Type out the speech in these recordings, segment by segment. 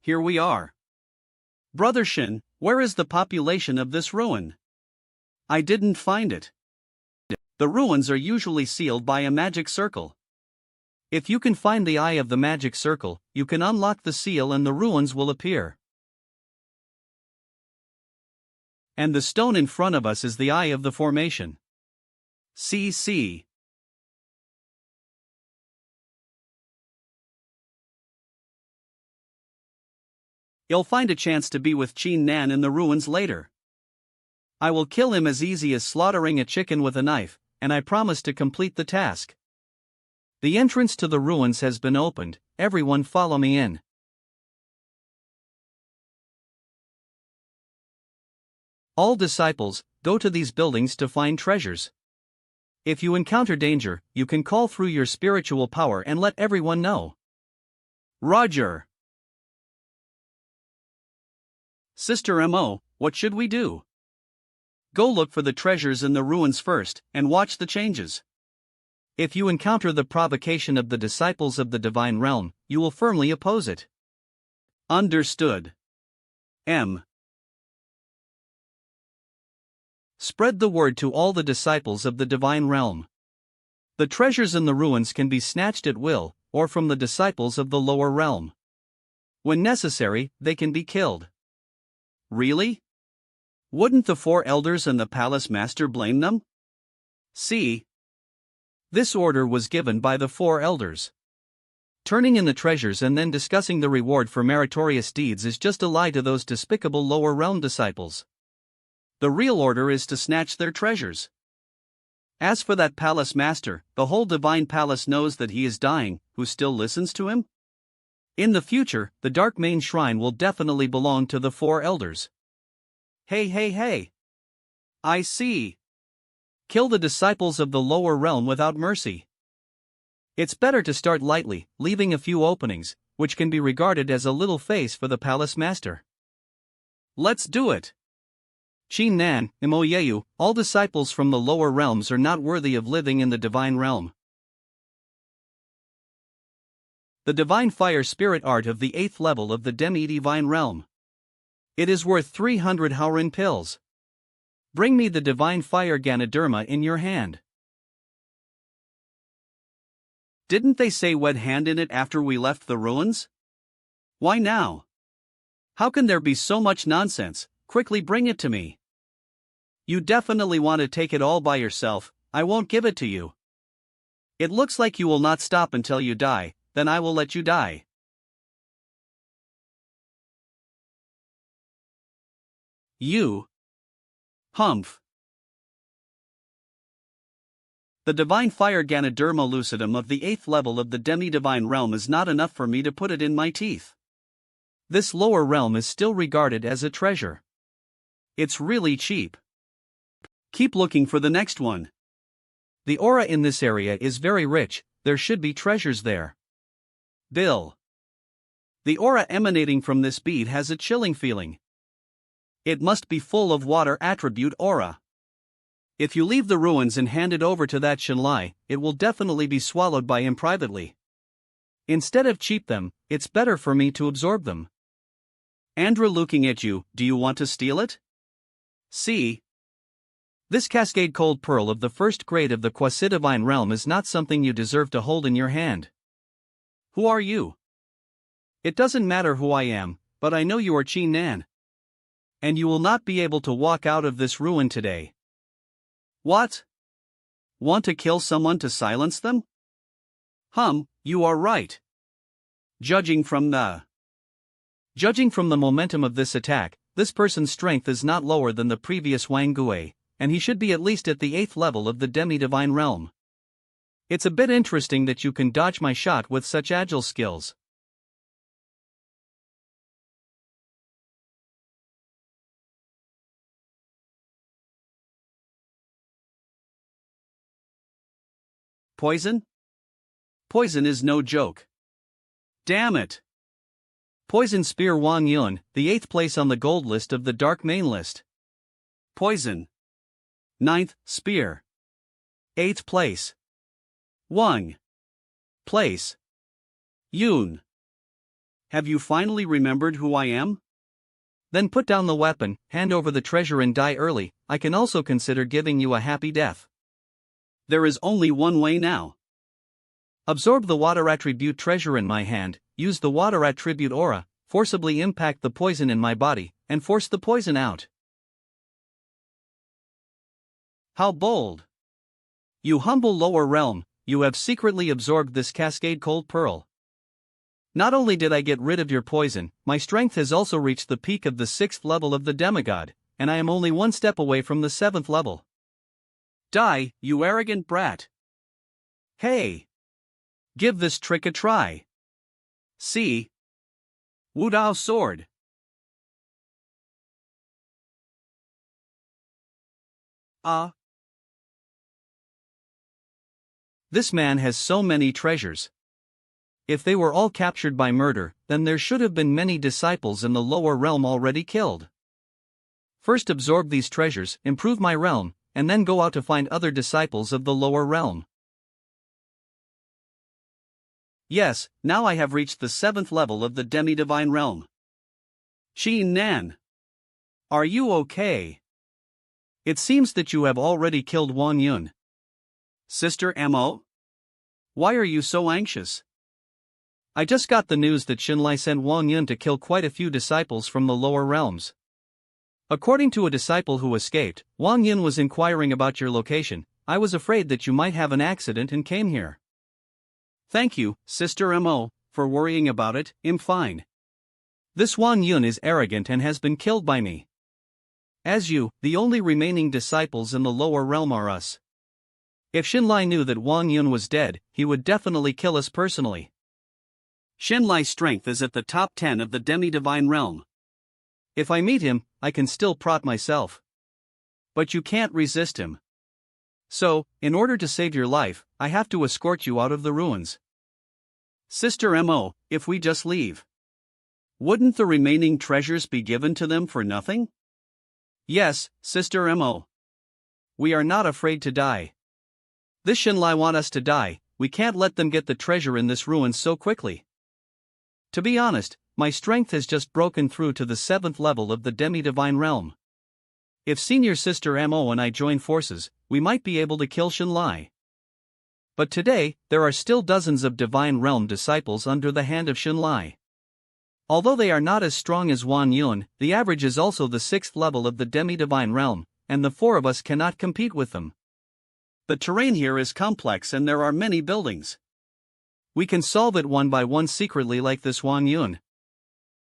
here we are. Brother Shin, where is the population of this ruin? I didn't find it. The ruins are usually sealed by a magic circle. If you can find the eye of the magic circle, you can unlock the seal and the ruins will appear. And the stone in front of us is the eye of the formation. See. You'll find a chance to be with Qin Nan in the ruins later. I will kill him as easy as slaughtering a chicken with a knife, and I promise to complete the task. The entrance to the ruins has been opened, everyone follow me in. All disciples, go to these buildings to find treasures. If you encounter danger, you can call through your spiritual power and let everyone know. Roger. Sister Mo, what should we do? Go look for the treasures in the ruins first, and watch the changes. If you encounter the provocation of the disciples of the divine realm, you will firmly oppose it. Understood. M. Spread the word to all the disciples of the divine realm. The treasures in the ruins can be snatched at will, or from the disciples of the lower realm. When necessary, they can be killed. Really? Wouldn't the four elders and the palace master blame them? See. This order was given by the four elders. Turning in the treasures and then discussing the reward for meritorious deeds is just a lie to those despicable lower realm disciples. The real order is to snatch their treasures. As for that palace master, the whole divine palace knows that he is dying, who still listens to him? In the future, the Dark Main Shrine will definitely belong to the four elders. Hey. I see. Kill the disciples of the lower realm without mercy. It's better to start lightly, leaving a few openings, which can be regarded as a little face for the palace master. Let's do it. Qin Nan, Imoyeyu, all disciples from the lower realms are not worthy of living in the divine realm. The divine fire spirit art of the 8th level of the demi-divine realm. It is worth 300 Haurin pills. Bring me the divine fire Ganoderma in your hand. Didn't they say wed hand in it after we left the ruins? Why now? How can there be so much nonsense? Quickly bring it to me. You definitely want to take it all by yourself, I won't give it to you. It looks like you will not stop until you die, then I will let you die. You. Humph. The divine fire Ganoderma lucidum of the 8th level of the demi-divine realm is not enough for me to put it in my teeth. This lower realm is still regarded as a treasure. It's really cheap. Keep looking for the next one. The aura in this area is very rich, there should be treasures there. Bill. The aura emanating from this bead has a chilling feeling. It must be full of water attribute aura. If you leave the ruins and hand it over to that Shinlai, it will definitely be swallowed by him privately. Instead of cheap them, it's better for me to absorb them. Andra looking at you, do you want to steal it? See. This cascade cold pearl of the 1st grade of the quasi-divine realm is not something you deserve to hold in your hand. Who are you? It doesn't matter who I am, but I know you are Qin Nan. And you will not be able to walk out of this ruin today. What? Want to kill someone to silence them? You are right. Judging from the momentum of this attack, this person's strength is not lower than the previous Wang Gui, and he should be at least at the 8th level of the demi-divine realm. It's a bit interesting that you can dodge my shot with such agile skills. Poison? Poison is no joke. Damn it! Poison Spear Wang Yun, the 8th place on the gold list of the Dark Main list. Poison. 9th, Spear. 8th place. Wang. Place. Yun. Have you finally remembered who I am? Then put down the weapon, hand over the treasure and die early. I can also consider giving you a happy death. There is only one way now. Absorb the water attribute treasure in my hand, use the water attribute aura, forcibly impact the poison in my body, and force the poison out. How bold! You humble lower realm, you have secretly absorbed this cascade cold pearl. Not only did I get rid of your poison, my strength has also reached the peak of the 6th level of the demigod, and I am only one step away from the 7th level. Die, you arrogant brat! Hey! Give this trick a try. See? Wu Dao sword. This man has so many treasures. If they were all captured by murder, then there should have been many disciples in the lower realm already killed. First absorb these treasures, improve my realm, and then go out to find other disciples of the lower realm. Yes, now I have reached the 7th level of the demi-divine realm. Xin Nan. Are you okay? It seems that you have already killed Wang Yun. Sister Mo? Why are you so anxious? I just got the news that Xinlai sent Wang Yun to kill quite a few disciples from the lower realms. According to a disciple who escaped, Wang Yun was inquiring about your location. I was afraid that you might have an accident and came here. Thank you, Sister Mo, for worrying about it. I'm fine. This Wang Yun is arrogant and has been killed by me. As you, the only remaining disciples in the lower realm are us. If Xinlai knew that Wang Yun was dead, he would definitely kill us personally. Xinlai's strength is at the top 10 of the demi-divine realm. If I meet him, I can still prot myself. But you can't resist him. So, in order to save your life, I have to escort you out of the ruins. Sister Mo, if we just leave, wouldn't the remaining treasures be given to them for nothing? Yes, Sister Mo. We are not afraid to die. This Xinlai want us to die. We can't let them get the treasure in this ruin so quickly. To be honest, my strength has just broken through to the 7th level of the demi-divine realm. If Senior Sister Mo and I join forces, we might be able to kill Xinlai. But today, there are still dozens of divine realm disciples under the hand of Xinlai. Although they are not as strong as Wang Yun, the average is also the 6th level of the demi-divine realm, and the 4 of us cannot compete with them. The terrain here is complex and there are many buildings. We can solve it one by one secretly like this Wang Yun.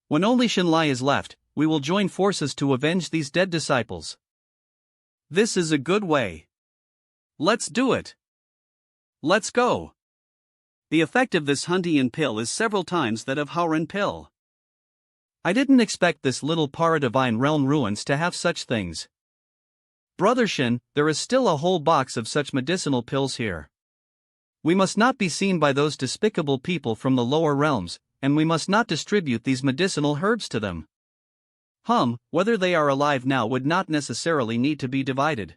When only Xinlai is left, we will join forces to avenge these dead disciples. This is a good way. Let's do it. Let's go. The effect of this Hundian pill is several times that of Hauran pill. I didn't expect this little para-divine realm ruins to have such things. Brother Shin, there is still a whole box of such medicinal pills here. We must not be seen by those despicable people from the lower realms, and we must not distribute these medicinal herbs to them. Whether they are alive now would not necessarily need to be divided.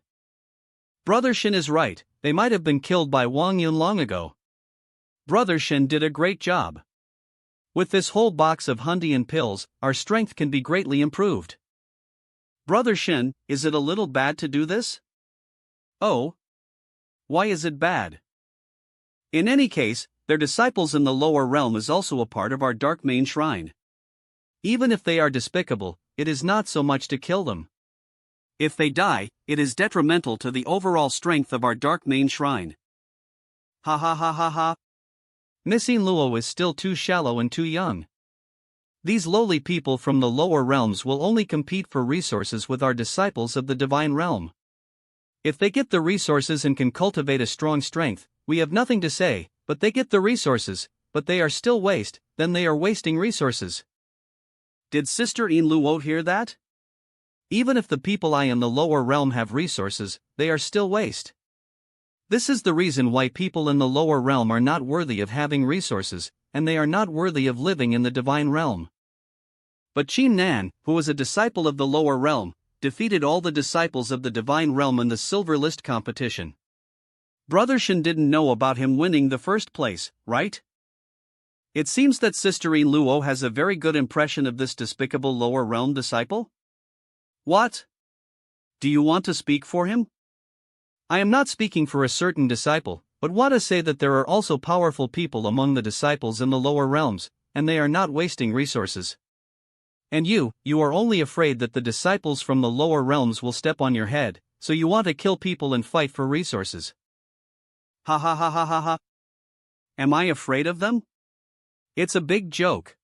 Brother Shin is right, they might have been killed by Wang Yun long ago. Brother Shin did a great job. With this whole box of Hundian pills, our strength can be greatly improved. Brother Shin, is it a little bad to do this? Oh. Why is it bad? In any case, their disciples in the lower realm is also a part of our dark main shrine. Even if they are despicable, it is not so much to kill them. If they die, it is detrimental to the overall strength of our dark main shrine. Ha ha ha ha ha. Nissin Luo is still too shallow and too young. These lowly people from the lower realms will only compete for resources with our disciples of the divine realm. If they get the resources and can cultivate a strong strength, we have nothing to say, but they get the resources, but they are still waste, then they are wasting resources. Did Sister In Luo hear that? Even if the people I in the lower realm have resources, they are still waste. This is the reason why people in the lower realm are not worthy of having resources, and they are not worthy of living in the divine realm. But Xin Nan, who was a disciple of the lower realm, defeated all the disciples of the divine realm in the silver list competition. Brother Shin didn't know about him winning the first place, right? It seems that Sister Yin Luo has a very good impression of this despicable lower realm disciple? What? Do you want to speak for him? I am not speaking for a certain disciple, but want to say that there are also powerful people among the disciples in the lower realms, and they are not wasting resources. And you are only afraid that the disciples from the lower realms will step on your head, so you want to kill people and fight for resources. Ha ha ha ha ha ha. Am I afraid of them? It's a big joke.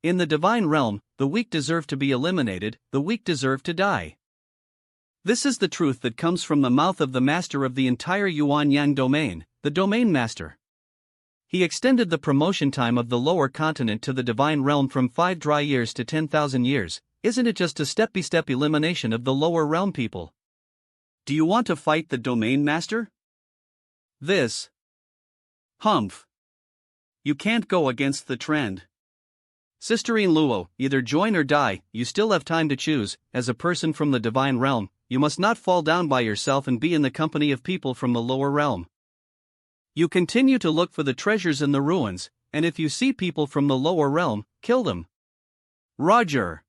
In the divine realm, the weak deserve to be eliminated, the weak deserve to die. This is the truth that comes from the mouth of the master of the entire Yuan Yang domain, the domain master. He extended the promotion time of the lower continent to the divine realm from 5 dry years to 10,000 years. Isn't it just a step-by-step elimination of the lower realm people? Do you want to fight the domain master? This. Humph. You can't go against the trend. Sister Yin Luo, either join or die. You still have time to choose. As a person from the divine realm, you must not fall down by yourself and be in the company of people from the lower realm. You continue to look for the treasures in the ruins, and if you see people from the lower realm, kill them. Roger.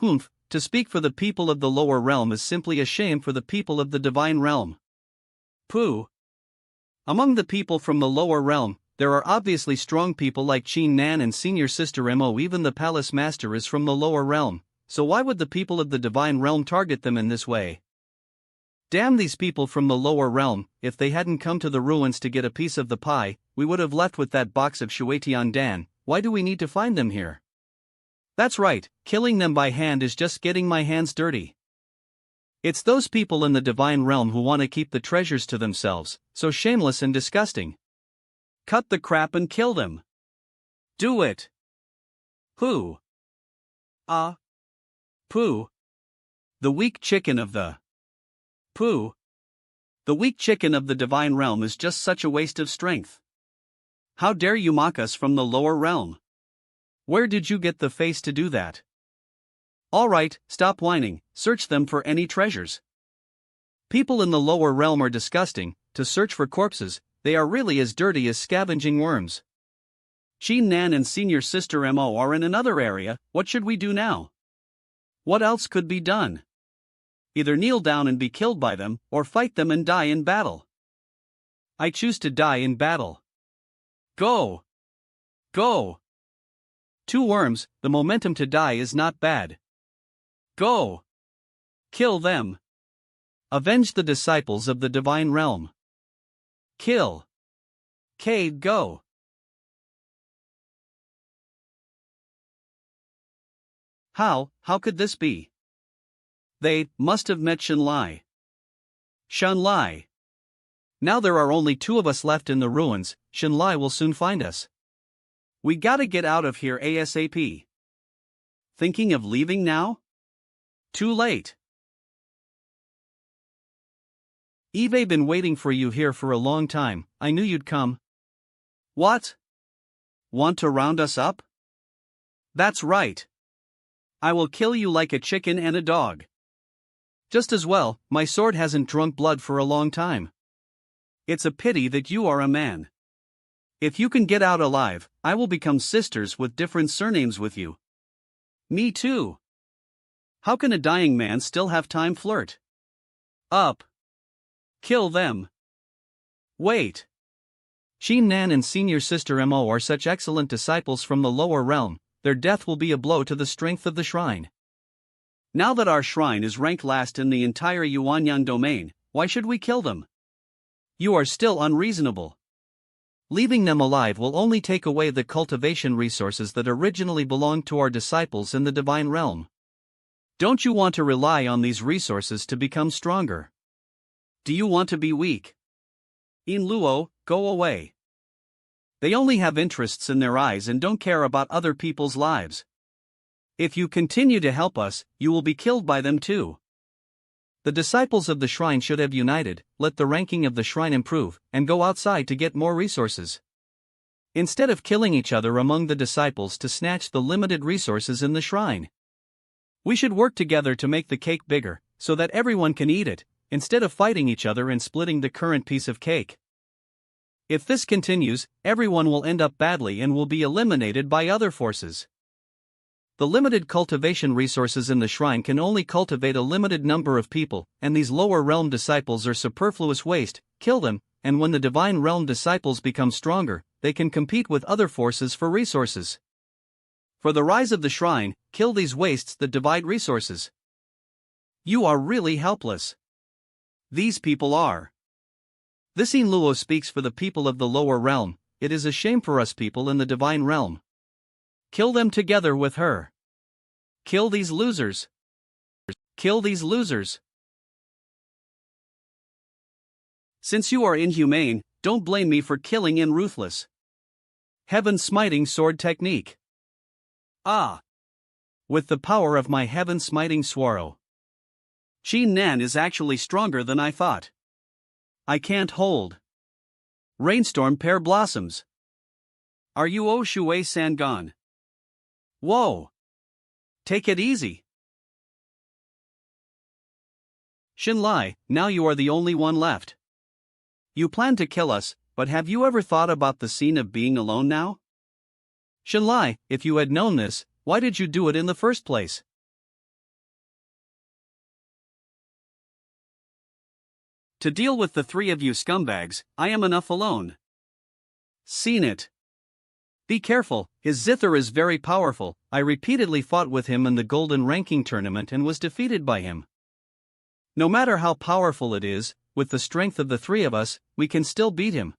Humph, to speak for the people of the lower realm is simply a shame for the people of the divine realm. Pooh. Among the people from the lower realm, there are obviously strong people like Qin Nan and Senior Sister Mo. Even the Palace Master is from the lower realm, so why would the people of the divine realm target them in this way? Damn these people from the lower realm. If they hadn't come to the ruins to get a piece of the pie, we would have left with that box of Shuetian Dan. Why do we need to find them here? That's right, killing them by hand is just getting my hands dirty. It's those people in the divine realm who want to keep the treasures to themselves, so shameless and disgusting. Cut the crap and kill them. Do it. Who? Pooh. The weak chicken of the. Pooh. The weak chicken of the divine realm is just such a waste of strength. How dare you mock us from the lower realm? Where did you get the face to do that? All right, stop whining, search them for any treasures. People in the lower realm are disgusting. To search for corpses, they are really as dirty as scavenging worms. Qin Nan and Senior Sister Mo are in another area. What should we do now? What else could be done? Either kneel down and be killed by them, or fight them and die in battle. I choose to die in battle. Go! Go! 2 worms, the momentum to die is not bad. Go! Kill them! Avenge the disciples of the divine realm. Kill! Cade, go! How could this be? They must have met Shenlai. Shenlai. Now there are only 2 of us left in the ruins. Shenlai will soon find us. We gotta get out of here ASAP. Thinking of leaving now? Too late. Eve been waiting for you here for a long time. I knew you'd come. What? Want to round us up? That's right. I will kill you like a chicken and a dog. Just as well, my sword hasn't drunk blood for a long time. It's a pity that you are a man. If you can get out alive, I will become sisters with different surnames with you. Me too. How can a dying man still have time flirt? Up. Kill them. Wait. Qin Nan and Senior Sister Mo are such excellent disciples from the lower realm. Their death will be a blow to the strength of the shrine. Now that our shrine is ranked last in the entire Yuanyang domain, why should we kill them? You are still unreasonable. Leaving them alive will only take away the cultivation resources that originally belonged to our disciples in the divine realm. Don't you want to rely on these resources to become stronger? Do you want to be weak? Yin Luo, go away. They only have interests in their eyes and don't care about other people's lives. If you continue to help us, you will be killed by them too. The disciples of the shrine should have united, let the ranking of the shrine improve, and go outside to get more resources. Instead of killing each other among the disciples to snatch the limited resources in the shrine. We should work together to make the cake bigger, so that everyone can eat it, instead of fighting each other and splitting the current piece of cake. If this continues, everyone will end up badly and will be eliminated by other forces. The limited cultivation resources in the shrine can only cultivate a limited number of people, and these lower realm disciples are superfluous waste. Kill them, and when the divine realm disciples become stronger, they can compete with other forces for resources. For the rise of the shrine, kill these wastes that divide resources. You are really helpless. These people are. This In Luo speaks for the people of the lower realm. It is a shame for us people in the divine realm. Kill them together with her. Kill these losers. Kill these losers. Since you are inhumane, don't blame me for killing and ruthless. Heaven-smiting sword technique. Ah! With the power of my heaven-smiting swaro. Qin Nan is actually stronger than I thought. I can't hold. Rainstorm pear blossoms. Are you O Shui Sangon? Whoa! Take it easy. Xinlai, now you are the only one left. You plan to kill us, but have you ever thought about the scene of being alone now? Xinlai, if you had known this, why did you do it in the first place? To deal with the three of you scumbags, I am enough alone. Seen it. Be careful, his zither is very powerful. I repeatedly fought with him in the golden ranking tournament and was defeated by him. No matter how powerful it is, with the strength of the three of us, we can still beat him.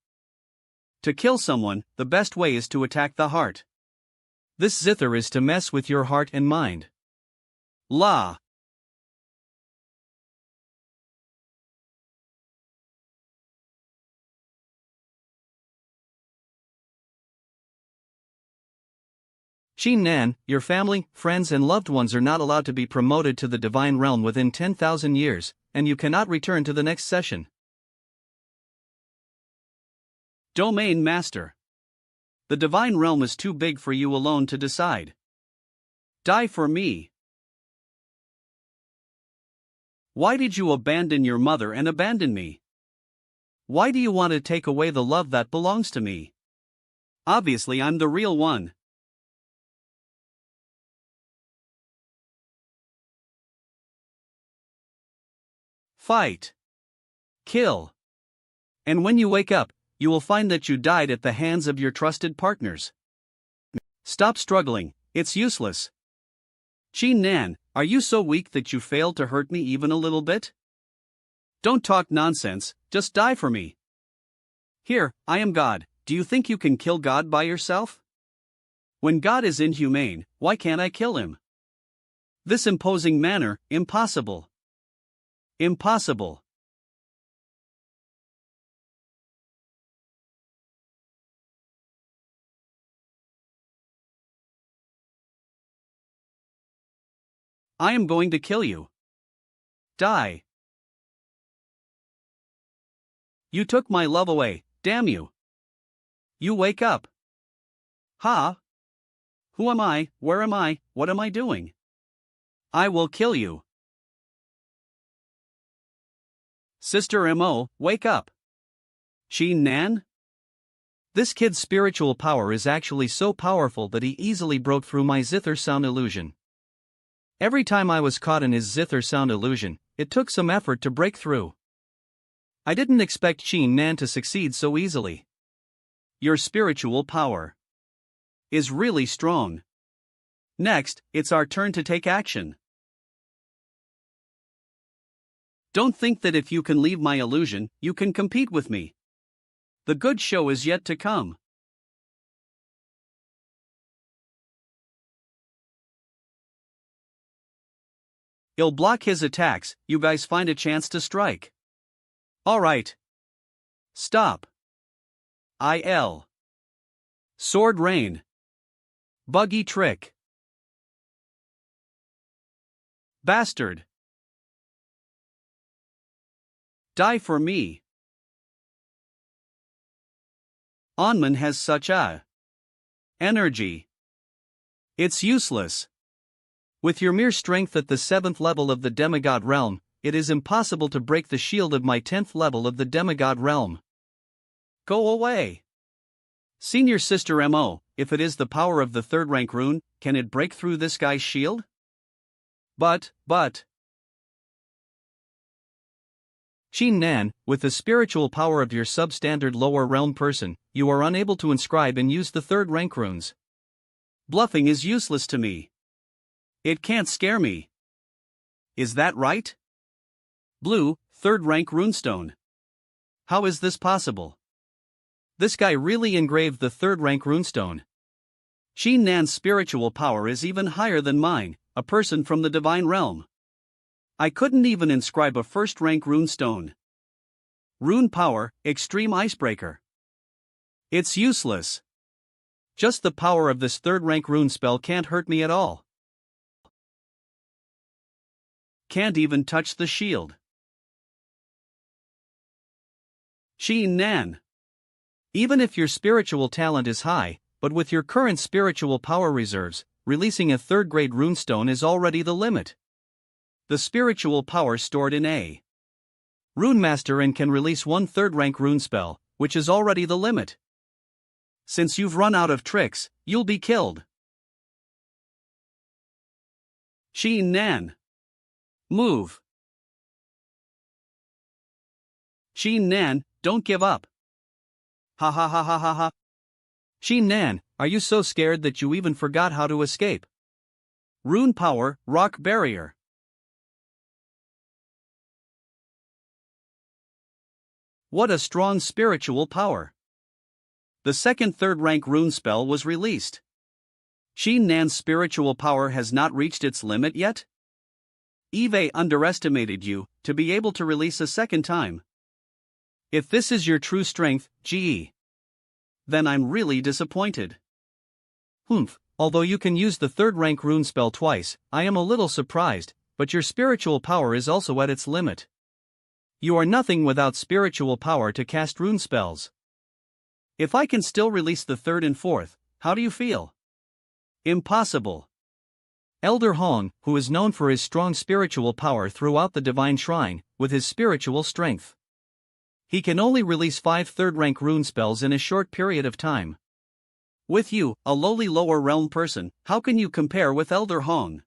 To kill someone, the best way is to attack the heart. This zither is to mess with your heart and mind. La. Qin Nan, your family, friends and loved ones are not allowed to be promoted to the divine realm within 10,000 years, and you cannot return to the next session. Domain Master. The divine realm is too big for you alone to decide. Die for me. Why did you abandon your mother and abandon me? Why do you want to take away the love that belongs to me? Obviously I'm the real one. Fight. Kill. And when you wake up, you will find that you died at the hands of your trusted partners. Stop struggling, it's useless. Qin Nan, are you so weak that you failed to hurt me even a little bit? Don't talk nonsense, just die for me. Here, I am God, do you think you can kill God by yourself? When God is inhumane, why can't I kill him? This imposing manner, impossible. Impossible. I am going to kill you. Die. You took my love away, damn you. You wake up. Ha? Who am I, where am I, what am I doing? I will kill you. Sister Mo, wake up. Qin Nan? This kid's spiritual power is actually so powerful that he easily broke through my zither sound illusion. Every time I was caught in his zither sound illusion, it took some effort to break through. I didn't expect Qin Nan to succeed so easily. Your spiritual power is really strong. Next, it's our turn to take action. Don't think that if you can leave my illusion, you can compete with me. The good show is yet to come. He'll block his attacks, you guys find a chance to strike. Alright. Stop. IL. Sword Rain. Buggy Trick. Bastard. Die for me. Onman has such a energy. It's useless. With your mere strength at the 7th level of the demigod realm, it is impossible to break the shield of my 10th level of the demigod realm. Go away. Senior Sister Mo, if it is the power of the third rank rune, can it break through this guy's shield? But. Xin Nan, with the spiritual power of your substandard lower realm person, you are unable to inscribe and use the third rank runes. Bluffing is useless to me. It can't scare me. Is that right? Blue, third rank runestone. How is this possible? This guy really engraved the third rank runestone. Xin Nan's spiritual power is even higher than mine, a person from the divine realm. I couldn't even inscribe a first rank runestone. Rune power, extreme icebreaker. It's useless. Just the power of this third rank rune spell can't hurt me at all. Can't even touch the shield. Xin Nan. Even if your spiritual talent is high, but with your current spiritual power reserves, releasing a third grade runestone is already the limit. The spiritual power stored in a Rune Master and can release one third rank rune spell, which is already the limit. Since you've run out of tricks, you'll be killed. Xin Nan. Move. Xin Nan, don't give up. Ha ha ha ha ha ha. Xin Nan, are you so scared that you even forgot how to escape? Rune power, rock barrier. What a strong spiritual power. The second third rank rune spell was released. Xin Nan's spiritual power has not reached its limit yet? Eve underestimated you, to be able to release a second time. If this is your true strength, GE. Then I'm really disappointed. Although you can use the third rank rune spell twice, I am a little surprised, but your spiritual power is also at its limit. You are nothing without spiritual power to cast rune spells. If I can still release the third and fourth, how do you feel? Impossible. Elder Hong, who is known for his strong spiritual power throughout the divine shrine, with his spiritual strength. He can only release 5 third rank rune spells in a short period of time. With you, a lowly lower realm person, how can you compare with Elder Hong?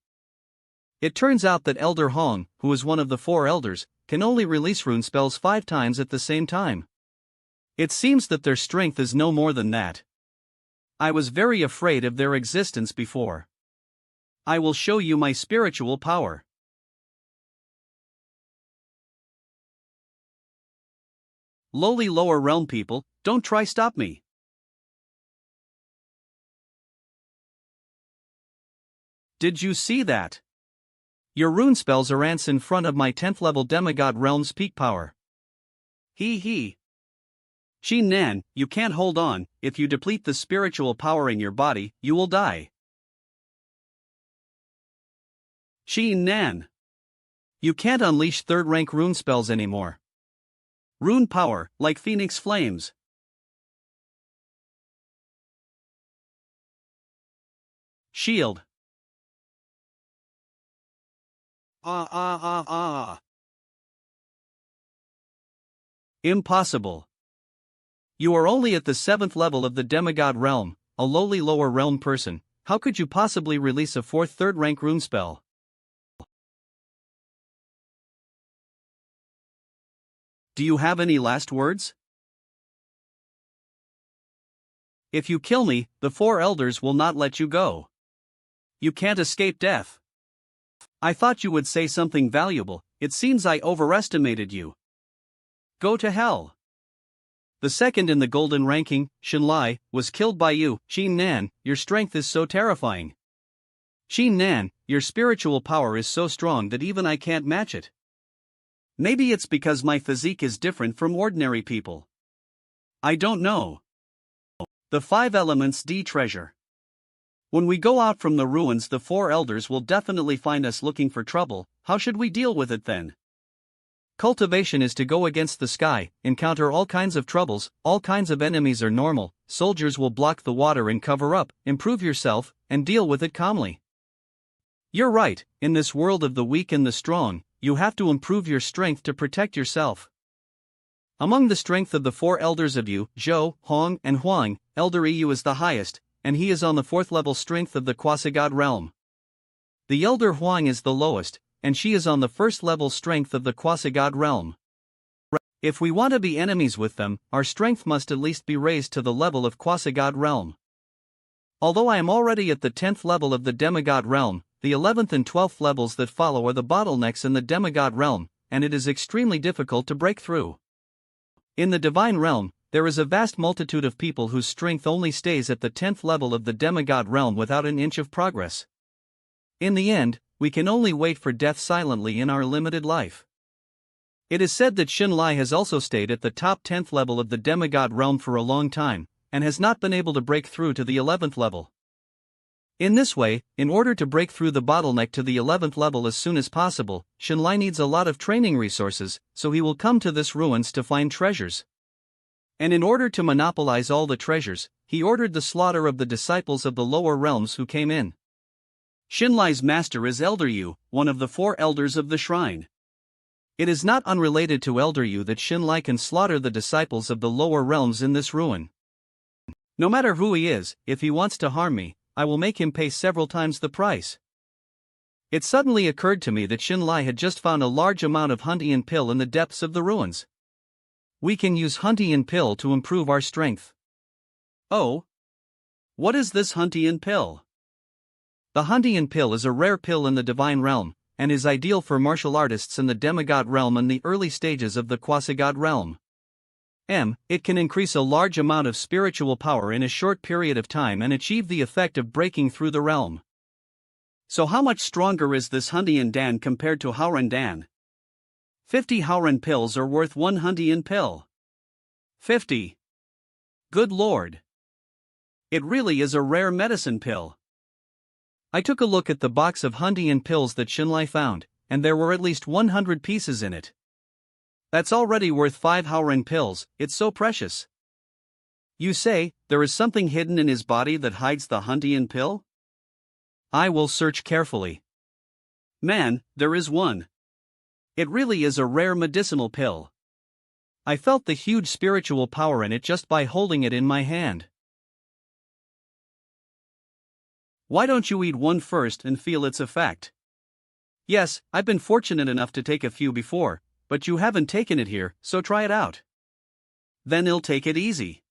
It turns out that Elder Hong, who is one of the 4 elders, can only release rune spells 5 times at the same time. It seems that their strength is no more than that. I was very afraid of their existence before. I will show you my spiritual power. Lowly lower realm people, don't try stop me. Did you see that? Your rune spells are ants in front of my 10th level demigod realm's peak power. He. Xin Nan, you can't hold on. If you deplete the spiritual power in your body, you will die. Xin Nan. You can't unleash third rank rune spells anymore. Rune power, like phoenix flames. Shield. Impossible. You are only at the 7th level of the demigod realm, a lowly lower realm person. How could you possibly release a 4th third rank rune spell? Do you have any last words? If you kill me, the 4 elders will not let you go. You can't escape death. I thought you would say something valuable. It seems I overestimated you. Go to hell. The second in the golden ranking, Shenlai, was killed by you. Xin Nan, your strength is so terrifying. Xin Nan, your spiritual power is so strong that even I can't match it. Maybe it's because my physique is different from ordinary people. I don't know. The 5 elements D treasure. When we go out from the ruins, the 4 elders will definitely find us looking for trouble. How should we deal with it then? Cultivation is to go against the sky, encounter all kinds of troubles, all kinds of enemies are normal, soldiers will block the water and cover up, improve yourself, and deal with it calmly. You're right, in this world of the weak and the strong, you have to improve your strength to protect yourself. Among the strength of the four elders of Yu, Zhou, Hong, and Huang, Elder Yu is the highest, and he is on the fourth level strength of the quasi-god realm. The Elder Huang is the lowest, and she is on the first level strength of the quasi-god realm. If we want to be enemies with them, our strength must at least be raised to the level of quasi-god realm. Although I am already at the 10th level of the demigod realm, the 11th and 12th levels that follow are the bottlenecks in the demigod realm, and it is extremely difficult to break through. In the divine realm, there is a vast multitude of people whose strength only stays at the 10th level of the demigod realm without an inch of progress. In the end, we can only wait for death silently in our limited life. It is said that Xin Lai has also stayed at the top 10th level of the demigod realm for a long time, and has not been able to break through to the 11th level. In this way, in order to break through the bottleneck to the 11th level as soon as possible, Xin Lai needs a lot of training resources, so he will come to this ruins to find treasures. And in order to monopolize all the treasures, he ordered the slaughter of the disciples of the lower realms who came in. Xin Lai's master is Elder Yu, one of the four elders of the shrine. It is not unrelated to Elder Yu that Xin Lai can slaughter the disciples of the lower realms in this ruin. No matter who he is, if he wants to harm me, I will make him pay several times the price. It suddenly occurred to me that Xin Lai had just found a large amount of Huntian pill in the depths of the ruins. We can use Huntian pill to improve our strength. Oh? What is this Huntian pill? The Huntian pill is a rare pill in the divine realm, and is ideal for martial artists in the demigod realm and the early stages of the quasi-god realm. It can increase a large amount of spiritual power in a short period of time and achieve the effect of breaking through the realm. So how much stronger is this Huntian Dan compared to Hauran Dan? 50 Hauran pills are worth 1 Huntian pill. 50. Good lord. It really is a rare medicine pill. I took a look at the box of Huntian pills that Xin Lai found, and there were at least 100 pieces in it. That's already worth 5 Hauran pills, it's so precious. You say, there is something hidden in his body that hides the Huntian pill? I will search carefully. Man, there is one. It really is a rare medicinal pill. I felt the huge spiritual power in it just by holding it in my hand. Why don't you eat one first and feel its effect? Yes, I've been fortunate enough to take a few before, but you haven't taken it here, so try it out. Then you'll take it easy.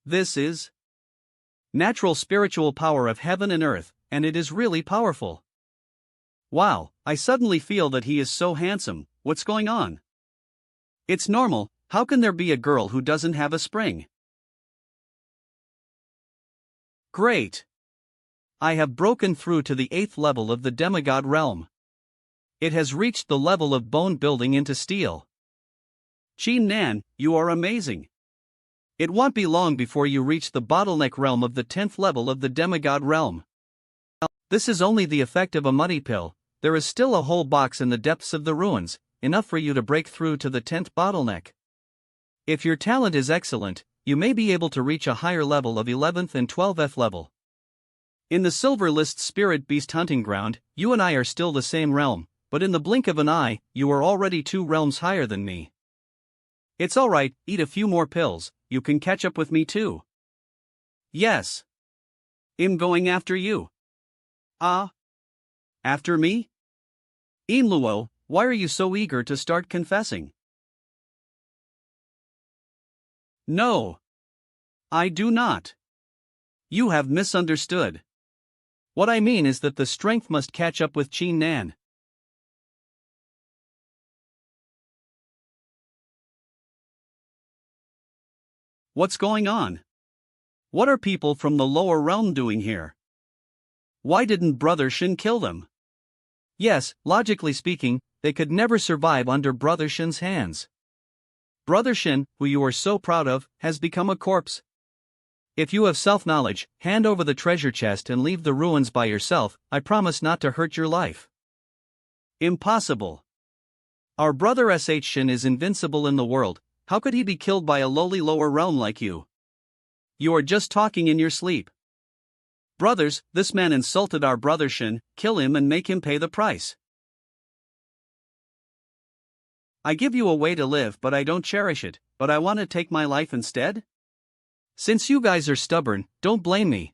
This is natural spiritual power of heaven and earth, and it is really powerful. Wow, I suddenly feel that he is so handsome. What's going on? It's normal, how can there be a girl who doesn't have a spring? Great! I have broken through to the 8th level of the demigod realm. It has reached the level of bone building into steel. Qin Nan, you are amazing. It won't be long before you reach the bottleneck realm of the 10th level of the demigod realm. This is only the effect of a muddy pill. There is still a whole box in the depths of the ruins, enough for you to break through to the 10th bottleneck. If your talent is excellent, you may be able to reach a higher level of 11th and 12th level. In the Silver List Spirit Beast Hunting Ground, you and I are still the same realm, but in the blink of an eye, you are already 2 realms higher than me. It's alright, eat a few more pills, you can catch up with me too. Yes. I'm going after you. Ah? After me? Inluo, why are you so eager to start confessing? No. I do not. You have misunderstood. What I mean is that the strength must catch up with Qin Nan. What's going on? What are people from the lower realm doing here? Why didn't Brother Shin kill them? Yes, logically speaking, they could never survive under Brother Shin's hands. Brother Shin, who you are so proud of, has become a corpse. If you have self-knowledge, hand over the treasure chest and leave the ruins by yourself. I promise not to hurt your life. Impossible. Our brother Shin is invincible in the world. How could he be killed by a lowly lower realm like you? You are just talking in your sleep. Brothers, this man insulted our brother Shin, kill him and make him pay the price. I give you a way to live but I don't cherish it, but I want to take my life instead? Since you guys are stubborn, don't blame me.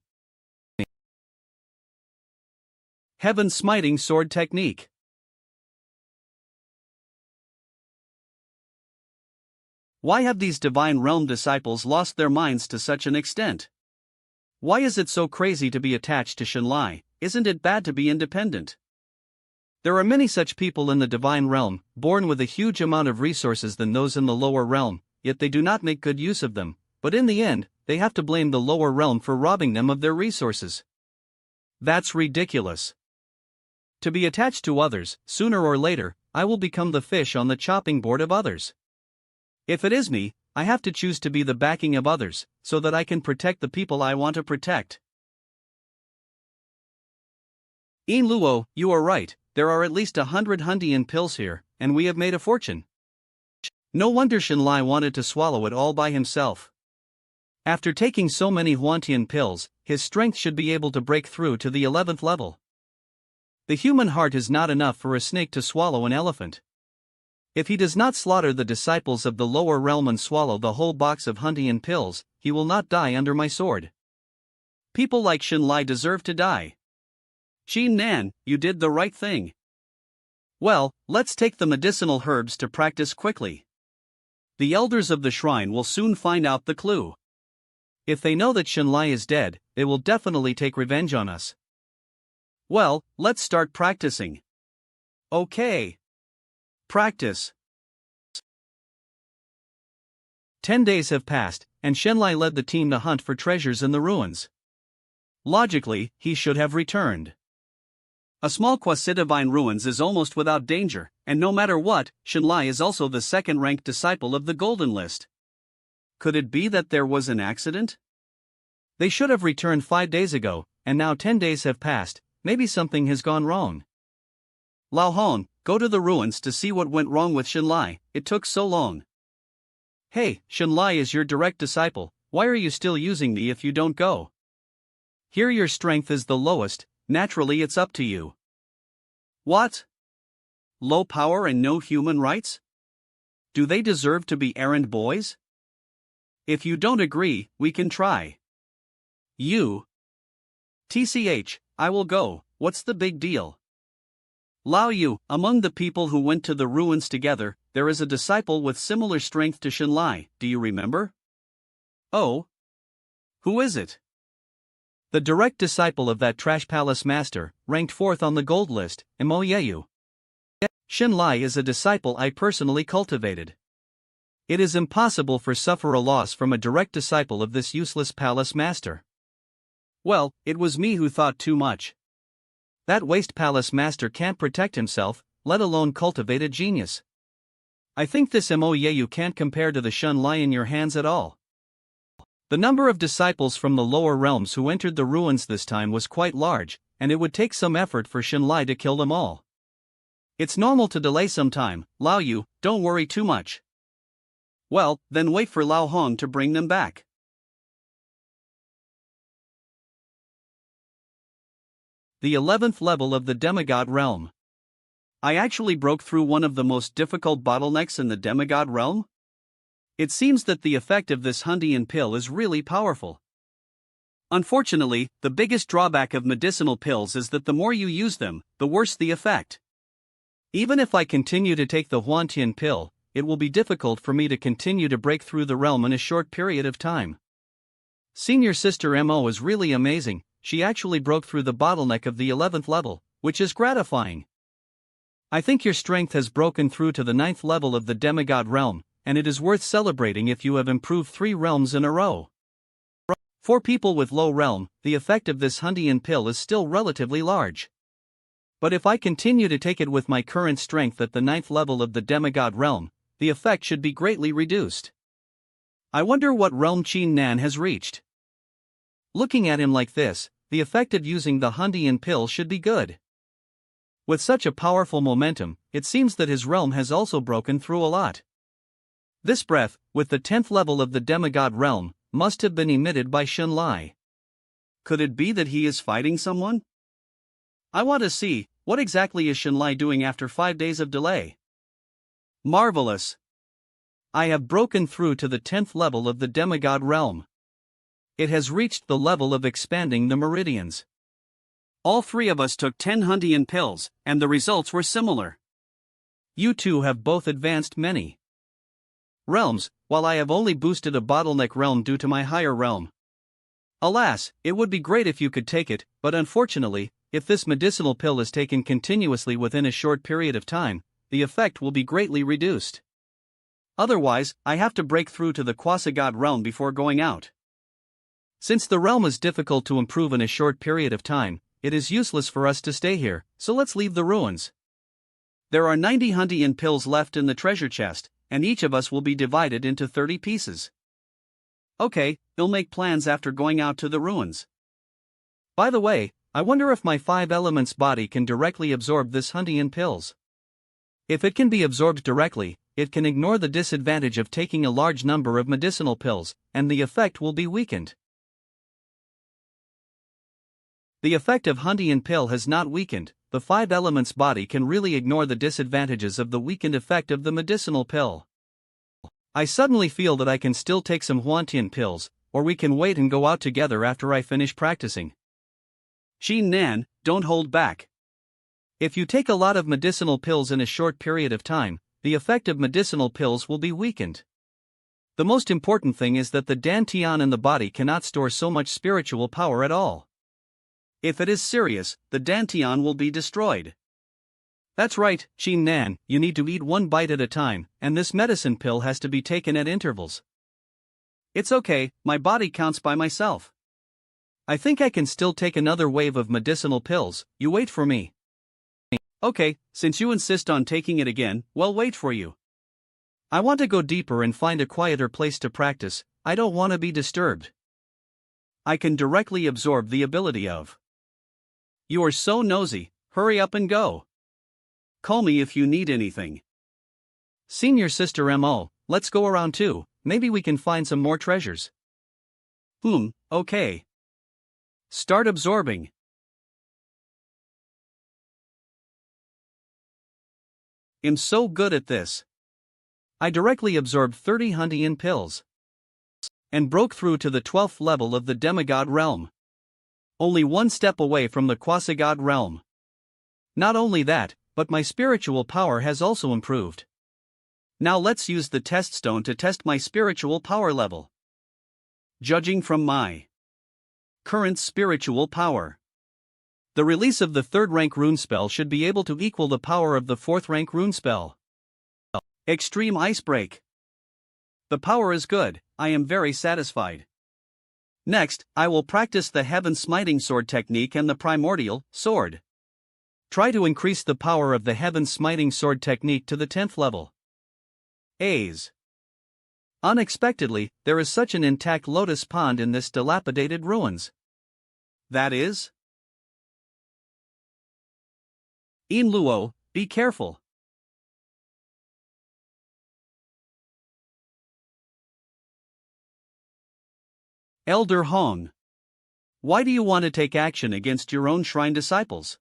Heaven Smiting Sword Technique. Why have these Divine Realm disciples lost their minds to such an extent? Why is it so crazy to be attached to Shinlai? Isn't it bad to be independent? There are many such people in the Divine Realm, born with a huge amount of resources than those in the lower realm, yet they do not make good use of them, but in the end, they have to blame the lower realm for robbing them of their resources. That's ridiculous. To be attached to others, sooner or later, I will become the fish on the chopping board of others. If it is me, I have to choose to be the backing of others, so that I can protect the people I want to protect. In Luo, you are right, there are at least 100 Hundian pills here, and we have made a fortune. No wonder Shinlai wanted to swallow it all by himself. After taking so many Huantian pills, his strength should be able to break through to the 11th level. The human heart is not enough for a snake to swallow an elephant. If he does not slaughter the disciples of the lower realm and swallow the whole box of Hundian pills, he will not die under my sword. People like Shinlai deserve to die. Xin Nan, you did the right thing. Well, let's take the medicinal herbs to practice quickly. The elders of the shrine will soon find out the clue. If they know that Shinlai is dead, they will definitely take revenge on us. Well, let's start practicing. Okay. Practice. 10 days have passed, and Shinlai led the team to hunt for treasures in the ruins. Logically, he should have returned. A small quasi-divine ruins is almost without danger, and no matter what, Shinlai is also the second-ranked disciple of the Golden List. Could it be that there was an accident? They should have returned 5 days ago, and now 10 days have passed, maybe something has gone wrong. Lao Hong, go to the ruins to see what went wrong with Shinlai, it took so long. Hey, Shinlai is your direct disciple, why are you still using me if you don't go? Here your strength is the lowest, naturally it's up to you. What? Low power and no human rights? Do they deserve to be errand boys? If you don't agree, we can try. You. TCH, I will go, what's the big deal? Lao Yu, among the people who went to the ruins together, there is a disciple with similar strength to Shinlai, do you remember? Oh? Who is it? The direct disciple of that trash palace master, ranked 4th on the gold list, Mo Yeyu. Shinlai is a disciple I personally cultivated. It is impossible for suffer a loss from a direct disciple of this useless palace master. Well, it was me who thought too much. That waste palace master can't protect himself, let alone cultivate a genius. I think this Mo Yeyu can't compare to the Shinlai in your hands at all. The number of disciples from the lower realms who entered the ruins this time was quite large, and it would take some effort for Shinlai to kill them all. It's normal to delay some time, Lao Yu, don't worry too much. Well, then wait for Lao Hong to bring them back. The 11th level of the demigod realm. I actually broke through one of the most difficult bottlenecks in the demigod realm? It seems that the effect of this Hundian pill is really powerful. Unfortunately, the biggest drawback of medicinal pills is that the more you use them, the worse the effect. Even if I continue to take the Huantian pill, it will be difficult for me to continue to break through the realm in a short period of time. Senior Sister Mo is really amazing, she actually broke through the bottleneck of the 11th level, which is gratifying. I think your strength has broken through to the 9th level of the demigod realm, and it is worth celebrating if you have improved 3 realms in a row. For people with low realm, the effect of this Hundian pill is still relatively large. But if I continue to take it with my current strength at the 9th level of the demigod realm, the effect should be greatly reduced. I wonder what realm Xin Nan has reached. Looking at him like this, the effect of using the Hundian pill should be good. With such a powerful momentum, it seems that his realm has also broken through a lot. This breath, with the 10th level of the demigod realm, must have been emitted by Xunlai. Could it be that he is fighting someone? I want to see, what exactly is Xunlai doing after 5 days of delay? Marvelous! I have broken through to the 10th level of the demigod realm. It has reached the level of expanding the meridians. All 3 of us took 10 Hundian pills, and the results were similar. You two have both advanced many realms, while I have only boosted a bottleneck realm due to my higher realm. Alas, it would be great if you could take it, but unfortunately, if this medicinal pill is taken continuously within a short period of time, the effect will be greatly reduced. Otherwise, I have to break through to the quasi-god realm before going out. Since the realm is difficult to improve in a short period of time, it is useless for us to stay here, so let's leave the ruins. There are 90 Hundian pills left in the treasure chest, and each of us will be divided into 30 pieces. Okay, we'll make plans after going out to the ruins. By the way, I wonder if my 5 elements body can directly absorb this Hundian pills. If it can be absorbed directly, it can ignore the disadvantage of taking a large number of medicinal pills, and the effect will be weakened. The effect of Hundian pill has not weakened. The 5 elements body can really ignore the disadvantages of the weakened effect of the medicinal pill. I suddenly feel that I can still take some Huantian pills, or we can wait and go out together after I finish practicing. Xin Nan, don't hold back. If you take a lot of medicinal pills in a short period of time, the effect of medicinal pills will be weakened. The most important thing is that the Dan Tian in the body cannot store so much spiritual power at all. If it is serious, the Dantian will be destroyed. That's right, Xin Nan, you need to eat 1 bite at a time, and this medicine pill has to be taken at intervals. It's okay, my body counts by myself. I think I can still take another wave of medicinal pills, you wait for me. Okay, since you insist on taking it again, we'll wait for you. I want to go deeper and find a quieter place to practice. I don't want to be disturbed. I can directly absorb the ability of. You are so nosy, hurry up and go. Call me if you need anything. Senior Sister Mo, let's go around too, maybe we can find some more treasures. Okay. Start absorbing. I'm so good at this. I directly absorbed 30 Hundian pills and broke through to the 12th level of the demigod realm. Only 1 step away from the quasi-god realm. Not only that, but my spiritual power has also improved. Now let's use the test stone to test my spiritual power level. Judging from my current spiritual power, the release of the 3rd rank rune spell should be able to equal the power of the 4th rank rune spell. Extreme Icebreak. The power is good, I am very satisfied. Next, I will practice the Heaven Smiting Sword technique and the Primordial Sword. Try to increase the power of the Heaven Smiting Sword technique to the 10th level. A's. Unexpectedly, there is such an intact lotus pond in this dilapidated ruins. That is? In Luo, be careful. Elder Hong. Why do you want to take action against your own shrine disciples?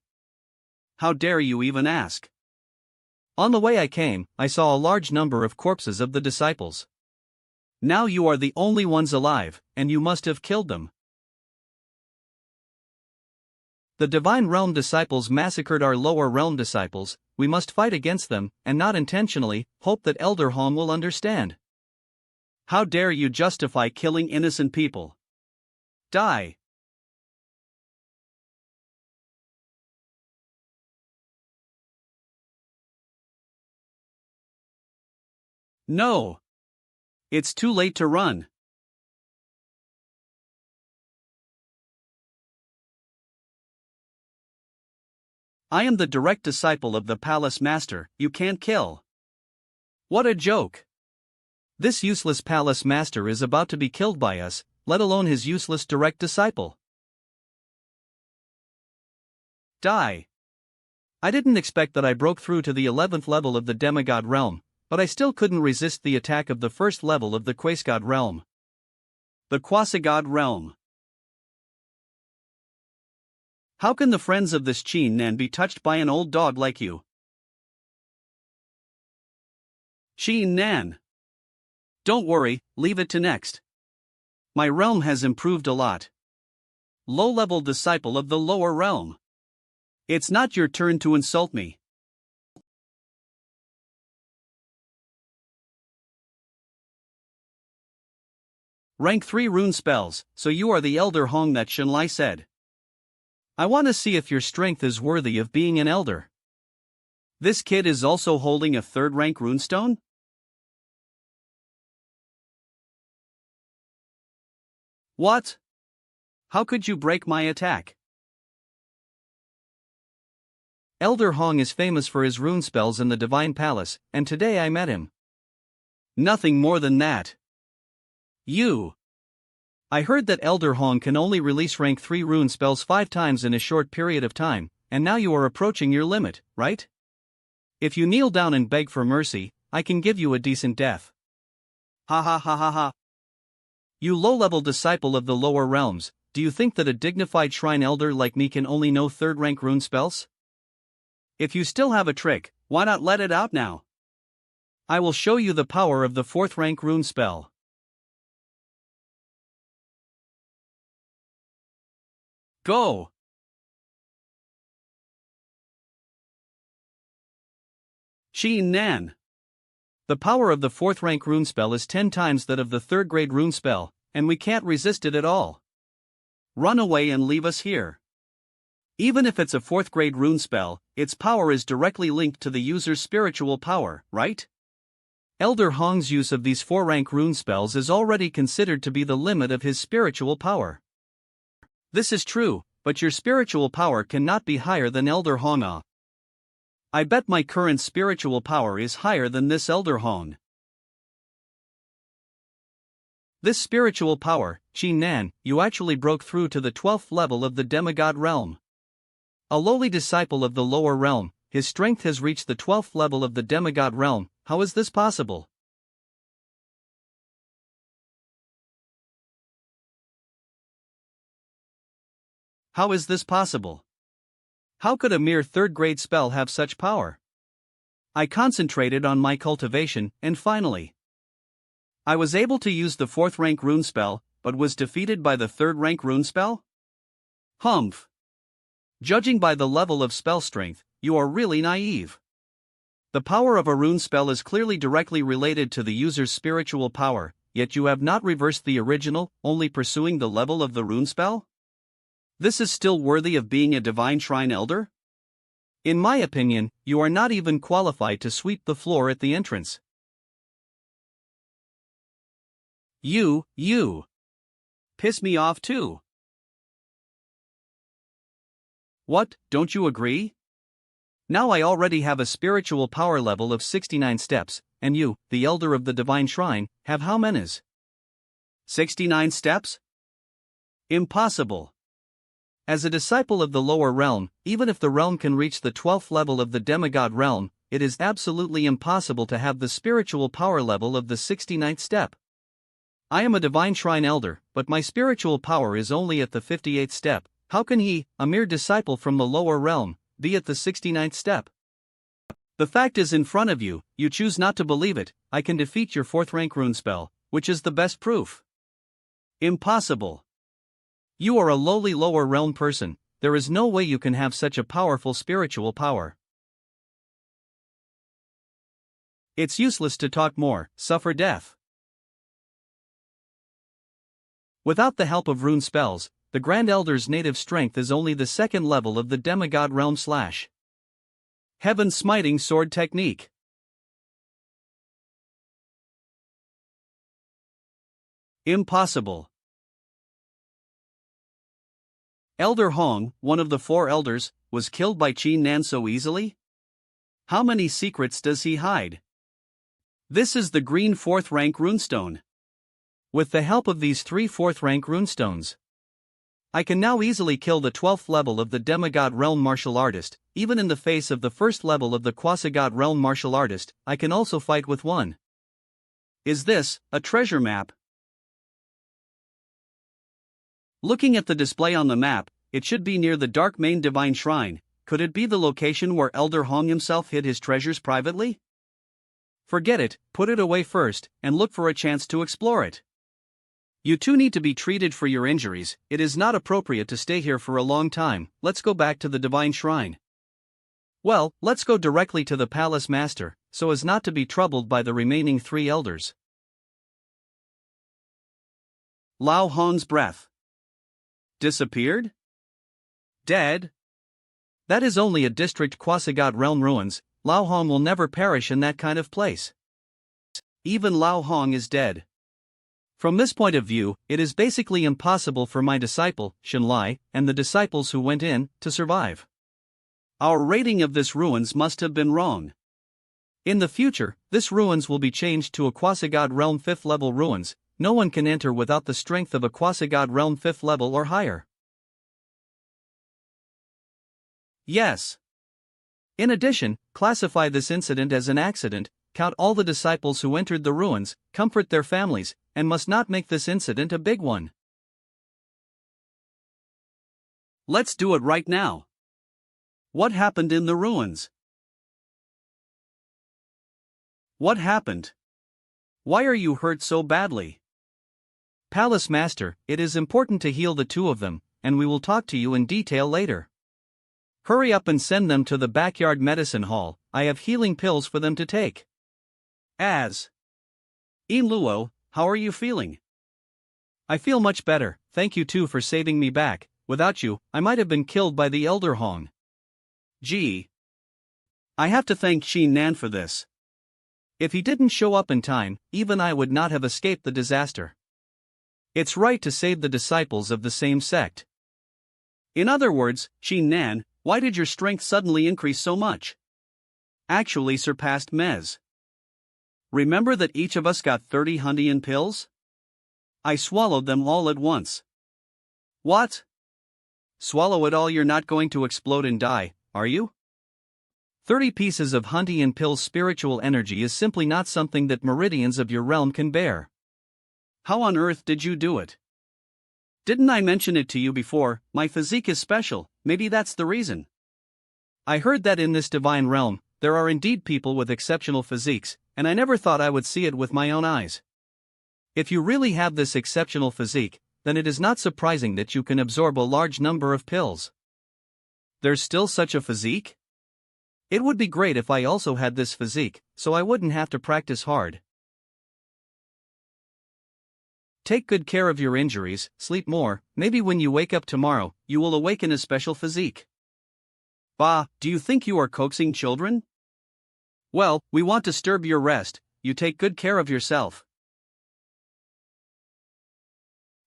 How dare you even ask? On the way I came, I saw a large number of corpses of the disciples. Now you are the only ones alive, and you must have killed them. The Divine Realm disciples massacred our lower realm disciples. We must fight against them, and not intentionally, hope that Elder Hong will understand. How dare you justify killing innocent people? Die. No. It's too late to run. I am the direct disciple of the Palace Master, you can't kill. What a joke. This useless Palace Master is about to be killed by us, let alone his useless direct disciple. Die. I didn't expect that I broke through to the 11th level of the demigod realm, but I still couldn't resist the attack of the 1st level of the quasi-god realm. The quasi-god realm. How can the friends of this Qin Nan be touched by an old dog like you? Qin Nan. Don't worry, leave it to next. My realm has improved a lot. Low-level disciple of the lower realm. It's not your turn to insult me. Rank 3 rune spells, so you are the elder Hong that Shenlai said. I want to see if your strength is worthy of being an elder. This kid is also holding a 3rd rank runestone? What? How could you break my attack? Elder Hong is famous for his rune spells in the Divine Palace, and today I met him. Nothing more than that. I heard that Elder Hong can only release rank 3 rune spells 5 times in a short period of time, and now you are approaching your limit, right? If you kneel down and beg for mercy, I can give you a decent death. Ha ha ha ha ha. You low-level disciple of the lower realms, do you think that a dignified shrine elder like me can only know 3rd rank rune spells? If you still have a trick, why not let it out now? I will show you the power of the 4th rank rune spell. Go! Qin Nan. The power of the 4th rank rune spell is 10 times that of the 3rd grade rune spell, and we can't resist it at all. Run away and leave us here. Even if it's a 4th grade rune spell, its power is directly linked to the user's spiritual power, right? Elder Hong's use of these 4 rank rune spells is already considered to be the limit of his spiritual power. This is true, but your spiritual power cannot be higher than Elder Hong. I bet my current spiritual power is higher than this Elder Hong. This spiritual power, Qin Nan, you actually broke through to the 12th level of the demigod realm. A lowly disciple of the lower realm, his strength has reached the 12th level of the demigod realm. How is this possible? How is this possible? How could a mere 3rd grade spell have such power? I concentrated on my cultivation, and finally, I was able to use the 4th rank rune spell, but was defeated by the 3rd rank rune spell? Humph. Judging by the level of spell strength, you are really naive. The power of a rune spell is clearly directly related to the user's spiritual power, yet you have not reversed the original, only pursuing the level of the rune spell? This is still worthy of being a divine shrine elder? In my opinion, you are not even qualified to sweep the floor at the entrance. You piss me off too. What, don't you agree? Now I already have a spiritual power level of 69 steps, and you, the elder of the divine shrine, have how many? 69 steps? Impossible. As a disciple of the lower realm, even if the realm can reach the 12th level of the demigod realm, it is absolutely impossible to have the spiritual power level of the 69th step. I am a divine shrine elder, but my spiritual power is only at the 58th step. How can he, a mere disciple from the lower realm, be at the 69th step? The fact is in front of you, you choose not to believe it. I can defeat your 4th rank rune spell, which is the best proof. Impossible. You are a lowly lower realm person, there is no way you can have such a powerful spiritual power. It's useless to talk more, suffer death. Without the help of rune spells, the Grand Elder's native strength is only the 2nd level of the demigod realm / Heaven Smiting Sword Technique. Impossible. Elder Hong, one of the 4 elders, was killed by Qin Nan so easily? How many secrets does he hide? This is the green 4th rank runestone. With the help of these 3 4th rank runestones, I can now easily kill the 12th level of the demigod realm martial artist. Even in the face of the 1st level of the quasi-god realm martial artist, I can also fight with one. Is this a treasure map? Looking at the display on the map, it should be near the dark main divine shrine. Could it be the location where Elder Hong himself hid his treasures privately? Forget it, put it away first, and look for a chance to explore it. You two need to be treated for your injuries. It is not appropriate to stay here for a long time. Let's go back to the divine shrine. Well, let's go directly to the palace master, so as not to be troubled by the remaining 3 elders. Lao Hong's breath. Disappeared? Dead? That is only a district quasi-god realm ruins. Lao Hong will never perish in that kind of place. Even Lao Hong is dead. From this point of view, it is basically impossible for my disciple, Shenlai, and the disciples who went in, to survive. Our rating of this ruins must have been wrong. In the future, this ruins will be changed to a quasi-god realm 5th level ruins. No one can enter without the strength of a quasi-god realm 5th level or higher. Yes. In addition, classify this incident as an accident, count all the disciples who entered the ruins, comfort their families, and must not make this incident a big one. Let's do it right now. What happened in the ruins? What happened? Why are you hurt so badly? Palace Master, it is important to heal the 2 of them, and we will talk to you in detail later. Hurry up and send them to the backyard medicine hall. I have healing pills for them to take. As Yin Luo, how are you feeling? I feel much better, thank you too for saving me back. Without you, I might have been killed by the Elder Hong. Gee. I have to thank Xin Nan for this. If he didn't show up in time, even I would not have escaped the disaster. It's right to save the disciples of the same sect. In other words, Xin Nan, why did your strength suddenly increase so much? Actually surpassed Mez. Remember that each of us got 30 Hundian pills? I swallowed them all at once. What? Swallow it all, you're not going to explode and die, are you? 30 pieces of Hundian pills spiritual energy is simply not something that meridians of your realm can bear. How on earth did you do it? Didn't I mention it to you before? My physique is special, maybe that's the reason. I heard that in this divine realm, there are indeed people with exceptional physiques, and I never thought I would see it with my own eyes. If you really have this exceptional physique, then it is not surprising that you can absorb a large number of pills. There's still such a physique? It would be great if I also had this physique, so I wouldn't have to practice hard. Take good care of your injuries, sleep more, maybe when you wake up tomorrow, you will awaken a special physique. Bah, do you think you are coaxing children? Well, we won't disturb your rest, you take good care of yourself.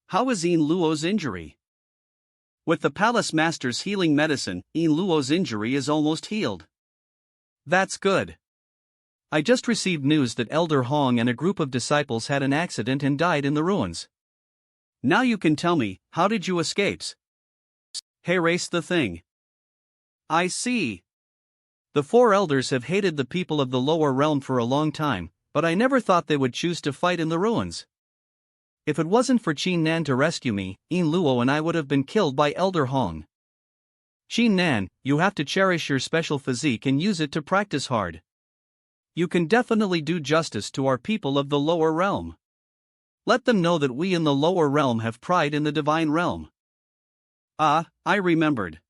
How is Yin Luo's injury? With the Palace Master's healing medicine, Yin Luo's injury is almost healed. That's good. I just received news that Elder Hong and a group of disciples had an accident and died in the ruins. Now you can tell me, how did you escape? Erase the thing. I see. The 4 elders have hated the people of the lower realm for a long time, but I never thought they would choose to fight in the ruins. If it wasn't for Qin Nan to rescue me, Yin Luo and I would have been killed by Elder Hong. Qin Nan, you have to cherish your special physique and use it to practice hard. You can definitely do justice to our people of the lower realm. Let them know that we in the lower realm have pride in the divine realm. Ah, I remembered.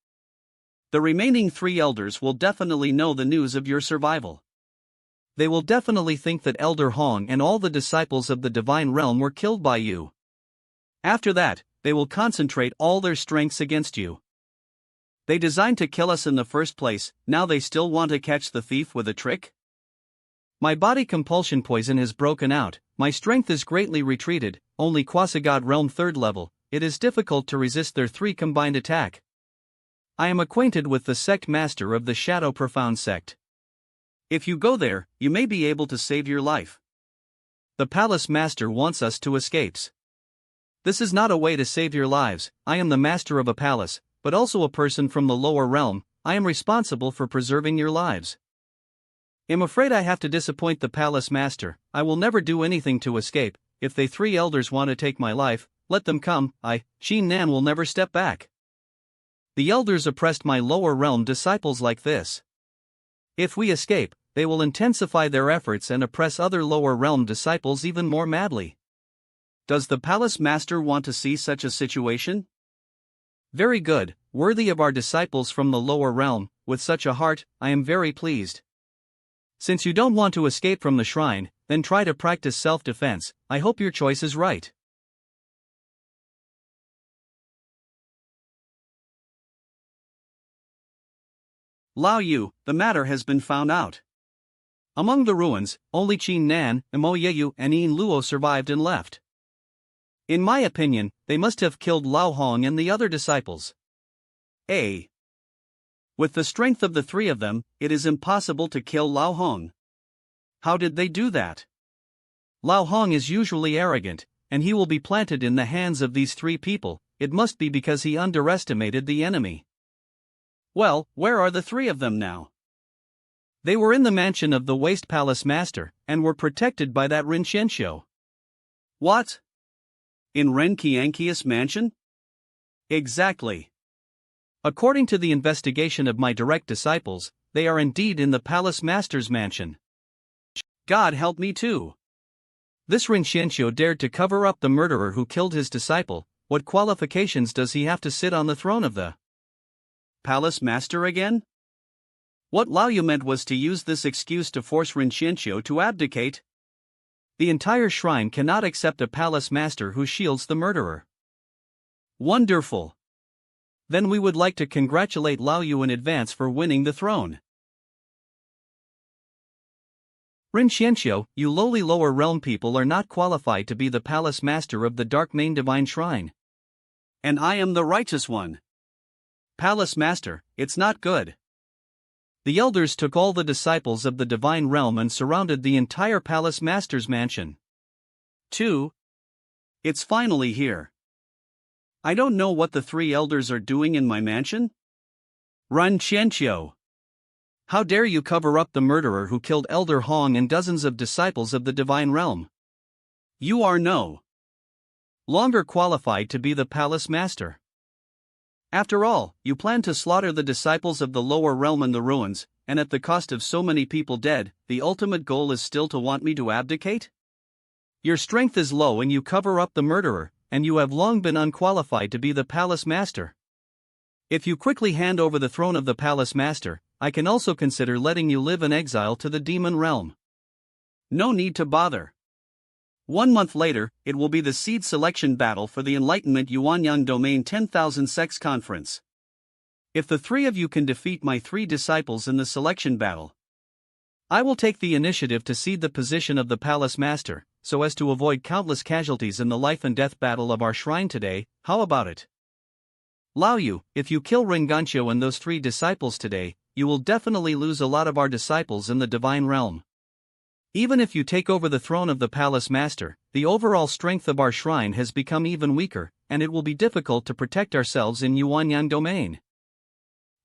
The remaining 3 elders will definitely know the news of your survival. They will definitely think that Elder Hong and all the disciples of the divine realm were killed by you. After that, they will concentrate all their strengths against you. They designed to kill us in the first place, now they still want to catch the thief with a trick? My body compulsion poison has broken out, my strength is greatly retreated, only quasi-god realm 3rd level, it is difficult to resist their 3 combined attack. I am acquainted with the sect master of the Shadow Profound sect. If you go there, you may be able to save your life. The Palace Master wants us to escape. This is not a way to save your lives. I am the master of a palace, but also a person from the lower realm. I am responsible for preserving your lives. I'm afraid I have to disappoint the Palace Master. I will never do anything to escape. If they 3 elders want to take my life, let them come, Qin Nan will never step back. The elders oppressed my lower realm disciples like this. If we escape, they will intensify their efforts and oppress other lower realm disciples even more madly. Does the palace master want to see such a situation? Very good, worthy of our disciples from the lower realm, with such a heart, I am very pleased. Since you don't want to escape from the shrine, then try to practice self-defense. I hope your choice is right. Lao Yu, the matter has been found out. Among the ruins, only Qin Nan, Mo Yeyu, and Yin Luo survived and left. In my opinion, they must have killed Lao Hong and the other disciples. With the strength of the three of them, it is impossible to kill Lao Hong. How did they do that? Lao Hong is usually arrogant, and he will be planted in the hands of these three people. It must be because he underestimated the enemy. Well, where are the three of them now? They were in the mansion of the Waste Palace Master, and were protected by that Rin Xianxiu. What? In Ren Qianqius' mansion? Exactly. According to the investigation of my direct disciples, they are indeed in the Palace Master's mansion. God help me too. This Rin Xianxiu dared to cover up the murderer who killed his disciple. What qualifications does he have to sit on the throne of the Palace Master again? What Lao Yu meant was to use this excuse to force Rin Xianxiu to abdicate. The entire shrine cannot accept a palace master who shields the murderer. Wonderful. Then we would like to congratulate Lao Yu in advance for winning the throne. Rin Xianxiu, you lowly lower realm people are not qualified to be the palace master of the Dark Main Divine Shrine. And I am the righteous one. Palace Master, it's not good. The elders took all the disciples of the divine realm and surrounded the entire Palace Master's mansion. 2. It's finally here. I don't know what the three elders are doing in my mansion. Rin Xianxiu, how dare you cover up the murderer who killed Elder Hong and dozens of disciples of the divine realm? You are no longer qualified to be the Palace Master. After all, you plan to slaughter the disciples of the lower realm in the ruins, and at the cost of so many people dead, the ultimate goal is still to want me to abdicate? Your strength is low and you cover up the murderer, and you have long been unqualified to be the Palace Master. If you quickly hand over the throne of the Palace Master, I can also consider letting you live in exile to the demon realm. No need to bother. 1 month later, it will be the seed selection battle for the Enlightenment Yuanyang Domain 10,000 Sects Conference. If the three of you can defeat my three disciples in the selection battle, I will take the initiative to cede the position of the Palace Master, so as to avoid countless casualties in the life and death battle of our shrine today. How about it? Lao Yu, if you kill Rin Xianxiu and those three disciples today, you will definitely lose a lot of our disciples in the divine realm. Even if you take over the throne of the Palace Master, the overall strength of our shrine has become even weaker, and it will be difficult to protect ourselves in Yuanyang Domain.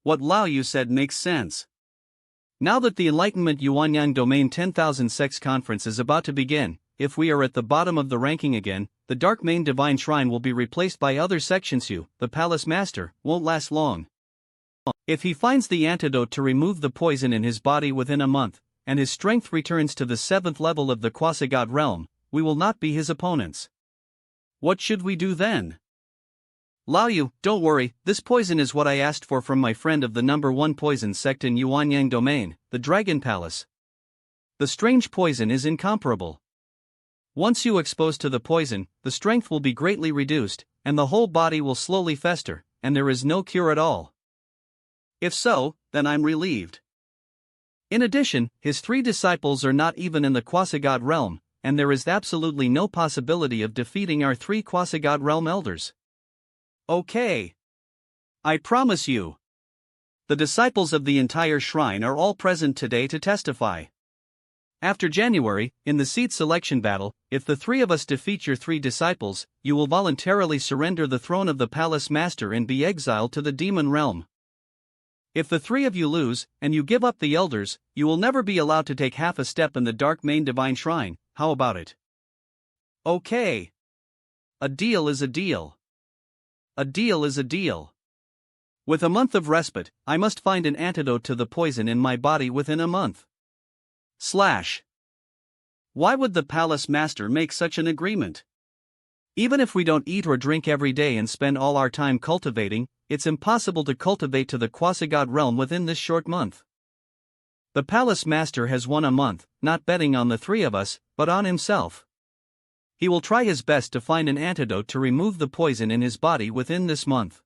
What Lao Yu said makes sense. Now that the Enlightenment Yuanyang Domain 10,000 Sects Conference is about to begin, if we are at the bottom of the ranking again, the Dark Main Divine Shrine will be replaced by other sections. The Palace Master won't last long. If he finds the antidote to remove the poison in his body within a month, and his strength returns to the 7th level of the quasi-god realm, we will not be his opponents. What should we do then? Lao Yu, don't worry, this poison is what I asked for from my friend of the number 1 poison sect in Yuanyang Domain, the Dragon Palace. The strange poison is incomparable. Once you expose to the poison, the strength will be greatly reduced, and the whole body will slowly fester, and there is no cure at all. If so, then I'm relieved. In addition, his three disciples are not even in the quasi-god realm, and there is absolutely no possibility of defeating our three quasi-god realm elders. Okay. I promise you. The disciples of the entire shrine are all present today to testify. After January, in the seed selection battle, if the three of us defeat your three disciples, you will voluntarily surrender the throne of the Palace Master and be exiled to the demon realm. If the three of you lose, and you give up the elders, you will never be allowed to take half a step in the Dark Main Divine Shrine. How about it? Okay. A deal is a deal. A deal is a deal. With a month of respite, I must find an antidote to the poison in my body within a month. Why would the palace master make such an agreement? Even if we don't eat or drink every day and spend all our time cultivating, it's impossible to cultivate to the quasi-god realm within this short month. The palace master has won a month, not betting on the three of us, but on himself. He will try his best to find an antidote to remove the poison in his body within this month.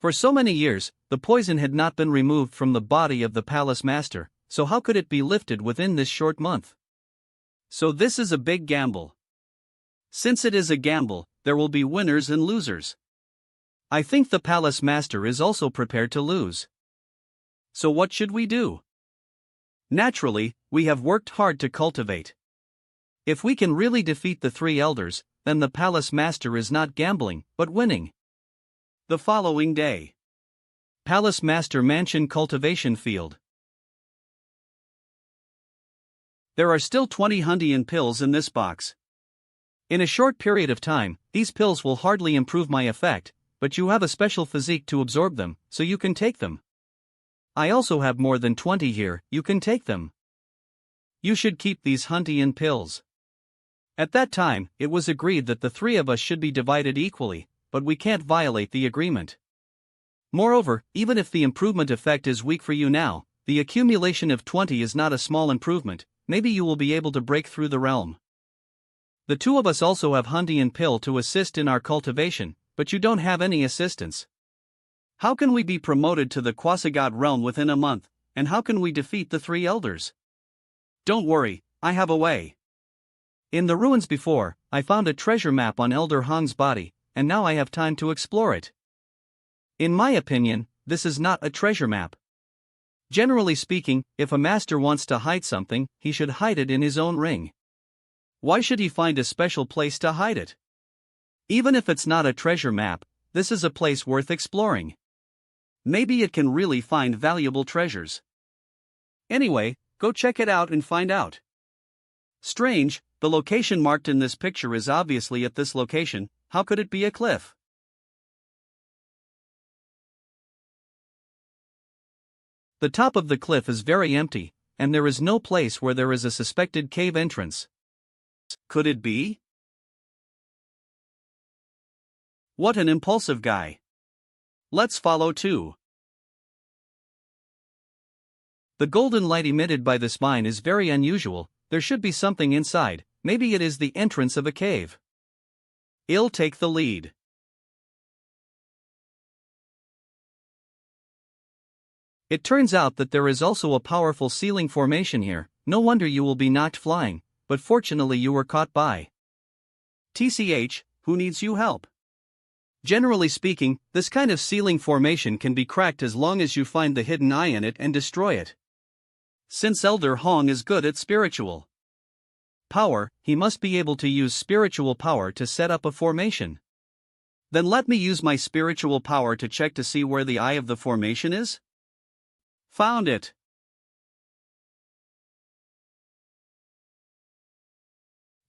For so many years, the poison had not been removed from the body of the palace master, so how could it be lifted within this short month? So this is a big gamble. Since it is a gamble, there will be winners and losers. I think the palace master is also prepared to lose. So what should we do? Naturally, we have worked hard to cultivate. If we can really defeat the three elders, then the palace master is not gambling, but winning. The following day. Palace Master Mansion Cultivation Field. There are still 20 Hundian pills in this box. In a short period of time, these pills will hardly improve my effect, but you have a special physique to absorb them, so you can take them. I also have more than 20 here, you can take them. You should keep these Hundian pills. At that time, it was agreed that the three of us should be divided equally, but we can't violate the agreement. Moreover, even if the improvement effect is weak for you now, the accumulation of 20 is not a small improvement, maybe you will be able to break through the realm. The two of us also have Hundian pill to assist in our cultivation, but you don't have any assistance. How can we be promoted to the quasi-god realm within a month, and how can we defeat the three elders? Don't worry, I have a way. In the ruins before, I found a treasure map on Elder Hong's body, and now I have time to explore it. In my opinion, this is not a treasure map. Generally speaking, if a master wants to hide something, he should hide it in his own ring. Why should he find a special place to hide it? Even if it's not a treasure map, this is a place worth exploring. Maybe it can really find valuable treasures. Anyway, go check it out and find out. Strange, the location marked in this picture is obviously at this location. How could it be a cliff? The top of the cliff is very empty, and there is no place where there is a suspected cave entrance. Could it be? What an impulsive guy. Let's follow too. The golden light emitted by this mine is very unusual. There should be something inside, maybe it is the entrance of a cave. I'll take the lead. It turns out that there is also a powerful ceiling formation here, no wonder you will be knocked flying, but fortunately you were caught by. TCH, who needs you help? Generally speaking, this kind of ceiling formation can be cracked as long as you find the hidden eye in it and destroy it. Since Elder Hong is good at spiritual power, he must be able to use spiritual power to set up a formation. Then let me use my spiritual power to check to see where the eye of the formation is. Found it.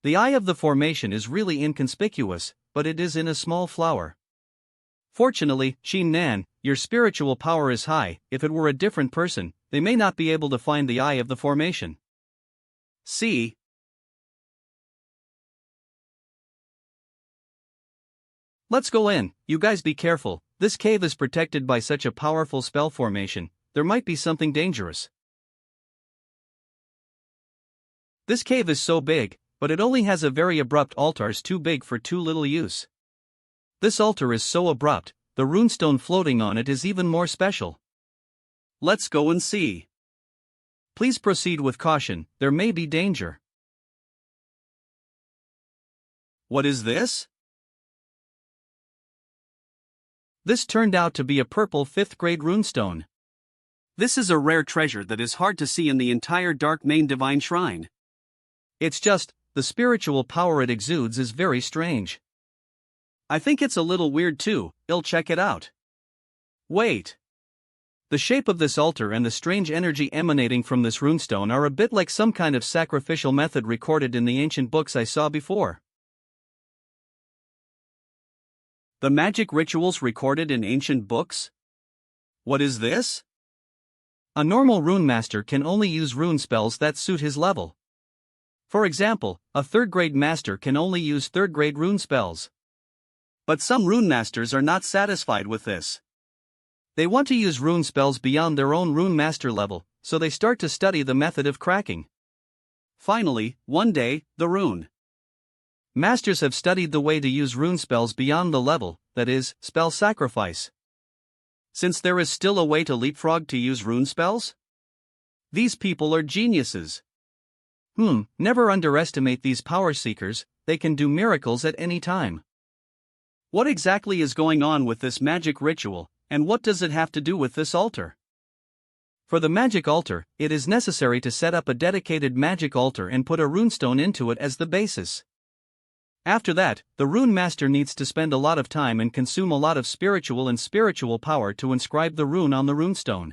The eye of the formation is really inconspicuous, but it is in a small flower. Fortunately, Xin Nan, your spiritual power is high. If it were a different person, they may not be able to find the eye of the formation. See? Let's go in, you guys be careful, this cave is protected by such a powerful spell formation, there might be something dangerous. This cave is so big, but it only has a very abrupt altars too big for too little use. This altar is so abrupt, the runestone floating on it is even more special. Let's go and see. Please proceed with caution, there may be danger. What is this? This turned out to be a purple 5th grade runestone. This is a rare treasure that is hard to see in the entire Dark Main Divine Shrine. It's just, the spiritual power it exudes is very strange. I think it's a little weird too, I'll check it out. Wait. The shape of this altar and the strange energy emanating from this runestone are a bit like some kind of sacrificial method recorded in the ancient books I saw before. The magic rituals recorded in ancient books? What is this? A normal rune master can only use rune spells that suit his level. For example, a 3rd grade master can only use 3rd grade rune spells. But some rune masters are not satisfied with this. They want to use rune spells beyond their own rune master level, so they start to study the method of cracking. Finally, one day, the rune masters have studied the way to use rune spells beyond the level, that is, spell sacrifice. Since there is still a way to leapfrog to use rune spells? These people are geniuses. Never underestimate these power seekers, they can do miracles at any time. What exactly is going on with this magic ritual, and what does it have to do with this altar? For the magic altar, it is necessary to set up a dedicated magic altar and put a runestone into it as the basis. After that, the rune master needs to spend a lot of time and consume a lot of spiritual power to inscribe the rune on the runestone.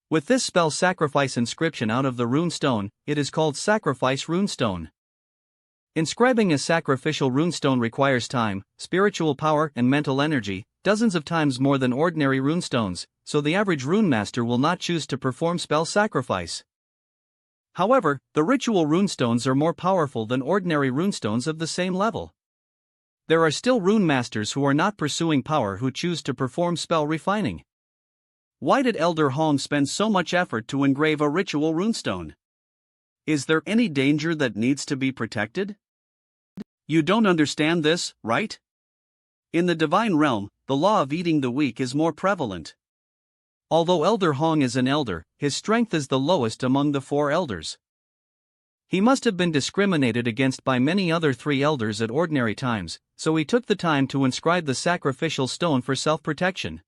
With this spell sacrifice inscription out of the runestone, it is called sacrifice runestone. Inscribing a sacrificial runestone requires time, spiritual power, and mental energy, dozens of times more than ordinary runestones, so the average rune master will not choose to perform spell sacrifice. However, the ritual runestones are more powerful than ordinary runestones of the same level. There are still rune masters who are not pursuing power who choose to perform spell refining. Why did Elder Hong spend so much effort to engrave a ritual runestone? Is there any danger that needs to be protected? You don't understand this, right? In the divine realm, the law of eating the weak is more prevalent. Although Elder Hong is an elder, his strength is the lowest among the 4 elders. He must have been discriminated against by many other 3 elders at ordinary times, so he took the time to inscribe the sacrificial stone for self-protection.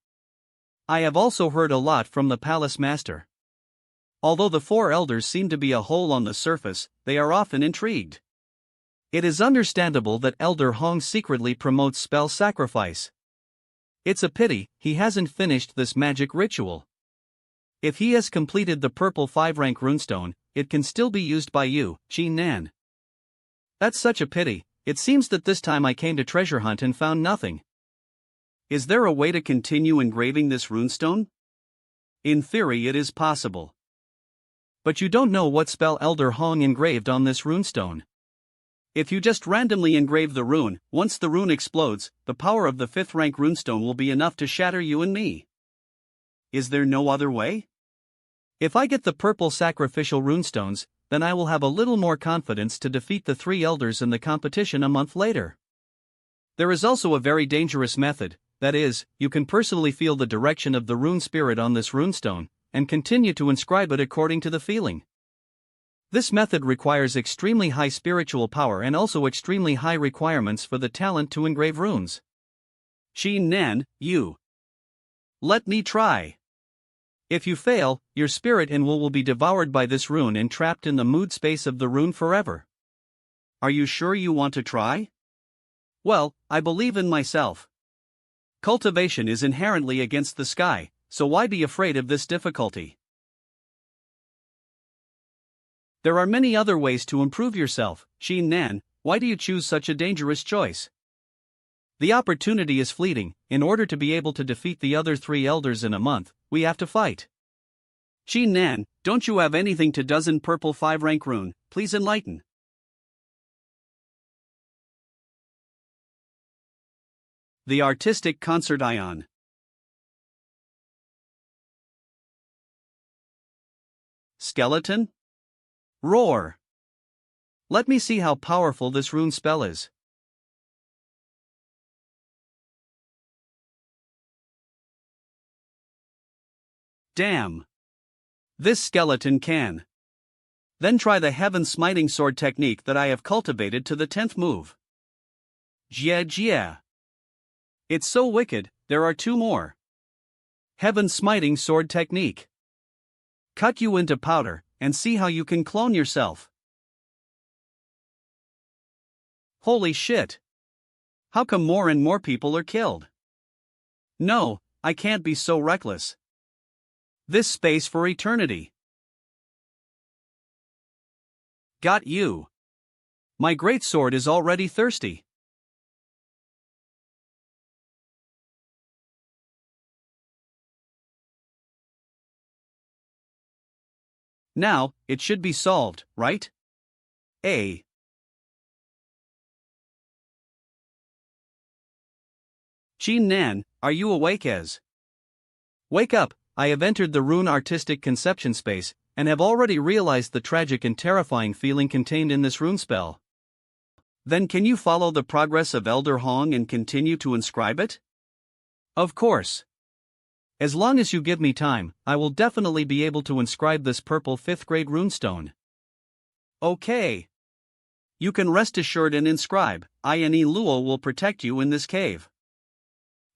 I have also heard a lot from the palace master. Although the 4 elders seem to be a hole on the surface, they are often intrigued. It is understandable that Elder Hong secretly promotes spell sacrifice. It's a pity he hasn't finished this magic ritual. If he has completed the purple 5-rank runestone, it can still be used by you, Nan. That's such a pity. It seems that this time I came to treasure hunt and found nothing. Is there a way to continue engraving this runestone? In theory it is possible. But you don't know what spell Elder Hong engraved on this runestone. If you just randomly engrave the rune, once the rune explodes, the power of the 5th rank runestone will be enough to shatter you and me. Is there no other way? If I get the purple sacrificial runestones, then I will have a little more confidence to defeat the 3 elders in the competition a month later. There is also a very dangerous method, that is, you can personally feel the direction of the rune spirit on this runestone, and continue to inscribe it according to the feeling. This method requires extremely high spiritual power and also extremely high requirements for the talent to engrave runes. Nan, you. Let me try. If you fail, your spirit and will be devoured by this rune and trapped in the mood space of the rune forever. Are you sure you want to try? Well, I believe in myself. Cultivation is inherently against the sky, so why be afraid of this difficulty? There are many other ways to improve yourself, Nan, why do you choose such a dangerous choice? The opportunity is fleeting. In order to be able to defeat the other 3 elders in a month, we have to fight. Nan, don't you have anything to dozen purple 5-rank rune, please enlighten. The Artistic Concert Ion. Skeleton? Roar. Let me see how powerful this rune spell is. Damn. This skeleton can. Then try the Heaven-Smiting Sword technique that I have cultivated to the 10th move. Jia. It's so wicked, there are 2 more. Heaven-Smiting Sword technique. Cut you into powder, and see how you can clone yourself. Holy shit. How come more and more people are killed? No, I can't be so reckless. This space for eternity. Got you. My great sword is already thirsty. Now, it should be solved, right? A. Jin Nan, are you awake as? Wake up, I have entered the rune artistic conception space, and have already realized the tragic and terrifying feeling contained in this rune spell. Then can you follow the progress of Elder Hong and continue to inscribe it? Of course. As long as you give me time, I will definitely be able to inscribe this purple 5th grade runestone. Okay. You can rest assured and inscribe, Gyani Luo will protect you in this cave.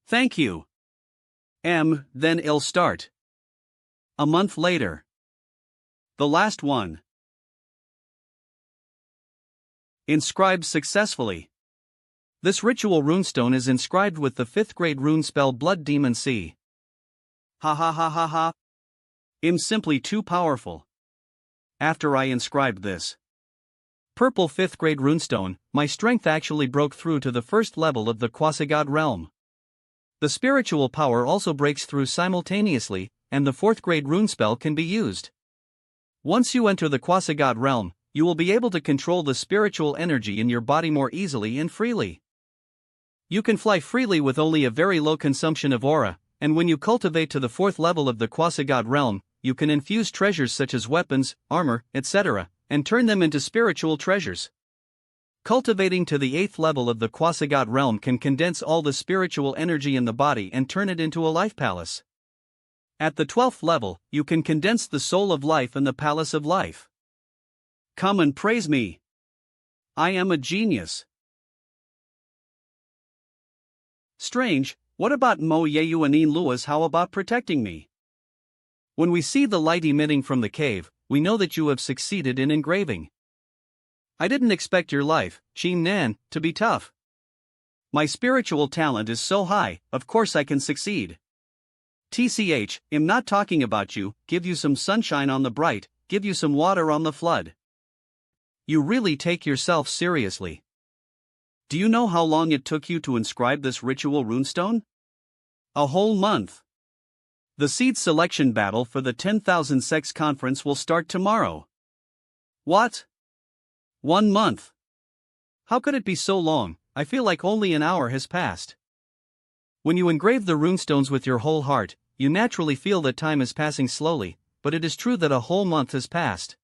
Thank you. Then it'll start. A month later. The last one. Inscribed successfully. This ritual runestone is inscribed with the 5th grade rune spell Blood Demon C. Ha ha ha ha ha. I'm simply too powerful. After I inscribed this purple 5th grade runestone, my strength actually broke through to the 1st level of the quasi-god realm. The spiritual power also breaks through simultaneously, and the 4th grade rune spell can be used. Once you enter the quasi-god realm, you will be able to control the spiritual energy in your body more easily and freely. You can fly freely with only a very low consumption of aura, and when you cultivate to the 4th level of the quasi-god realm, you can infuse treasures such as weapons, armor, etc., and turn them into spiritual treasures. Cultivating to the 8th level of the quasi-god realm can condense all the spiritual energy in the body and turn it into a life palace. At the 12th level, you can condense the soul of life in the palace of life. Come and praise me. I am a genius. Strange, what about Mo Yeyu and In Luas? How about protecting me? When we see the light emitting from the cave, we know that you have succeeded in engraving. I didn't expect your life, Jin Nan, to be tough. My spiritual talent is so high, of course I can succeed. TCH, I'm not talking about you, give you some sunshine on the bright, give you some water on the flood. You really take yourself seriously. Do you know how long it took you to inscribe this ritual runestone? A whole month. The seed selection battle for the 10,000 Sects conference will start tomorrow. What? 1 month. How could it be so long? I feel like only an hour has passed. When you engrave the runestones with your whole heart, you naturally feel that time is passing slowly, but it is true that a whole month has passed.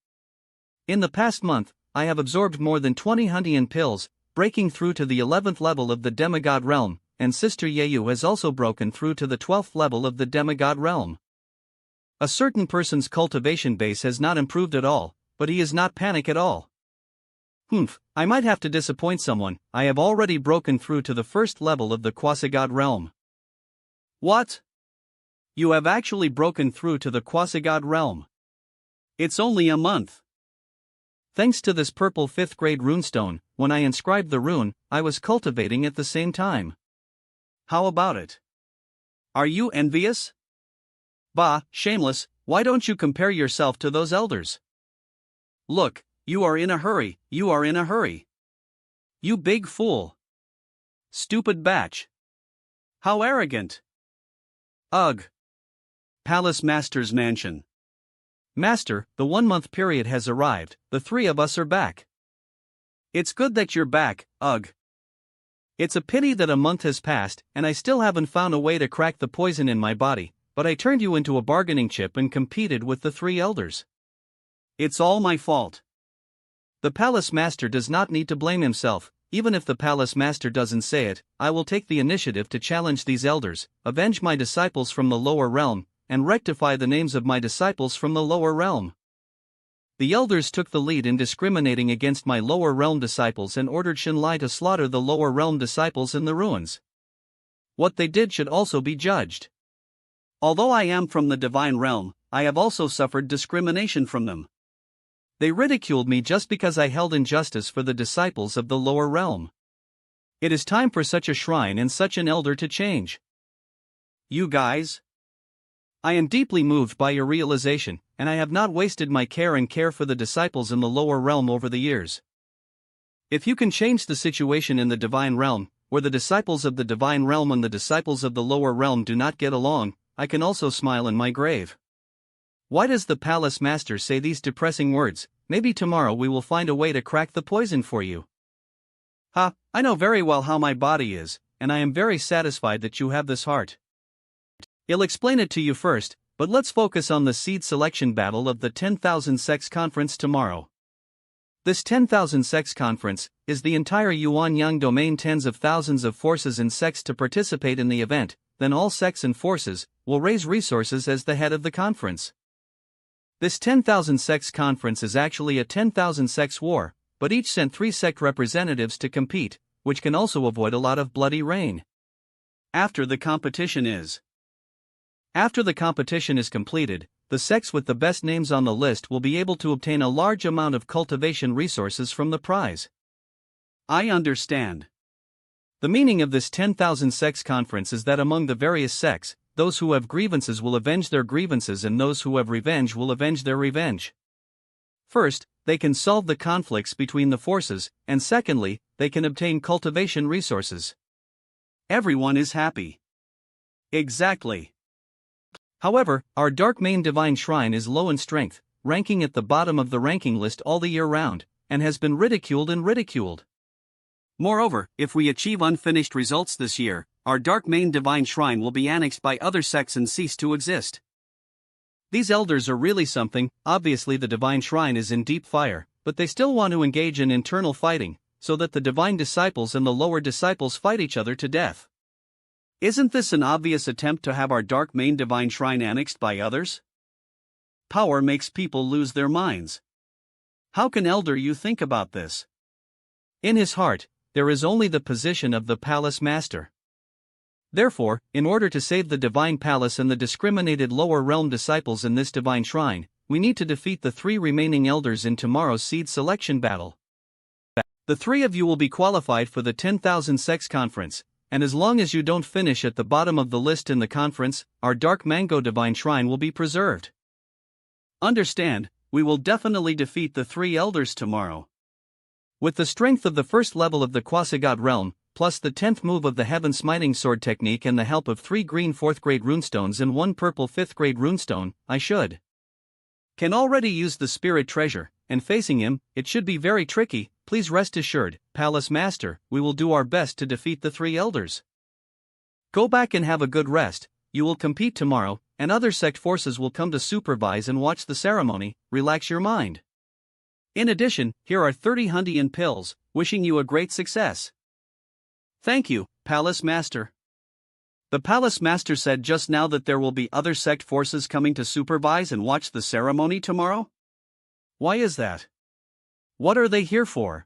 In the past month, I have absorbed more than 20 Hundian pills, breaking through to the 11th level of the demigod realm, and Sister Yeyu has also broken through to the 12th level of the demigod realm. A certain person's cultivation base has not improved at all, but he is not panic at all. I might have to disappoint someone, I have already broken through to the 1st level of the quasi-god realm. What? You have actually broken through to the quasi-god realm. It's only a month. Thanks to this purple 5th grade runestone, when I inscribed the rune, I was cultivating at the same time. How about it? Are you envious? Bah, shameless, why don't you compare yourself to those elders? Look, you are in a hurry, you are in a hurry. You big fool. Stupid batch. How arrogant. Ugh. Palace Master's Mansion. Master, the 1-month period has arrived, the 3 of us are back. It's good that you're back, ugh. It's a pity that a month has passed, and I still haven't found a way to crack the poison in my body, but I turned you into a bargaining chip and competed with the 3 elders. It's all my fault. The Palace Master does not need to blame himself. Even if the Palace Master doesn't say it, I will take the initiative to challenge these elders, avenge my disciples from the lower realm, and rectify the names of my disciples from the lower realm. The elders took the lead in discriminating against my lower realm disciples and ordered Shinlai to slaughter the lower realm disciples in the ruins. What they did should also be judged. Although I am from the divine realm, I have also suffered discrimination from them. They ridiculed me just because I held injustice for the disciples of the lower realm. It is time for such a shrine and such an elder to change. You guys? I am deeply moved by your realization, and I have not wasted my care and care for the disciples in the lower realm over the years. If you can change the situation in the divine realm, where the disciples of the divine realm and the disciples of the lower realm do not get along, I can also smile in my grave. Why does the palace master say these depressing words? Maybe tomorrow we will find a way to crack the poison for you. Ha, I know very well how my body is, and I am very satisfied that you have this heart. I'll explain it to you first, but let's focus on the seed selection battle of the 10,000 Sects Conference tomorrow. This 10,000 Sects Conference is the entire Yuan Yang domain, tens of thousands of forces and sects to participate in the event, then all sects and forces will raise resources as the head of the conference. This 10,000 Sects Conference is actually a 10,000 sects war, but each sent 3 sect representatives to compete, which can also avoid a lot of bloody rain. After the competition is completed, the sects with the best names on the list will be able to obtain a large amount of cultivation resources from the prize. I understand. The meaning of this 10,000 Sects Conference is that among the various sects, those who have grievances will avenge their grievances and those who have revenge will avenge their revenge. First, they can solve the conflicts between the forces, and secondly, they can obtain cultivation resources. Everyone is happy. Exactly. However, our Dark Main Divine Shrine is low in strength, ranking at the bottom of the ranking list all the year round, and has been ridiculed. Moreover, if we achieve unfinished results this year, our Dark Main Divine Shrine will be annexed by other sects and cease to exist. These elders are really something. Obviously the Divine Shrine is in deep fire, but they still want to engage in internal fighting, so that the Divine Disciples and the lower disciples fight each other to death. Isn't this an obvious attempt to have our Dark Main Divine Shrine annexed by others? Power makes people lose their minds. How can Elder you think about this? In his heart, there is only the position of the Palace Master. Therefore, in order to save the Divine Palace and the discriminated lower realm disciples in this Divine Shrine, we need to defeat the 3 remaining elders in tomorrow's seed selection battle. The 3 of you will be qualified for the 10,000 Sects Conference, and as long as you don't finish at the bottom of the list in the conference, our Dark Mango Divine Shrine will be preserved. Understand, we will definitely defeat the 3 elders tomorrow. With the strength of the first level of the Quasi-God realm, plus the 10th move of the Heaven Smiting Sword technique and the help of 3 green 4th grade runestones and 1 purple 5th grade runestone, I can already use the Spirit Treasure, and facing him, it should be very tricky. Please rest assured, Palace Master, we will do our best to defeat the 3 elders. Go back and have a good rest. You will compete tomorrow, and other sect forces will come to supervise and watch the ceremony. Relax your mind. In addition, here are 30 Hundian pills, wishing you a great success. Thank you, Palace Master. The Palace Master said just now that there will be other sect forces coming to supervise and watch the ceremony tomorrow? Why is that? What are they here for?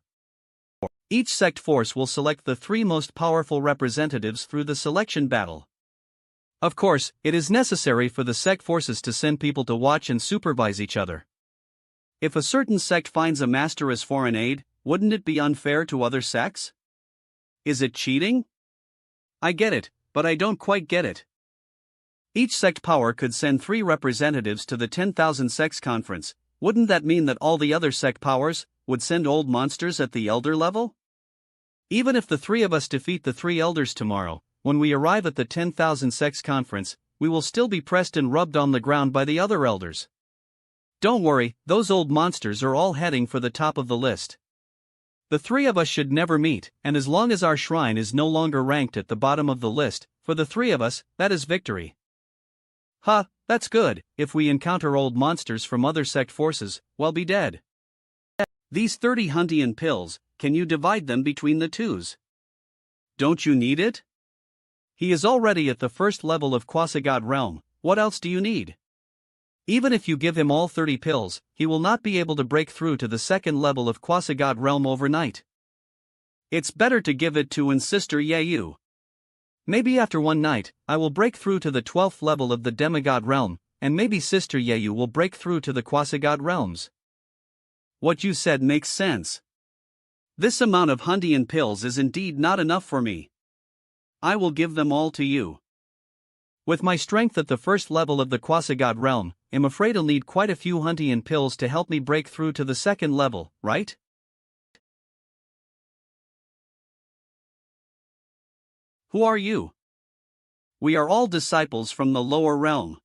Each sect force will select the 3 most powerful representatives through the selection battle. Of course, it is necessary for the sect forces to send people to watch and supervise each other. If a certain sect finds a master as foreign aid, wouldn't it be unfair to other sects? Is it cheating? I get it, but I don't quite get it. Each sect power could send 3 representatives to the 10,000 Sects Conference. Wouldn't that mean that all the other sect powers would send old monsters at the elder level? Even if the 3 of us defeat the 3 elders tomorrow, when we arrive at the 10,000 Sects Conference, we will still be pressed and rubbed on the ground by the other elders. Don't worry, those old monsters are all heading for the top of the list. The 3 of us should never meet, and as long as our shrine is no longer ranked at the bottom of the list, for the 3 of us, that is victory. That's good. If we encounter old monsters from other sect forces, we'll be dead. These 30 Hundian pills, can you divide them between the 2s? Don't you need it? He is already at the first level of Quasi-God realm. What else do you need? Even if you give him all 30 pills, he will not be able to break through to the second level of Quasi-God realm overnight. It's better to give it to Sister Yayu. Maybe after one night, I will break through to the 12th level of the demigod realm, and maybe Sister Yayu will break through to the Quasi-God realms. What you said makes sense. This amount of Hundian pills is indeed not enough for me. I will give them all to you. With my strength at the first level of the Quasi-God realm, I'm afraid I'll need quite a few Hundian pills to help me break through to the second level, right? Who are you? We are all disciples from the lower realm.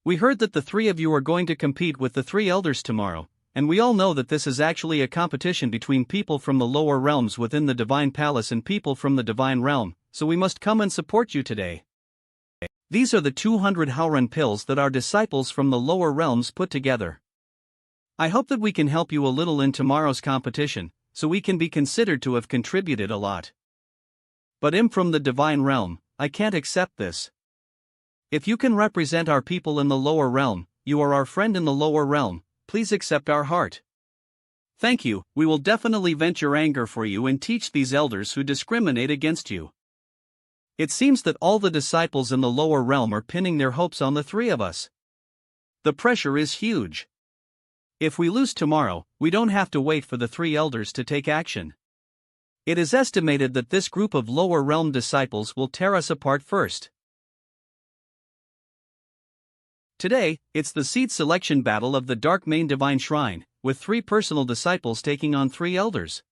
We heard that the three of you are going to compete with the three elders tomorrow, and we all know that this is actually a competition between people from the lower realms within the Divine Palace and people from the Divine Realm, so we must come and support you today. These are the 200 Howren pills that our disciples from the lower realms put together. I hope that we can help you a little in tomorrow's competition, so we can be considered to have contributed a lot. But from the Divine Realm, I can't accept this. If you can represent our people in the lower realm, you are our friend in the lower realm, please accept our heart. Thank you, we will definitely vent your anger for you and teach these elders who discriminate against you. It seems that all the disciples in the lower realm are pinning their hopes on the three of us. The pressure is huge. If we lose tomorrow, we don't have to wait for the three elders to take action. It is estimated that this group of lower realm disciples will tear us apart first. Today, it's the seed selection battle of the Dark Main Divine Shrine, with 3 personal disciples taking on 3 elders.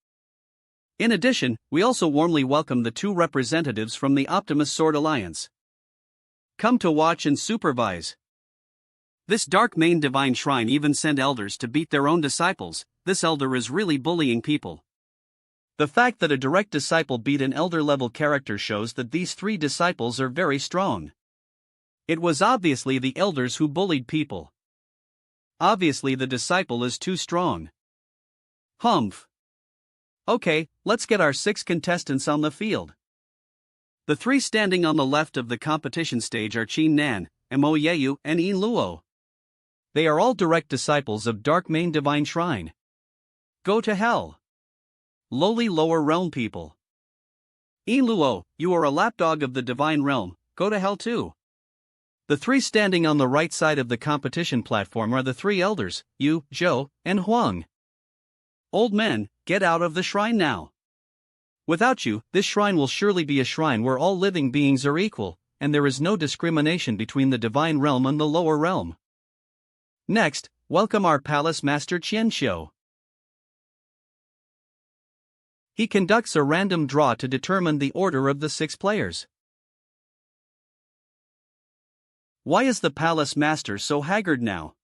In addition, we also warmly welcome the 2 representatives from the Optimus Sword Alliance. Come to watch and supervise. This Dark Main Divine Shrine even sent elders to beat their own disciples. This elder is really bullying people. The fact that a direct disciple beat an elder-level character shows that these 3 disciples are very strong. It was obviously the elders who bullied people. Obviously the disciple is too strong. Humph. Okay, let's get our 6 contestants on the field. The 3 standing on the left of the competition stage are Qin Nan, Mo Yeyu, and Yin Luo. They are all direct disciples of Dark Main Divine Shrine. Go to hell. Lowly lower realm people. Yin Luo, you are a lapdog of the Divine Realm, go to hell too. The 3 standing on the right side of the competition platform are the 3 elders, Yu, Zhou, and Huang. Old men, get out of the shrine now. Without you, this shrine will surely be a shrine where all living beings are equal, and there is no discrimination between the Divine Realm and the lower realm. Next, welcome our Palace Master Qianxiu. He conducts a random draw to determine the order of the 6 players. Why is the Palace Master so haggard now?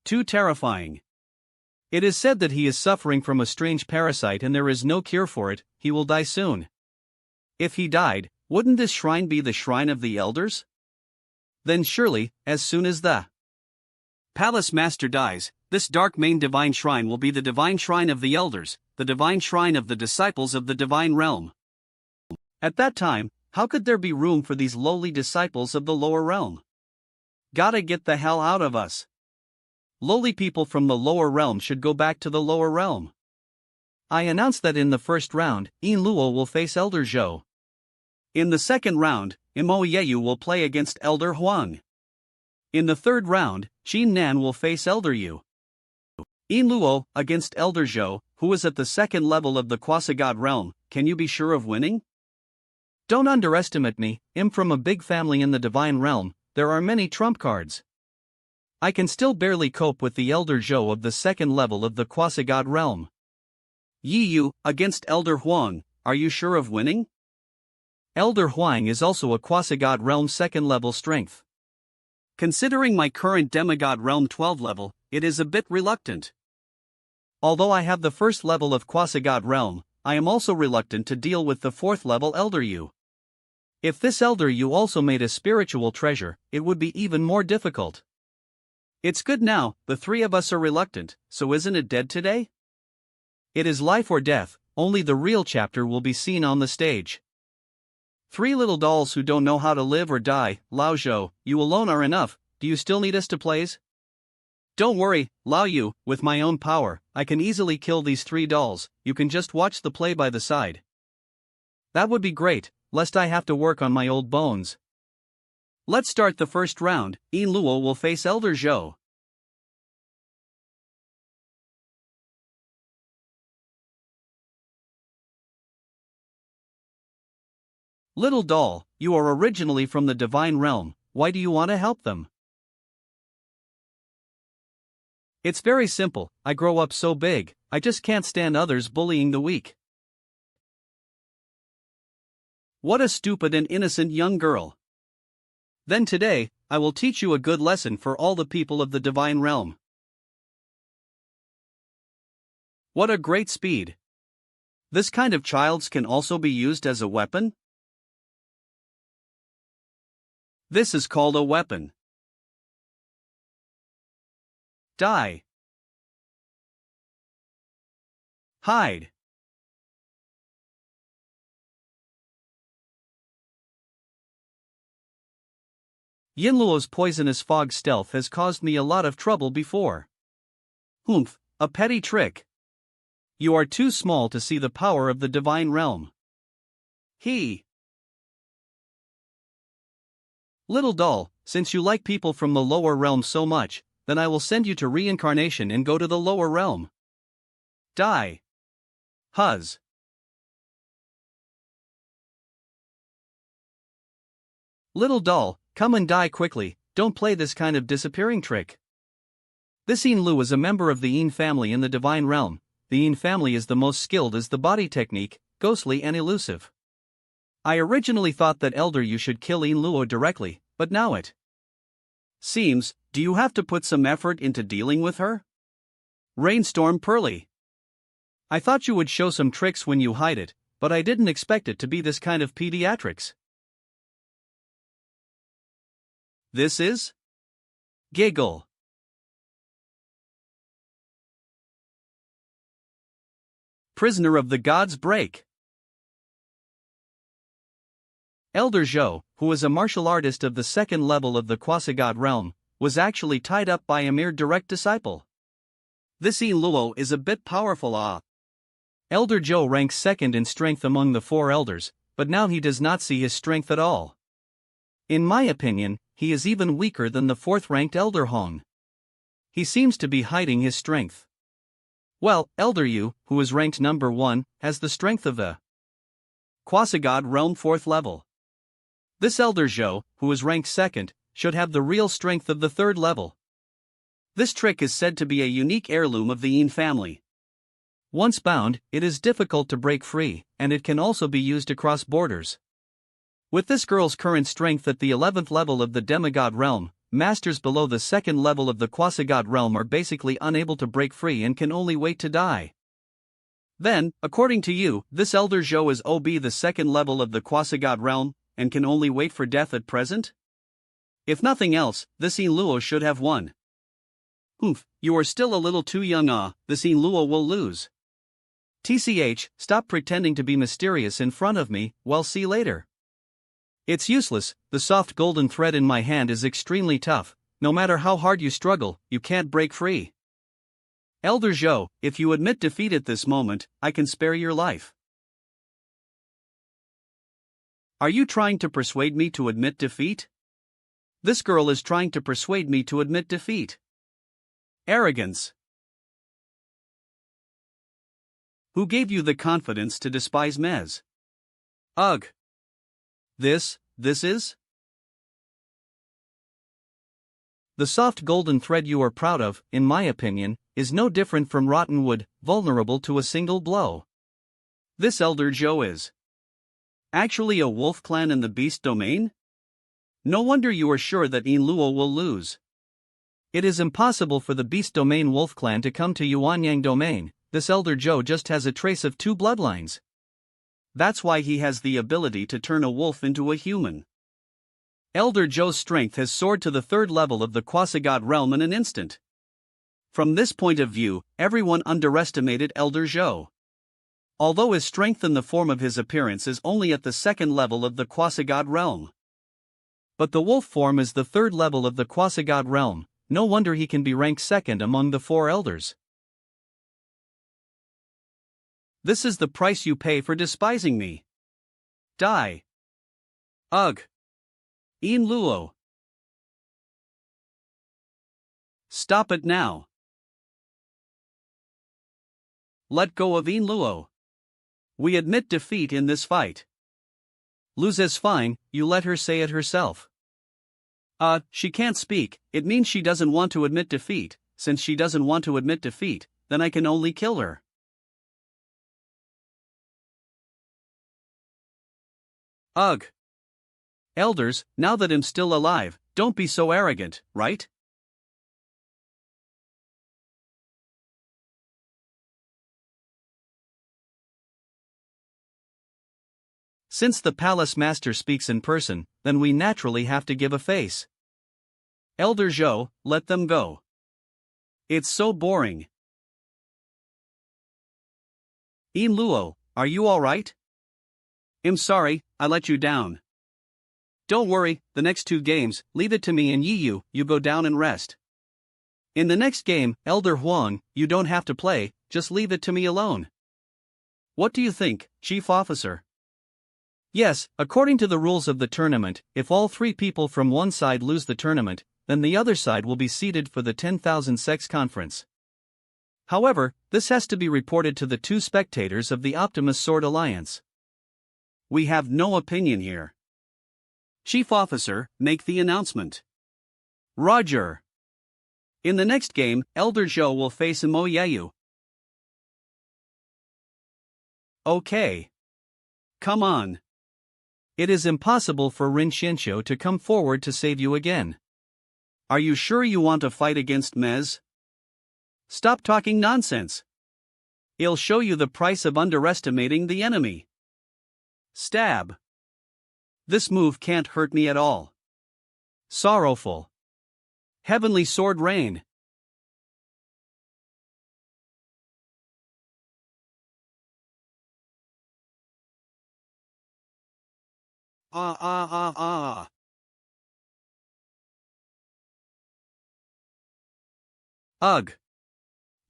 Too terrifying. It is said that he is suffering from a strange parasite and there is no cure for it, he will die soon. If he died, wouldn't this shrine be the shrine of the elders? Then surely, as soon as the Palace Master dies, this Dark Main Divine Shrine will be the Divine Shrine of the elders, the Divine Shrine of the disciples of the Divine Realm. At that time, how could there be room for these lowly disciples of the lower realm? Gotta get the hell out of us. Lowly people from the lower realm should go back to the lower realm. I announce that in the first round, Yin Luo will face Elder Zhou. In the second round, Mo Yeyu will play against Elder Huang. In the third round, Qin Nan will face Elder Yu. Yin Luo against Elder Zhou, who is at the second level of the quasi-god realm. Can you be sure of winning? Don't underestimate me, I'm from a big family in the Divine Realm, there are many trump cards. I can still barely cope with the Elder Zhou of the second level of the quasi-god realm. Yi Yu against Elder Huang, are you sure of winning? Elder Huang is also a quasi-god realm second level strength. Considering my current demigod realm 12 level, it is a bit reluctant. Although I have the first level of quasi-god realm, I am also reluctant to deal with the 4th level Elder Yu. If this Elder Yu also made a spiritual treasure, it would be even more difficult. It's good now, the 3 of us are reluctant, so isn't it dead today? It is life or death, only the real chapter will be seen on the stage. 3 little dolls who don't know how to live or die. Lao Zhou, you alone are enough, do you still need us to plays? Don't worry, Lao Yu, with my own power, I can easily kill these 3 dolls, you can just watch the play by the side. That would be great, lest I have to work on my old bones. Let's start the first round, Yin Luo will face Elder Zhou. Little doll, you are originally from the Divine Realm, why do you want to help them? It's very simple, I grow up so big, I just can't stand others bullying the weak. What a stupid and innocent young girl. Then today, I will teach you a good lesson for all the people of the divine realm. What a great speed! This kind of childs can also be used as a weapon? This is called a weapon. Die. Hide. Yinluo's poisonous fog stealth has caused me a lot of trouble before. Humph, a petty trick. You are too small to see the power of the divine realm. Little doll, since you like people from the lower realm so much, then I will send you to reincarnation and go to the lower realm. Die. Huzz. Little doll, come and die quickly, don't play this kind of disappearing trick. This Yin Lu is a member of the Yin family in the divine realm. The Yin family is the most skilled as the body technique, ghostly and elusive. I originally thought that Elder you should kill Yin Luo directly, but now it seems, do you have to put some effort into dealing with her? Rainstorm Pearly. I thought you would show some tricks when you hide it, but I didn't expect it to be this kind of pediatrics. This is? Giggle. Prisoner of the Gods Break. Elder Zhou, who is a martial artist of the second level of the quasi-god realm, was actually tied up by a mere direct disciple. This Yin Luo is a bit powerful. Elder Zhou ranks second in strength among the four elders, but now he does not see his strength at all. In my opinion, he is even weaker than the fourth-ranked Elder Hong. He seems to be hiding his strength. Well, Elder Yu, who is ranked number 1, has the strength of the quasi-god realm 4th level. This Elder Zhou, who is ranked second, should have the real strength of the 3rd level. This trick is said to be a unique heirloom of the Yin family. Once bound, it is difficult to break free, and it can also be used across borders. With this girl's current strength at the 11th level of the demigod realm, masters below the 2nd level of the quasi-god realm are basically unable to break free and can only wait to die. Then, according to you, this Elder Zhou is OB the 2nd level of the quasi-god realm, and can only wait for death at present? If nothing else, this Yin Luo should have won. Humph, you are still a little too young. This Yin Luo will lose. TCH, stop pretending to be mysterious in front of me, well, see later. It's useless, the soft golden thread in my hand is extremely tough, no matter how hard you struggle, you can't break free. Elder Zhou, if you admit defeat at this moment, I can spare your life. Are you trying to persuade me to admit defeat? This girl is trying to persuade me to admit defeat. Arrogance. Who gave you the confidence to despise Mez? Ugh. This is? The soft golden thread you are proud of, in my opinion, is no different from rotten wood, vulnerable to a single blow. This Elder Zhou is actually a wolf clan in the beast domain? No wonder you are sure that Yin Luo will lose. It is impossible for the beast domain wolf clan to come to Yuanyang domain. This Elder Zhou just has a trace of 2 bloodlines. That's why he has the ability to turn a wolf into a human. Elder Zhou's strength has soared to the 3rd level of the quasi-god realm in an instant. From this point of view, everyone underestimated Elder Zhou. Although his strength in the form of his appearance is only at the 2nd level of the quasi-god realm. But the wolf form is the 3rd level of the quasi-god realm, no wonder he can be ranked 2nd among the 4 elders. This is the price you pay for despising me. Die. Ugh. Yin Luo. Stop it now. Let go of Yin Luo. We admit defeat in this fight. Lose is fine, you let her say it herself. She can't speak, it means she doesn't want to admit defeat. Since she doesn't want to admit defeat, then I can only kill her. Ugh. Elders, now that I'm still alive, Don't be so arrogant, right? Since the palace master speaks in person, then we naturally have to give a face. Elder Zhou, let them go. It's so boring. Yin Luo, are you alright? I'm sorry, I let you down. Don't worry, the next 2 games, leave it to me and you go down and rest. In the next game, Elder Huang, you don't have to play, just leave it to me alone. What do you think, Chief Officer? Yes, according to the rules of the tournament, if all 3 people from one side lose the tournament, then the other side will be seated for the 10,000 sects conference. However, this has to be reported to the 2 spectators of the Optimus Sword Alliance. We have no opinion here. Chief Officer, make the announcement. Roger. In the next game, Elder Zhou will face Mo Yayu. Okay. Come on. It is impossible for Rin Xianqiu to come forward to save you again. Are you sure you want to fight against Mez? Stop talking nonsense. He'll show you the price of underestimating the enemy. Stab. This move can't hurt me at all. Sorrowful. Heavenly Sword Rain. Ugh.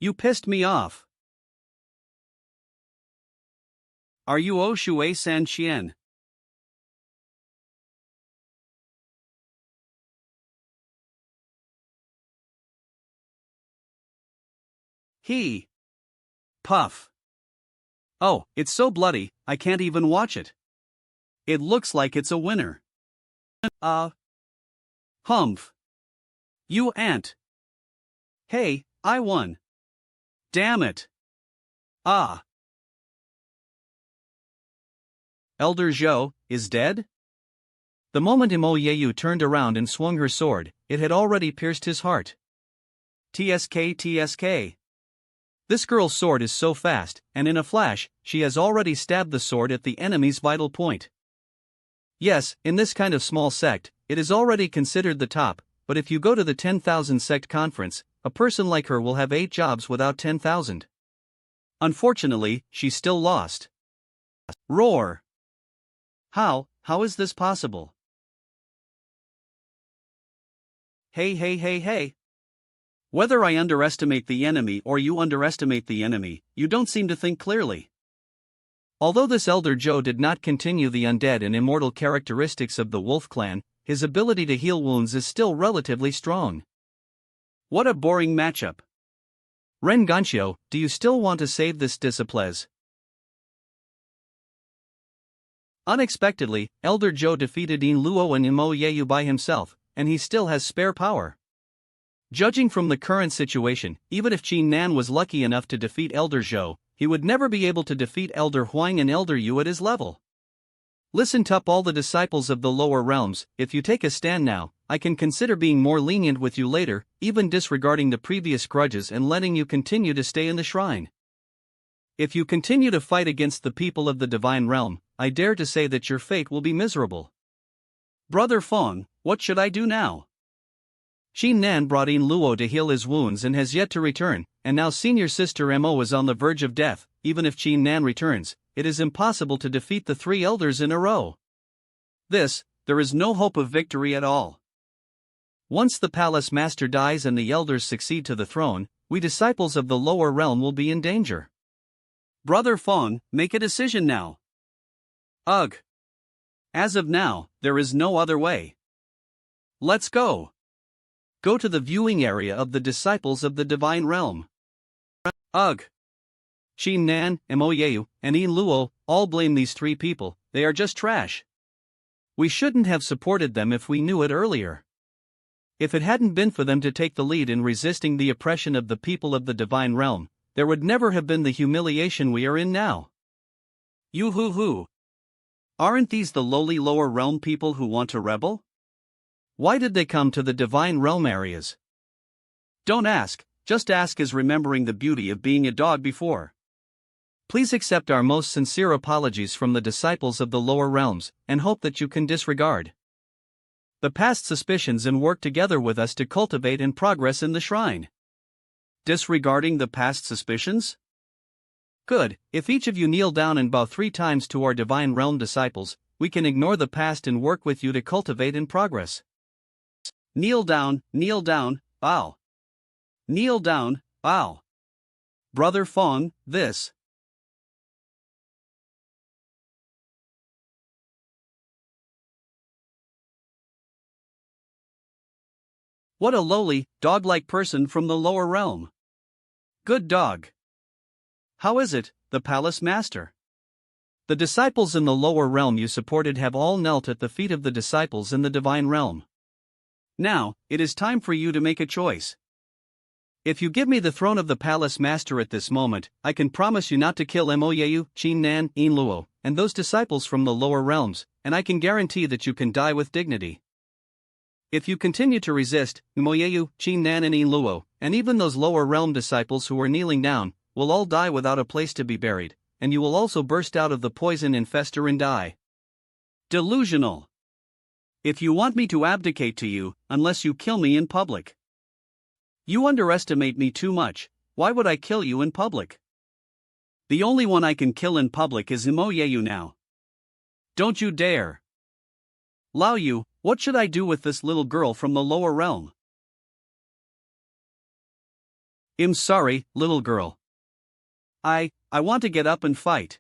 You pissed me off. Are you O Shui San Qian? He. Puff. Oh, it's so bloody, I can't even watch it. It looks like it's a winner. Humph. You ant. Hey, I won. Damn it. Ah. Elder Zhou is dead? The moment Mo Yayu turned around and swung her sword, it had already pierced his heart. TSK. This girl's sword is so fast, and in a flash, she has already stabbed the sword at the enemy's vital point. Yes, in this kind of small sect, it is already considered the top, but if you go to the 10,000 sect conference, a person like her will have 8 jobs without 10,000. Unfortunately, she still lost. Roar! How is this possible? Hey. Whether I underestimate the enemy or you underestimate the enemy, you don't seem to think clearly. Although this Elder Zhou did not continue the undead and immortal characteristics of the Wolf Clan, his ability to heal wounds is still relatively strong. What a boring matchup. Ren Ganxiu, do you still want to save this disciples? Unexpectedly, Elder Zhou defeated Yin Luo and Mo Yayu by himself, and he still has spare power. Judging from the current situation, even if Qin Nan was lucky enough to defeat Elder Zhou, he would never be able to defeat Elder Huang and Elder Yu at his level. Listen up, all the disciples of the lower realms, if you take a stand now, I can consider being more lenient with you later, even disregarding the previous grudges and letting you continue to stay in the shrine. If you continue to fight against the people of the divine realm, I dare to say that your fate will be miserable. Brother Feng, what should I do now? Qin Nan brought in Luo to heal his wounds and has yet to return, and now senior sister Mo is on the verge of death. Even if Qin Nan returns, it is impossible to defeat the 3 elders in a row. There is no hope of victory at all. Once the palace master dies and the elders succeed to the throne, we disciples of the lower realm will be in danger. Brother Feng, make a decision now. Ugh. As of now, there is no other way. Let's go. Go to the viewing area of the disciples of the divine realm. Ugh. Qin Nan, Mo Yayu, and Yin Luo all blame these 3 people, they are just trash. We shouldn't have supported them if we knew it earlier. If it hadn't been for them to take the lead in resisting the oppression of the people of the divine realm, there would never have been the humiliation we are in now. Yoo-hoo-hoo. Aren't these the lowly lower realm people who want to rebel? Why did they come to the divine realm areas? Don't ask, just ask as remembering the beauty of being a dog before. Please accept our most sincere apologies from the disciples of the lower realms, and hope that you can disregard the past suspicions and work together with us to cultivate and progress in the shrine. Disregarding the past suspicions? Good, if each of you kneel down and bow 3 times to our divine realm disciples, we can ignore the past and work with you to cultivate and progress. Kneel down, bow. Kneel down, bow. Brother Fong, this. What a lowly, dog-like person from the lower realm. Good dog. How is it, the palace master? The disciples in the lower realm you supported have all knelt at the feet of the disciples in the divine realm. Now, it is time for you to make a choice. If you give me the throne of the palace master at this moment, I can promise you not to kill Moyeu, Qin Nan, Yin Luo, and those disciples from the lower realms, and I can guarantee that you can die with dignity. If you continue to resist, Moyeu, Qin Nan and Yin Luo, and even those lower realm disciples who are kneeling down, will all die without a place to be buried, and you will also burst out of the poison and fester and die. Delusional. If you want me to abdicate to you, unless you kill me in public. You underestimate me too much. Why would I kill you in public? The only one I can kill in public is Moyeu now. Don't you dare. Lao Yu, what should I do with this little girl from the lower realm? I'm sorry, little girl. I want to get up and fight.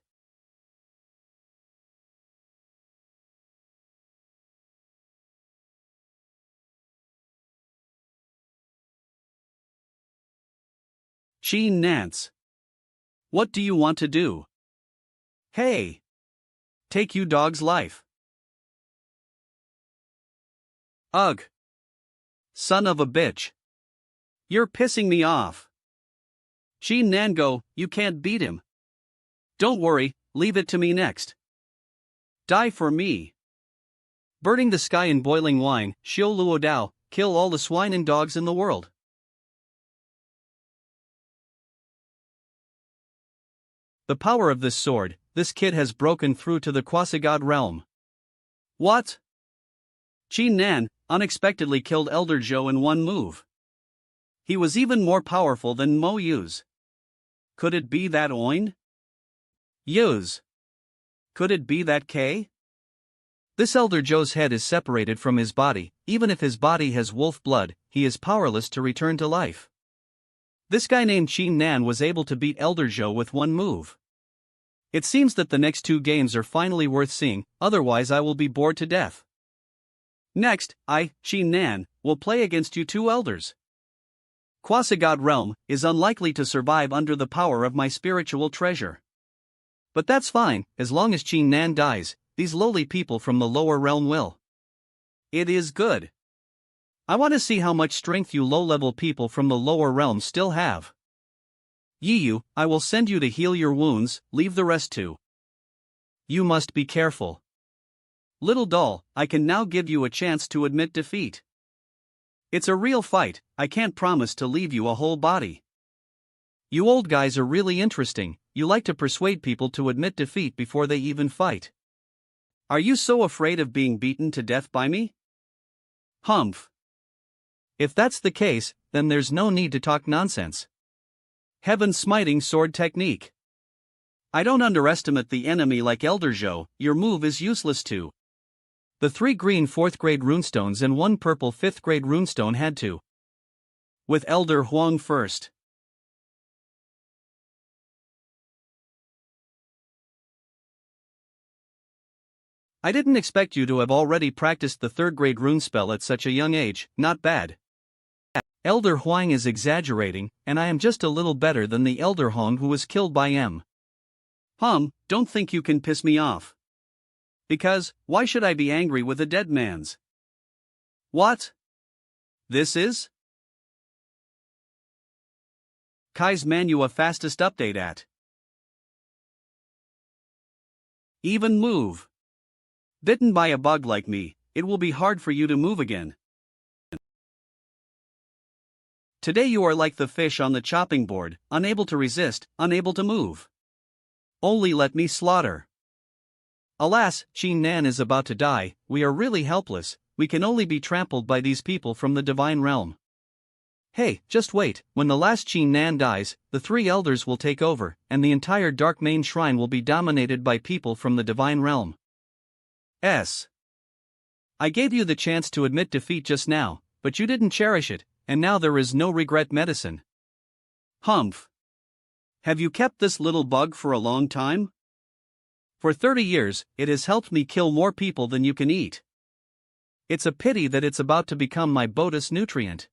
Qin Nance. What do you want to do? Hey! Take you dog's life. Ugh! Son of a bitch. You're pissing me off. Qin Nango, you can't beat him. Don't worry, leave it to me next. Die for me. Burning the sky in boiling wine, Xiu Luo Dao, kill all the swine and dogs in the world. The power of this sword, this kid has broken through to the quasi-god realm. What? Qin Nan unexpectedly killed Elder Zhou in one move. He was even more powerful than Mo Yu's. Could it be that Oin? Yu's. Could it be that K? This Elder Zhou's head is separated from his body. Even if his body has wolf blood, he is powerless to return to life. This guy named Qin Nan was able to beat Elder Zhou with one move. It seems that the next 2 games are finally worth seeing, otherwise I will be bored to death. Next, I, Qin Nan, will play against you 2 elders. Quasi-God realm is unlikely to survive under the power of my spiritual treasure. But that's fine, as long as Qin Nan dies, these lowly people from the lower realm will. It is good. I want to see how much strength you low-level people from the lower realm still have. Yiyu, I will send you to heal your wounds, leave the rest to. You must be careful. Little doll, I can now give you a chance to admit defeat. It's a real fight, I can't promise to leave you a whole body. You old guys are really interesting, you like to persuade people to admit defeat before they even fight. Are you so afraid of being beaten to death by me? Humph. If that's the case, then there's no need to talk nonsense. Heaven-smiting sword technique. I don't underestimate the enemy like Elder Zhou, your move is useless too. The 3 green 4th grade runestones and 1 purple 5th grade runestone had to. With Elder Huang first. I didn't expect you to have already practiced the 3rd grade rune spell at such a young age, not bad. Elder Huang is exaggerating, and I am just a little better than the Elder Hong who was killed by M. Don't think you can piss me off. Because, why should I be angry with a dead man's? What? This is? Kai's Manhwa fastest update at. Even move. Bitten by a bug like me, it will be hard for you to move again. Today you are like the fish on the chopping board, unable to resist, unable to move. Only let me slaughter. Alas, Qin Nan is about to die, we are really helpless, we can only be trampled by these people from the divine realm. Hey, just wait, when the last Qin Nan dies, the three elders will take over, and the entire Dark Main Shrine will be dominated by people from the divine realm. I gave you the chance to admit defeat just now, but you didn't cherish it, and now there is no regret medicine. Humph. Have you kept this little bug for a long time? For 30 years, it has helped me kill more people than you can eat. It's a pity that it's about to become my bonus nutrient.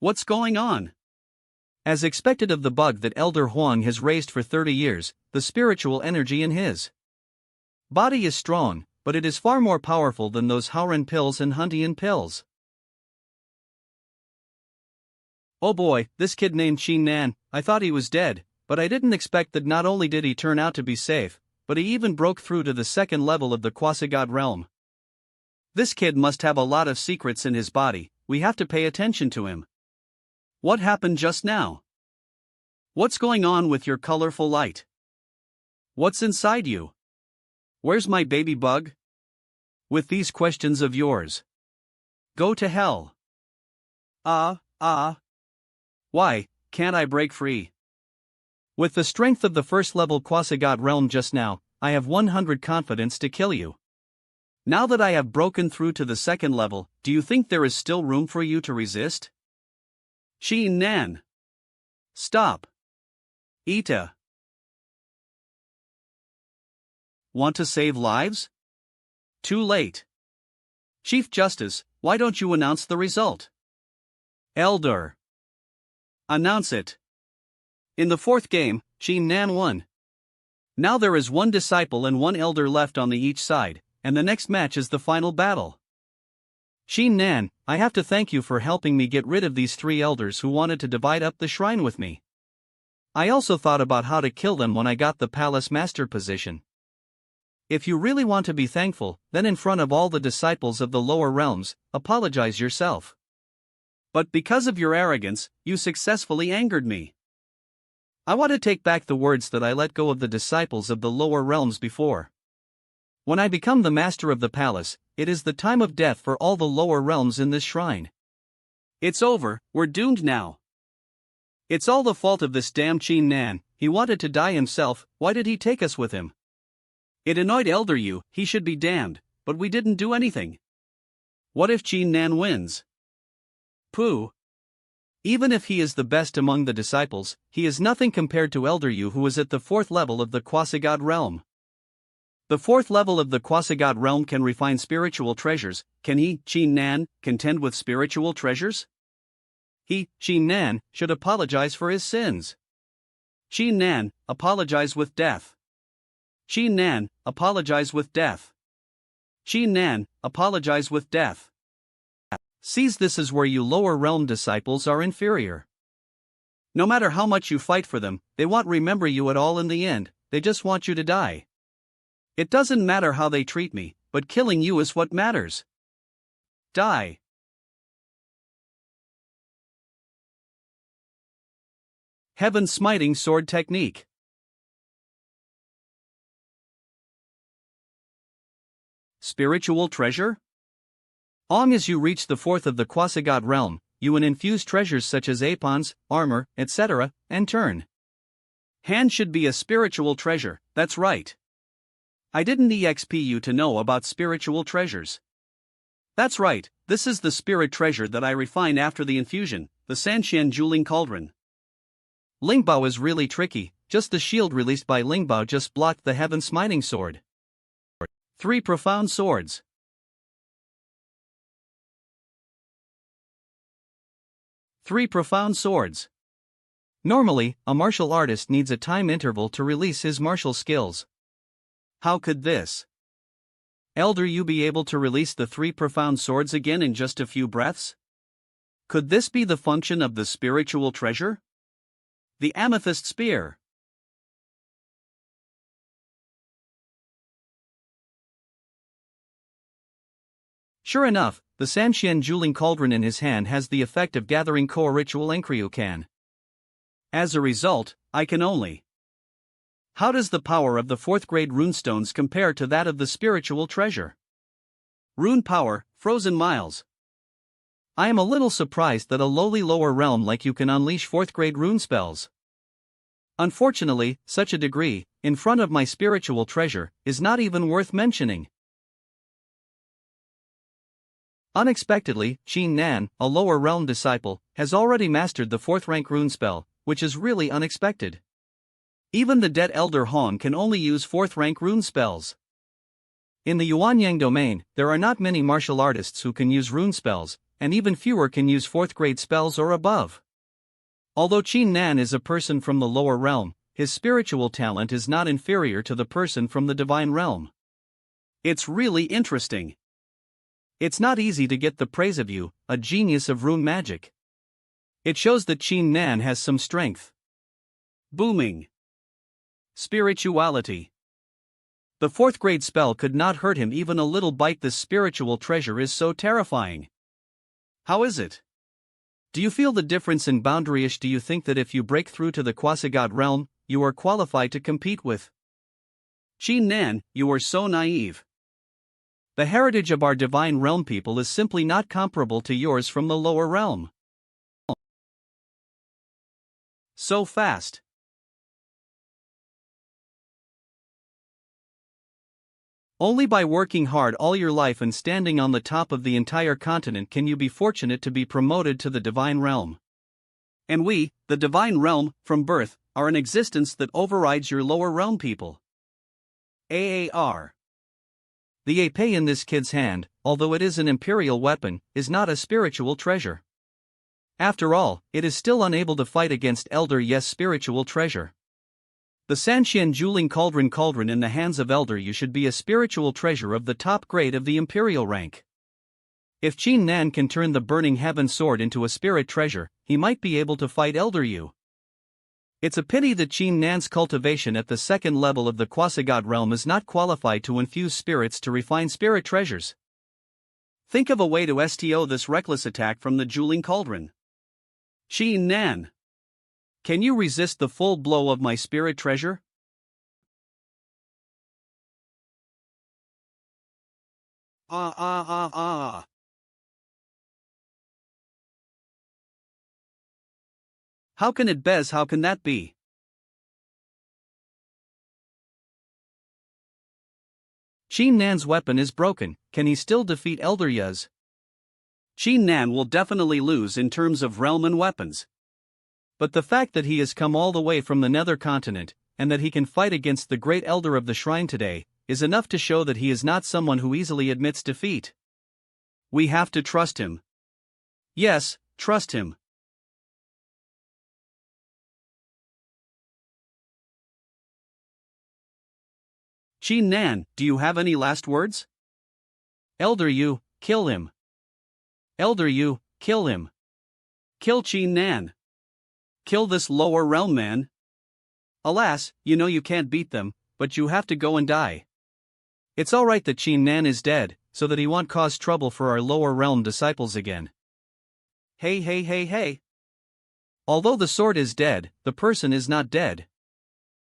What's going on? As expected of the bug that Elder Huang has raised for 30 years, the spiritual energy in his body is strong, but it is far more powerful than those Hauran pills and Huntian pills. Oh boy, this kid named Qin Nan, I thought he was dead, but I didn't expect that not only did he turn out to be safe, but he even broke through to the second level of the quasi-god realm. This kid must have a lot of secrets in his body, we have to pay attention to him. What happened just now? What's going on with your colorful light? What's inside you? Where's my baby bug? With these questions of yours, go to hell. Why can't I break free? With the strength of the first level quasi-god realm just now, I have 100 confidence to kill you. Now that I have broken through to the second level, do you think there is still room for you to resist? Qin Nan. Stop. Ita. Want to save lives? Too late. Chief Justice, why don't you announce the result? Elder. Announce it. In the fourth game, Qin Nan won. Now there is one disciple and one elder left on the each side, and the next match is the final battle. Qin Nan, I have to thank you for helping me get rid of these three elders who wanted to divide up the shrine with me. I also thought about how to kill them when I got the palace master position. If you really want to be thankful, then in front of all the disciples of the lower realms, apologize yourself. But because of your arrogance, you successfully angered me. I want to take back the words that I let go of the disciples of the lower realms before. When I become the master of the palace, it is the time of death for all the lower realms in this shrine. It's over, we're doomed now. It's all the fault of this damn Qin Nan, he wanted to die himself, why did he take us with him? It annoyed Elder Yu, he should be damned, but we didn't do anything. What if Qin Nan wins? Pooh. Even if he is the best among the disciples, he is nothing compared to Elder Yu who is at the fourth level of the quasi-god realm. The fourth level of the quasi-god realm can refine spiritual treasures. Can he, Qin Nan, contend with spiritual treasures? He, Qin Nan, should apologize for his sins. Qin Nan, apologize with death. Qin Nan, apologize with death. Qin Nan, apologize with death. Sees this as where you lower realm disciples are inferior. No matter how much you fight for them, they won't remember you at all in the end, they just want you to die. It doesn't matter how they treat me, but killing you is what matters. Die. Heaven-smiting sword technique. Spiritual treasure? Long as you reach the fourth of the quasi-god realm, you will infuse treasures such as apons, armor, etc., and turn. Hand should be a spiritual treasure, that's right. I didn't EXP you to know about spiritual treasures. That's right, this is the spirit treasure that I refine after the infusion, the Sanxian Juling Cauldron. Lingbao is really tricky, just the shield released by Lingbao just blocked the heaven-smiting sword. 3 profound swords. Three profound swords. Normally, a martial artist needs a time interval to release his martial skills. How could this Elder Yu be able to release the 3 profound swords again in just a few breaths? Could this be the function of the spiritual treasure? The amethyst spear. Sure enough, the Sanxian Juling Cauldron in his hand has the effect of gathering Koa Ritual Enkryukan. As a result, I can only. How does the power of the 4th grade runestones compare to that of the spiritual treasure? Rune power, frozen miles. I am a little surprised that a lowly lower realm like you can unleash 4th grade rune spells. Unfortunately, such a degree, in front of my spiritual treasure, is not even worth mentioning. Unexpectedly, Qin Nan, a lower realm disciple, has already mastered the 4th rank rune spell, which is really unexpected. Even the dead Elder Hong can only use 4th rank rune spells. In the Yuanyang domain, there are not many martial artists who can use rune spells, and even fewer can use 4th grade spells or above. Although Qin Nan is a person from the lower realm, his spiritual talent is not inferior to the person from the divine realm. It's really interesting. It's not easy to get the praise of you, a genius of rune magic. It shows that Qin Nan has some strength. Booming. Spirituality. The 4th grade spell could not hurt him even a little bite. This spiritual treasure is so terrifying. How is it? Do you feel the difference in boundaryish? Do you think that if you break through to the quasi-god realm, you are qualified to compete with? Qin Nan, you are so naive. The heritage of our divine realm people is simply not comparable to yours from the lower realm. So fast. Only by working hard all your life and standing on the top of the entire continent can you be fortunate to be promoted to the divine realm. And we, the divine realm, from birth, are an existence that overrides your lower realm people. AAR. The épée in this kid's hand, although it is an imperial weapon, is not a spiritual treasure. After all, it is still unable to fight against Elder Yes spiritual treasure. The Sanxian Juling Cauldron in the hands of Elder Yu should be a spiritual treasure of the top grade of the imperial rank. If Qin Nan can turn the burning heaven sword into a spirit treasure, he might be able to fight Elder Yu. It's a pity that Qin Nan's cultivation at the 2nd level of the quasi-god realm is not qualified to infuse spirits to refine spirit treasures. Think of a way to STO this reckless attack from the Juling Cauldron. Qin Nan. Can you resist the full blow of my spirit treasure? How can it bez? How can that be? Qin Nan's weapon is broken. Can he still defeat Elder Yuz? Qin Nan will definitely lose in terms of realm and weapons. But the fact that he has come all the way from the nether continent, and that he can fight against the great elder of the shrine today, is enough to show that he is not someone who easily admits defeat. We have to trust him. Yes, trust him. Qin Nan, do you have any last words? Elder Yu, kill him. Elder Yu, kill him. Kill Qin Nan. Kill this lower realm man. Alas, you know you can't beat them, but you have to go and die. It's alright that Qin Nan is dead, so that he won't cause trouble for our lower realm disciples again. Hey. Although the sword is dead, the person is not dead.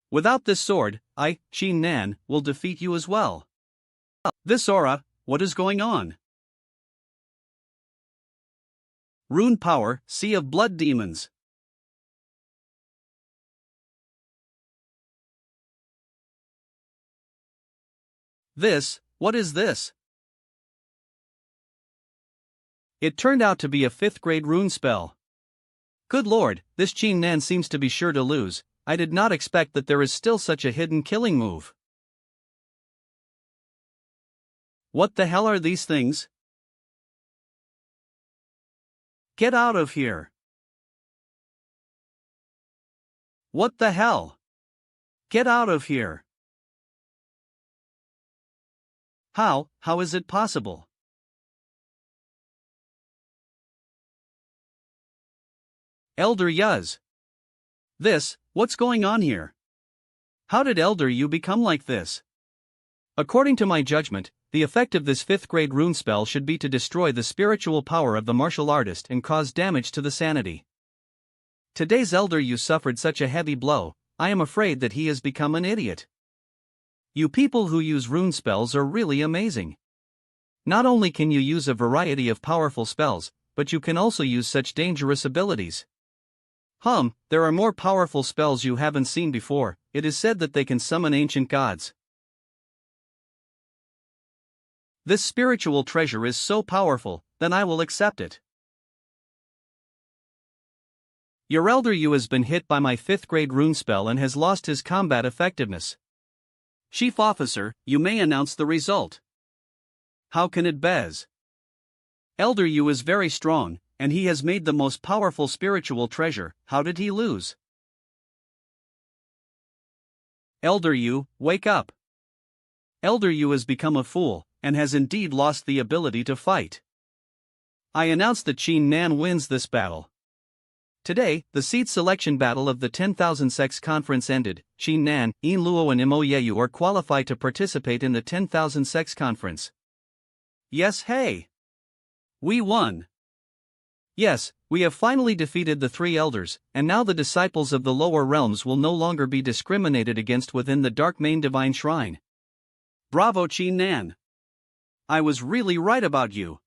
Without this sword, I, Qin Nan, will defeat you as well. This aura, what is going on? Rune power, sea of blood demons. What is this? It turned out to be a 5th grade rune spell. Good lord, this Qin Nan seems to be sure to lose. I did not expect that there is still such a hidden killing move. What the hell are these things? Get out of here. What the hell? Get out of here. How is it possible? Elder Yuz. What's going on here? How did Elder Yu become like this? According to my judgment, The effect of this 5th grade rune spell should be to destroy the spiritual power of the martial artist and cause damage to the sanity. Today's elder you suffered such a heavy blow, I am afraid that he has become an idiot. You people who use rune spells are really amazing. Not only can you use a variety of powerful spells, but you can also use such dangerous abilities. There are more powerful spells you haven't seen before. It is said that they can summon ancient gods. This spiritual treasure is so powerful, then I will accept it. Your elder you has been hit by my 5th grade rune spell and has lost his combat effectiveness. Chief Officer, you may announce the result. How can it bez? Elder you is very strong, and he has made the most powerful spiritual treasure. How did he lose? Elder you, wake up. Elder you has become a fool, and has indeed lost the ability to fight. I announce that Qin Nan wins this battle. Today, the seed selection battle of the 10,000 Sects Conference ended. Qin Nan, Yin Luo and Imo Yeyu are qualified to participate in the 10,000 Sects Conference. Yes, hey! We won! Yes, we have finally defeated the 3 elders, and now the disciples of the lower realms will no longer be discriminated against within the Dark Main Divine Shrine. Bravo Qin Nan! I was really right about you.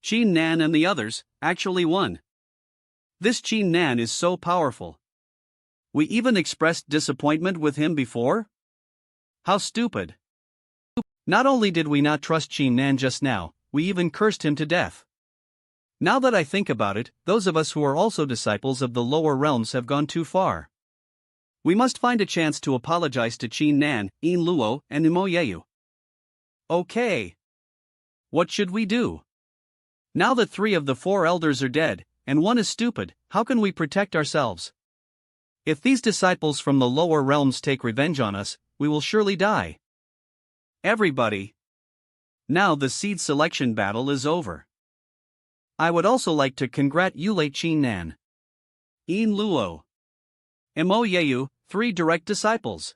Qin Nan and the others actually won. This Qin Nan is so powerful. We even expressed disappointment with him before? How stupid. Not only did we not trust Qin Nan just now, we even cursed him to death. Now that I think about it, those of us who are also disciples of the lower realms have gone too far. We must find a chance to apologize to Qin Nan, Yin Luo, and Imo Yeyu. Okay. What should we do? Now that 3 of the 4 elders are dead, and 1 is stupid, how can we protect ourselves? If these disciples from the lower realms take revenge on us, we will surely die. Everybody! Now the seed selection battle is over. I would also like to congratulate Qin Nan, Yin Luo, Imo Yeyu, 3 direct disciples.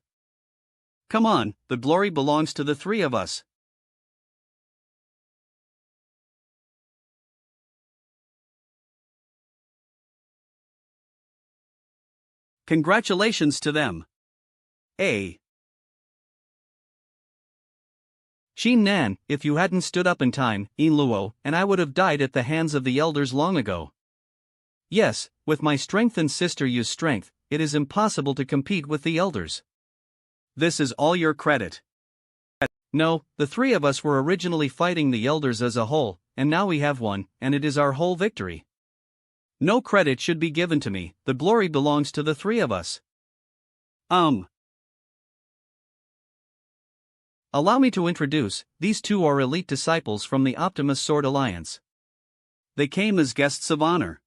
Come on, the glory belongs to the 3 of us. Congratulations to them. Qin Nan, if you hadn't stood up in time, Yin Luo, and I would have died at the hands of the elders long ago. Yes, with my strength and Sister Yu's strength, it is impossible to compete with the elders. This is all your credit. No, the 3 of us were originally fighting the elders as a whole, and now we have won, and it is our whole victory. No credit should be given to me, the glory belongs to the 3 of us. Allow me to introduce, these 2 are elite disciples from the Optimus Sword Alliance. They came as guests of honor.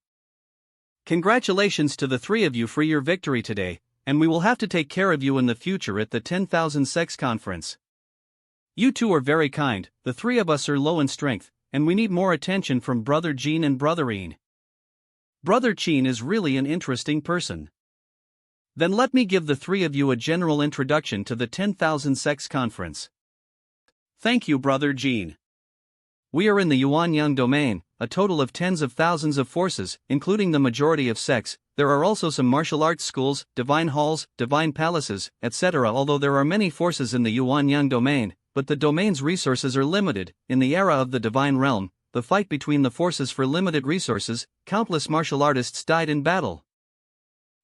Congratulations to the 3 of you for your victory today, and we will have to take care of you in the future at the 10,000 Sects Conference. You 2 are very kind, the 3 of us are low in strength, and we need more attention from Brother Jean and Brother Yin. Brother Qin is really an interesting person. Then let me give the 3 of you a general introduction to the 10,000 Sects Conference. Thank you, Brother Jean. We are in the Yuanyang domain, a total of tens of thousands of forces, including the majority of sects. There are also some martial arts schools, divine halls, divine palaces, etc. Although there are many forces in the Yuanyang domain, but the domain's resources are limited. In the era of the divine realm, the fight between the forces for limited resources, countless martial artists died in battle.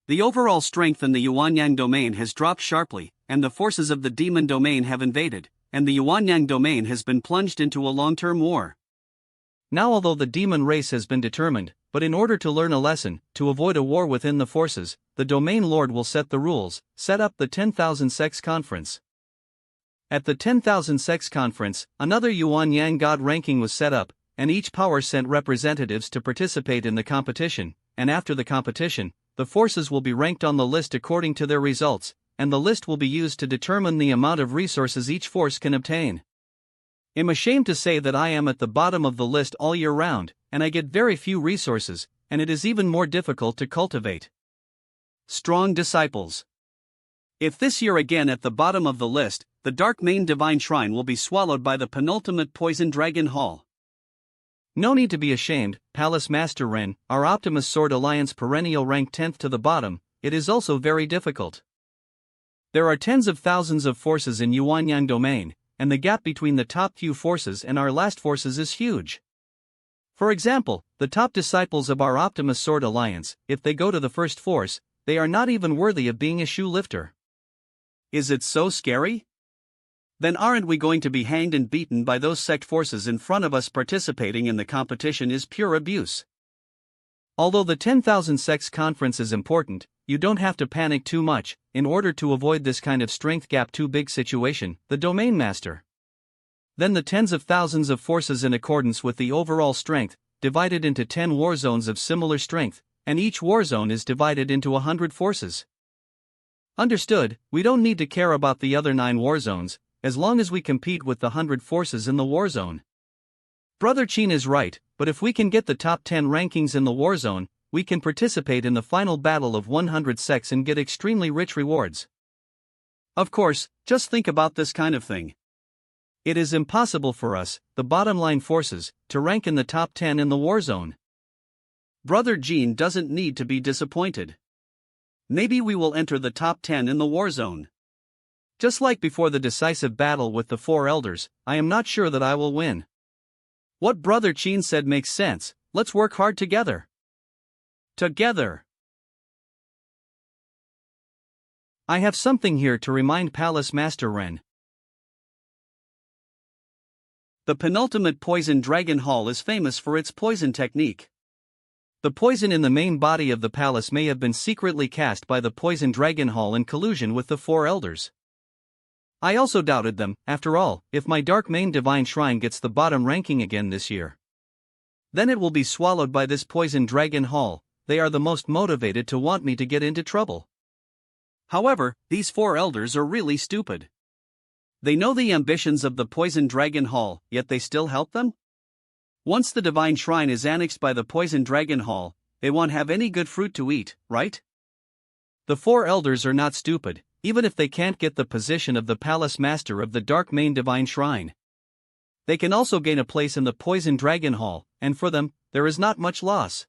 The overall strength in the Yuanyang domain has dropped sharply, and the forces of the demon domain have invaded, and the Yuanyang domain has been plunged into a long-term war. Now although the demon race has been determined, but in order to learn a lesson, to avoid a war within the forces, the domain lord will set the rules, set up the 10,000 Sects Conference. At the 10,000 Sects Conference, another Yuanyang god ranking was set up, and each power sent representatives to participate in the competition, and after the competition, the forces will be ranked on the list according to their results, and the list will be used to determine the amount of resources each force can obtain. I'm ashamed to say that I am at the bottom of the list all year round, and I get very few resources, and it is even more difficult to cultivate strong disciples. If this year again at the bottom of the list, the Dark Main Divine Shrine will be swallowed by the penultimate Poison Dragon Hall. No need to be ashamed, Palace Master Ren, our Optimus Sword Alliance perennial rank 10th to the bottom, it is also very difficult. There are tens of thousands of forces in Yuanyang domain, and the gap between the top few forces and our last forces is huge. For example, the top disciples of our Optimus Sword Alliance, if they go to the first force, they are not even worthy of being a shoe lifter. Is it so scary? Then aren't we going to be hanged and beaten by those sect forces in front of us? Participating in the competition is pure abuse. Although the 10,000 sects conference is important, you don't have to panic too much. In order to avoid this kind of strength gap too big situation, the domain master. Then the tens of thousands of forces in accordance with the overall strength, divided into 10 war zones of similar strength, and each war zone is divided into 100 forces. Understood, we don't need to care about the other 9 war zones, as long as we compete with the 100 forces in the war zone. Brother Chin is right, but if we can get the top 10 rankings in the war zone, we can participate in the final battle of 100 sects and get extremely rich rewards. Of course, just think about this kind of thing. It is impossible for us, the bottom line forces, to rank in the top 10 in the war zone. Brother Jean doesn't need to be disappointed. Maybe we will enter the top 10 in the war zone. Just like before the decisive battle with the 4 elders, I am not sure that I will win. What Brother Chin said makes sense, let's work hard together. Together. I have something here to remind Palace Master Ren. The penultimate Poison Dragon Hall is famous for its poison technique. The poison in the main body of the palace may have been secretly cast by the Poison Dragon Hall in collusion with the 4 elders. I also doubted them, after all, if my Dark Main Divine Shrine gets the bottom ranking again this year. Then it will be swallowed by this Poison Dragon Hall. They are the most motivated to want me to get into trouble. However, these 4 elders are really stupid. They know the ambitions of the Poison Dragon Hall, yet they still help them? Once the Divine Shrine is annexed by the Poison Dragon Hall, they won't have any good fruit to eat, right? The 4 elders are not stupid, even if they can't get the position of the Palace Master of the Dark Main Divine Shrine. They can also gain a place in the Poison Dragon Hall, and for them, there is not much loss.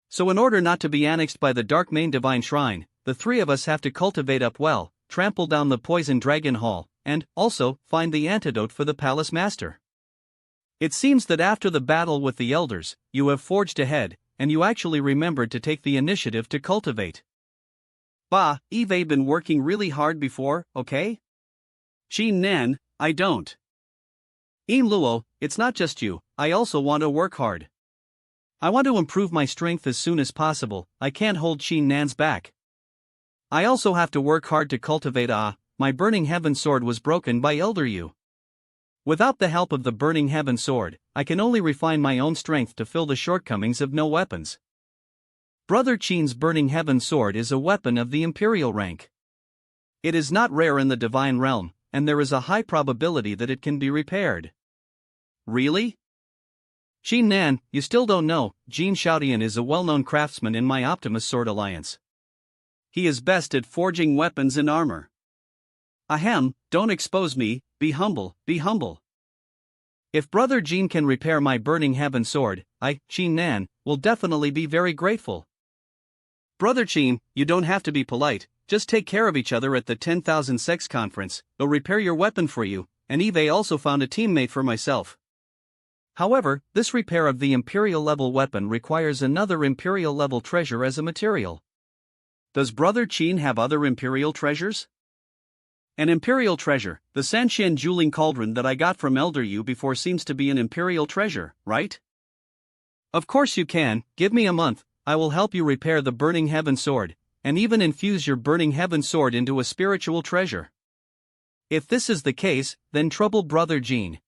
So in order not to be annexed by the Dark Main Divine Shrine, the 3 of us have to cultivate up well, trample down the Poison Dragon Hall, and, also, find the antidote for the Palace Master. It seems that after the battle with the elders, you have forged ahead, and you actually remembered to take the initiative to cultivate. Bah, Eve been working really hard before, okay? Chin Nan, I don't. Im Luo, it's not just you, I also want to work hard. I want to improve my strength as soon as possible, I can't hold Chin Nan's back. I also have to work hard to cultivate my Burning Heaven Sword was broken by Elder Yu. Without the help of the Burning Heaven Sword, I can only refine my own strength to fill the shortcomings of no weapons. Brother Chin's Burning Heaven Sword is a weapon of the Imperial rank. It is not rare in the Divine Realm, and there is a high probability that it can be repaired. Really? Chin Nan, you still don't know, Jean Shaotian is a well-known craftsman in my Optimus Sword Alliance. He is best at forging weapons and armor. Ahem, don't expose me, be humble, be humble. If Brother Jean can repair my Burning Heaven Sword, I, Chin Nan, will definitely be very grateful. Brother Chin, you don't have to be polite, just take care of each other at the 10,000 Sects Conference, they'll repair your weapon for you, and Eve also found a teammate for myself. However, this repair of the Imperial level weapon requires another Imperial level treasure as a material. Does Brother Chin have other Imperial treasures? An Imperial treasure, the Sanshan Juling Cauldron that I got from Elder Yu before seems to be an Imperial treasure, right? Of course you can, give me a month, I will help you repair the Burning Heaven Sword, and even infuse your Burning Heaven Sword into a spiritual treasure. If this is the case, then trouble Brother Jean.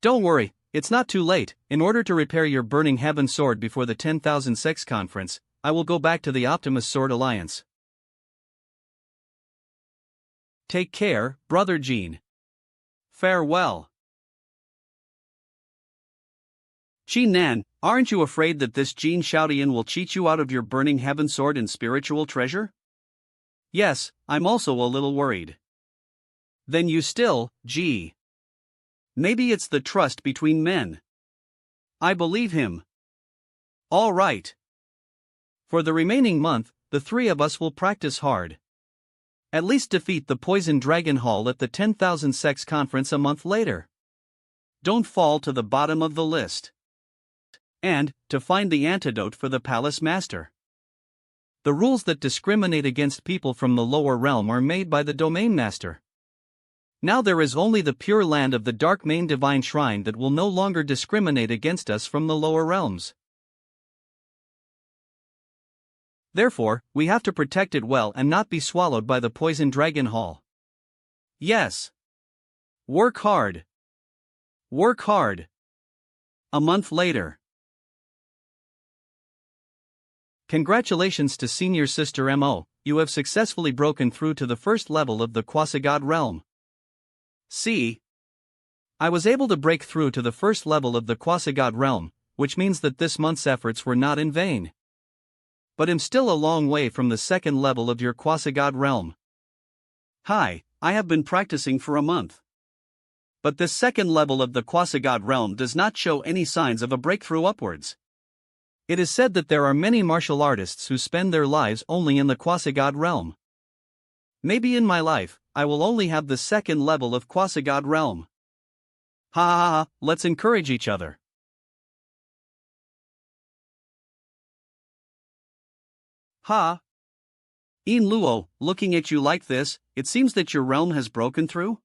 Don't worry, it's not too late. In order to repair your Burning Heaven Sword before the 10,000 Sects Conference, I will go back to the Optimus Sword Alliance. Take care, Brother Jean. Farewell. Chin Nan, aren't you afraid that this Jean Shaotian will cheat you out of your Burning Heaven Sword and spiritual treasure? Yes, I'm also a little worried. Then you still, maybe it's the trust between men. I believe him. All right. For the remaining month, the three of us will practice hard. At least defeat the poison dragon hall at the 10,000 Sects conference a month later. Don't fall to the bottom of the list. And, to find the antidote for the palace master. The rules that discriminate against people from the lower realm are made by the domain master. Now there is only the pure land of the dark main divine shrine that will no longer discriminate against us from the lower realms. Therefore, we have to protect it well and not be swallowed by the poison dragon hall. Yes. Work hard. Work hard. A month later. Congratulations to Senior Sister Mo, you have successfully broken through to the first level of the quasi-god realm. See? I was able to break through to the first level of the quasi-god realm, which means that this month's efforts were not in vain. But I'm still a long way from the second level of your quasi-god realm. Hi, I have been practicing for a month. But this second level of the quasi-god realm does not show any signs of a breakthrough upwards. It is said that there are many martial artists who spend their lives only in the quasi-god realm. Maybe in my life, I will only have the second level of quasi-god realm. Ha ha ha, let's encourage each other. Ha! In Luo, looking at you like this, it seems that your realm has broken through?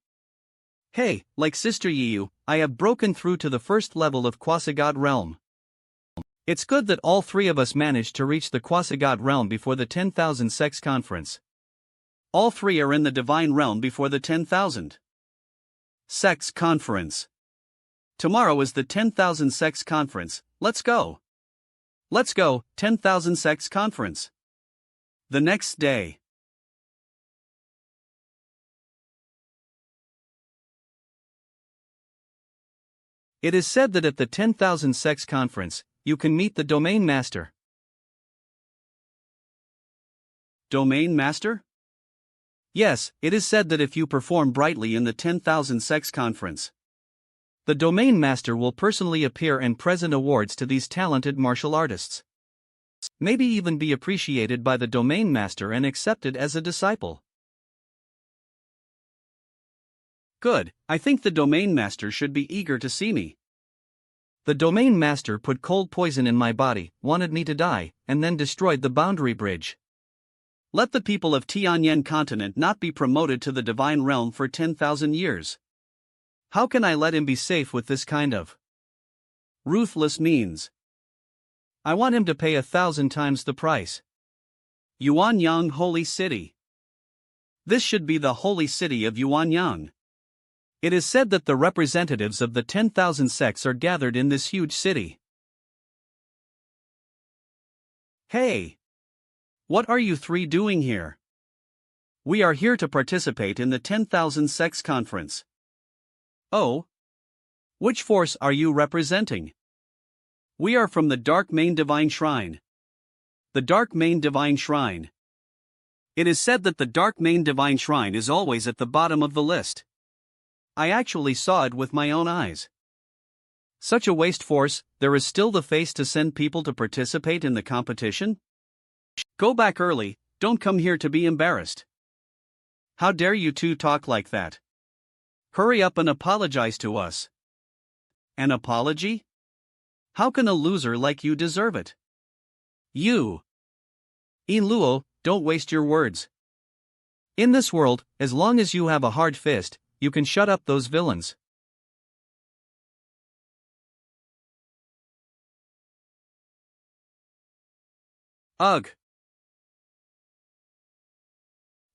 Hey, like Sister Yiyu, I have broken through to the first level of quasi-god realm. It's good that all three of us managed to reach the quasi-god realm before the 10,000 Sects conference. All three are in the divine realm before the 10,000 Sects conference. Tomorrow is the 10,000 Sects conference, let's go. Let's go, 10,000 Sects conference. The next day. It is said that at the 10,000 Sects conference, you can meet the domain master. Domain master? Yes, it is said that if you perform brightly in the 10,000 Sects conference, the domain master will personally appear and present awards to these talented martial artists. Maybe even be appreciated by the domain master and accepted as a disciple. Good, I think the domain master should be eager to see me. The domain master put cold poison in my body, wanted me to die, and then destroyed the boundary bridge. Let the people of Tianyan continent not be promoted to the divine realm for 10,000 years. How can I let him be safe with this kind of ruthless means? I want him to pay 1,000 times the price. Yuanyang Holy City. This should be the holy city of Yuanyang. It is said that the representatives of the 10,000 sects are gathered in this huge city. Hey! What are you three doing here? We are here to participate in the 10,000 Sects conference. Oh? Which force are you representing? We are from the Dark Main Divine Shrine. The Dark Main Divine Shrine. It is said that the Dark Main Divine Shrine is always at the bottom of the list. I actually saw it with my own eyes. Such a waste force, there is still the face to send people to participate in the competition? Go back early, don't come here to be embarrassed. How dare you two talk like that? Hurry up and apologize to us. An apology? How can a loser like you deserve it? You. In Luo, don't waste your words. In this world, as long as you have a hard fist, you can shut up those villains. Ugh.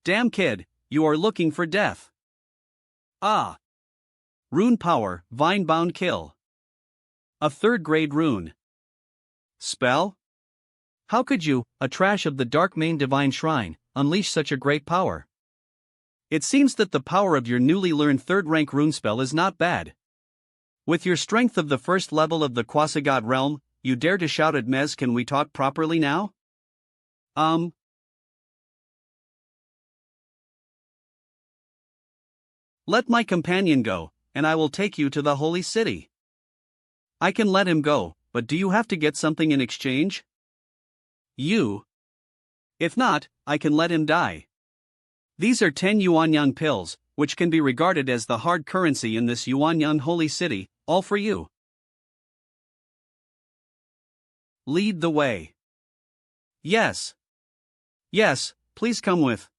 Damn kid, you are looking for death. Ah. Rune power, vine-bound kill. A third-grade rune. Spell? How could you, a trash of the Dark Main Divine Shrine, unleash such a great power? It seems that the power of your newly learned third-rank rune spell is not bad. With your strength of the first level of the quasi-god realm, you dare to shout at Mez, can we talk properly now? Let my companion go, and I will take you to the holy city. I can let him go, but do you have to get something in exchange? You. If not, I can let him die. These are 10 yuanyang pills, which can be regarded as the hard currency in this yuanyang holy city, all for you. Lead the way. Yes. Yes, please come with.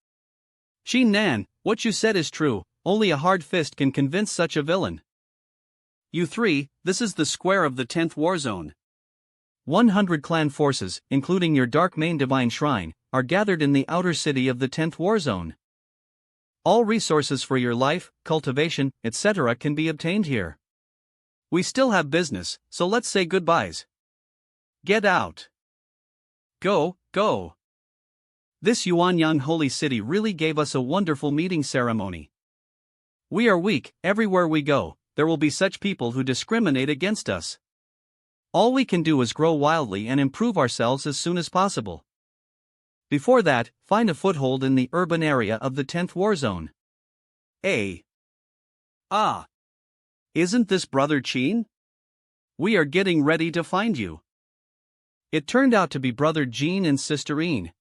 Xin Nan, what you said is true, only a hard fist can convince such a villain. You three, this is the square of the 10th war zone. 100 clan forces, including your dark main divine shrine, are gathered in the outer city of the 10th war zone. All resources for your life, cultivation, etc. can be obtained here. We still have business, so let's say goodbyes. Get out. Go, go. This Yuanyang holy city really gave us a wonderful meeting ceremony. We are weak, everywhere we go, there will be such people who discriminate against us. All we can do is grow wildly and improve ourselves as soon as possible. Before that, find a foothold in the urban area of the 10th war zone. Ah. Isn't this Brother Qin? We are getting ready to find you. It turned out to be Brother Jean and Sister Een.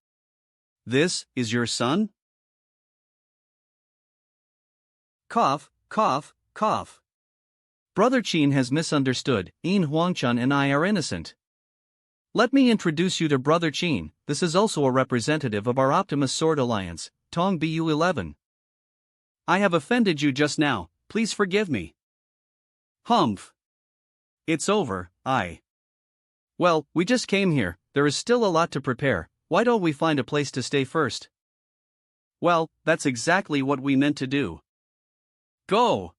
This is your son? Cough, cough, cough. Brother Qin has misunderstood. Een Huangchun and I are innocent. Let me introduce you to Brother Qin. This is also a representative of our Optimus Sword Alliance, Tong Bu11. I have offended you just now, please forgive me. Humph. It's over, Well, we just came here, there is still a lot to prepare, why don't we find a place to stay first? Well, that's exactly what we meant to do. Go!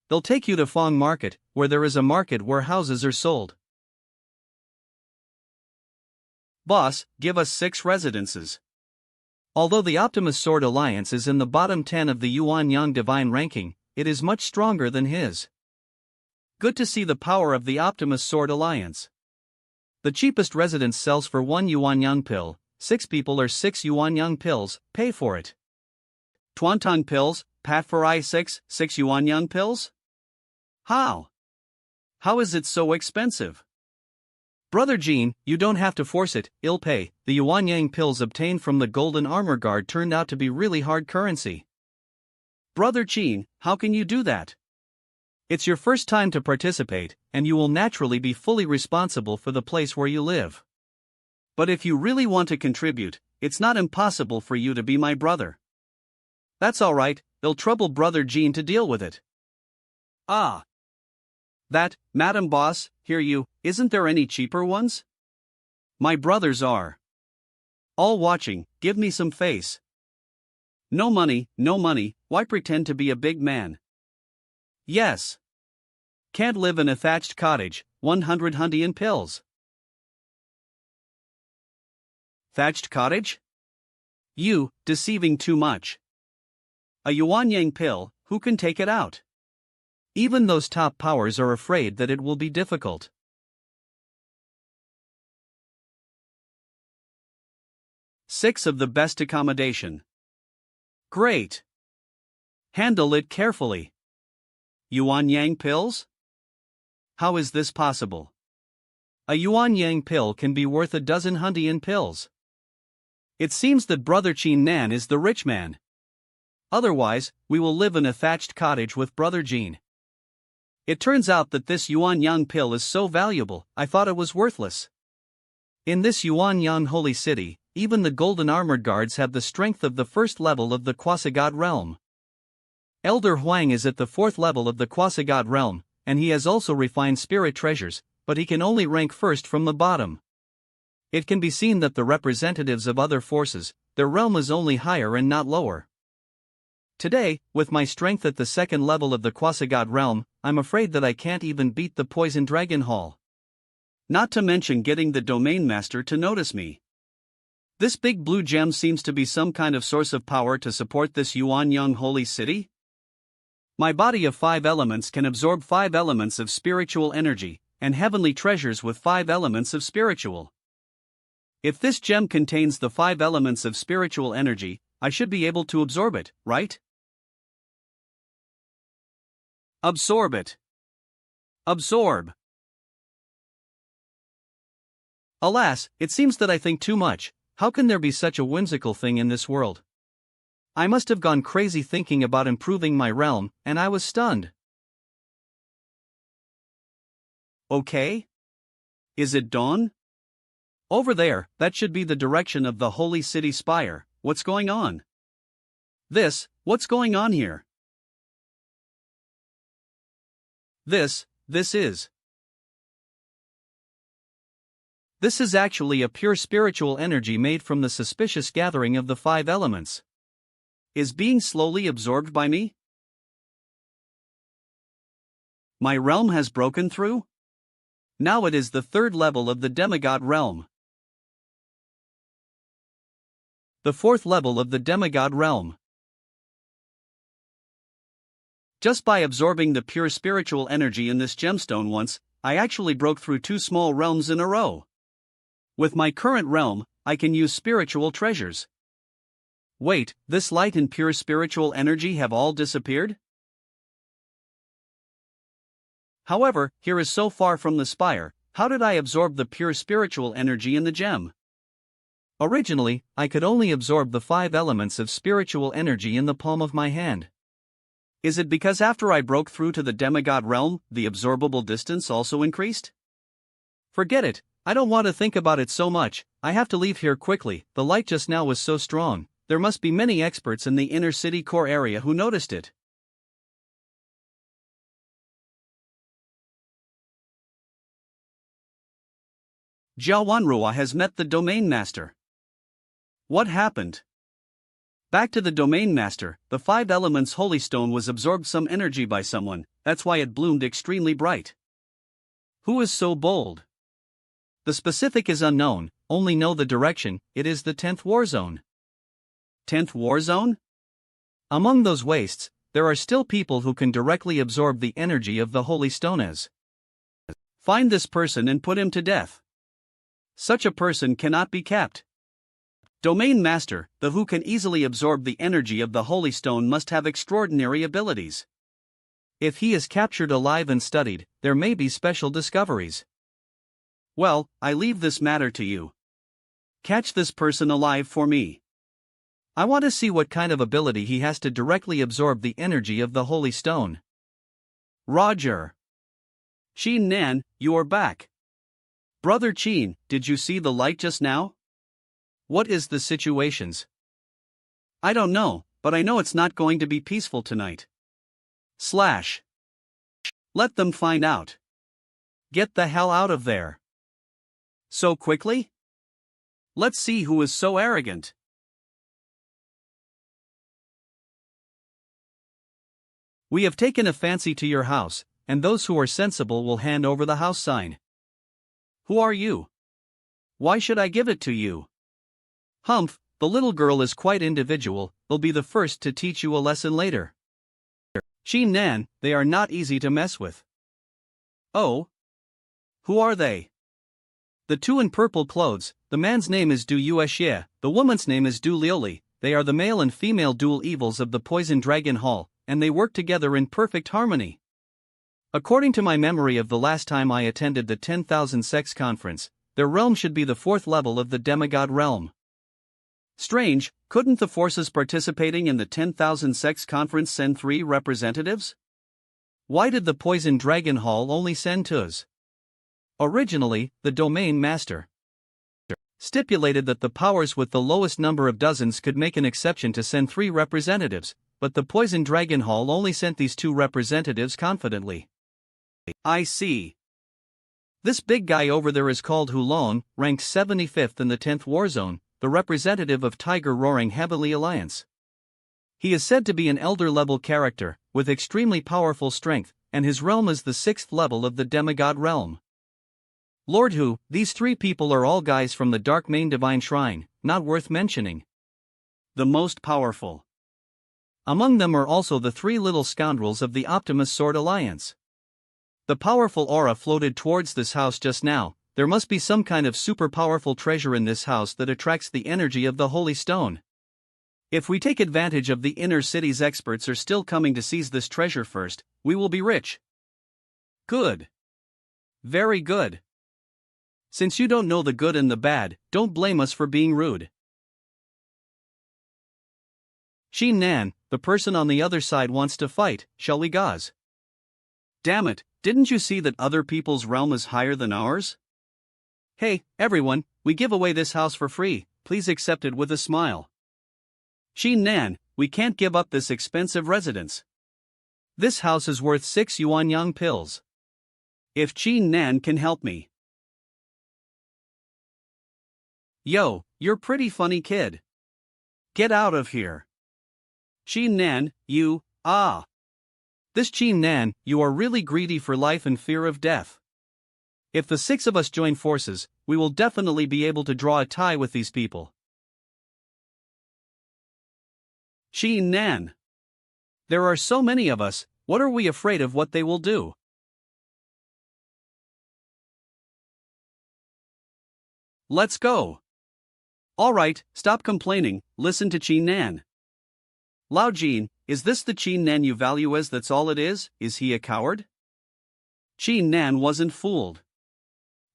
They'll take you to Fong Market, where there is a market where houses are sold. Boss, give us 6 residences. Although the Optimus Sword Alliance is in the bottom 10 of the Yuanyang Divine ranking, it is much stronger than his. Good to see the power of the Optimus Sword Alliance. The cheapest residence sells for 1 yuanyang pill, 6 people are 6 yuanyang pills, pay for it. Tuantong pills, pat for I6, 6 yuanyang pills? How? How is it so expensive? Brother Jean, you don't have to force it, ill pay. The yuanyang pills obtained from the golden armor guard turned out to be really hard currency. Brother Jean, how can you do that? It's your first time to participate, and you will naturally be fully responsible for the place where you live. But if you really want to contribute, it's not impossible for you to be my brother. That's alright, they'll trouble Brother Jean to deal with it. Ah. That, Madam Boss, hear you, isn't there any cheaper ones? My brothers are all watching, give me some face. No money, why pretend to be a big man? Yes. Can't live in a thatched cottage, 100 Hundian pills. Thatched cottage? You, deceiving too much. A yuanyang pill, who can take it out? Even those top powers are afraid that it will be difficult. Six of the best accommodation. Great. Handle it carefully. Yuanyang pills? How is this possible? A yuanyang pill can be worth a dozen Hundian pills. It seems that Brother Qin Nan is the rich man. Otherwise, we will live in a thatched cottage with Brother Jean. It turns out that this yuanyang pill is so valuable, I thought it was worthless. In this yuanyang holy city, even the golden armored guards have the strength of the first level of the quasi-god realm. Elder Huang is at the 4th level of the quasi-god realm, and he has also refined spirit treasures, but he can only rank first from the bottom. It can be seen that the representatives of other forces, their realm is only higher and not lower. Today, with my strength at the 2nd level of the quasi-god realm, I'm afraid that I can't even beat the Poison Dragon Hall. Not to mention getting the Domain Master to notice me. This big blue gem seems to be some kind of source of power to support this yuanyang holy city? My body of 5 elements can absorb 5 elements of spiritual energy, and heavenly treasures with 5 elements of spiritual. If this gem contains the 5 elements of spiritual energy, I should be able to absorb it, right? Absorb it. Absorb. Alas, it seems that I think too much. How can there be such a whimsical thing in this world? I must have gone crazy thinking about improving my realm, and I was stunned. Okay? Is it dawn? Over there, that should be the direction of the holy city spire. What's going on? What's going on here? This is actually a pure spiritual energy made from the suspicious gathering of the 5 elements. Is being slowly absorbed by me? My realm has broken through? Now it is the 3rd level of the demigod realm. The 4th level of the demigod realm. Just by absorbing the pure spiritual energy in this gemstone once, I actually broke through 2 small realms in a row. With my current realm, I can use spiritual treasures. Wait, this light and pure spiritual energy have all disappeared? However, here is so far from the spire. How did I absorb the pure spiritual energy in the gem? Originally, I could only absorb the 5 elements of spiritual energy in the palm of my hand. Is it because after I broke through to the demigod realm, the absorbable distance also increased? Forget it, I don't want to think about it so much. I have to leave here quickly. The light just now was so strong. There must be many experts in the inner city core area who noticed it. Gyani Manhwa has met the domain master. What happened? Back to the domain master, the 5 elements holy stone was absorbed some energy by someone, that's why it bloomed extremely bright. Who is so bold? The specific is unknown, only know the direction. It is the 10th war zone. 10th war zone? Among those wastes, there are still people who can directly absorb the energy of the holy stone as. Find this person and put him to death. Such a person cannot be kept. Domain master, the who can easily absorb the energy of the holy stone must have extraordinary abilities. If he is captured alive and studied, there may be special discoveries. Well, I leave this matter to you. Catch this person alive for me. I want to see what kind of ability he has to directly absorb the energy of the holy stone. Roger. Qin Nan, you are back. Brother Qin, did you see the light just now? What is the situations? I don't know, but I know it's not going to be peaceful tonight. Let them find out. Get the hell out of there. So quickly? Let's see who is so arrogant. We have taken a fancy to your house, and those who are sensible will hand over the house sign. Who are you? Why should I give it to you? Humph, the little girl is quite individual, will be the first to teach you a lesson later. Qin Nan, they are not easy to mess with. Oh? Who are they? The 2 in purple clothes, the man's name is Du Yuexie, the woman's name is Du Liuli. They are the male and female dual evils of the Poison Dragon Hall, and they work together in perfect harmony. According to my memory of the last time I attended the 10,000 Sects conference, their realm should be the 4th level of the demigod realm. Strange, couldn't the forces participating in the 10,000 Sects conference send 3 representatives? Why did the Poison Dragon Hall only send 2s? Originally, the domain master stipulated that the powers with the lowest number of dozens could make an exception to send 3 representatives, but the Poison Dragon Hall only sent these 2 representatives confidently. I see. This big guy over there is called Hulon, ranked 75th in the 10th war zone, the representative of Tiger Roaring Heavenly Alliance. He is said to be an elder-level character, with extremely powerful strength, and his realm is the 6th level of the demigod realm. Lord Hu, these 3 people are all guys from the Dark Main Divine Shrine, not worth mentioning. The most powerful. Among them are also the 3 little scoundrels of the Optimus Sword Alliance. The powerful aura floated towards this house just now. There must be some kind of super powerful treasure in this house that attracts the energy of the holy stone. If we take advantage of the inner city's experts are still coming to seize this treasure first, we will be rich. Good. Very good. Since you don't know the good and the bad, don't blame us for being rude. Xin Nan, the person on the other side wants to fight, shall we gauze? Damn it, didn't you see that other people's realm is higher than ours? Hey, everyone, we give away this house for free, please accept it with a smile. Xin Nan, we can't give up this expensive residence. This house is worth 6 yuanyang pills. If Xin Nan can help me. Yo, you're pretty funny kid. Get out of here. Xin Nan, you, This Xin Nan, you are really greedy for life and fear of death. If the 6 of us join forces, we will definitely be able to draw a tie with these people. Xin Nan. There are so many of us, what are we afraid of what they will do? Let's go. Alright, stop complaining, listen to Xin Nan. Lao Jin, is this the Xin Nan you value as that's all it is he a coward? Xin Nan wasn't fooled.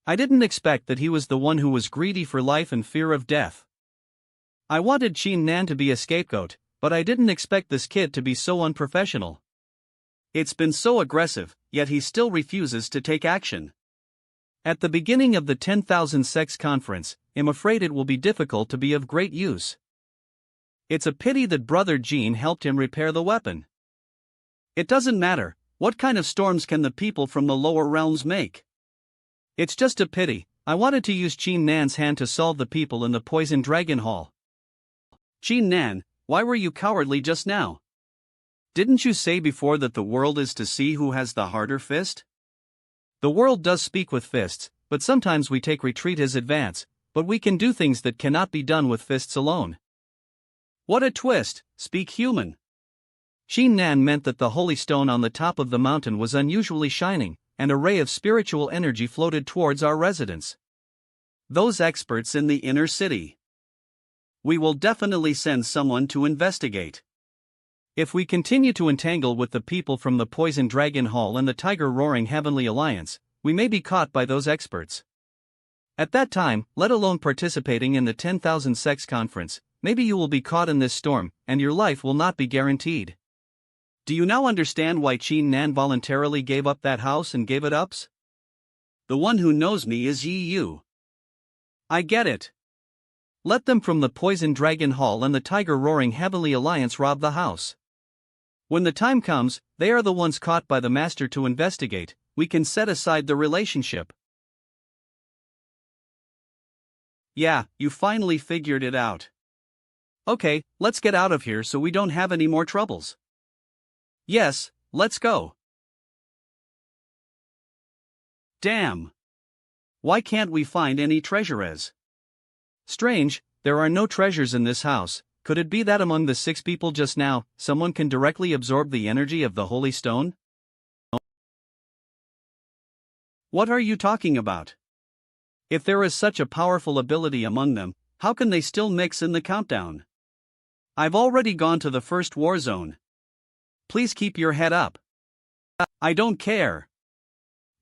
I didn't expect that he was the one who was greedy for life and fear of death. I wanted Xin Nan to be a scapegoat, but I didn't expect this kid to be so unprofessional. It's been so aggressive, yet he still refuses to take action. At the beginning of the 10,000 Sects conference, I'm afraid it will be difficult to be of great use. It's a pity that Brother Jean helped him repair the weapon. It doesn't matter, what kind of storms can the people from the lower realms make? It's just a pity, I wanted to use Xin Nan's hand to solve the people in the Poison Dragon Hall. Xin Nan, why were you cowardly just now? Didn't you say before that the world is to see who has the harder fist? The world does speak with fists, but sometimes we take retreat as advance, but we can do things that cannot be done with fists alone. What a twist, speak human. Xin Nan meant that the holy stone on the top of the mountain was unusually shining, and a ray of spiritual energy floated towards our residence. Those experts in the inner city. We will definitely send someone to investigate. If we continue to entangle with the people from the Poison Dragon Hall and the Tiger Roaring Heavenly Alliance, we may be caught by those experts. At that time, let alone participating in the 10,000 Sects conference, maybe you will be caught in this storm, and your life will not be guaranteed. Do you now understand why Xin Nan voluntarily gave up that house and gave it ups? The one who knows me is you. I get it. Let them from the Poison Dragon Hall and the Tiger Roaring Heavenly Alliance rob the house. When the time comes, they are the ones caught by the Master to investigate, we can set aside the relationship. Yeah, you finally figured it out. Okay, let's get out of here so we don't have any more troubles. Yes, let's go. Damn. Why can't we find any treasures? Strange, there are no treasures in this house. Could it be that among the 6 people just now, someone can directly absorb the energy of the holy stone? What are you talking about? If there is such a powerful ability among them, how can they still mix in the countdown? I've already gone to the first war zone. Please keep your head up. I don't care.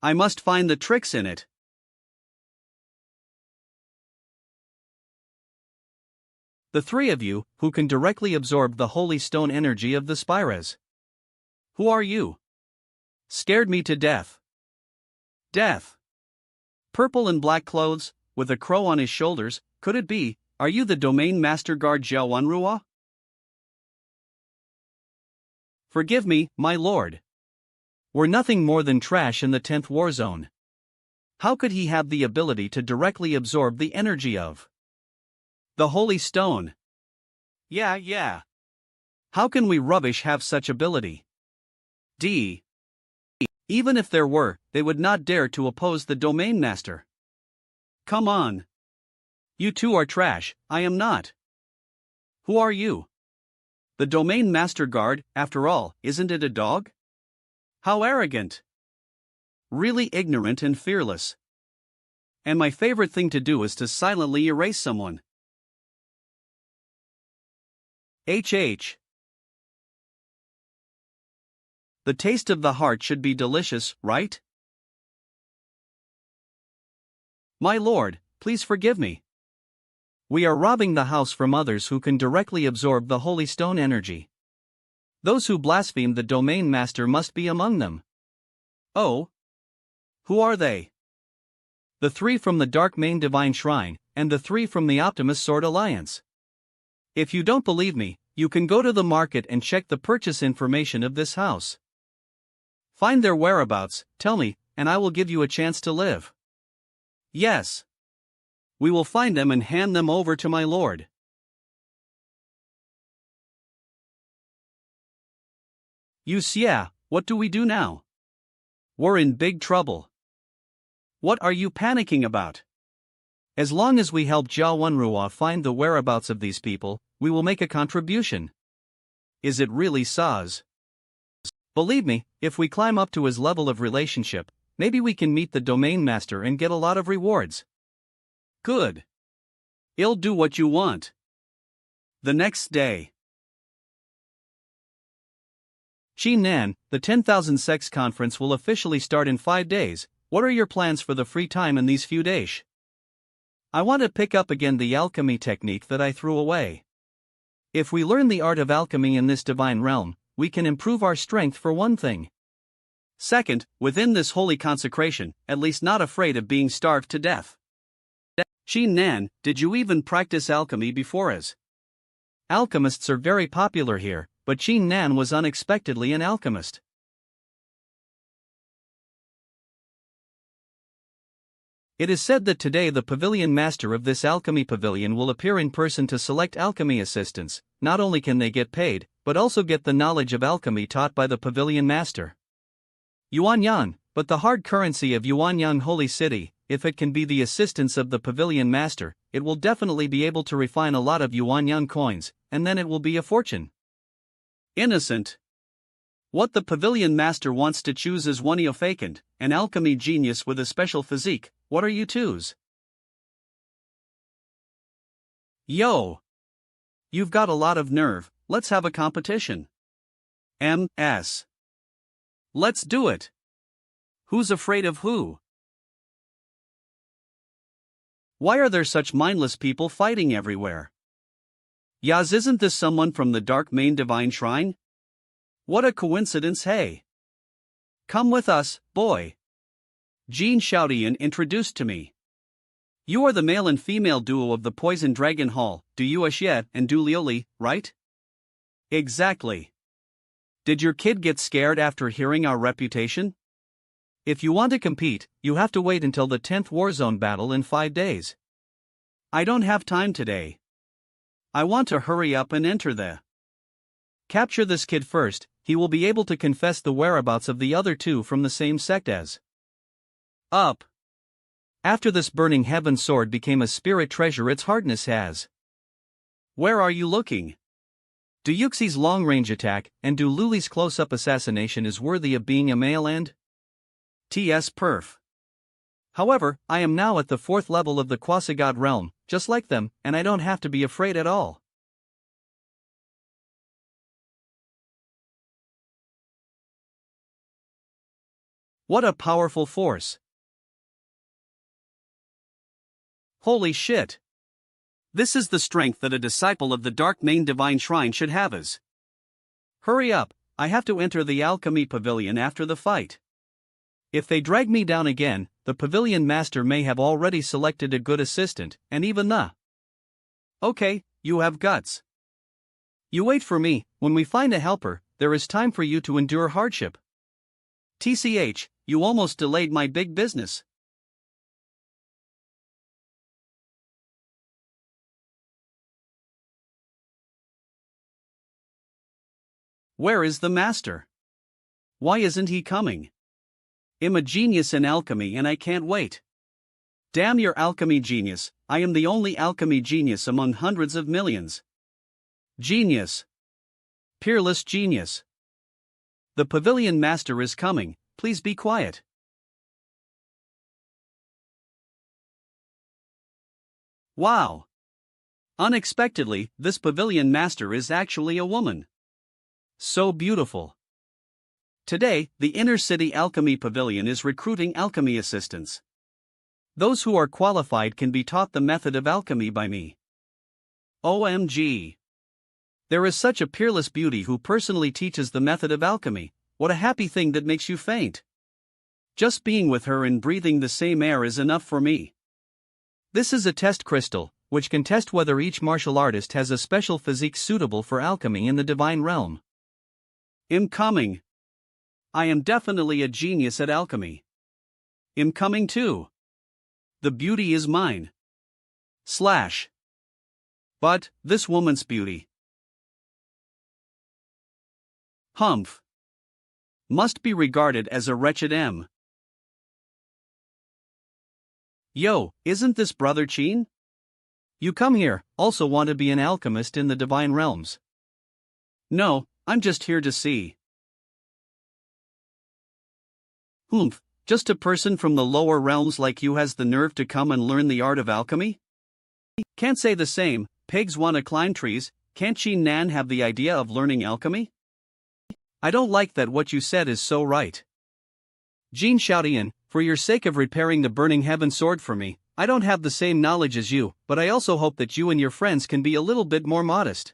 I must find the tricks in it. The 3 of you, who can directly absorb the holy stone energy of the spires. Who are you? Scared me to death. Death. Purple and black clothes, with a crow on his shoulders, could it be, are you the domain master guard Jiao Wanrua? Forgive me, my lord. We're nothing more than trash in the 10th war zone. How could he have the ability to directly absorb the energy of the holy stone? Yeah. How can we rubbish have such ability? Even if there were, they would not dare to oppose the domain master. Come on. You two are trash, I am not. Who are you? The domain master guard, after all, isn't it a dog? How arrogant. Really ignorant and fearless. And my favorite thing to do is to silently erase someone. HH. The taste of the heart should be delicious, right? My lord, please forgive me. We are robbing the house from others who can directly absorb the holy stone energy. Those who blaspheme the domain master must be among them. Oh? Who are they? The 3 from the Dark Main Divine Shrine, and the 3 from the Optimus Sword Alliance. If you don't believe me, you can go to the market and check the purchase information of this house. Find their whereabouts, tell me, and I will give you a chance to live. Yes. We will find them and hand them over to my lord. Yeah, what do we do now? We're in big trouble. What are you panicking about? As long as we help Jia Wenruo find the whereabouts of these people, we will make a contribution. Is it really Saz? Believe me, if we climb up to his level of relationship, maybe we can meet the domain master and get a lot of rewards. Good. I'll do what you want. The next day. Nan, the 10,000 Sects conference will officially start in 5 days. What are your plans for the free time in these few days? I want to pick up again the alchemy technique that I threw away. If we learn the art of alchemy in this divine realm, we can improve our strength for one thing. Second, within this holy consecration, at least not afraid of being starved to death. Nan, did you even practice alchemy before us? Alchemists are very popular here, but Nan was unexpectedly an alchemist. It is said that today the pavilion master of this alchemy pavilion will appear in person to select alchemy assistants. Not only can they get paid, but also get the knowledge of alchemy taught by the pavilion master. Yuanyang, but the hard currency of Yuanyang Holy City, if it can be the assistance of the pavilion master, it will definitely be able to refine a lot of Yuanyang coins, and then it will be a fortune. Innocent. What the pavilion master wants to choose is one awakens, an alchemy genius with a special physique. What are you twos? Yo! You've got a lot of nerve, let's have a competition. MS. Let's do it. Who's afraid of who? Why are there such mindless people fighting everywhere? Yaz, isn't this someone from the Dark Main Divine Shrine? What a coincidence, hey! Come with us, boy. Jean Shoutian introduced to me. You are the male and female duo of the Poison Dragon Hall, Du Yuexie and Du Liuli, right? Exactly. Did your kid get scared after hearing our reputation? If you want to compete, you have to wait until the 10th Warzone battle in 5 days. I don't have time today. I want to hurry up and enter the. Capture this kid first, he will be able to confess the whereabouts of the other 2 from the same sect as. Up. After this burning heaven sword became a spirit treasure its hardness has. Where are you looking? Du Yuxi's long-range attack and Du Luli's close-up assassination is worthy of being a male and TS perf. However, I am now at the 4th level of the quasi-god realm, just like them, and I don't have to be afraid at all. What a powerful force. Holy shit. This is the strength that a disciple of the Dark Main Divine Shrine should have as. Hurry up, I have to enter the alchemy pavilion after the fight. If they drag me down again, the pavilion master may have already selected a good assistant, and even the. Okay, you have guts. You wait for me, when we find a helper, there is time for you to endure hardship. TCH, you almost delayed my big business. Where is the master? Why isn't he coming? I'm a genius in alchemy and I can't wait. Damn your alchemy genius, I am the only alchemy genius among hundreds of millions. Genius. Peerless genius. The pavilion master is coming, please be quiet. Wow. Unexpectedly, this pavilion master is actually a woman. So beautiful. Today, the Inner City Alchemy Pavilion is recruiting alchemy assistants. Those who are qualified can be taught the method of alchemy by me. OMG. There is such a peerless beauty who personally teaches the method of alchemy. What a happy thing that makes you faint. Just being with her and breathing the same air is enough for me. This is a test crystal, which can test whether each martial artist has a special physique suitable for alchemy in the divine realm. Incoming. I am definitely a genius at alchemy. Incoming too. The beauty is mine. But, this woman's beauty. Humph. Must be regarded as a wretched M. Yo, isn't this Brother Chin? You come here, also want to be an alchemist in the divine realms? No, I'm just here to see. Humph, just a person from the lower realms like you has the nerve to come and learn the art of alchemy? Can't say the same, pigs want to climb trees, can't Chin Nan have the idea of learning alchemy? I don't like that what you said is so right. Jean Xiaotian, for your sake of repairing the burning heaven sword for me, I don't have the same knowledge as you, but I also hope that you and your friends can be a little bit more modest.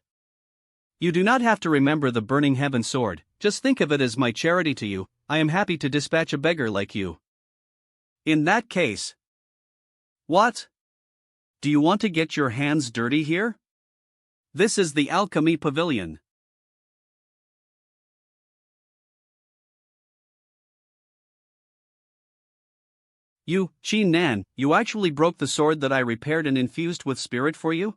You do not have to remember the burning heaven sword, just think of it as my charity to you. I am happy to dispatch a beggar like you. In that case. What? Do you want to get your hands dirty here? This is the Alchemy Pavilion. You, Chin Nan, you actually broke the sword that I repaired and infused with spirit for you?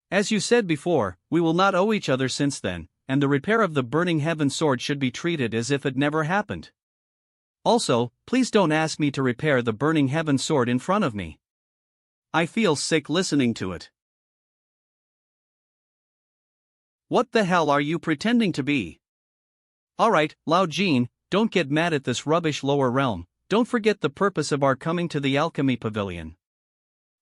As you said before, we will not owe each other since then, and the repair of the burning heaven sword should be treated as if it never happened. Also, please don't ask me to repair the burning heaven sword in front of me. I feel sick listening to it. What the hell are you pretending to be? Alright, Lao Jin, don't get mad at this rubbish lower realm. Don't forget the purpose of our coming to the Alchemy Pavilion.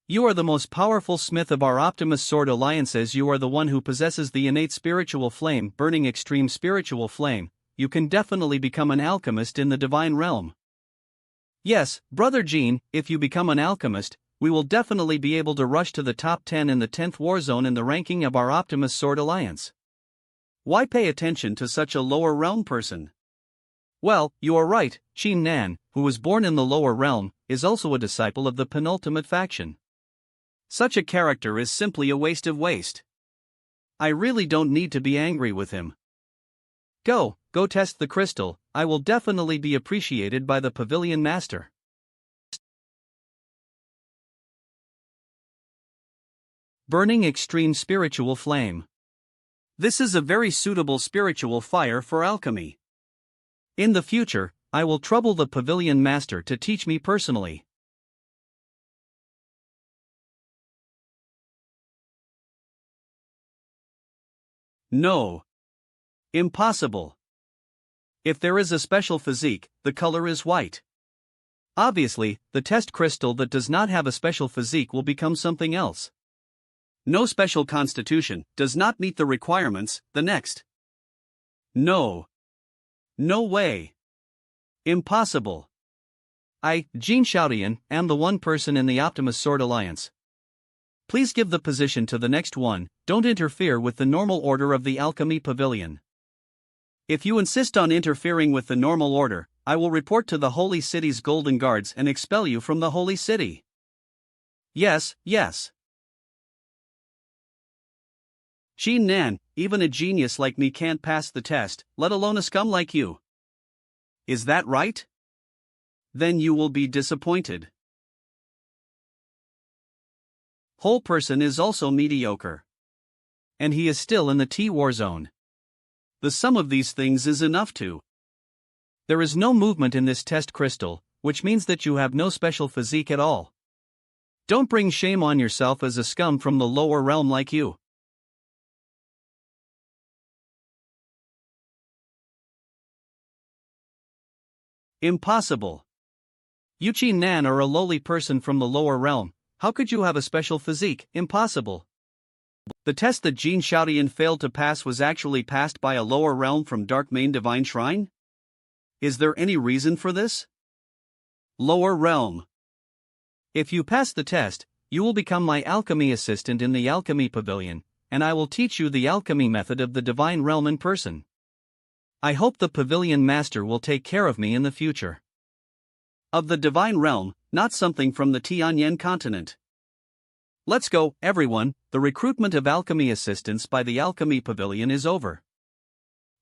You are the most powerful smith of our Optimus Sword alliances. You are the one who possesses the innate spiritual flame, burning extreme spiritual flame. You can definitely become an alchemist in the divine realm. Yes, Brother Jean, if you become an alchemist, we will definitely be able to rush to the top 10 in the 10th war zone in the ranking of our Optimus Sword alliance. Why pay attention to such a lower realm person? Well, you are right, Chin Nan, who was born in the lower realm, is also a disciple of the penultimate faction. Such a character is simply a waste of waste. I really don't need to be angry with him. Go test the crystal, I will definitely be appreciated by the pavilion master. Burning extreme spiritual flame. This is a very suitable spiritual fire for alchemy. In the future, I will trouble the pavilion master to teach me personally. No. Impossible. If there is a special physique, the color is white. Obviously, the test crystal that does not have a special physique will become something else. No special constitution, does not meet the requirements, the next. No. No way. Impossible. I, Jean Xiaotian, am the one person in the Optimus Sword Alliance. Please give the position to the next one, don't interfere with the normal order of the Alchemy Pavilion. If you insist on interfering with the normal order, I will report to the Holy City's Golden Guards and expel you from the Holy City. Yes. Chin Nan, even a genius like me can't pass the test, let alone a scum like you. Is that right? Then you will be disappointed. Whole person is also mediocre. And he is still in the T-War zone. The sum of these things is enough to. There is no movement in this test crystal, which means that you have no special physique at all. Don't bring shame on yourself as a scum from the lower realm like you. Impossible. You Chin Nan are a lowly person from the lower realm, how could you have a special physique? Impossible. The test that Jin Shaotian failed to pass was actually passed by a lower realm from Dark Main Divine Shrine? Is there any reason for this? Lower realm. If you pass the test, you will become my alchemy assistant in the alchemy pavilion, and I will teach you the alchemy method of the divine realm in person. I hope the pavilion master will take care of me in the future. Of the divine realm, not something from the Tianyan continent. Let's go, everyone, the recruitment of alchemy assistants by the alchemy pavilion is over.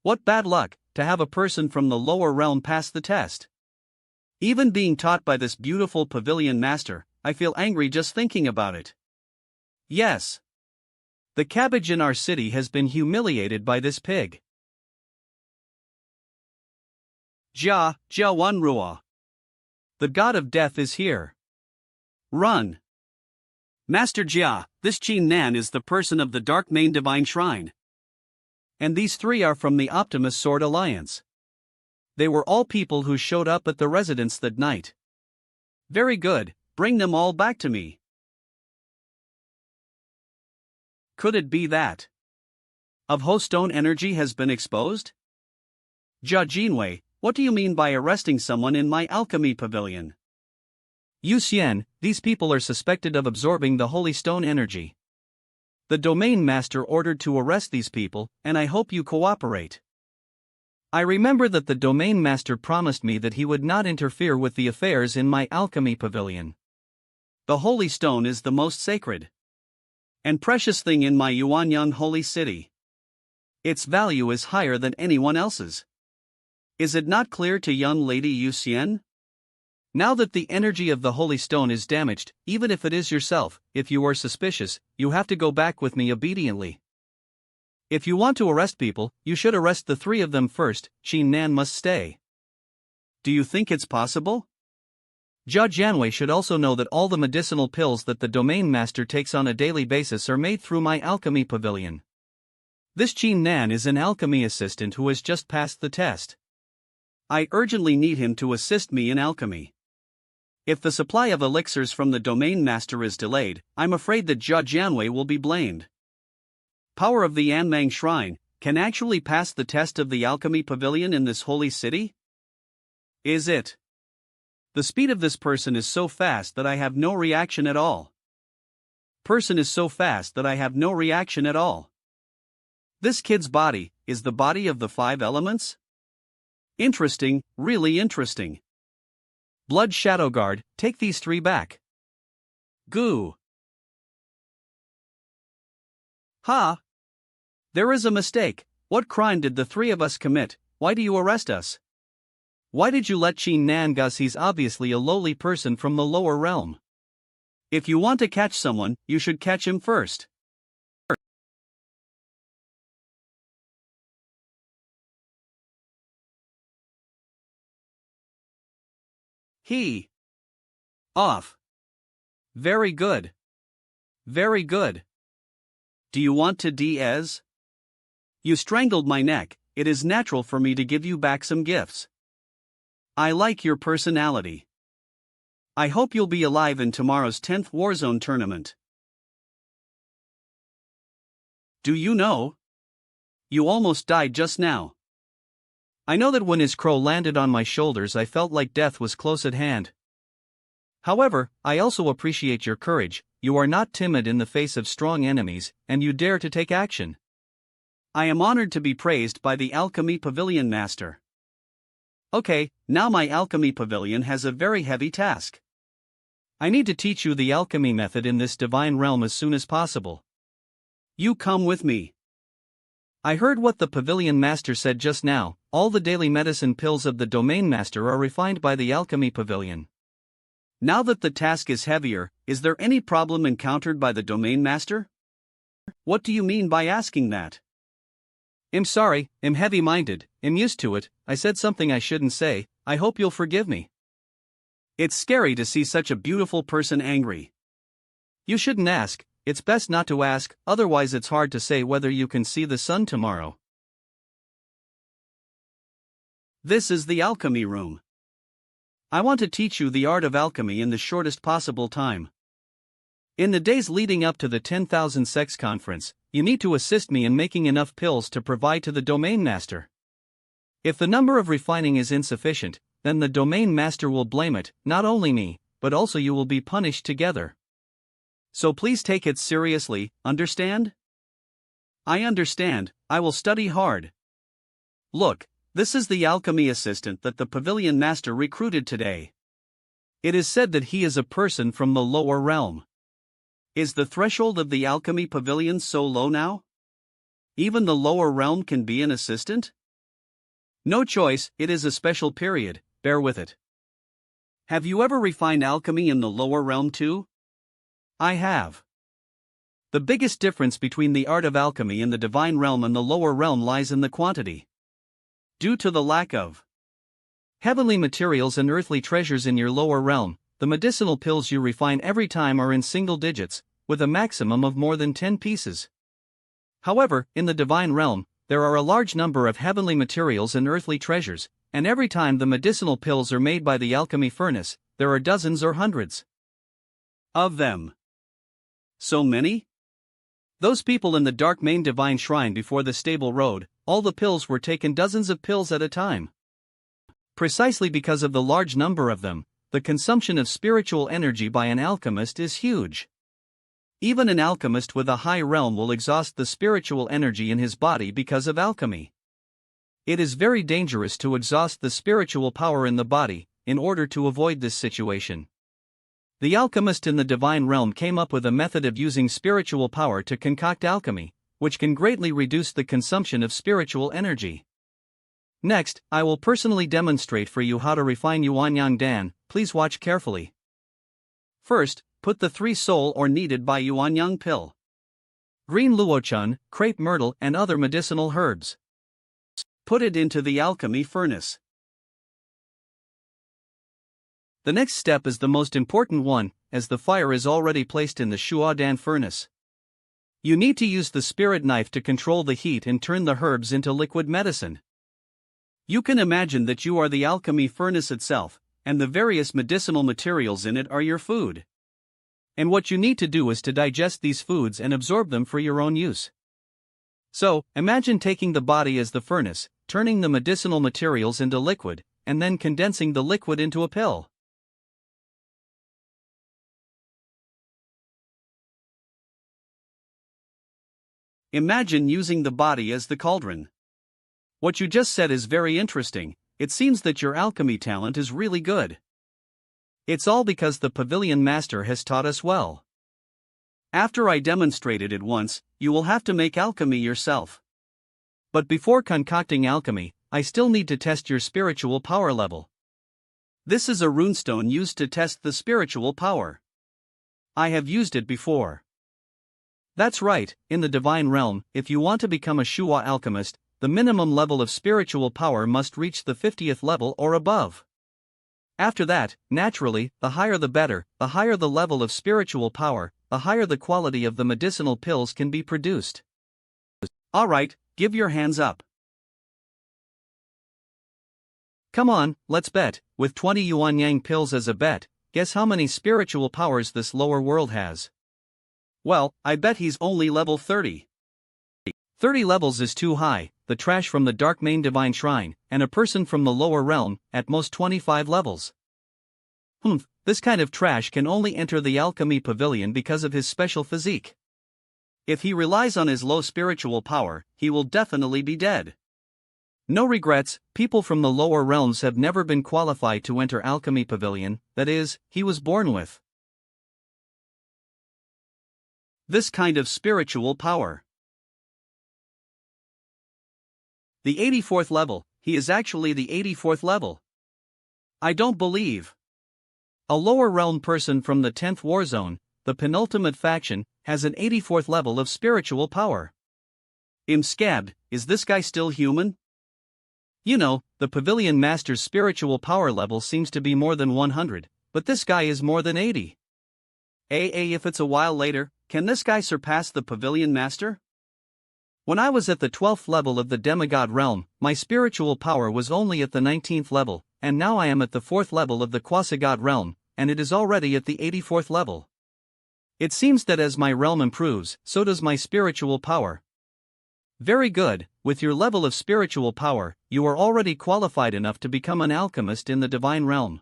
What bad luck, to have a person from the lower realm pass the test. Even being taught by this beautiful pavilion master, I feel angry just thinking about it. Yes. The cabbage in our city has been humiliated by this pig. Wanrua. The god of death is here. Run. Master Jia, this Qin Nan is the person of the Dark Main Divine Shrine. And these three are from the Optimus Sword Alliance. They were all people who showed up at the residence that night. Very good, bring them all back to me. Could it be that of Ho-Stone energy has been exposed? Jia Jinwei, what do you mean by arresting someone in my alchemy pavilion? Yu Xian, these people are suspected of absorbing the holy stone energy. The domain master ordered to arrest these people, and I hope you cooperate. I remember that the domain master promised me that he would not interfere with the affairs in my alchemy pavilion. The holy stone is the most sacred and precious thing in my Yuanyang holy city. Its value is higher than anyone else's. Is it not clear to young lady Yu Xian? Now that the energy of the holy stone is damaged, even if it is yourself, if you are suspicious, you have to go back with me obediently. If you want to arrest people, you should arrest the three of them first. Qin Nan must stay. Do you think it's possible? Jia Jianwei should also know that all the medicinal pills that the domain master takes on a daily basis are made through my alchemy pavilion. This Qin Nan is an alchemy assistant who has just passed the test. I urgently need him to assist me in alchemy. If the supply of elixirs from the domain master is delayed, I'm afraid that Jia Jianwei will be blamed. Power of the Anmang Shrine can actually pass the test of the alchemy pavilion in this holy city? Is it? The speed of this person is so fast that I have no reaction at all. Person is so fast that I have no reaction at all. This kid's body is the body of the 5 elements? Interesting, really interesting. Blood Shadow Guard, take these 3 back. Goo. Ha! There is a mistake. What crime did the 3 of us commit? Why do you arrest us? Why did you let Qin Nan go? He's obviously a lowly person from the lower realm. If you want to catch someone, you should catch him first. He. Off. Very good. Very good. Do you want to DS? You strangled my neck, it is natural for me to give you back some gifts. I like your personality. I hope you'll be alive in tomorrow's 10th Warzone tournament. Do you know? You almost died just now. I know that when his crow landed on my shoulders I felt like death was close at hand. However, I also appreciate your courage. You are not timid in the face of strong enemies, and you dare to take action. I am honored to be praised by the Alchemy Pavilion Master. Okay, now my Alchemy Pavilion has a very heavy task. I need to teach you the alchemy method in this divine realm as soon as possible. You come with me. I heard what the Pavilion Master said just now. All the daily medicine pills of the Domain Master are refined by the Alchemy Pavilion. Now that the task is heavier, is there any problem encountered by the Domain Master? What do you mean by asking that? I'm sorry, I'm heavy-minded, I'm used to it, I said something I shouldn't say, I hope you'll forgive me. It's scary to see such a beautiful person angry. You shouldn't ask, it's best not to ask, otherwise it's hard to say whether you can see the sun tomorrow. This is the alchemy room. I want to teach you the art of alchemy in the shortest possible time. In the days leading up to the 10,000 sects conference, you need to assist me in making enough pills to provide to the domain master. If the number of refining is insufficient, then the domain master will blame it, not only me, but also you will be punished together. So please take it seriously, understand? I understand, I will study hard. Look, this is the alchemy assistant that the pavilion master recruited today. It is said that he is a person from the lower realm. Is the threshold of the alchemy pavilion so low now? Even the lower realm can be an assistant? No choice, it is a special period, bear with it. Have you ever refined alchemy in the lower realm too? I have. The biggest difference between the art of alchemy in the divine realm and the lower realm lies in the quantity. Due to the lack of heavenly materials and earthly treasures in your lower realm, the medicinal pills you refine every time are in single digits, with a maximum of more than 10 pieces. However, in the divine realm, there are a large number of heavenly materials and earthly treasures, and every time the medicinal pills are made by the alchemy furnace, there are dozens or hundreds of them. So many? Those people in the dark main divine shrine before the stable road, all the pills were taken dozens of pills at a time. Precisely because of the large number of them, the consumption of spiritual energy by an alchemist is huge. Even an alchemist with a high realm will exhaust the spiritual energy in his body because of alchemy. It is very dangerous to exhaust the spiritual power in the body, in order to avoid this situation. The alchemist in the divine realm came up with a method of using spiritual power to concoct alchemy, which can greatly reduce the consumption of spiritual energy. Next, I will personally demonstrate for you how to refine Yuanyang Dan, please watch carefully. First, put the 3 soul or needed by Yuanyang pill, green luochun, crepe myrtle and other medicinal herbs. Put it into the alchemy furnace. The next step is the most important one, as the fire is already placed in the Shuadan furnace. You need to use the spirit knife to control the heat and turn the herbs into liquid medicine. You can imagine that you are the alchemy furnace itself, and the various medicinal materials in it are your food. And what you need to do is to digest these foods and absorb them for your own use. So, imagine taking the body as the furnace, turning the medicinal materials into liquid, and then condensing the liquid into a pill. Imagine using the body as the cauldron. What you just said is very interesting. It seems that your alchemy talent is really good. It's all because the pavilion master has taught us well. After I demonstrated it once, you will have to make alchemy yourself. But before concocting alchemy, I still need to test your spiritual power level. This is a runestone used to test the spiritual power. I have used it before. That's right, in the divine realm, if you want to become a Shuo alchemist, the minimum level of spiritual power must reach the 50th level or above. After that, naturally, the higher the better, the higher the level of spiritual power, the higher the quality of the medicinal pills can be produced. Alright, give your hands up. Come on, let's bet. With 20 Yuanyang pills as a bet, guess how many spiritual powers this lower world has? Well, I bet he's only level 30. 30 levels is too high, the trash from the dark main divine shrine, and a person from the lower realm, at most 25 levels. This kind of trash can only enter the alchemy pavilion because of his special physique. If he relies on his low spiritual power, he will definitely be dead. No regrets, people from the lower realms have never been qualified to enter alchemy pavilion, that is, he was born with this kind of spiritual power. The 84th level, he is actually the 84th level. I don't believe. A lower realm person from the 10th war zone, the penultimate faction, has an 84th level of spiritual power. Scabbed, is this guy still human? You know, the pavilion master's spiritual power level seems to be more than 100, but this guy is more than 80. If it's a while later, can this guy surpass the pavilion master? When I was at the 12th level of the demigod realm, my spiritual power was only at the 19th level, and now I am at the 4th level of the quasi-god realm, and it is already at the 84th level. It seems that as my realm improves, so does my spiritual power. Very good, with your level of spiritual power, you are already qualified enough to become an alchemist in the divine realm.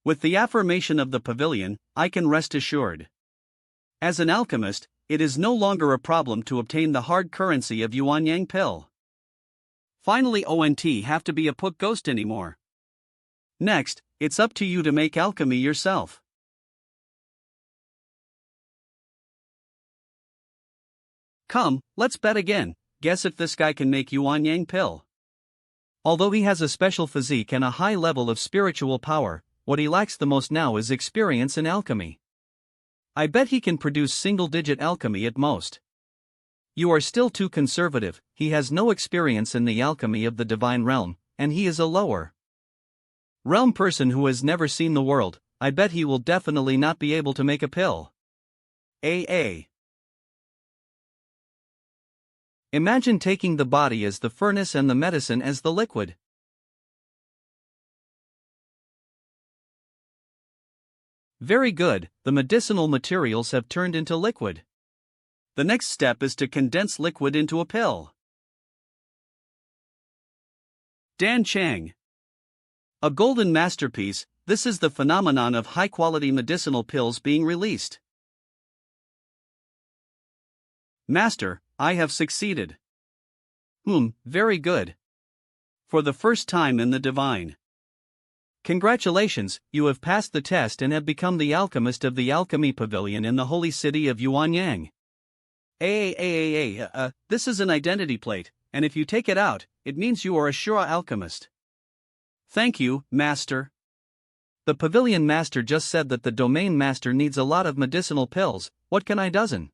With the affirmation of the pavilion, I can rest assured. As an alchemist, it is no longer a problem to obtain the hard currency of Yuanyang pill. Finally, ONT have to be a put ghost anymore. Next, it's up to you to make alchemy yourself. Come, let's bet again. Guess if this guy can make Yuanyang pill. Although he has a special physique and a high level of spiritual power, what he lacks the most now is experience in alchemy. I bet he can produce single-digit alchemy at most. You are still too conservative. He has no experience in the alchemy of the divine realm, and he is a lower realm person who has never seen the world. I bet he will definitely not be able to make a pill. AA. Imagine taking the body as the furnace and the medicine as the liquid. Very good, the medicinal materials have turned into liquid. The next step is to condense liquid into a pill. Dan Chang. A golden masterpiece, this is the phenomenon of high-quality medicinal pills being released. Master, I have succeeded. Very good. For the first time in the divine. Congratulations, you have passed the test and have become the alchemist of the Alchemy Pavilion in the holy city of Yuanyang. This is an identity plate, and if you take it out, it means you are a sure alchemist. Thank you, Master. The Pavilion Master just said that the Domain Master needs a lot of medicinal pills. What can I dozen?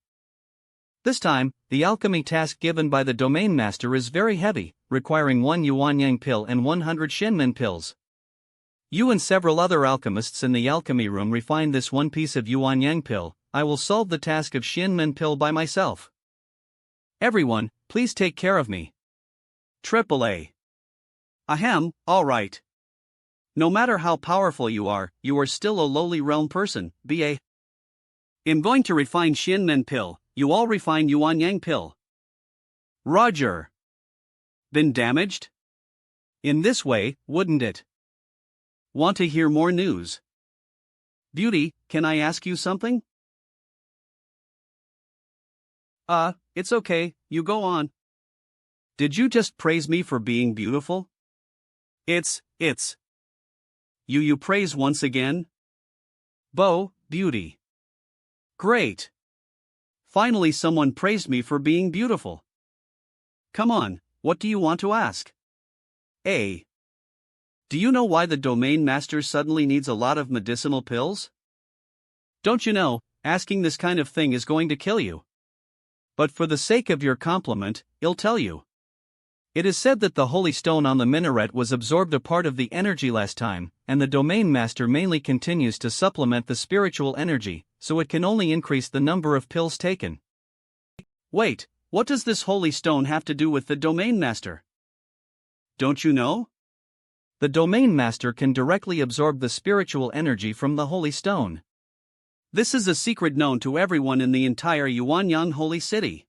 This time, the alchemy task given by the Domain Master is very heavy, requiring 1 Yuanyang pill and 100 Shinmen pills. You and several other alchemists in the alchemy room refine this one piece of Yuanyang pill. I will solve the task of Shinmen pill by myself. Everyone, please take care of me. AAA. Ahem, alright. No matter how powerful you are still a lowly realm person, BA. I'm going to refine Shinmen pill, you all refine Yuanyang pill. Roger. Been damaged? In this way, wouldn't it? Want to hear more news? Beauty, can I ask you something? It's okay, you go on. Did you just praise me for being beautiful? It's. You praise once again? Beauty. Great. Finally someone praised me for being beautiful. Come on, what do you want to ask? A. Do you know why the Domain Master suddenly needs a lot of medicinal pills? Don't you know, asking this kind of thing is going to kill you. But for the sake of your compliment, I'll tell you. It is said that the holy stone on the minaret was absorbed a part of the energy last time, and the Domain Master mainly continues to supplement the spiritual energy, so it can only increase the number of pills taken. Wait, what does this holy stone have to do with the Domain Master? Don't you know? The Domain Master can directly absorb the spiritual energy from the holy stone. This is a secret known to everyone in the entire Yuanyang holy city.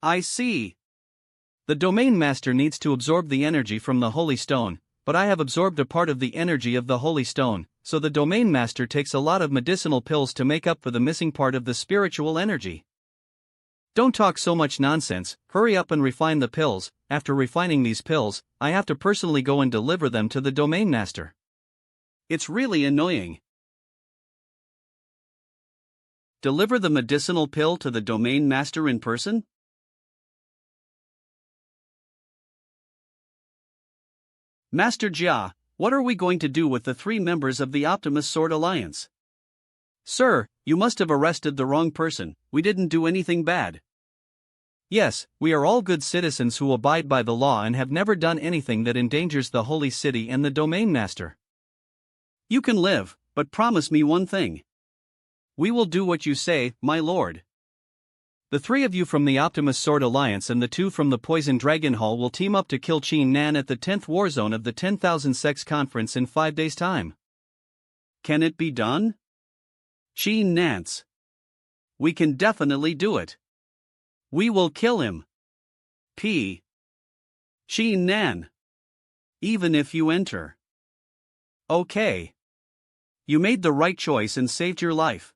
I see. The Domain Master needs to absorb the energy from the holy stone, but I have absorbed a part of the energy of the holy stone, so the Domain Master takes a lot of medicinal pills to make up for the missing part of the spiritual energy. Don't talk so much nonsense, hurry up and refine the pills. After refining these pills, I have to personally go and deliver them to the Domain Master. It's really annoying. Deliver the medicinal pill to the Domain Master in person? Master Jia, what are we going to do with the 3 members of the Optimus Sword Alliance? Sir, you must have arrested the wrong person, we didn't do anything bad. Yes, we are all good citizens who abide by the law and have never done anything that endangers the holy city and the Domain Master. You can live, but promise me one thing. We will do what you say, my lord. The 3 of you from the Optimus Sword Alliance and the 2 from the Poison Dragon Hall will team up to kill Qin Nan at the 10th Warzone of the 10,000 Sects Conference in 5 days' time. Can it be done? Qin Nance. We can definitely do it. We will kill him. P. Qin Nan. Even if you enter. Okay. You made the right choice and saved your life.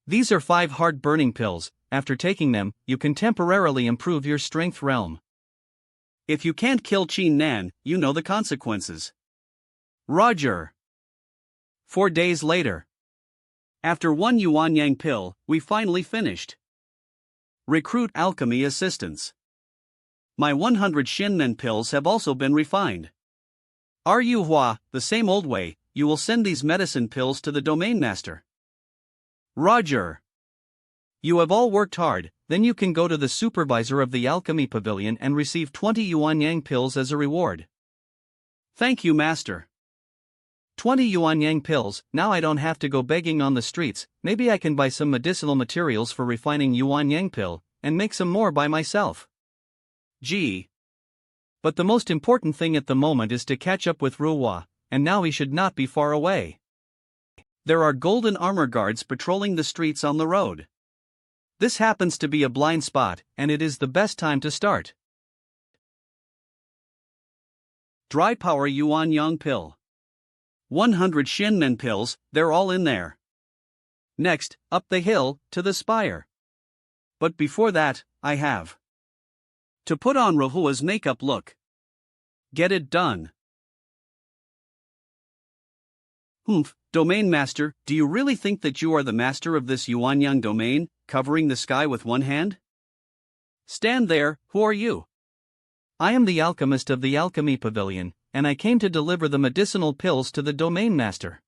These are 5 heart-burning pills. After taking them, you can temporarily improve your strength realm. If you can't kill Qin Nan, you know the consequences. Roger. 4 days later. After 1 Yuan Yang pill, we finally finished. Recruit alchemy assistants. My 100 Shinmen pills have also been refined. Hua, the same old way, you will send these medicine pills to the domain master. Roger. You have all worked hard, then you can go to the supervisor of the alchemy pavilion and receive 20 Yuan Yang pills as a reward. Thank you, master. 20 Yuan Yang pills, now I don't have to go begging on the streets. Maybe I can buy some medicinal materials for refining Yuan Yang pill, and make some more by myself. Gee. But the most important thing at the moment is to catch up with Ruhua, and now he should not be far away. There are golden armor guards patrolling the streets on the road. This happens to be a blind spot, and it is the best time to start. Dry power Yuan Yang pill. 100 Shinmen pills, they're all in there. Next, up the hill, to the spire. But before that, I have to put on Ruhua's makeup look. Get it done. Humph, Domain Master, do you really think that you are the master of this Yuanyang domain, covering the sky with one hand? Stand there, who are you? I am the alchemist of the alchemy pavilion, and I came to deliver the medicinal pills to the domain master.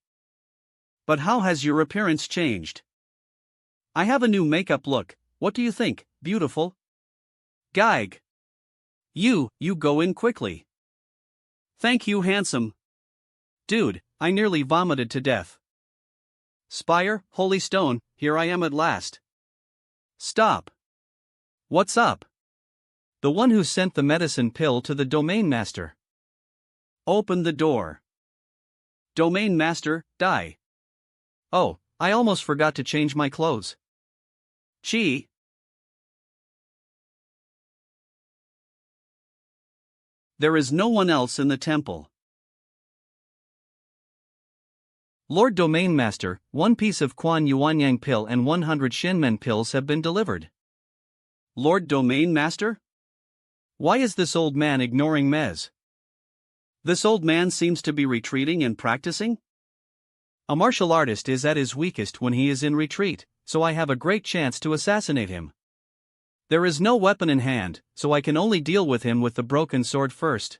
But how has your appearance changed? I have a new makeup look, what do you think, beautiful? Gaig. You go in quickly. Thank you, handsome. Dude, I nearly vomited to death. Spire, Holy Stone, here I am at last. Stop. What's up? The one who sent the medicine pill to the domain master. Open the door. Domain master, die. Oh, I almost forgot to change my clothes. Chi. There is no one else in the temple. Lord Domain Master, 1 piece of Quan Yuanyang pill and 100 Shinmen pills have been delivered. Lord Domain Master? Why is this old man ignoring Mez? This old man seems to be retreating and practicing? A martial artist is at his weakest when he is in retreat, so I have a great chance to assassinate him. There is no weapon in hand, so I can only deal with him with the broken sword first.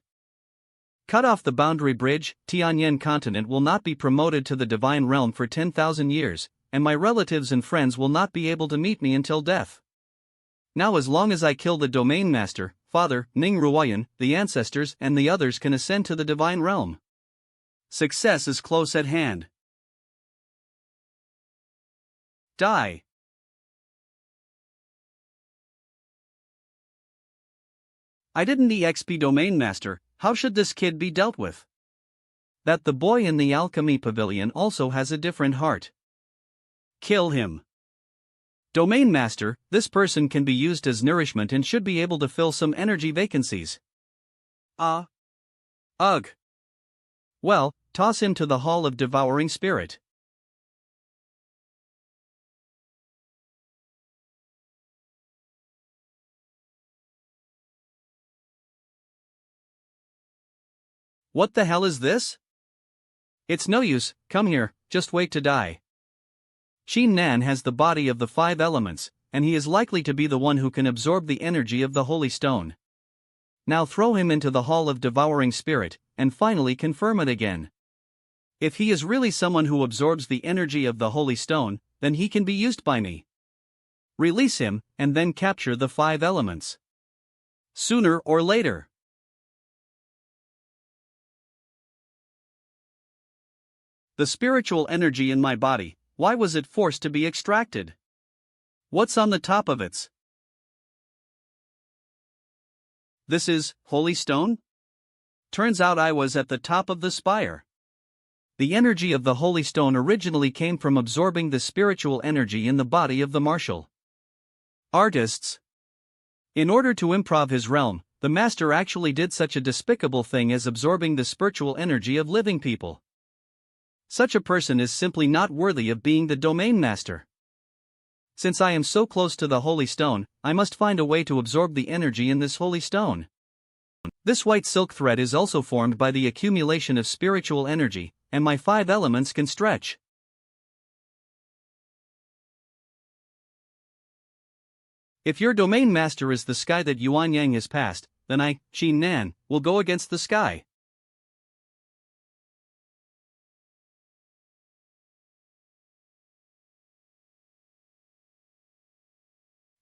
Cut off the boundary bridge, Tianyan continent will not be promoted to the divine realm for 10,000 years, and my relatives and friends will not be able to meet me until death. Now as long as I kill the domain master, Father, Ning Ruoyan, the ancestors and the others can ascend to the divine realm. Success is close at hand. Die. I didn't EXP domain master, how should this kid be dealt with? That the boy in the alchemy pavilion also has a different heart. Kill him. Domain master, this person can be used as nourishment and should be able to fill some energy vacancies. Ugh. Well, toss him to the Hall of Devouring Spirit. What the hell is this? It's no use, come here, just wait to die. Qin Nan has the body of the 5 elements, and he is likely to be the one who can absorb the energy of the Holy Stone. Now throw him into the Hall of Devouring Spirit, and finally confirm it again. If he is really someone who absorbs the energy of the Holy Stone, then he can be used by me. Release him, and then capture the 5 elements. Sooner or later. The spiritual energy in my body, why was it forced to be extracted? What's on the top of it? This is Holy Stone? Turns out I was at the top of the spire. The energy of the Holy Stone originally came from absorbing the spiritual energy in the body of the martial artists. In order to improve his realm, the master actually did such a despicable thing as absorbing the spiritual energy of living people. Such a person is simply not worthy of being the domain master. Since I am so close to the Holy Stone, I must find a way to absorb the energy in this Holy Stone. This white silk thread is also formed by the accumulation of spiritual energy, and my 5 elements can stretch. If your domain master is the sky that Yuan Yang has passed, then I, Qi Nan, will go against the sky.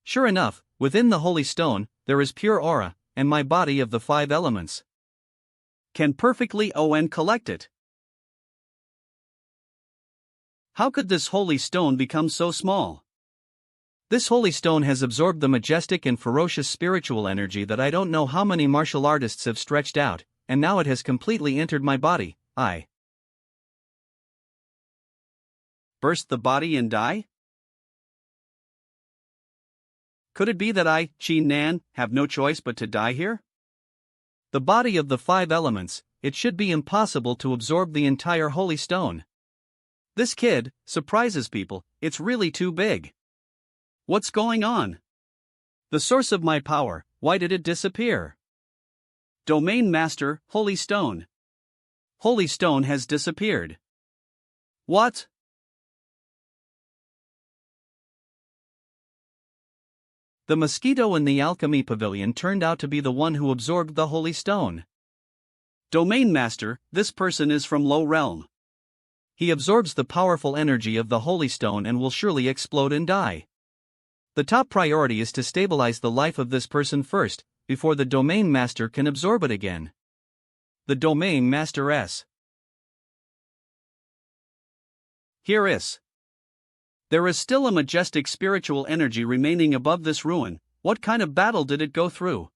Sure enough, within the Holy Stone, there is pure aura, and my body of the 5 elements can perfectly collect it. How could this Holy Stone become so small? This Holy Stone has absorbed the majestic and ferocious spiritual energy that I don't know how many martial artists have stretched out, and now it has completely entered my body. I burst the body and die? Could it be that I, Qi Nan, have no choice but to die here? The body of the 5 elements, it should be impossible to absorb the entire Holy Stone. This kid surprises people, it's really too big. What's going on? The source of my power, why did it disappear? Domain Master, Holy Stone. Holy Stone has disappeared. What? The mosquito in the alchemy pavilion turned out to be the one who absorbed the Holy Stone. Domain Master, this person is from low realm. He absorbs the powerful energy of the Holy Stone and will surely explode and die. The top priority is to stabilize the life of this person first, before the Domain Master can absorb it again. The Domain Master S. Here is. There is still a majestic spiritual energy remaining above this ruin. What kind of battle did it go through?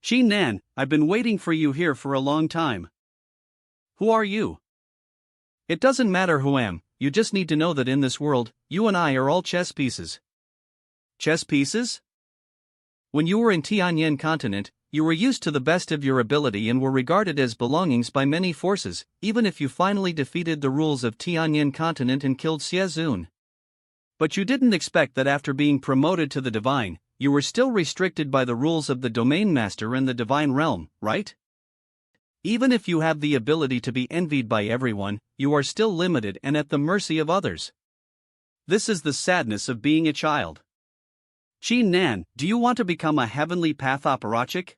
Qi Nan, I've been waiting for you here for a long time. Who are you? It doesn't matter who I am, you just need to know that in this world, you and I are all chess pieces. Chess pieces? When you were in Tianyan continent, you were used to the best of your ability and were regarded as belongings by many forces, even if you finally defeated the rules of Tianyan continent and killed Xie Zun. But you didn't expect that after being promoted to the divine, you were still restricted by the rules of the domain master and the divine realm, right? Even if you have the ability to be envied by everyone, you are still limited and at the mercy of others. This is the sadness of being a child. Qi Nan, do you want to become a heavenly path apparatchik?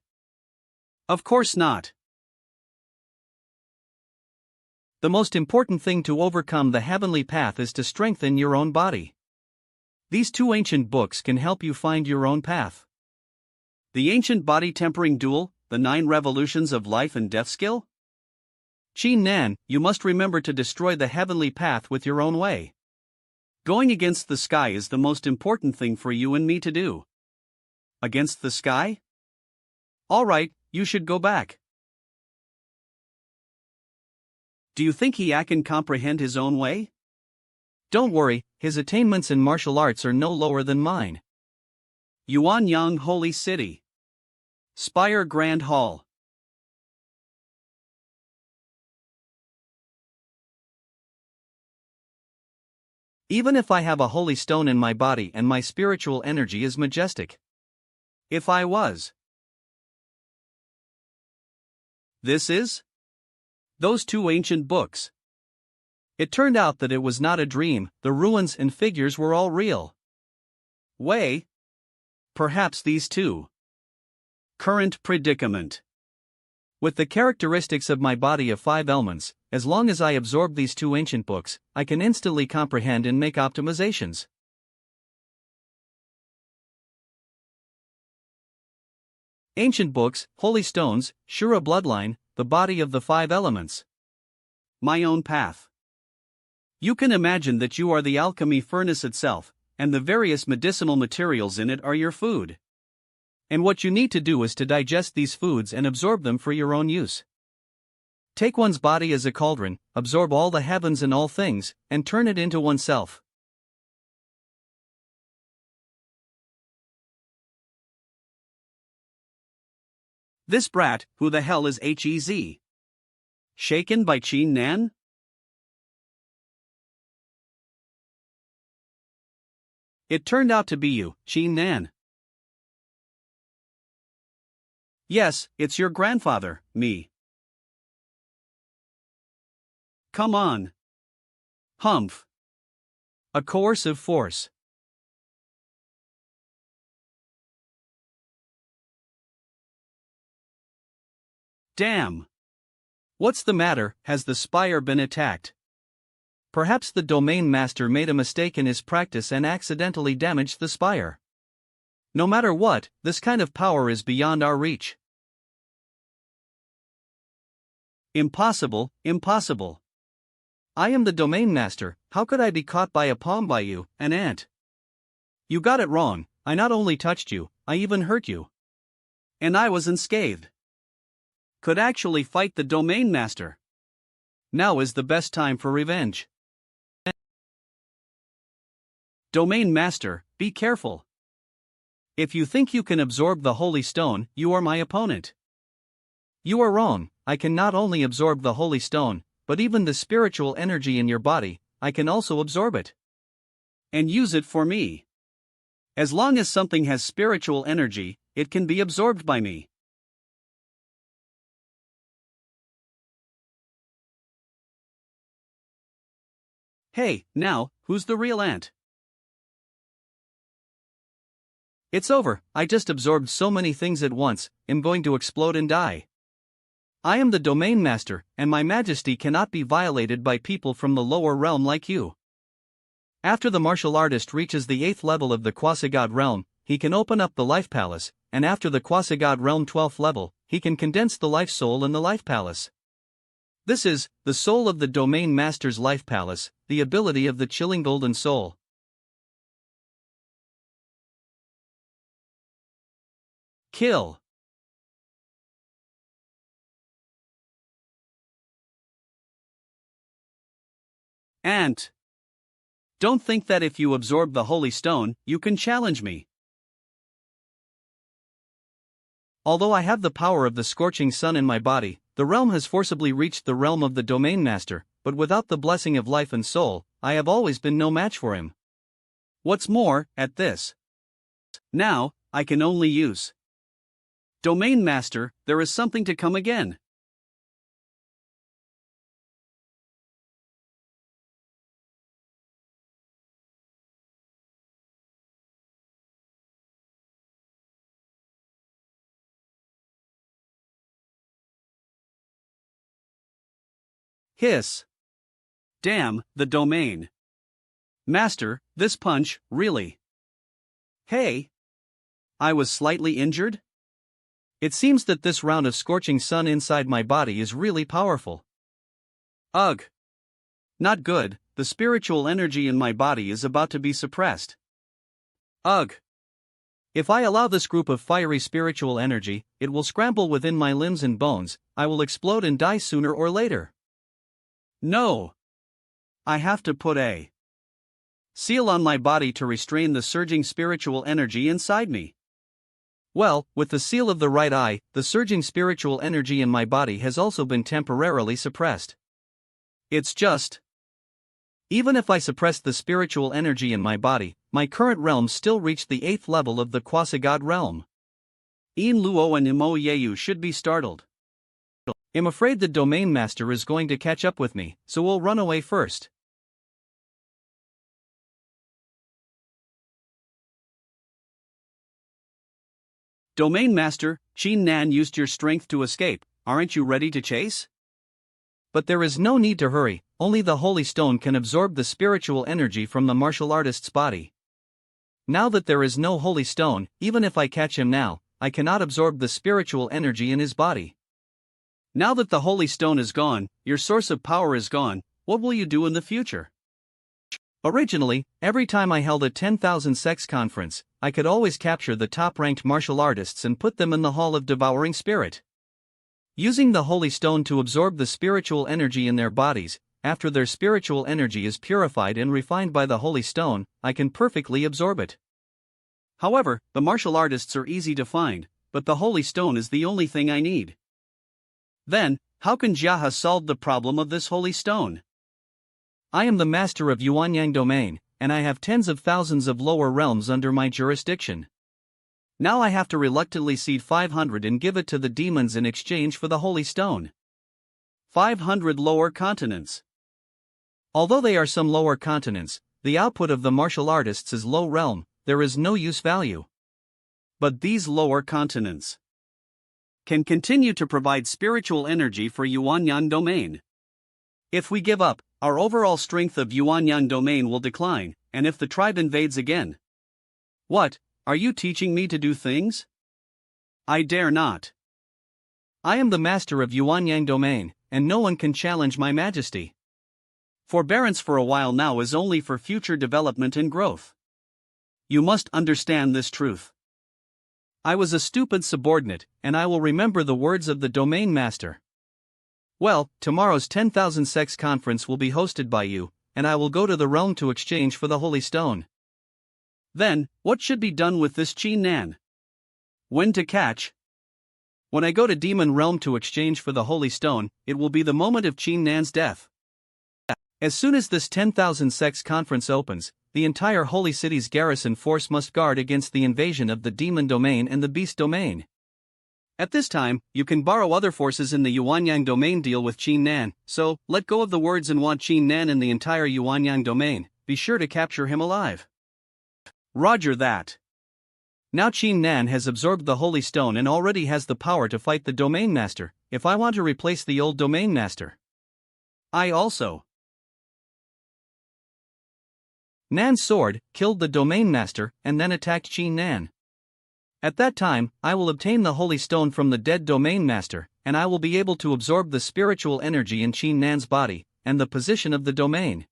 Of course not. The most important thing to overcome the heavenly path is to strengthen your own body. These 2 ancient books can help you find your own path. The ancient body tempering duel, the 9 revolutions of life and death skill? Qi Nan, you must remember to destroy the heavenly path with your own way. Going against the sky is the most important thing for you and me to do. Against the sky? All right, you should go back. Do you think he can comprehend his own way? Don't worry, his attainments in martial arts are no lower than mine. Yuanyang Holy City. Spire Grand Hall. Even if I have a holy stone in my body and my spiritual energy is majestic. If I was. This is? Those 2 ancient books. It turned out that it was not a dream, the ruins and figures were all real. Way? Perhaps these 2. Current predicament. With the characteristics of my body of 5 elements, as long as I absorb these 2 ancient books, I can instantly comprehend and make optimizations. Ancient books, holy stones, Shura bloodline, the body of the 5 elements. My own path. You can imagine that you are the alchemy furnace itself, and the various medicinal materials in it are your food. And what you need to do is to digest these foods and absorb them for your own use. Take one's body as a cauldron, absorb all the heavens and all things, and turn it into oneself. This brat, who the hell is Hez? Shaken by Chin Nan? It turned out to be you, Chin Nan. Yes, it's your grandfather, me. Come on. Humph. A coercive force. Damn. What's the matter? Has the spire been attacked? Perhaps the domain master made a mistake in his practice and accidentally damaged the spire. No matter what, this kind of power is beyond our reach. Impossible, impossible. I am the domain master, how could I be caught by a palm by you, an ant? You got it wrong, I not only touched you, I even hurt you. And I was unscathed. Could actually fight the domain master. Now is the best time for revenge. Domain master, be careful. If you think you can absorb the holy stone, you are my opponent. You are wrong, I can not only absorb the holy stone, but even the spiritual energy in your body, I can also absorb it. And use it for me. As long as something has spiritual energy, it can be absorbed by me. Hey, now, who's the real ant? It's over, I just absorbed so many things at once, am going to explode and die. I am the domain master, and my majesty cannot be violated by people from the lower realm like you. After the martial artist reaches the 8th level of the quasi-god realm, he can open up the life palace, and after the quasi-god realm 12th level, he can condense the life soul in the life palace. This is, the soul of the domain master's life palace, the ability of the chilling golden soul. Kill. Ant. Don't think that if you absorb the holy stone, you can challenge me. Although I have the power of the scorching sun in my body, the realm has forcibly reached the realm of the domain master, but without the blessing of life and soul, I have always been no match for him. What's more, at this now, I can only use Domain Master, there is something to come again. Hiss. Damn, the domain. Master, this punch, really. Hey. I was slightly injured? It seems that this round of scorching sun inside my body is really powerful. Ugh. Not good, the spiritual energy in my body is about to be suppressed. Ugh. If I allow this group of fiery spiritual energy, it will scramble within my limbs and bones, I will explode and die sooner or later. No. I have to put a seal on my body to restrain the surging spiritual energy inside me. Well, with the seal of the right eye, the surging spiritual energy in my body has also been temporarily suppressed. It's just, even if I suppressed the spiritual energy in my body, my current realm still reached the 8th level of the quasi-god realm. In Luo and Imo Yeyu should be startled. I'm afraid the domain master is going to catch up with me, so we'll run away first. Domain Master, Chin Nan used your strength to escape, aren't you ready to chase? But there is no need to hurry, only the holy stone can absorb the spiritual energy from the martial artist's body. Now that there is no holy stone, even if I catch him now, I cannot absorb the spiritual energy in his body. Now that the holy stone is gone, your source of power is gone, what will you do in the future? Originally, every time I held a 10,000 sects conference, I could always capture the top-ranked martial artists and put them in the Hall of Devouring Spirit. Using the holy stone to absorb the spiritual energy in their bodies, after their spiritual energy is purified and refined by the holy stone, I can perfectly absorb it. However, the martial artists are easy to find, but the holy stone is the only thing I need. Then, how can Jia solve the problem of this holy stone? I am the master of Yuanyang domain, and I have tens of thousands of lower realms under my jurisdiction. Now I have to reluctantly cede 500 and give it to the demons in exchange for the holy stone. 500 lower continents. Although they are some lower continents, the output of the martial artists is low realm, there is no use value. But these lower continents can continue to provide spiritual energy for Yuanyang domain. If we give up, our overall strength of Yuanyang domain will decline, and if the tribe invades again. What, are you teaching me to do things? I dare not. I am the master of Yuanyang domain, and no one can challenge my majesty. Forbearance for a while now is only for future development and growth. You must understand this truth. I was a stupid subordinate, and I will remember the words of the domain master. Well, tomorrow's 10,000 sects conference will be hosted by you, and I will go to the realm to exchange for the holy stone. Then, what should be done with this Qin Nan? When to catch? When I go to demon realm to exchange for the holy stone, it will be the moment of Qin Nan's death. As soon as this 10,000 sects conference opens, the entire holy city's garrison force must guard against the invasion of the demon domain and the beast domain. At this time, you can borrow other forces in the Yuanyang domain deal with Qin Nan, so, let go of the words and want Qin Nan in the entire Yuanyang domain, be sure to capture him alive. Roger that. Now Qin Nan has absorbed the holy stone and already has the power to fight the domain master, if I want to replace the old domain master. I also. Nan's sword killed the domain master and then attacked Qin Nan. At that time, I will obtain the holy stone from the dead domain master, and I will be able to absorb the spiritual energy in Qin Nan's body, and the position of the domain.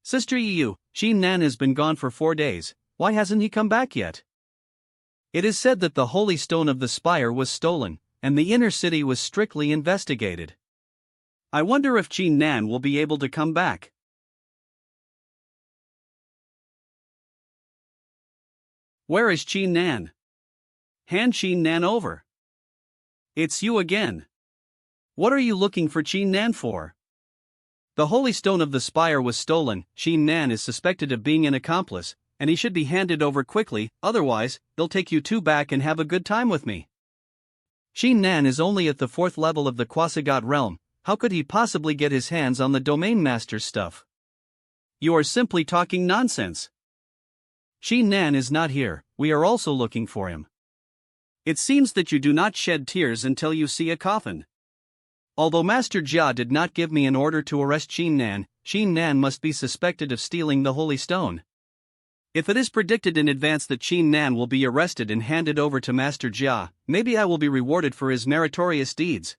Sister Yu, Qin Nan has been gone for 4 days, why hasn't he come back yet? It is said that the holy stone of the spire was stolen, and the inner city was strictly investigated. I wonder if Qin Nan will be able to come back. Where is Qin Nan? Hand Qin Nan over. It's you again. What are you looking for Qin Nan for? The holy stone of the spire was stolen. Qin Nan is suspected of being an accomplice, and he should be handed over quickly, otherwise, they'll take you two back and have a good time with me. Qin Nan is only at the 4th level of the quasi-god realm. How could he possibly get his hands on the domain master's stuff? You are simply talking nonsense. Qin Nan is not here, we are also looking for him. It seems that you do not shed tears until you see a coffin. Although Master Jia did not give me an order to arrest Qin Nan must be suspected of stealing the holy stone. If it is predicted in advance that Qin Nan will be arrested and handed over to Master Jia, maybe I will be rewarded for his meritorious deeds.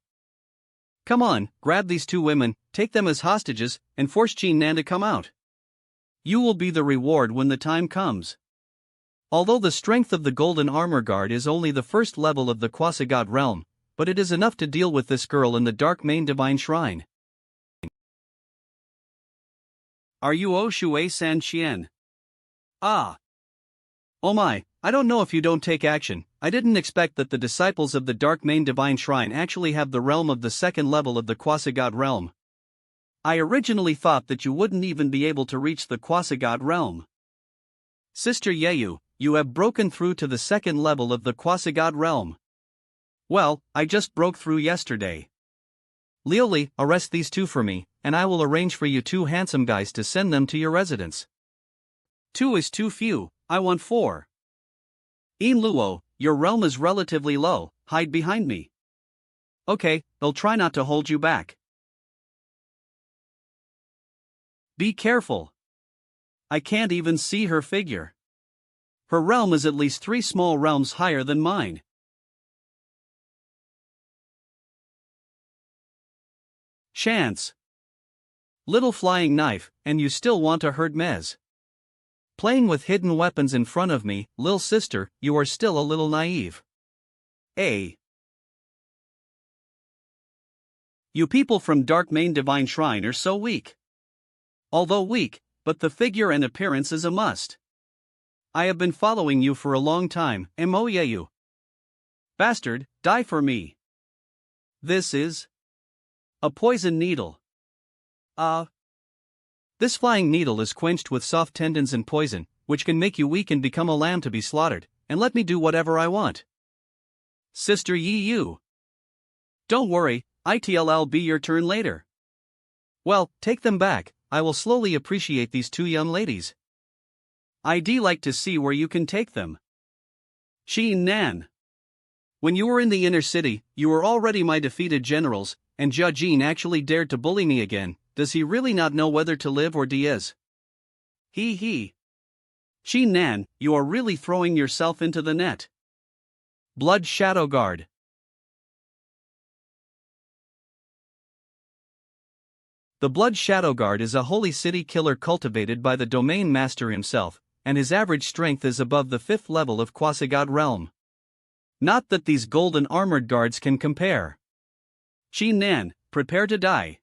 Come on, grab these 2 women, take them as hostages, and force Qin Nan to come out. You will be the reward when the time comes. Although the strength of the golden armor guard is only the 1st level of the quasi-god realm, but it is enough to deal with this girl in the dark main divine shrine. Are you O Shui San Qian? Ah. Oh my, I don't know if you don't take action. I didn't expect that the disciples of the dark main divine shrine actually have the realm of the 2nd level of the quasi-god realm. I originally thought that you wouldn't even be able to reach the quasi-god realm. Sister Yeyu, you have broken through to the 2nd level of the quasi-god realm. Well, I just broke through yesterday. Liuli, arrest these 2 for me, and I will arrange for you 2 handsome guys to send them to your residence. 2 is too few, I want 4. In Luo, your realm is relatively low, hide behind me. Okay, they'll try not to hold you back. Be careful. I can't even see her figure. Her realm is at least 3 small realms higher than mine. Chance. Little flying knife, and you still want to hurt Mez. Playing with hidden weapons in front of me, lil sister, you are still a little naive. A. You people from Dark Main Divine Shrine are so weak. Although weak, but the figure and appearance is a must. I have been following you for a long time, you. Bastard, die for me. This is a poison needle. This flying needle is quenched with soft tendons and poison, which can make you weak and become a lamb to be slaughtered, and let me do whatever I want. Sister you. Don't worry, it'll be your turn later. Well, take them back, I will slowly appreciate these two young ladies. I'd like to see where you can take them. Qin Nan. When you were in the inner city, you were already my defeated generals, and Jia Jin actually dared to bully me again. Does he really not know whether to live or die? He. Qin Nan, you are really throwing yourself into the net. Blood Shadow Guard. The Blood Shadow Guard is a holy city killer cultivated by the domain master himself, and his average strength is above the 5th level of quasi-god realm. Not that these golden armored guards can compare. Qin Nan, prepare to die.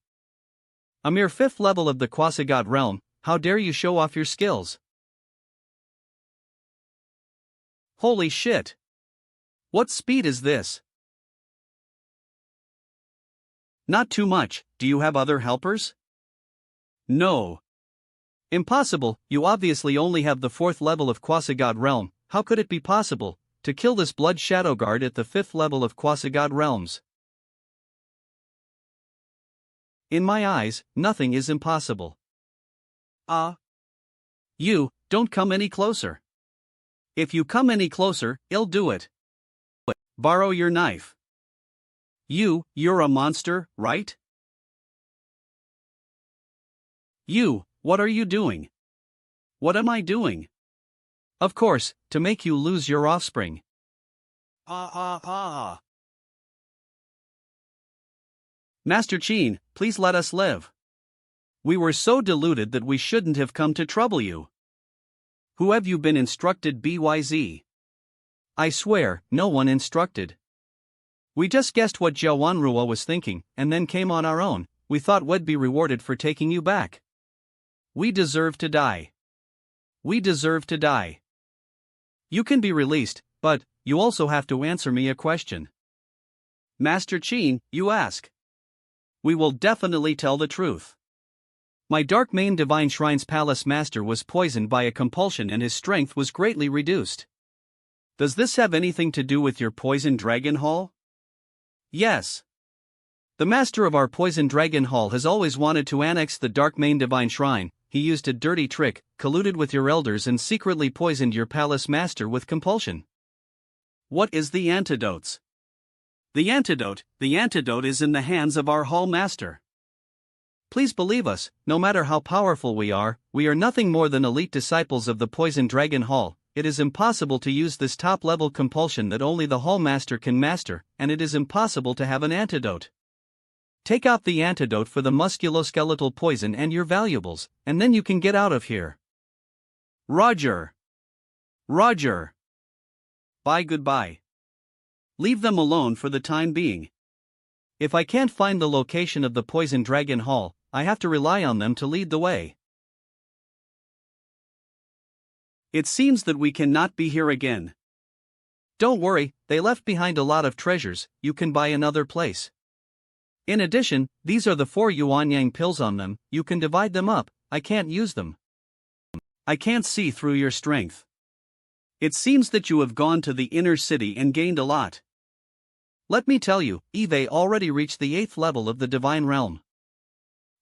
A mere 5th level of the quasi-god realm, how dare you show off your skills? Holy shit! What speed is this? Not too much. Do you have other helpers? No. Impossible, you obviously only have the 4th level of quasi-god realm. How could it be possible to kill this Blood Shadow Guard at the 5th level of quasi-god realms? In my eyes, nothing is impossible. You, don't come any closer. If you come any closer, I'll do it. Borrow your knife. You're a monster, right? You, what are you doing? What am I doing? Of course, to make you lose your offspring. Master Qin, please let us live. We were so deluded that we shouldn't have come to trouble you. Who have you been instructed byz? I swear, no one instructed. We just guessed what Jiawanruo was thinking, and then came on our own. We thought we'd be rewarded for taking you back. We deserve to die. We deserve to die. You can be released, but you also have to answer me a question. Master Qin, you ask. We will definitely tell the truth. My Dark Main Divine Shrine's palace master was poisoned by a compulsion and his strength was greatly reduced. Does this have anything to do with your Poison Dragon Hall? Yes. The master of our Poison Dragon Hall has always wanted to annex the Dark Main Divine Shrine. He used a dirty trick, colluded with your elders and secretly poisoned your palace master with compulsion. What is the antidotes? The antidote is in the hands of our hall master. Please believe us, no matter how powerful we are nothing more than elite disciples of the Poison Dragon Hall. It is impossible to use this top-level compulsion that only the hall master can master, and it is impossible to have an antidote. Take out the antidote for the musculoskeletal poison and your valuables, and then you can get out of here. Roger. Roger. Bye goodbye. Leave them alone for the time being. If I can't find the location of the Poison Dragon Hall, I have to rely on them to lead the way. It seems that we cannot be here again. Don't worry, they left behind a lot of treasures, you can buy another place. In addition, these are the 4 yuanyang pills on them, you can divide them up. I can't use them. I can't see through your strength. It seems that you have gone to the inner city and gained a lot. Let me tell you, Eve already reached the 8th level of the divine realm.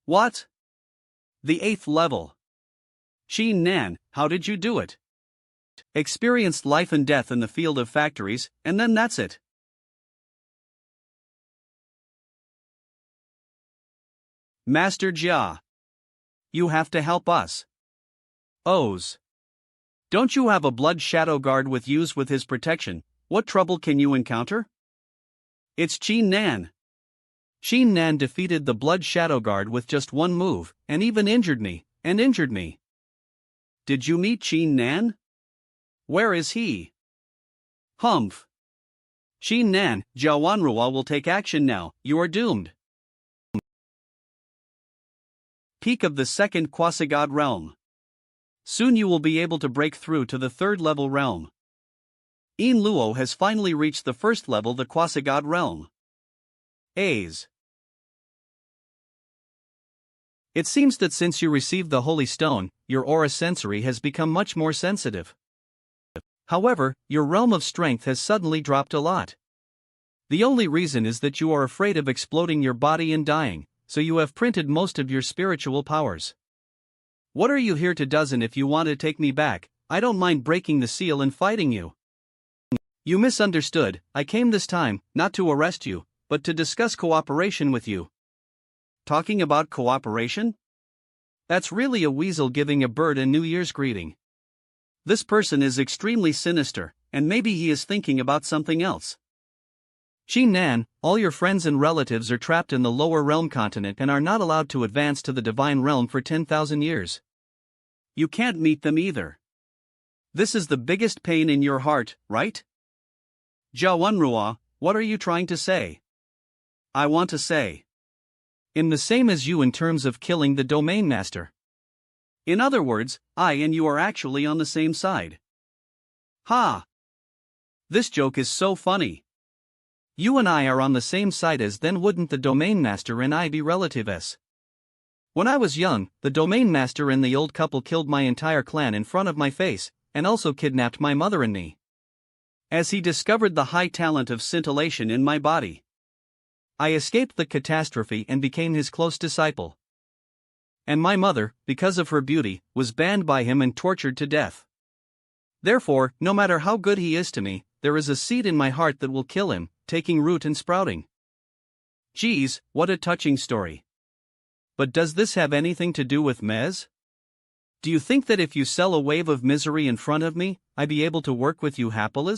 What? The 8th level? Qin Nan, how did you do it? Experienced life and death in the field of factories, and then that's it. Master Jia. You have to help us. O's. Don't you have a Blood Shadow Guard with use with his protection? What trouble can you encounter? It's Qin Nan. Qin Nan defeated the Blood Shadow Guard with just one move, and even injured me. Did you meet Qin Nan? Where is he? Humph. Xin Nan, Jiawanrua will take action now, you are doomed. Peak of the second quasi-god realm. Soon you will be able to break through to the third level realm. Yin Luo has finally reached the first level, the quasi-god realm. A's. It seems that since you received the holy stone, your aura sensory has become much more sensitive. However, your realm of strength has suddenly dropped a lot. The only reason is that you are afraid of exploding your body and dying, so you have printed most of your spiritual powers. What are you here to do? If you want to take me back, I don't mind breaking the seal and fighting you. You misunderstood, I came this time, not to arrest you, but to discuss cooperation with you. Talking about cooperation? That's really a weasel giving a bird a New Year's greeting. This person is extremely sinister, and maybe he is thinking about something else. Xin Nan, all your friends and relatives are trapped in the lower realm continent and are not allowed to advance to the divine realm for 10,000 years. You can't meet them either. This is the biggest pain in your heart, right? Jiawanrua, what are you trying to say? I want to say, I'm the same as you in terms of killing the domain master. In other words, I and you are actually on the same side. Ha! This joke is so funny. You and I are on the same side as, then wouldn't the domain master and I be relatives? When I was young, the domain master and the old couple killed my entire clan in front of my face, and also kidnapped my mother and me. As he discovered the high talent of scintillation in my body, I escaped the catastrophe and became his close disciple. And my mother, because of her beauty, was banned by him and tortured to death. Therefore, no matter how good he is to me, there is a seed in my heart that will kill him, taking root and sprouting. Geez, what a touching story. But does this have anything to do with Mez? Do you think that if you sell a wave of misery in front of me, I'd be able to work with you happily?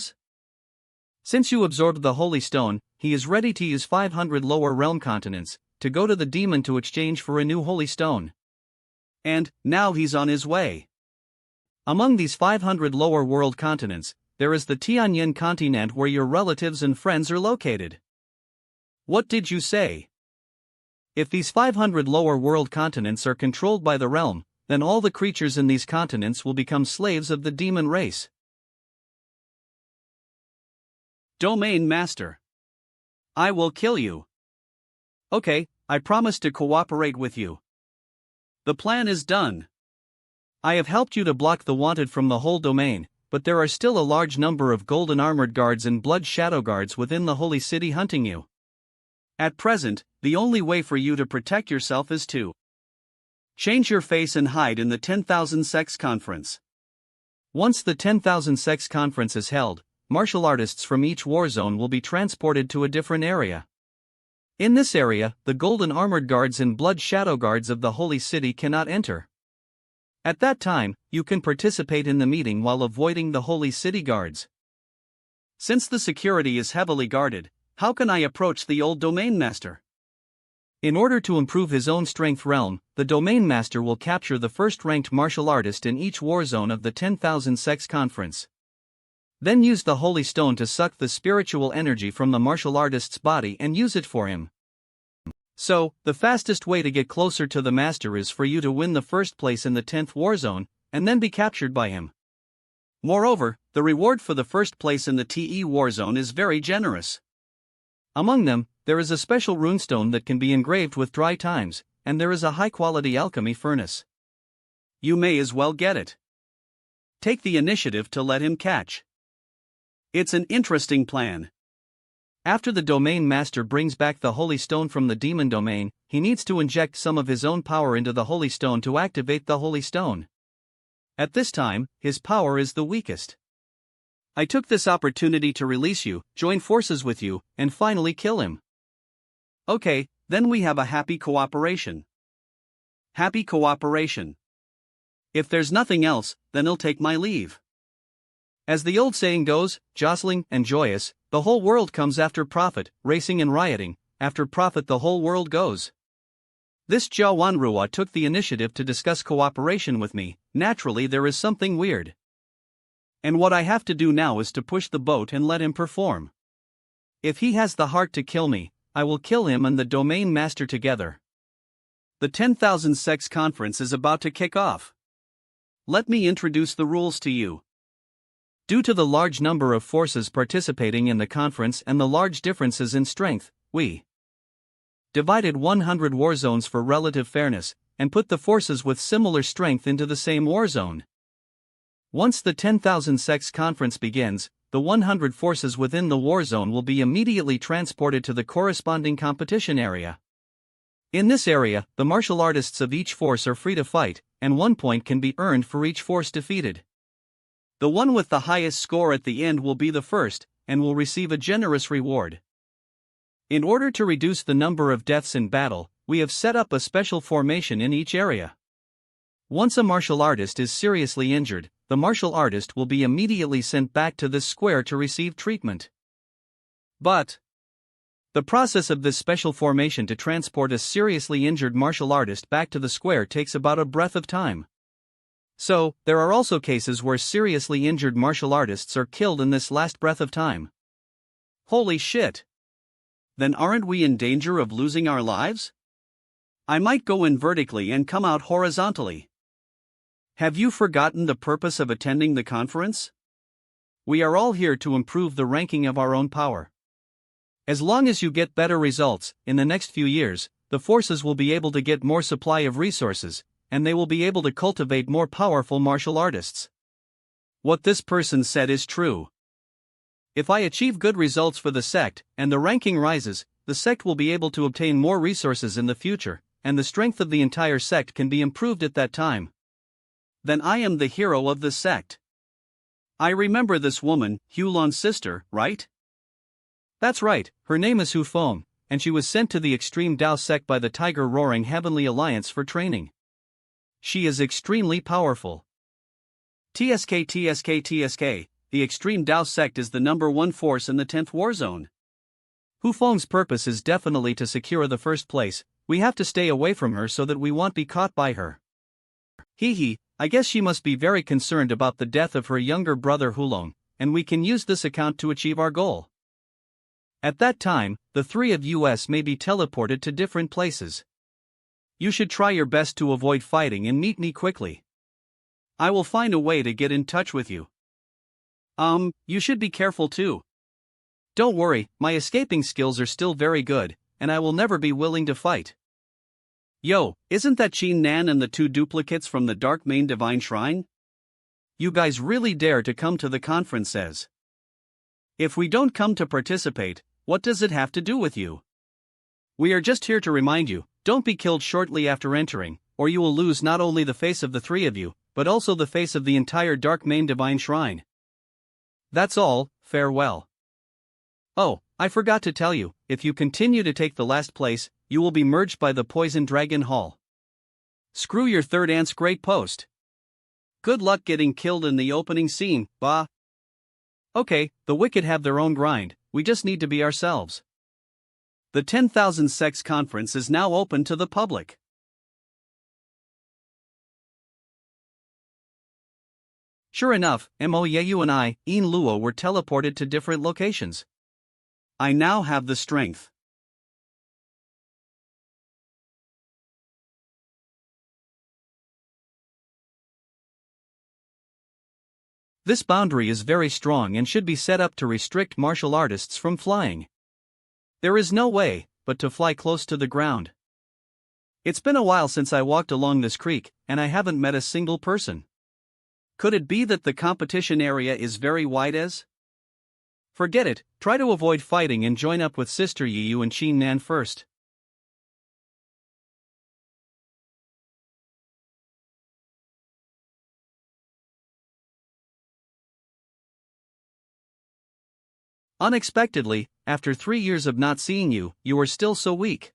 Since you absorbed the holy stone, he is ready to use 500 lower realm continents to go to the demon to exchange for a new holy stone. And now he's on his way. Among these 500 lower world continents, there is the Tianyin continent where your relatives and friends are located. What did you say? If these 500 lower world continents are controlled by the realm, then all the creatures in these continents will become slaves of the demon race. Domain Master. I will kill you. Okay, I promise to cooperate with you. The plan is done. I have helped you to block the wanted from the whole domain, but there are still a large number of golden armored guards and blood shadow guards within the holy city hunting you. At present, the only way for you to protect yourself is to change your face and hide in the 10,000 Sects Conference. Once the 10,000 Sects Conference is held, martial artists from each war zone will be transported to a different area. In this area, the golden armored guards and blood shadow guards of the holy city cannot enter. At that time, you can participate in the meeting while avoiding the holy city guards. Since the security is heavily guarded, how can I approach the old domain master? In order to improve his own strength realm, the domain master will capture the first-ranked martial artist in each war zone of the 10,000 Sects Conference. Then use the holy stone to suck the spiritual energy from the martial artist's body and use it for him. So, the fastest way to get closer to the master is for you to win the first place in the 10th war zone, and then be captured by him. Moreover, the reward for the first place in the TE war zone is very generous. Among them, there is a special runestone that can be engraved with dry times, and there is a high-quality alchemy furnace. You may as well get it. Take the initiative to let him catch. It's an interesting plan. After the domain master brings back the holy stone from the demon domain, he needs to inject some of his own power into the holy stone to activate the holy stone. At this time, his power is the weakest. I took this opportunity to release you, join forces with you, and finally kill him. Okay, then we have a happy cooperation. Happy cooperation. If there's nothing else, then I'll take my leave. As the old saying goes, jostling and joyous, the whole world comes after profit, racing and rioting, after profit the whole world goes. This Jiawanrua took the initiative to discuss cooperation with me. Naturally there is something weird. And what I have to do now is to push the boat and let him perform. If he has the heart to kill me, I will kill him and the domain master together. The 10,000 Sects Conference is about to kick off. Let me introduce the rules to you. Due to the large number of forces participating in the conference and the large differences in strength, we divided 100 war zones for relative fairness, and put the forces with similar strength into the same war zone. Once the 10,000 Sects Conference begins, the 100 forces within the war zone will be immediately transported to the corresponding competition area. In this area, the martial artists of each force are free to fight, and 1 point can be earned for each force defeated. The one with the highest score at the end will be the first, and will receive a generous reward. In order to reduce the number of deaths in battle, we have set up a special formation in each area. Once a martial artist is seriously injured, the martial artist will be immediately sent back to this square to receive treatment. But the process of this special formation to transport a seriously injured martial artist back to the square takes about a breath of time. So, there are also cases where seriously injured martial artists are killed in this last breath of time. Holy shit! Then aren't we in danger of losing our lives? I might go in vertically and come out horizontally. Have you forgotten the purpose of attending the conference? We are all here to improve the ranking of our own power. As long as you get better results, in the next few years, the forces will be able to get more supply of resources, and they will be able to cultivate more powerful martial artists. What this person said is true. If I achieve good results for the sect, and the ranking rises, the sect will be able to obtain more resources in the future, and the strength of the entire sect can be improved at that time. Then I am the hero of the sect. I remember this woman, Hulon's sister, right? That's right, her name is Hu Feng, and she was sent to the extreme Dao sect by the Tiger Roaring Heavenly Alliance for training. She is extremely powerful. TSK, the extreme Dao sect is the #1 force in the 10th war zone. Hu Feng's purpose is definitely to secure the first place. We have to stay away from her so that we won't be caught by her. I guess she must be very concerned about the death of her younger brother Hulong, and we can use this account to achieve our goal. At that time, the three of us may be teleported to different places. You should try your best to avoid fighting and meet me quickly. I will find a way to get in touch with you. You should be careful too. Don't worry, my escaping skills are still very good, and I will never be willing to fight. Yo, isn't that Qin Nan and the 2 duplicates from the Dark Main Divine Shrine? You guys really dare to come to the conferences. If we don't come to participate, what does it have to do with you? We are just here to remind you, don't be killed shortly after entering, or you will lose not only the face of the three of you, but also the face of the entire Dark Main Divine Shrine. That's all, farewell. Oh, I forgot to tell you, if you continue to take the last place, you will be merged by the Poison Dragon Hall. Screw your third aunt's great post. Good luck getting killed in the opening scene, bah. Okay, the wicked have their own grind, we just need to be ourselves. The 10,000 Sects Conference is now open to the public. Sure enough, Mo Yeyu and I, In Luo, were teleported to different locations. I now have the strength. This boundary is very strong and should be set up to restrict martial artists from flying. There is no way but to fly close to the ground. It's been a while since I walked along this creek, and I haven't met a single person. Could it be that the competition area is very wide as? Forget it, try to avoid fighting and join up with Sister Yiyu and Qin Nan first. Unexpectedly, after 3 years of not seeing you, you are still so weak.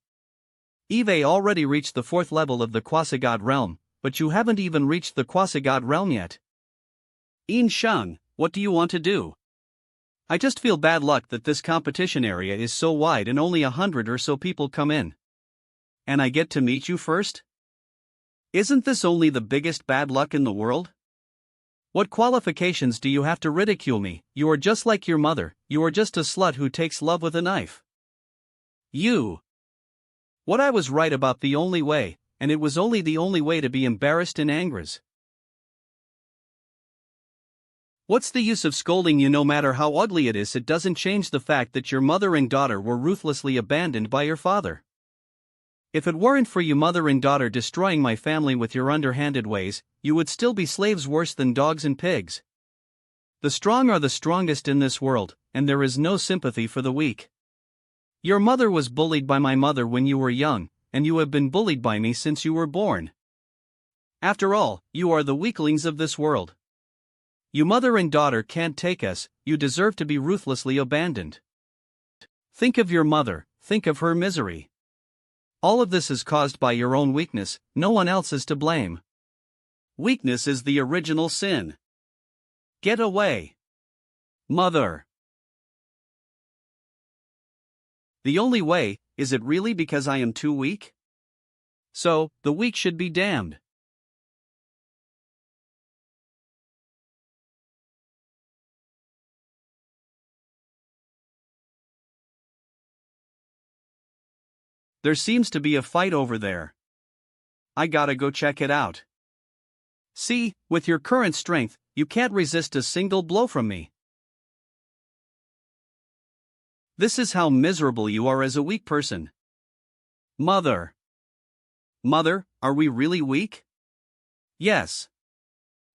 Eve already reached the 4th level of the Quasi-God realm, but you haven't even reached the Quasi-God realm yet. In Sheng, what do you want to do? I just feel bad luck that this competition area is so wide and only 100 or so people come in. And I get to meet you first? Isn't this only the biggest bad luck in the world? What qualifications do you have to ridicule me? You are just like your mother, you are just a slut who takes love with a knife. You. What I was right about the only way, and it was only the only way to be embarrassed and angers. What's the use of scolding you? No matter how ugly it is, it doesn't change the fact that your mother and daughter were ruthlessly abandoned by your father. If it weren't for you mother and daughter destroying my family with your underhanded ways, you would still be slaves worse than dogs and pigs. The strong are the strongest in this world, and there is no sympathy for the weak. Your mother was bullied by my mother when you were young, and you have been bullied by me since you were born. After all, you are the weaklings of this world. You mother and daughter can't take us, you deserve to be ruthlessly abandoned. Think of your mother, think of her misery. All of this is caused by your own weakness, no one else is to blame. Weakness is the original sin. Get away. Mother. The only way, is it really because I am too weak? So, the weak should be damned. There seems to be a fight over there. I gotta go check it out. See, with your current strength, you can't resist a single blow from me. This is how miserable you are as a weak person. Mother. Mother, are we really weak? Yes.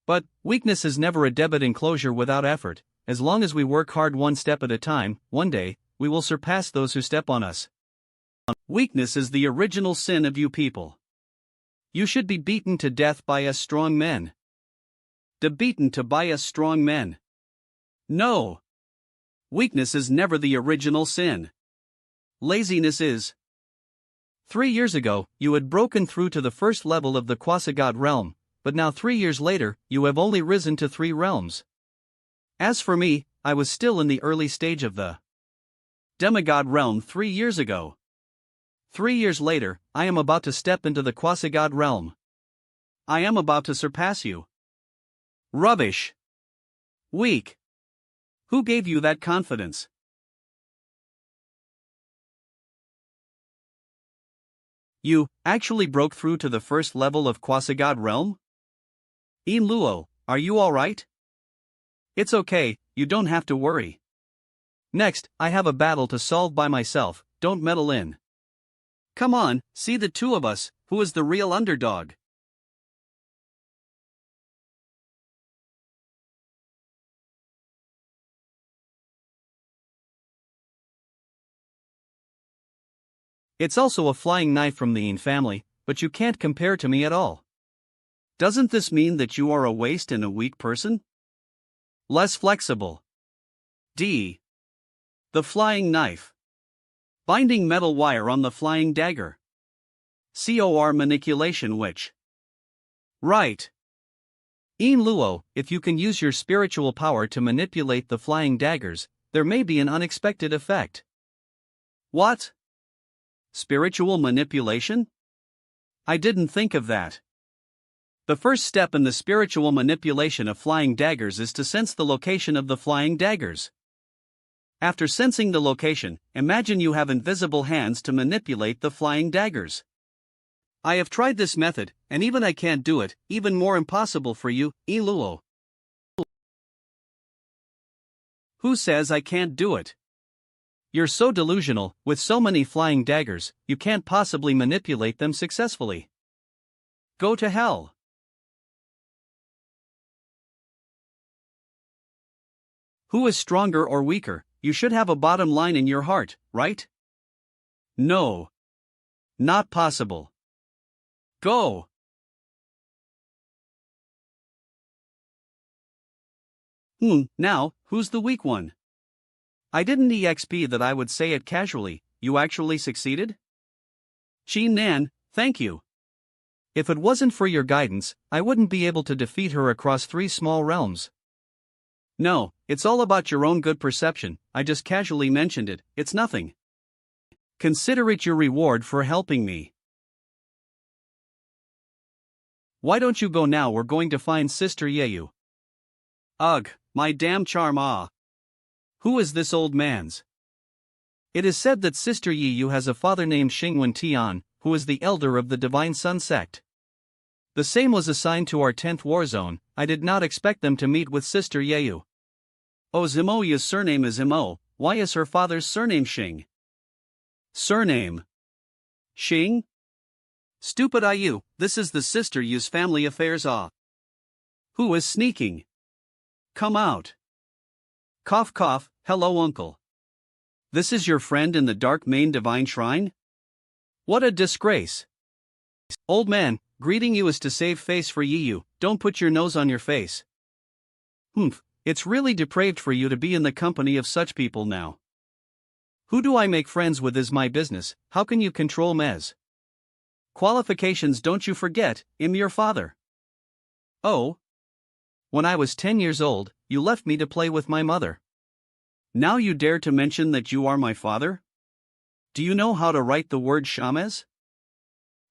But, weakness is never a debit enclosure without effort. As long as we work hard one step at a time, one day, we will surpass those who step on us. Weakness is the original sin of you people. You should be beaten to death by us strong men. Beaten to by us strong men. No. Weakness is never the original sin. Laziness is. 3 years ago, you had broken through to the first level of the quasi-god realm, but now 3 years later, you have only risen to 3 realms. As for me, I was still in the early stage of the demigod realm 3 years ago. 3 years later, I am about to step into the quasi-god realm. I am about to surpass you. Rubbish. Weak. Who gave you that confidence? You actually broke through to the first level of quasi-god realm? Yin Luo, are you alright? It's okay, you don't have to worry. Next, I have a battle to solve by myself, don't meddle in. Come on, see the two of us, who is the real underdog? It's also a flying knife from the Yin family, but you can't compare to me at all. Doesn't this mean that you are a waste and a weak person? Less flexible. D. The flying knife. Binding metal wire on the flying dagger. COR manipulation which. Right. Yin Luo, if you can use your spiritual power to manipulate the flying daggers, there may be an unexpected effect. What? Spiritual manipulation? I didn't think of that. The first step in the spiritual manipulation of flying daggers is to sense the location of the flying daggers. After sensing the location, imagine you have invisible hands to manipulate the flying daggers. I have tried this method, and even I can't do it, even more impossible for you, Yin Luo. Who says I can't do it? You're so delusional, with so many flying daggers, you can't possibly manipulate them successfully. Go to hell. Who is stronger or weaker? You should have a bottom line in your heart, right? No. Not possible. Go. Now, who's the weak one? I didn't EXP that I would say it casually, you actually succeeded? Qi Nan, thank you. If it wasn't for your guidance, I wouldn't be able to defeat her across 3 small realms. No, it's all about your own good perception, I just casually mentioned it, it's nothing. Consider it your reward for helping me. Why don't you go now? We're going to find Sister Yeyu. Ugh, my damn charm ah. Who is this old man's? It is said that Sister Yiyu has a father named Ling Tian, who is the elder of the Divine Sun sect. The same was assigned to our 10th war zone. I did not expect them to meet with Sister Yiyu. Oh, Zimoya's surname is Imo, why is her father's surname Xing? Surname Xing? Stupid Yiyu, this is the Sister Yu's family affairs ah. Who is sneaking? Come out. Cough cough, hello uncle. This is your friend in the dark main divine shrine? What a disgrace. Old man, greeting you is to save face for Yiyu, don't put your nose on your face. Humph, it's really depraved for you to be in the company of such people now. Who do I make friends with is my business, how can you control Mez? Qualifications don't you forget, I'm your father. Oh? When I was 10 years old, you left me to play with my mother. Now you dare to mention that you are my father? Do you know how to write the word Shamez?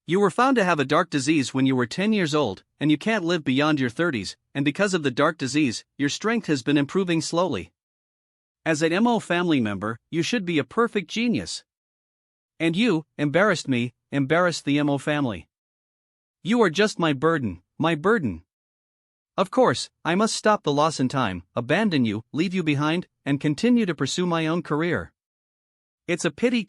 You were found to have a dark disease when you were 10 years old, and you can't live beyond your 30s, and because of the dark disease, your strength has been improving slowly. As an MO family member, you should be a perfect genius. And you, embarrassed me, embarrassed the MO family. You are just my burden, my burden. Of course, I must stop the loss in time, abandon you, leave you behind, and continue to pursue my own career. It's a pity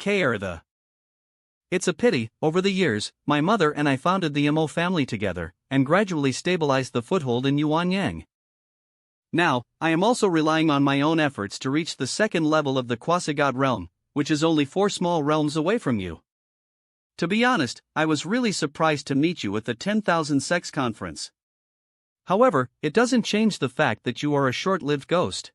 It's a pity, over the years, my mother and I founded the MO family together, and gradually stabilized the foothold in Yuanyang. Now, I am also relying on my own efforts to reach the second level of the quasi-god realm, which is only 4 small realms away from you. To be honest, I was really surprised to meet you at the 10,000 Sects conference. However, it doesn't change the fact that you are a short-lived ghost.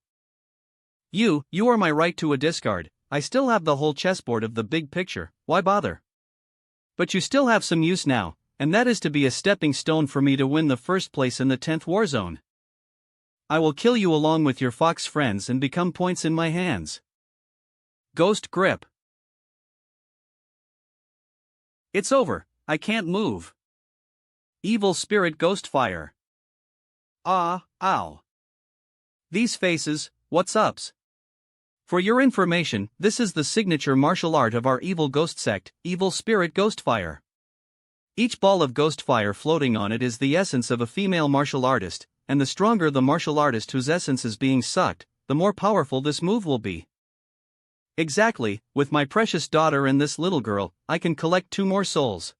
You are my right to a discard. I still have the whole chessboard of the big picture, why bother? But you still have some use now, and that is to be a stepping stone for me to win the first place in the 10th war zone. I will kill you along with your fox friends and become points in my hands. Ghost grip. It's over, I can't move. Evil spirit ghost fire. Ah, ow. These faces, what's ups? For your information, this is the signature martial art of our evil ghost sect, Evil Spirit Ghost Fire. Each ball of ghost fire floating on it is the essence of a female martial artist, and the stronger the martial artist whose essence is being sucked, the more powerful this move will be. Exactly, with my precious daughter and this little girl, I can collect 2 more souls.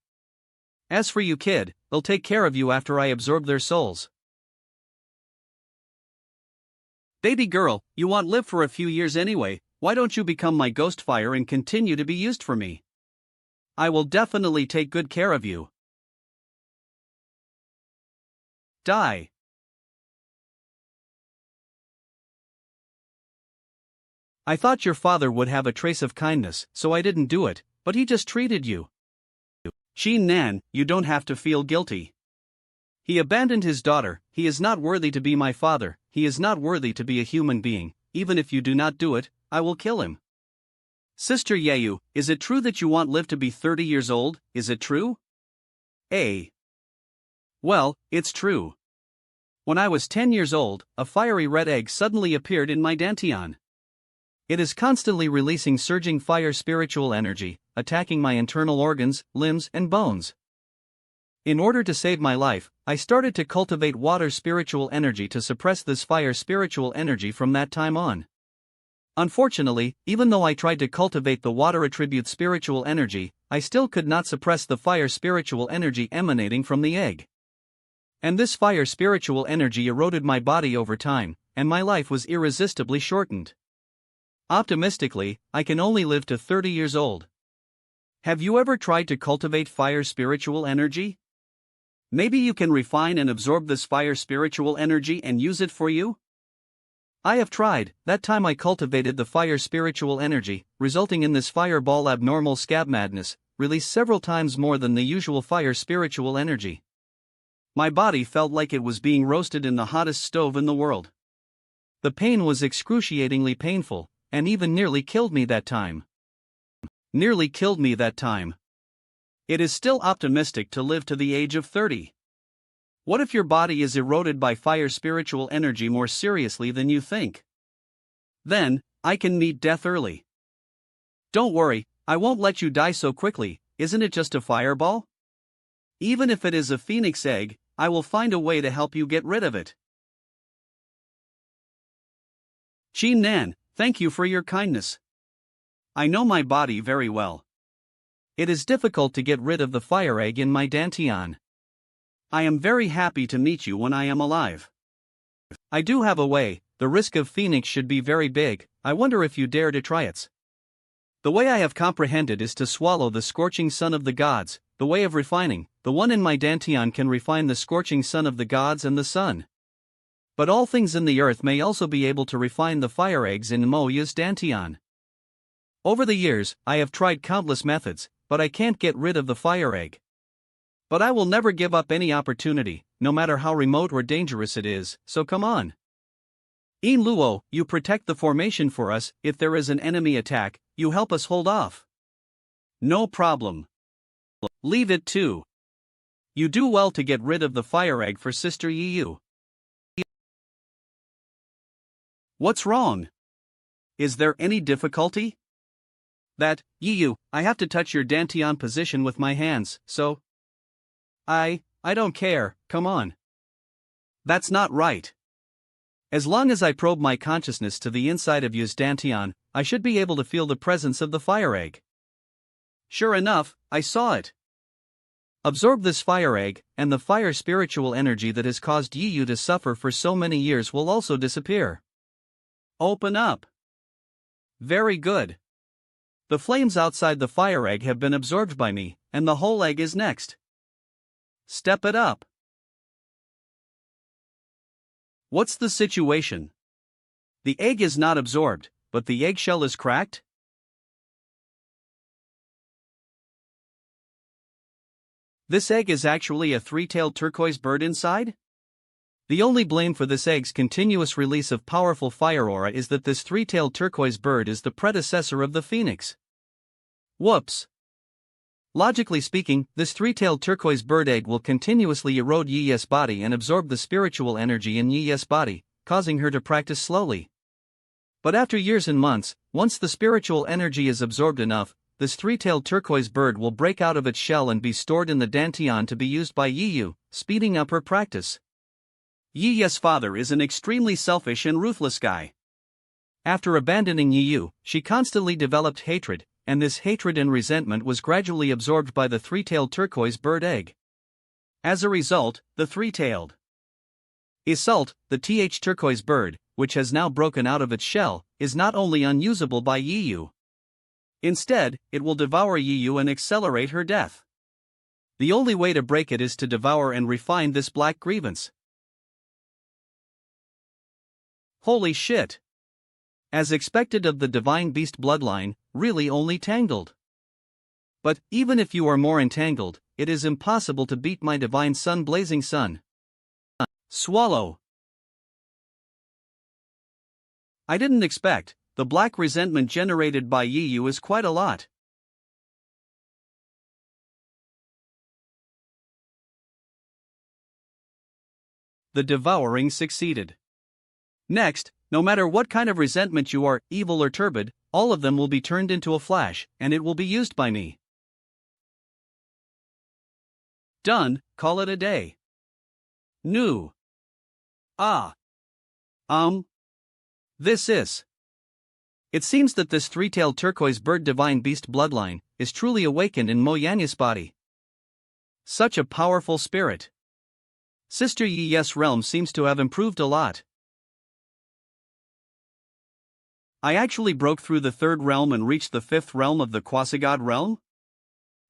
As for you kid, they'll take care of you after I absorb their souls. Baby girl, you won't live for a few years anyway, why don't you become my ghost fire and continue to be used for me? I will definitely take good care of you. Die. I thought your father would have a trace of kindness, so I didn't do it, but he just treated you. Xin Nan, you don't have to feel guilty. He abandoned his daughter, he is not worthy to be my father, he is not worthy to be a human being, even if you do not do it, I will kill him. Sister Yiyu, is it true that you won't live to be 30 years old, is it true? Well, it's true. When I was 10 years old, a fiery red egg suddenly appeared in my dantian. It is constantly releasing surging fire spiritual energy, attacking my internal organs, limbs, and bones. In order to save my life, I started to cultivate water spiritual energy to suppress this fire spiritual energy from that time on. Unfortunately, even though I tried to cultivate the water attribute spiritual energy, I still could not suppress the fire spiritual energy emanating from the egg. And this fire spiritual energy eroded my body over time, and my life was irresistibly shortened. Optimistically, I can only live to 30 years old. Have you ever tried to cultivate fire spiritual energy? Maybe you can refine and absorb this fire spiritual energy and use it for you? I have tried. That time I cultivated the fire spiritual energy, resulting in this fireball abnormal scab madness, released several times more than the usual fire spiritual energy. My body felt like it was being roasted in the hottest stove in the world. The pain was excruciatingly painful, and even nearly killed me that time. It is still optimistic to live to the age of 30. What if your body is eroded by fire spiritual energy more seriously than you think? Then, I can meet death early. Don't worry, I won't let you die so quickly, isn't it just a fireball? Even if it is a phoenix egg, I will find a way to help you get rid of it. Qin Nan, thank you for your kindness. I know my body very well. It is difficult to get rid of the fire egg in my dantian. I am very happy to meet you when I am alive. I do have a way. The risk of phoenix should be very big. I wonder if you dare to try it. The way I have comprehended is to swallow the scorching sun of the gods, the way of refining. The one in my dantian can refine the scorching sun of the gods and the sun. But all things in the earth may also be able to refine the fire eggs in Mo Ya's dantian. Over the years, I have tried countless methods, but I can't get rid of the fire egg. But I will never give up any opportunity, no matter how remote or dangerous it is, so come on. In Luo, you protect the formation for us. If there is an enemy attack, you help us hold off. No problem. Leave it too. You do well to get rid of the fire egg for Sister Yiyu. What's wrong? Is there any difficulty? That, Yiyu, I have to touch your dantian position with my hands, so... I don't care, come on. That's not right. As long as I probe my consciousness to the inside of Yu's dantian, I should be able to feel the presence of the fire egg. Sure enough, I saw it. Absorb this fire egg, and the fire spiritual energy that has caused Yiyu to suffer for so many years will also disappear. Open up. Very good. The flames outside the fire egg have been absorbed by me, and the whole egg is next. Step it up. What's the situation? The egg is not absorbed, but the eggshell is cracked? This egg is actually a three-tailed turquoise bird inside? The only blame for this egg's continuous release of powerful fire aura is that this three-tailed turquoise bird is the predecessor of the phoenix. Whoops. Logically speaking, this three-tailed turquoise bird egg will continuously erode Yi's body and absorb the spiritual energy in Yi's body, causing her to practice slowly. But after years and months, once the spiritual energy is absorbed enough, this three-tailed turquoise bird will break out of its shell and be stored in the dantian to be used by Yiyu, speeding up her practice. Yi's father is an extremely selfish and ruthless guy. After abandoning Yiyu, she constantly developed hatred, and this hatred and resentment was gradually absorbed by the three-tailed turquoise bird egg. As a result, the three-tailed Iseult, the turquoise bird, which has now broken out of its shell, is not only unusable by Yiyu. Instead, it will devour Yiyu and accelerate her death. The only way to break it is to devour and refine this black grievance. Holy shit! As expected of the divine beast bloodline, really only tangled. But, even if you are more entangled, it is impossible to beat my divine sun blazing sun. Swallow. I didn't expect. The black resentment generated by Yiyu is quite a lot. The devouring succeeded. Next, no matter what kind of resentment you are, evil or turbid, all of them will be turned into a flash, and it will be used by me. Done, call it a day. New. This is. It seems that this three-tailed turquoise bird divine beast bloodline is truly awakened in Mo Yanya's body. Such a powerful spirit. Sister Yi's realm seems to have improved a lot. I actually broke through the third realm and reached the fifth realm of the quasi-god realm?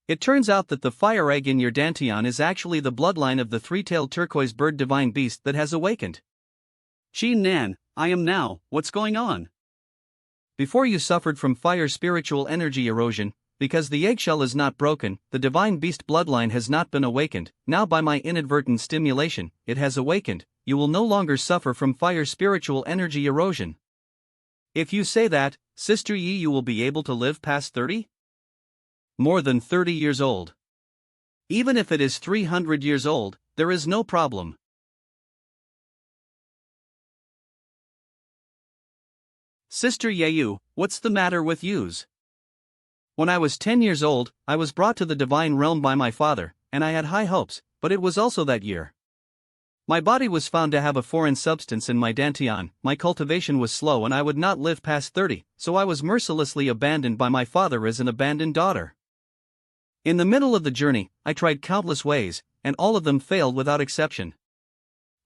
It turns out that the fire egg in your dantian is actually the bloodline of the three-tailed turquoise bird divine beast that has awakened. Qin Nan, I am now, what's going on? Before you suffered from fire spiritual energy erosion, because the eggshell is not broken, the divine beast bloodline has not been awakened. Now by my inadvertent stimulation, it has awakened. You will no longer suffer from fire spiritual energy erosion. If you say that, Sister Yi, you will be able to live past 30? More than 30 years old. Even if it is 300 years old, there is no problem. Sister Yeyu, what's the matter with yous? When I was 10 years old, I was brought to the divine realm by my father, and I had high hopes, but it was also that year. My body was found to have a foreign substance in my dantian, my cultivation was slow and I would not live past 30, so I was mercilessly abandoned by my father as an abandoned daughter. In the middle of the journey, I tried countless ways, and all of them failed without exception.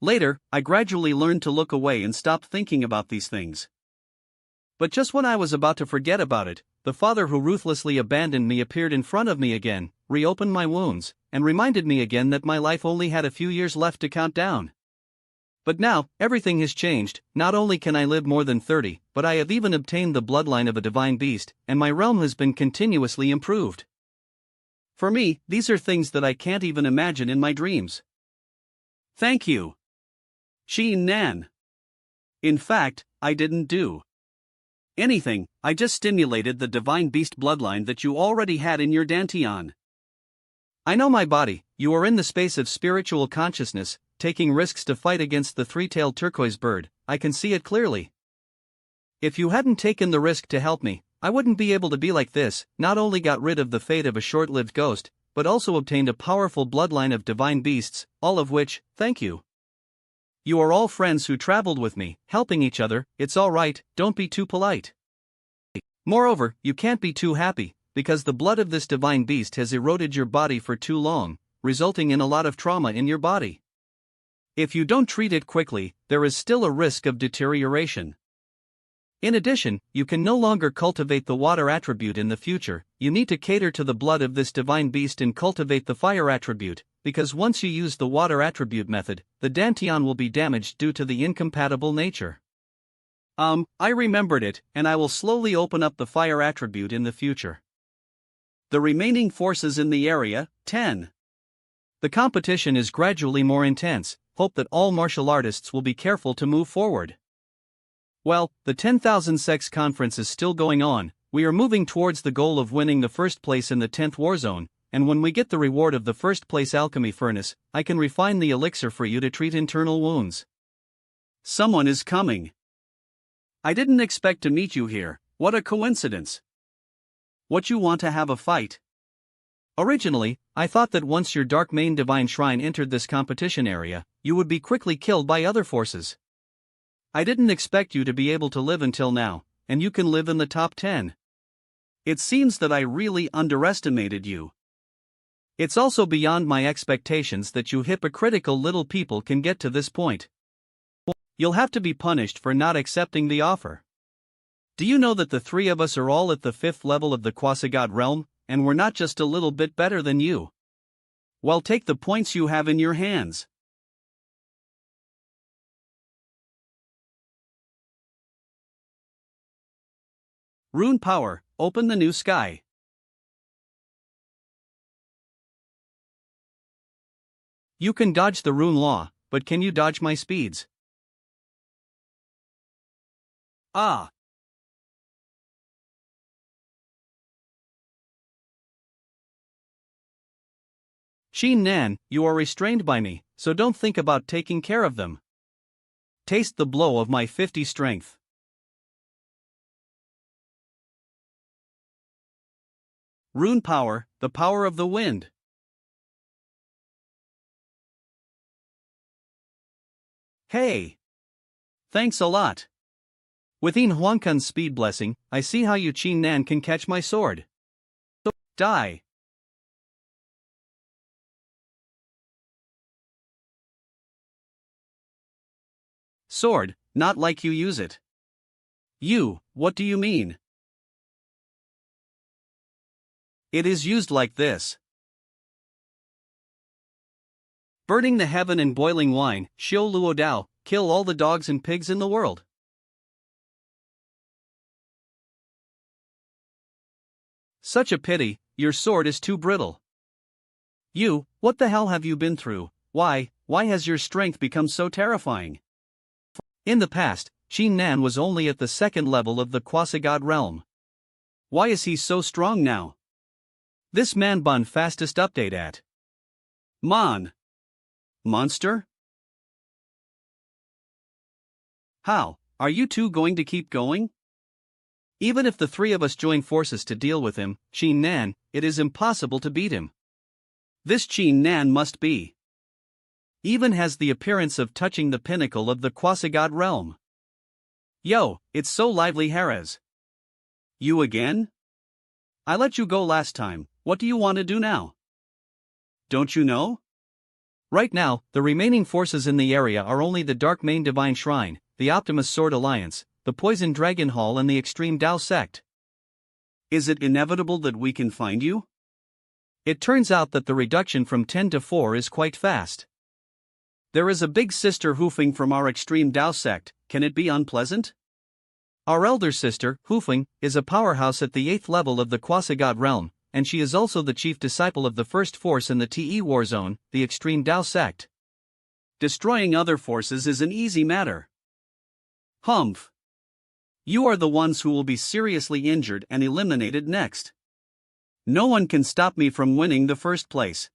Later, I gradually learned to look away and stop thinking about these things. But just when I was about to forget about it, the father who ruthlessly abandoned me appeared in front of me again, reopened my wounds, and reminded me again that my life only had a few years left to count down. But now, everything has changed. Not only can I live more than 30, but I have even obtained the bloodline of a divine beast, and my realm has been continuously improved. For me, these are things that I can't even imagine in my dreams. Thank you, Sheen Nan. In fact, I didn't do anything, I just stimulated the divine beast bloodline that you already had in your dantian. I know my body, you are in the space of spiritual consciousness, taking risks to fight against the three-tailed turquoise bird, I can see it clearly. If you hadn't taken the risk to help me, I wouldn't be able to be like this, not only got rid of the fate of a short-lived ghost, but also obtained a powerful bloodline of divine beasts, all of which, thank you. You are all friends who traveled with me, helping each other, it's alright, don't be too polite. Moreover, you can't be too happy, because the blood of this divine beast has eroded your body for too long, resulting in a lot of trauma in your body. If you don't treat it quickly, there is still a risk of deterioration. In addition, you can no longer cultivate the water attribute in the future, you need to cater to the blood of this divine beast and cultivate the fire attribute, because once you use the water attribute method, the dantian will be damaged due to the incompatible nature. I remembered it, and I will slowly open up the fire attribute in the future. The remaining forces in the area, 10. The competition is gradually more intense, hope that all martial artists will be careful to move forward. Well, the 10,000 Sects conference is still going on, we are moving towards the goal of winning the first place in the 10th war zone, and when we get the reward of the first place alchemy furnace, I can refine the elixir for you to treat internal wounds. Someone is coming. I didn't expect to meet you here, what a coincidence. What, you want to have a fight? Originally, I thought that once your dark main divine shrine entered this competition area, you would be quickly killed by other forces. I didn't expect you to be able to live until now, and you can live in the top 10. It seems that I really underestimated you. It's also beyond my expectations that you hypocritical little people can get to this point. You'll have to be punished for not accepting the offer. Do you know that the three of us are all at the 5th level of the quasi-god realm, and we're not just a little bit better than you? Well, take the points you have in your hands. Rune power, open the new sky. You can dodge the rune law, but can you dodge my speeds? Ah. Sheen Nan, you are restrained by me, so don't think about taking care of them. Taste the blow of my 50 strength. Rune power, the power of the wind. Hey! Thanks a lot. With Yin Huangkun's speed blessing, I see how you Qin Nan can catch my sword. So, die. Sword, not like you use it. You, what do you mean? It is used like this. Burning the heaven and boiling wine, Xiu Luo Dao, kill all the dogs and pigs in the world. Such a pity, your sword is too brittle. You, what the hell have you been through? Why has your strength become so terrifying? In the past, Qin Nan was only at the 2nd level of the quasi-god realm. Why is he so strong now? This man Bun fastest update at. Mon. Monster? How? Are you two going to keep going? Even if the three of us join forces to deal with him, Qin Nan, it is impossible to beat him. This Qin Nan must be. Even has the appearance of touching the pinnacle of the quasi-god realm. Yo, it's so lively, Harez. You again? I let you go last time, what do you want to do now? Don't you know? Right now, the remaining forces in the area are only the Dark Main Divine Shrine, the Optimus Sword Alliance, the Poison Dragon Hall and the Extreme Dao Sect. Is it inevitable that we can find you? It turns out that the reduction from 10 to 4 is quite fast. There is a big sister Hufeng from our Extreme Dao Sect, can it be unpleasant? Our elder sister, Hufeng, is a powerhouse at the 8th level of the quasi-god realm, and she is also the chief disciple of the first force in the TE War Zone, the Extreme Dao Sect. Destroying other forces is an easy matter. Humph. You are the ones who will be seriously injured and eliminated next. No one can stop me from winning the first place.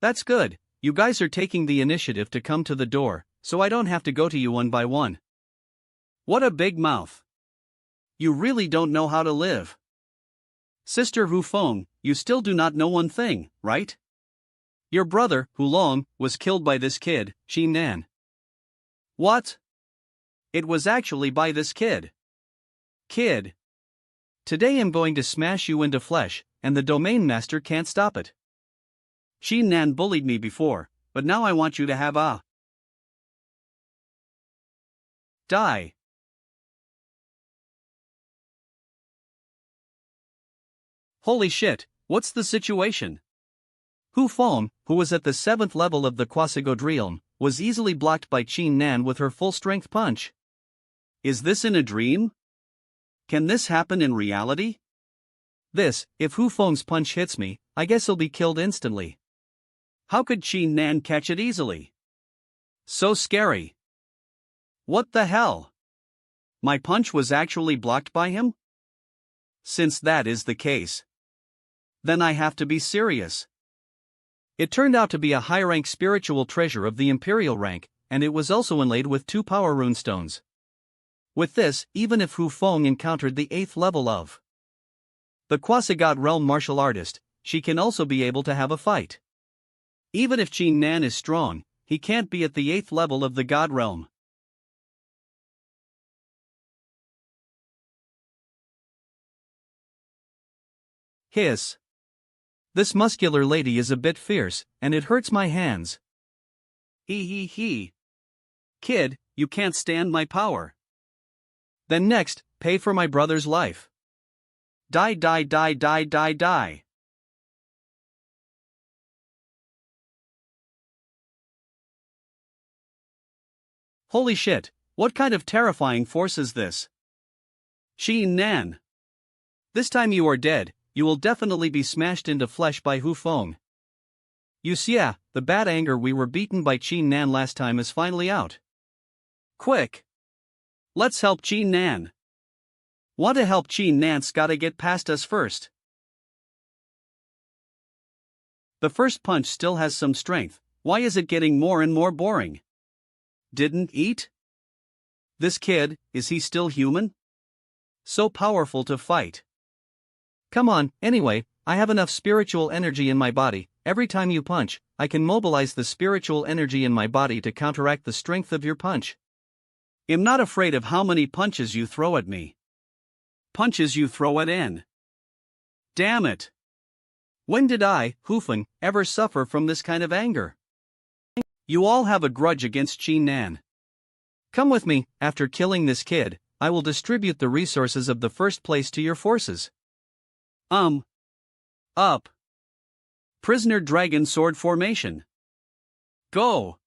That's good, you guys are taking the initiative to come to the door, so I don't have to go to you one by one. What a big mouth. You really don't know how to live. Sister Hufeng, you still do not know one thing, right? Your brother, Hulong, was killed by this kid, Qin Nan. What? It was actually by this kid. Kid. Today I'm going to smash you into flesh, and the Domain Master can't stop it. Qin Nan bullied me before, but now I want you to have a die. Holy shit, what's the situation? Hufeng, who was at the 7th level of the quasi-god realm, was easily blocked by Qin Nan with her full-strength punch. Is this in a dream? Can this happen in reality? This, if Hufeng's punch hits me, I guess he'll be killed instantly. How could Qin Nan catch it easily? So scary. What the hell? My punch was actually blocked by him? Since that is the case, then I have to be serious. It turned out to be a high-rank spiritual treasure of the Imperial rank, and it was also inlaid with 2 power runestones. With this, even if Hufeng encountered the 8th level of the quasi-god realm martial artist, she can also be able to have a fight. Even if Qin Nan is strong, he can't be at the 8th level of the god realm. Hiss. This muscular lady is a bit fierce, and it hurts my hands. He. Kid, you can't stand my power. Then next, pay for my brother's life. Die. Holy shit, what kind of terrifying force is this? Qin Nan. This time you are dead, you will definitely be smashed into flesh by Hufeng. You see, the bad anger we were beaten by Qin Nan last time is finally out. Quick! Let's help Qin Nan. Want to help Qin Nan's gotta get past us first. The first punch still has some strength, why is it getting more and more boring? Didn't eat? This kid, is he still human? So powerful to fight. Come on, anyway, I have enough spiritual energy in my body, every time you punch, I can mobilize the spiritual energy in my body to counteract the strength of your punch. I'm not afraid of how many punches you throw at me. Punches you throw at N. Damn it. When did I, Hufeng, ever suffer from this kind of anger? You all have a grudge against Qin Nan. Come with me, after killing this kid, I will distribute the resources of the first place to your forces. Up. Prisoner Dragon Sword Formation. Go.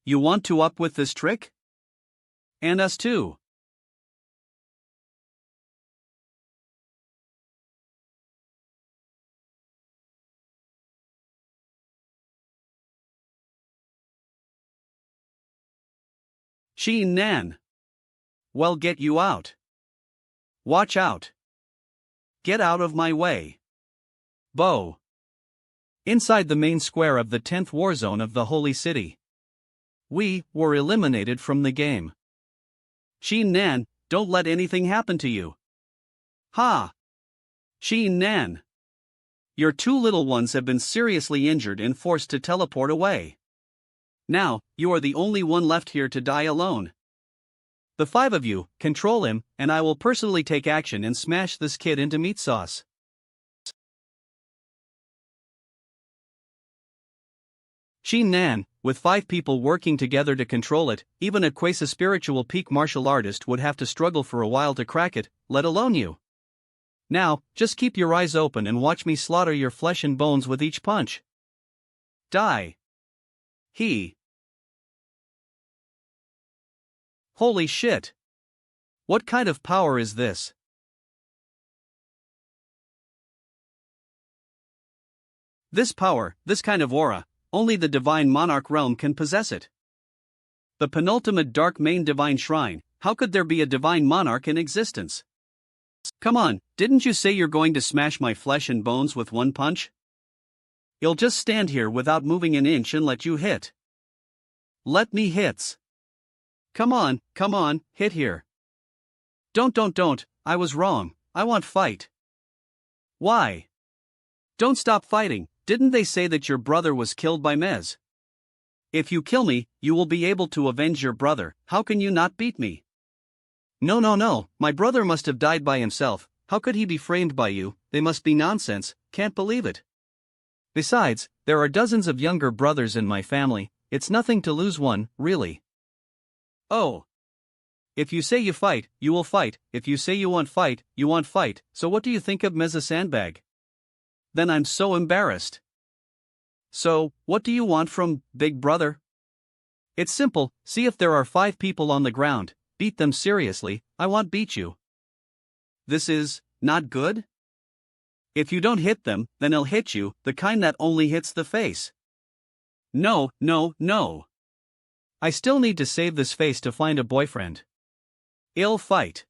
You want to up with this trick? And us too. Qin Nan. Well, get you out. Watch out. Get out of my way. Bo. inside the main square of the 10th war zone of the Holy City. We were eliminated from the game. Xin Nan, don't let anything happen to you. Ha! Xin Nan. Your two little ones have been seriously injured and forced to teleport away. Now, you are the only one left here to die alone. The 5 of you, control him, and I will personally take action and smash this kid into meat sauce. Xin Nan, with 5 people working together to control it, even a quasi-spiritual peak martial artist would have to struggle for a while to crack it, let alone you. Now, just keep your eyes open and watch me slaughter your flesh and bones with each punch. Die. Holy shit. What kind of power is this? This power, this kind of aura, only the divine monarch realm can possess it. The penultimate dark main divine shrine, how could there be a divine monarch in existence? Come on, didn't you say you're going to smash my flesh and bones with one punch? You'll just stand here without moving an inch and let you hit. Let me hits. Come on, hit here. Don't, I was wrong, I want fight. Why? Don't stop fighting, didn't they say that your brother was killed by Mez? If you kill me, you will be able to avenge your brother, how can you not beat me? No, my brother must have died by himself, how could he be framed by you, they must be nonsense, can't believe it. Besides, there are dozens of younger brothers in my family, it's nothing to lose one, really. Oh. If you say you fight, you will fight, if you say you want fight, so what do you think of Meza Sandbag? Then I'm so embarrassed. So, what do you want from Big Brother? It's simple, see if there are 5 people on the ground, beat them seriously, I want beat you. This is not good? If you don't hit them, then I'll hit you, the kind that only hits the face. No. I still need to save this face to find a boyfriend. Ill fight.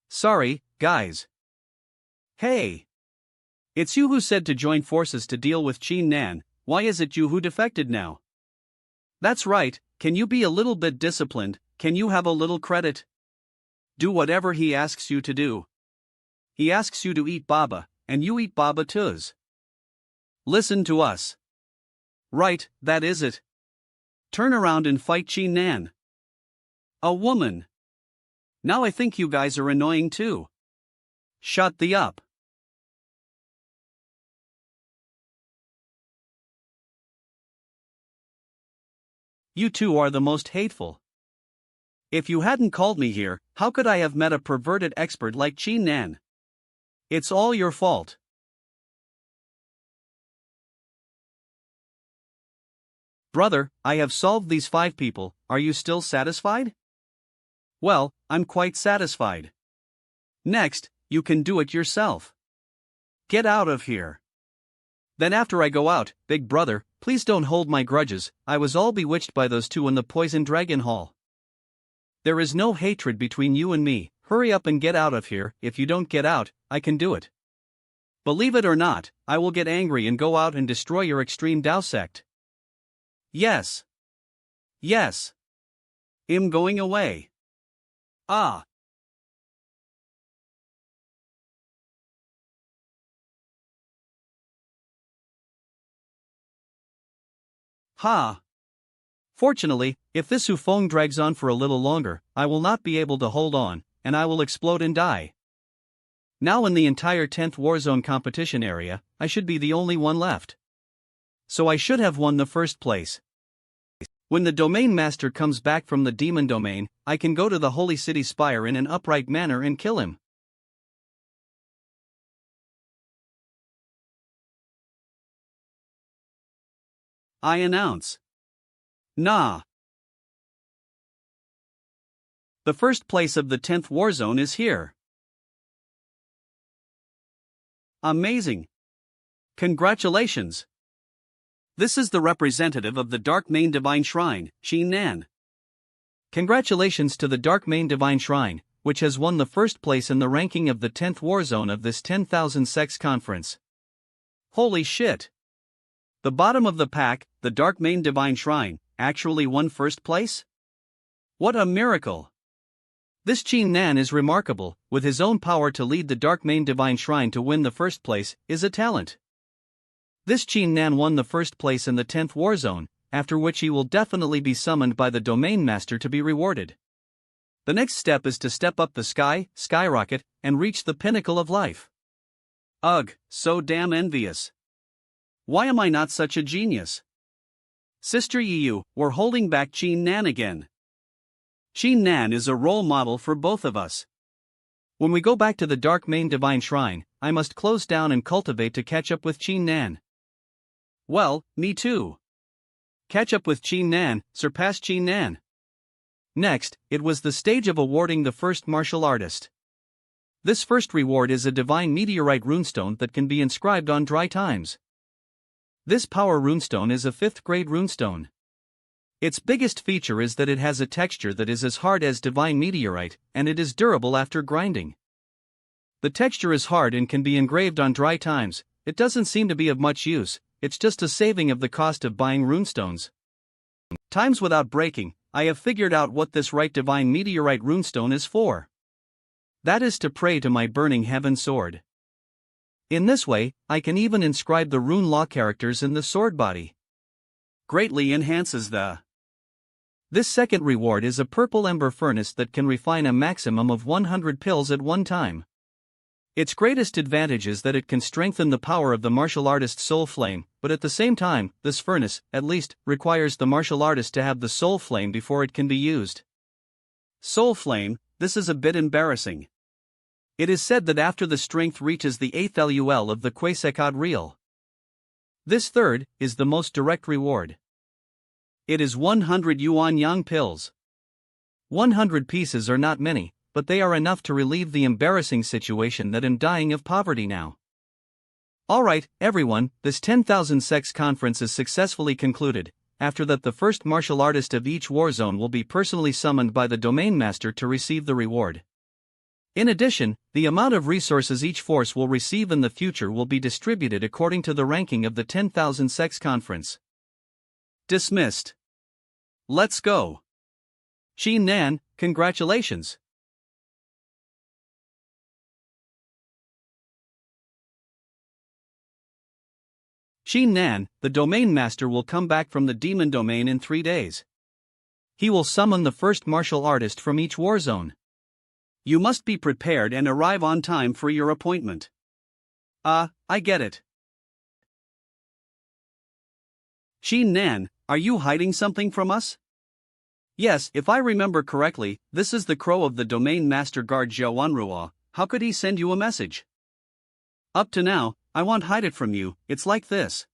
Sorry, guys. Hey! It's you who said to join forces to deal with Xin Nan, why is it you who defected now? That's right, can you be a little bit disciplined, can you have a little credit? Do whatever he asks you to do. He asks you to eat baba, and you eat baba tuz. Listen to us. Right, that is it. Turn around and fight Xin Nan. A woman. Now I think you guys are annoying too. Shut the up. You two are the most hateful. If you hadn't called me here, how could I have met a perverted expert like Xin Nan? It's all your fault. Brother, I have solved these 5 people, are you still satisfied? Well, I'm quite satisfied. Next, you can do it yourself. Get out of here. Then after I go out, Big Brother, please don't hold my grudges, I was all bewitched by those 2 in the Poison Dragon Hall. There is no hatred between you and me, hurry up and get out of here, if you don't get out, I can do it. Believe it or not, I will get angry and go out and destroy your extreme Tao sect. Yes. I'm going away. Ah. Ha. Fortunately, if this Hufeng drags on for a little longer, I will not be able to hold on, and I will explode and die. Now in the entire 10th Warzone competition area, I should be the only one left. So I should have won the first place. When the Domain Master comes back from the Demon Domain, I can go to the Holy City Spire in an upright manner and kill him. I announce. Nah. The first place of the 10th Warzone is here. Amazing. Congratulations. This is the representative of the Dark Main Divine Shrine, Xin Nan. Congratulations to the Dark Main Divine Shrine, which has won the first place in the ranking of the 10th Warzone of this 10,000 sects conference. Holy shit! The bottom of the pack, the Dark Main Divine Shrine, actually won first place? What a miracle! This Qin Nan is remarkable, with his own power to lead the Dark Main Divine Shrine to win the first place, is a talent. This Qin Nan won the first place in the 10th War Zone, after which he will definitely be summoned by the Domain Master to be rewarded. The next step is to step up the skyrocket, and reach the pinnacle of life. Ugh, so damn envious. Why am I not such a genius? Sister Yu, we're holding back Qin Nan again. Qin Nan is a role model for both of us. When we go back to the Dark Main Divine Shrine, I must close down and cultivate to catch up with Qin Nan. Well, me too. Catch up with Qin Nan, surpass Qin Nan. Next, it was the stage of awarding the first martial artist. This first reward is a divine meteorite runestone that can be inscribed on dry times. This power runestone is a 5th grade runestone. Its biggest feature is that it has a texture that is as hard as divine meteorite, and it is durable after grinding. The texture is hard and can be engraved on dry times. It doesn't seem to be of much use, it's just a saving of the cost of buying runestones. Times without breaking, I have figured out what this right divine meteorite runestone is for. That is to pray to my burning heaven sword. In this way, I can even inscribe the rune law characters in the sword body. Greatly enhances the. This second reward is a purple ember furnace that can refine a maximum of 100 pills at one time. Its greatest advantage is that it can strengthen the power of the martial artist's soul flame, but at the same time, this furnace, at least, requires the martial artist to have the soul flame before it can be used. Soul flame, this is a bit embarrassing. It is said that after the strength reaches the 8th LUL of the Quesekad real. This third is the most direct reward. It is 100 yuan yang pills. 100 pieces are not many, but they are enough to relieve the embarrassing situation that I'm dying of poverty now. Alright, everyone, this 10,000 sects conference is successfully concluded. After that, the first martial artist of each war zone will be personally summoned by the Domain Master to receive the reward. In addition, the amount of resources each force will receive in the future will be distributed according to the ranking of the 10,000 sects conference. Dismissed. Let's go. Qin Nan, congratulations. Qin Nan, the Domain Master will come back from the Demon Domain in 3 days. He will summon the first martial artist from each war zone. You must be prepared and arrive on time for your appointment. I get it. Qin Nan, are you hiding something from us? Yes, if I remember correctly, this is the crow of the Domain Master Guard Zhao. How could he send you a message? Up to now, I won't hide it from you, it's like this.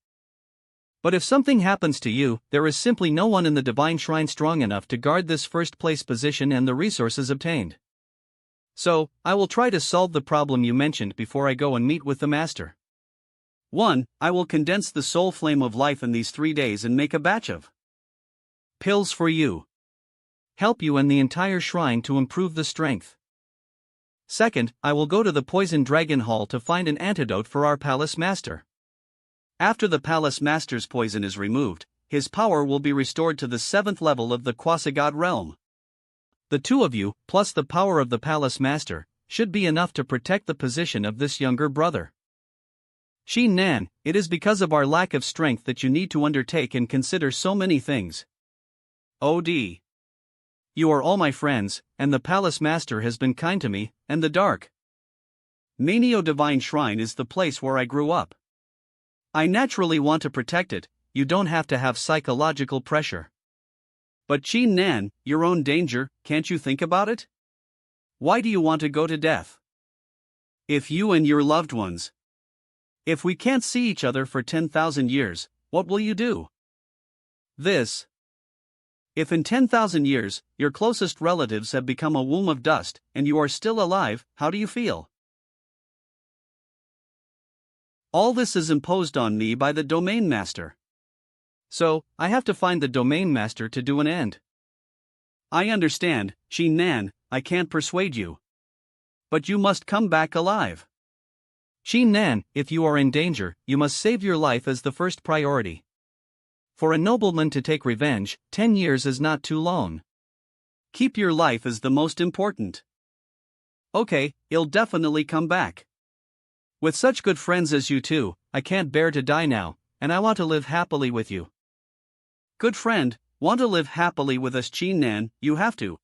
But if something happens to you, there is simply no one in the Divine Shrine strong enough to guard this first place position and the resources obtained. So, I will try to solve the problem you mentioned before I go and meet with the Master. 1. I will condense the soul flame of life in these 3 days and make a batch of pills for you. Help you and the entire shrine to improve the strength. Second, I will go to the Poison Dragon Hall to find an antidote for our Palace Master. After the Palace Master's poison is removed, his power will be restored to the 7th level of the Quasagod realm. The two of you, plus the power of the Palace Master, should be enough to protect the position of this younger brother. Qin Nan, it is because of our lack of strength that you need to undertake and consider so many things. OD. You are all my friends, and the Palace Master has been kind to me, and the Dark Manio Divine Shrine is the place where I grew up. I naturally want to protect it, you don't have to have psychological pressure. But Qin Nan, your own danger, can't you think about it? Why do you want to go to death? If you and your loved ones. If we can't see each other for 10,000 years, what will you do? This. If in 10,000 years, your closest relatives have become a womb of dust, and you are still alive, how do you feel? All this is imposed on me by the Domain Master. So, I have to find the Domain Master to do an end. I understand, Qin Nan, I can't persuade you. But you must come back alive. Qin Nan, if you are in danger, you must save your life as the first priority. For a nobleman to take revenge, 10 years is not too long. Keep your life as the most important. Okay, he'll definitely come back. With such good friends as you two, I can't bear to die now, and I want to live happily with you. Good friend, want to live happily with us Qin Nan, you have to.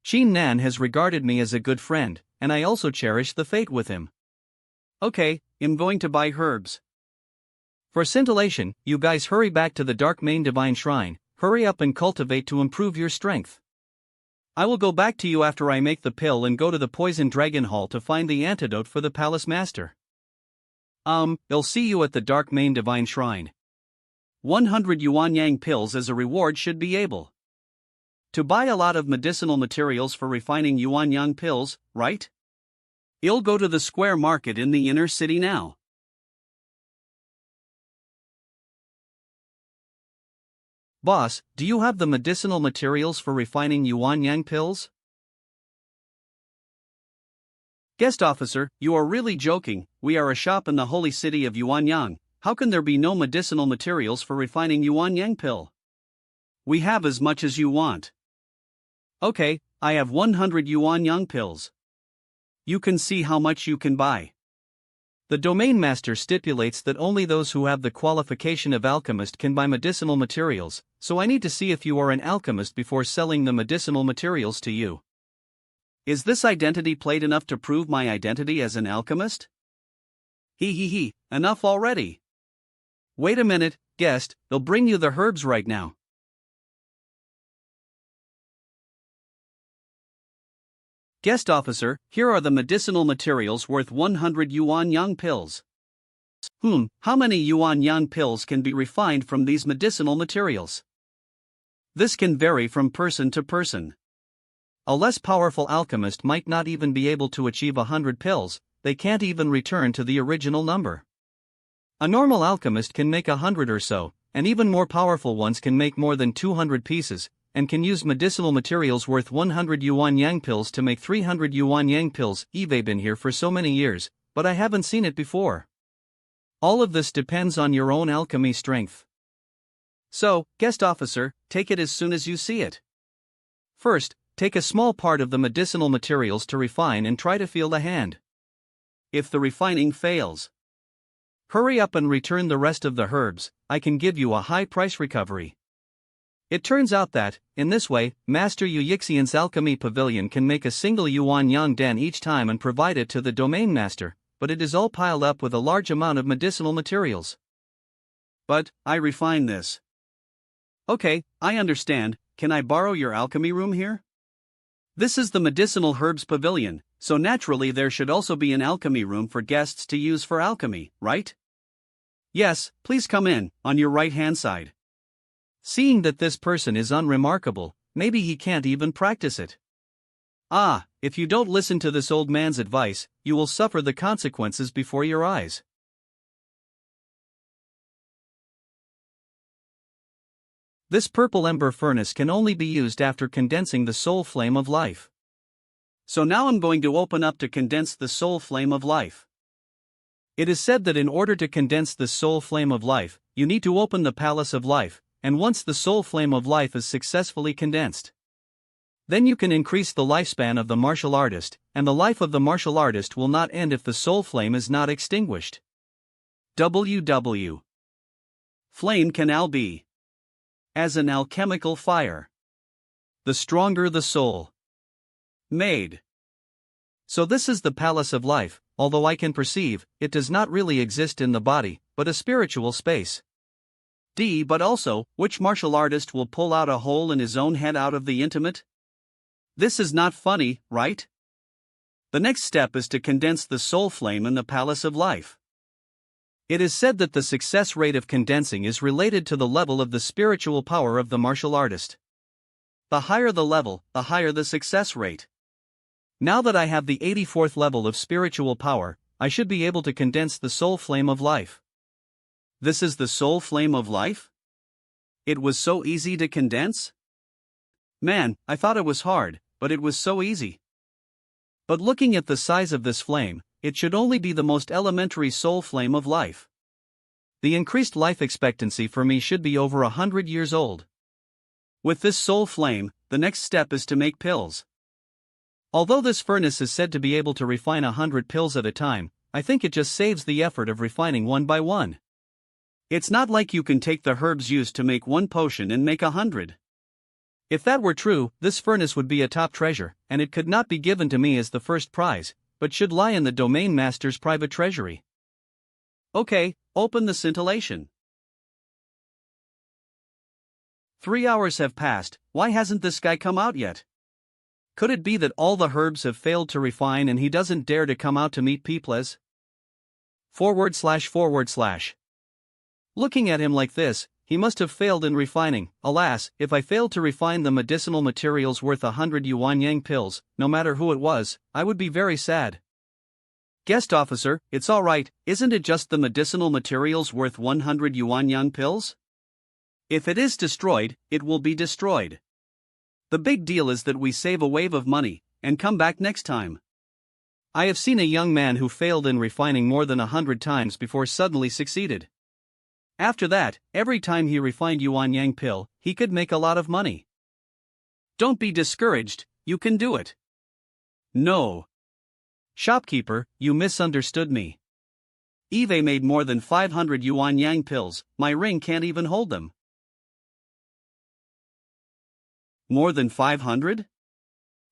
Qin Nan has regarded me as a good friend, and I also cherish the fate with him. Okay, I'm going to buy herbs. For scintillation, you guys hurry back to the Dark Main Divine Shrine, hurry up and cultivate to improve your strength. I will go back to you after I make the pill and go to the Poison Dragon Hall to find the antidote for the Palace Master. I'll see you at the Dark Main Divine Shrine. 100 Yuan Yang pills as a reward should be able to buy a lot of medicinal materials for refining Yuan Yang pills, right? I'll go to the square market in the inner city now. Boss, do you have the medicinal materials for refining Yuan Yang pills? Guest officer, you are really joking. We are a shop in the holy city of Yuanyang. How can there be no medicinal materials for refining Yuan Yang pill? We have as much as you want. Okay, I have 100 Yuan Yang pills. You can see how much you can buy. The domain master stipulates that only those who have the qualification of alchemist can buy medicinal materials, so I need to see if you are an alchemist before selling the medicinal materials to you. Is this identity plate enough to prove my identity as an alchemist? He, enough already. Wait a minute, guest, they'll bring you the herbs right now. Guest officer, here are the medicinal materials worth 100 Yuan Yang pills. How many Yuan Yang pills can be refined from these medicinal materials? This can vary from person to person. A less powerful alchemist might not even be able to achieve 100 pills, they can't even return to the original number. A normal alchemist can make 100 or so, and even more powerful ones can make more than 200 pieces, and can use medicinal materials worth 100 Yuan Yang pills to make 300 Yuan Yang pills. I've been here for so many years, but I haven't seen it before. All of this depends on your own alchemy strength. So, guest officer, take it as soon as you see it. First, take a small part of the medicinal materials to refine and try to feel the hand. If the refining fails, hurry up and return the rest of the herbs. I can give you a high price recovery. It turns out that, in this way, Master Yu Yixian's alchemy pavilion can make a single Yuan Yang den each time and provide it to the domain master, but it is all piled up with a large amount of medicinal materials. But, I refine this. Okay, I understand. Can I borrow your alchemy room here? This is the medicinal herbs pavilion, so naturally there should also be an alchemy room for guests to use for alchemy, right? Yes, please come in, on your right-hand side. Seeing that this person is unremarkable, maybe he can't even practice it. If you don't listen to this old man's advice, you will suffer the consequences before your eyes. This purple ember furnace can only be used after condensing the soul flame of life. So now I'm going to open up to condense the soul flame of life. It is said that in order to condense the soul flame of life, you need to open the palace of life, and once the soul flame of life is successfully condensed, then you can increase the lifespan of the martial artist, and the life of the martial artist will not end if the soul flame is not extinguished. WW. Flame can now be as an alchemical fire. The stronger the soul made. So this is the palace of life, although I can perceive, it does not really exist in the body, but a spiritual space. But also, which martial artist will pull out a hole in his own head out of the intimate? This is not funny, right? The next step is to condense the soul flame in the palace of life. It is said that the success rate of condensing is related to the level of the spiritual power of the martial artist. The higher the level, the higher the success rate. Now that I have the 84th level of spiritual power, I should be able to condense the soul flame of life. This is the soul flame of life? It was so easy to condense? Man, I thought it was hard, but it was so easy. But looking at the size of this flame, it should only be the most elementary soul flame of life. The increased life expectancy for me should be over 100 years old. With this soul flame, the next step is to make pills. Although this furnace is said to be able to refine 100 pills at a time, I think it just saves the effort of refining one by one. It's not like you can take the herbs used to make one potion and make 100. If that were true, this furnace would be a top treasure, and it could not be given to me as the first prize, but should lie in the domain master's private treasury. Okay, open the scintillation. 3 hours have passed, why hasn't this guy come out yet? Could it be that all the herbs have failed to refine and he doesn't dare to come out to meet peoples? .. Looking at him like this, he must have failed in refining. Alas, if I failed to refine the medicinal materials worth 100 yuan yang pills, no matter who it was, I would be very sad. Guest officer, it's alright, isn't it just the medicinal materials worth 100 yuan yang pills? If it is destroyed, it will be destroyed. The big deal is that we save a wave of money, and come back next time. I have seen a young man who failed in refining more than 100 times before suddenly succeeded. After that, every time he refined yuan yang pill, he could make a lot of money. Don't be discouraged, you can do it. No. Shopkeeper, you misunderstood me. Eve made more than 500 yuan yang pills, my ring can't even hold them. More than 500?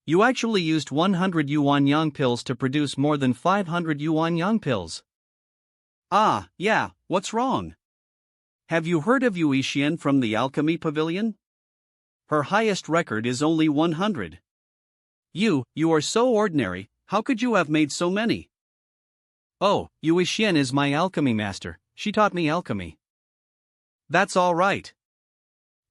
You actually used 100 yuan yang pills to produce more than 500 yuan yang pills. Ah, yeah, what's wrong? Have you heard of Yu Xian from the Alchemy Pavilion? Her highest record is only 100. You are so ordinary, how could you have made so many? Oh, Yu Xian is my alchemy master, she taught me alchemy. That's all right.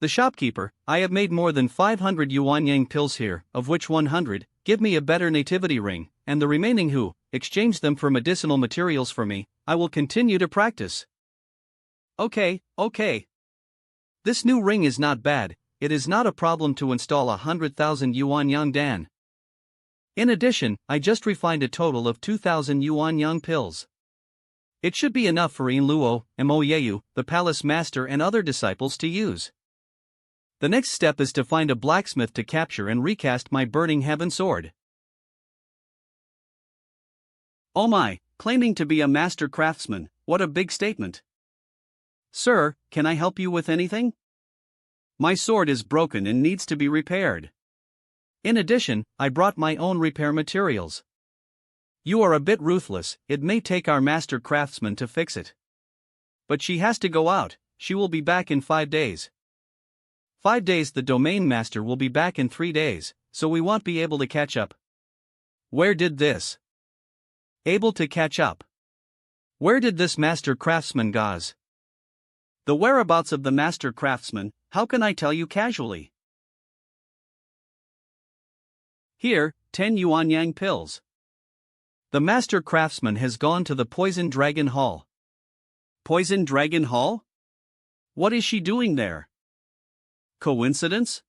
The shopkeeper, I have made more than 500 yuan yang pills here, of which 100, give me a better nativity ring, and the remaining who, exchange them for medicinal materials for me, I will continue to practice. Okay. This new ring is not bad, it is not a problem to install 100,000 yuan yang dan. In addition, I just refined a total of 2,000 yuan yang pills. It should be enough for Yin Luo, Mo Yeyu, the palace master and other disciples to use. The next step is to find a blacksmith to capture and recast my burning heaven sword. Oh my, claiming to be a master craftsman, what a big statement. Sir, can I help you with anything? My sword is broken and needs to be repaired. In addition, I brought my own repair materials. You are a bit ruthless, it may take our master craftsman to fix it. But she has to go out, she will be back in 5 days. 5 days, the domain master will be back in 3 days, so we won't be able to catch up. Where did this? Able to catch up. Where did this master craftsman goes? The whereabouts of the master craftsman, how can I tell you casually? Here, 10 yuan yang pills. The master craftsman has gone to the Poison Dragon Hall. Poison Dragon Hall? What is she doing there? Coincidence?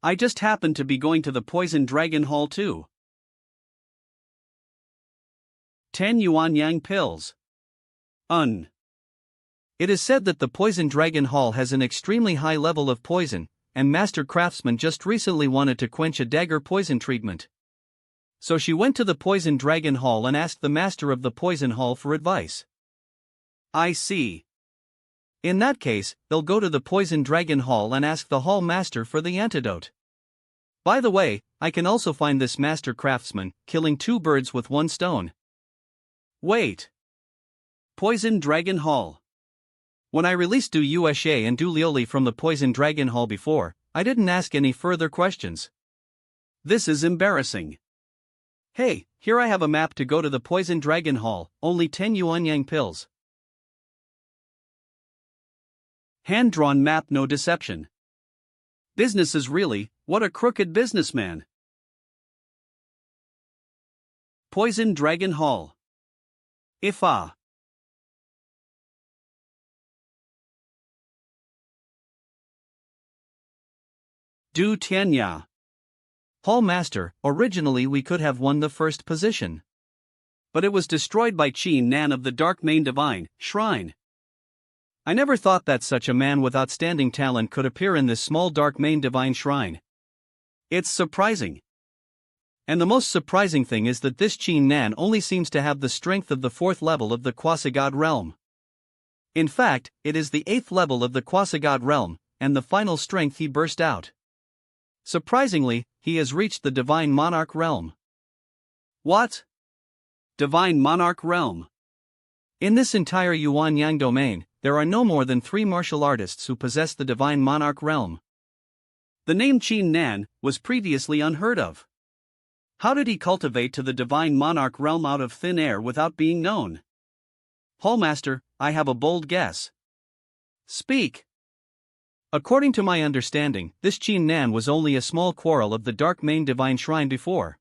I just happened to be going to the Poison Dragon Hall too. 10 yuan yang pills. It is said that the Poison Dragon Hall has an extremely high level of poison, and Master Craftsman just recently wanted to quench a dagger poison treatment. So she went to the Poison Dragon Hall and asked the master of the Poison Hall for advice. I see. In that case, they'll go to the Poison Dragon Hall and ask the Hall Master for the antidote. By the way, I can also find this Master Craftsman, killing 2 birds with 1 stone. Wait. Poison Dragon Hall. When I released Du Yueshe and Du Liuli from the Poison Dragon Hall before, I didn't ask any further questions. This is embarrassing. Hey, here I have a map to go to the Poison Dragon Hall, only 10 yuan yang pills. Hand-drawn map, no deception. Business is really, what a crooked businessman. Poison Dragon Hall. Ifa. Du Tianya. Hall Master, originally we could have won the first position. but it was destroyed by Qin Nan of the Dark Main Divine Shrine. I never thought that such a man with outstanding talent could appear in this small Dark Main Divine Shrine. It's surprising. And the most surprising thing is that this Qin Nan only seems to have the strength of the 4th level of the quasi-god realm. In fact, it is the 8th level of the quasi-god realm, and the final strength he burst out. Surprisingly, he has reached the Divine Monarch realm. What? Divine Monarch realm? In this entire Yuanyang domain, there are no more than 3 martial artists who possess the Divine Monarch realm. The name Qin Nan was previously unheard of. How did he cultivate to the Divine Monarch realm out of thin air without being known? Hallmaster, I have a bold guess. Speak. According to my understanding, this Qin Nan was only a small quarrel of the Dark Main Divine Shrine before.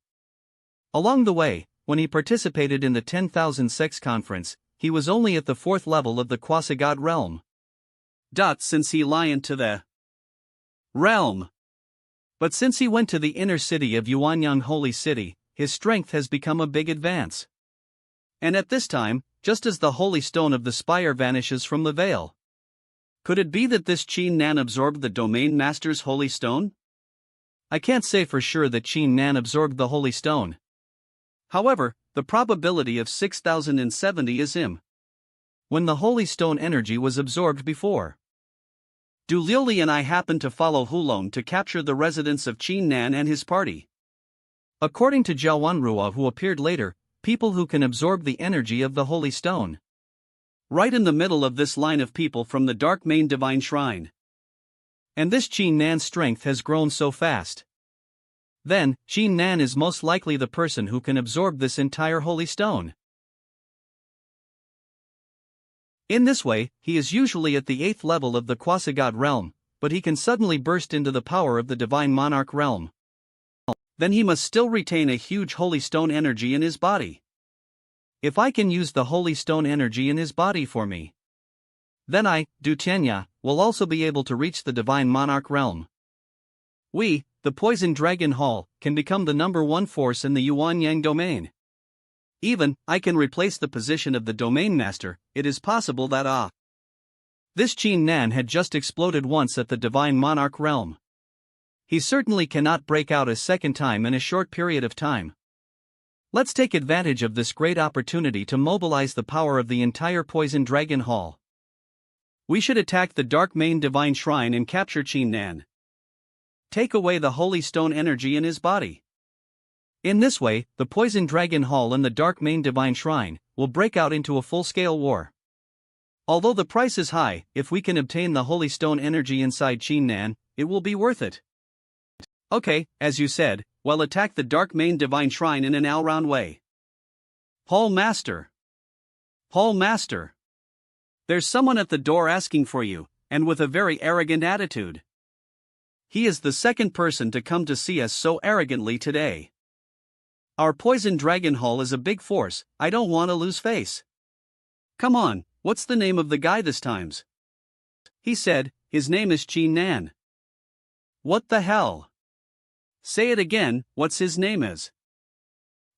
Along the way, when he participated in the 10,000 Sects conference, he was only at the 4th level of the quasi-god realm. Since he lion to the realm. But since he went to the inner city of Yuanyang Holy City, his strength has become a big advance. And at this time, just as the holy stone of the spire vanishes from the veil. Could it be that this Qin Nan absorbed the Domain Master's holy stone? I can't say for sure that Qin Nan absorbed the holy stone. However, the probability of 6,070 is him. When the holy stone energy was absorbed before. Du Liuli and I happened to follow Hulong to capture the residence of Qin Nan and his party. According to Zhao Wanrua, who appeared later, people who can absorb the energy of the holy stone. Right in the middle of this line of people from the Dark Main Divine Shrine. And this Qin Nan's strength has grown so fast. Then, Qin Nan is most likely the person who can absorb this entire holy stone. In this way, he is usually at the 8th level of the quasi-god realm, but he can suddenly burst into the power of the Divine Monarch realm. Then he must still retain a huge holy stone energy in his body. If I can use the holy stone energy in his body for me, then I, Du Tianya, will also be able to reach the Divine Monarch realm. We, the Poison Dragon Hall, can become the #1 force in the Yuanyang domain. Even, I can replace the position of the Domain Master. It is possible that this Qin Nan had just exploded once at the Divine Monarch realm. He certainly cannot break out a second time in a short period of time. Let's take advantage of this great opportunity to mobilize the power of the entire Poison Dragon Hall. We should attack the Dark Main Divine Shrine and capture Qin Nan. Take away the holy stone energy in his body. In this way, the Poison Dragon Hall and the Dark Main Divine Shrine will break out into a full-scale war. Although the price is high, if we can obtain the holy stone energy inside Qin Nan, it will be worth it. Okay, as you said, well, attack the Dark Main Divine Shrine in an all-round way. Hall Master. Hall Master. There's someone at the door asking for you, and with a very arrogant attitude. He is the second person to come to see us so arrogantly today. Our Poison Dragon Hall is a big force, I don't want to lose face. Come on, what's the name of the guy this times? He said, his name is Qin Nan. What the hell? Say it again, what's his name is?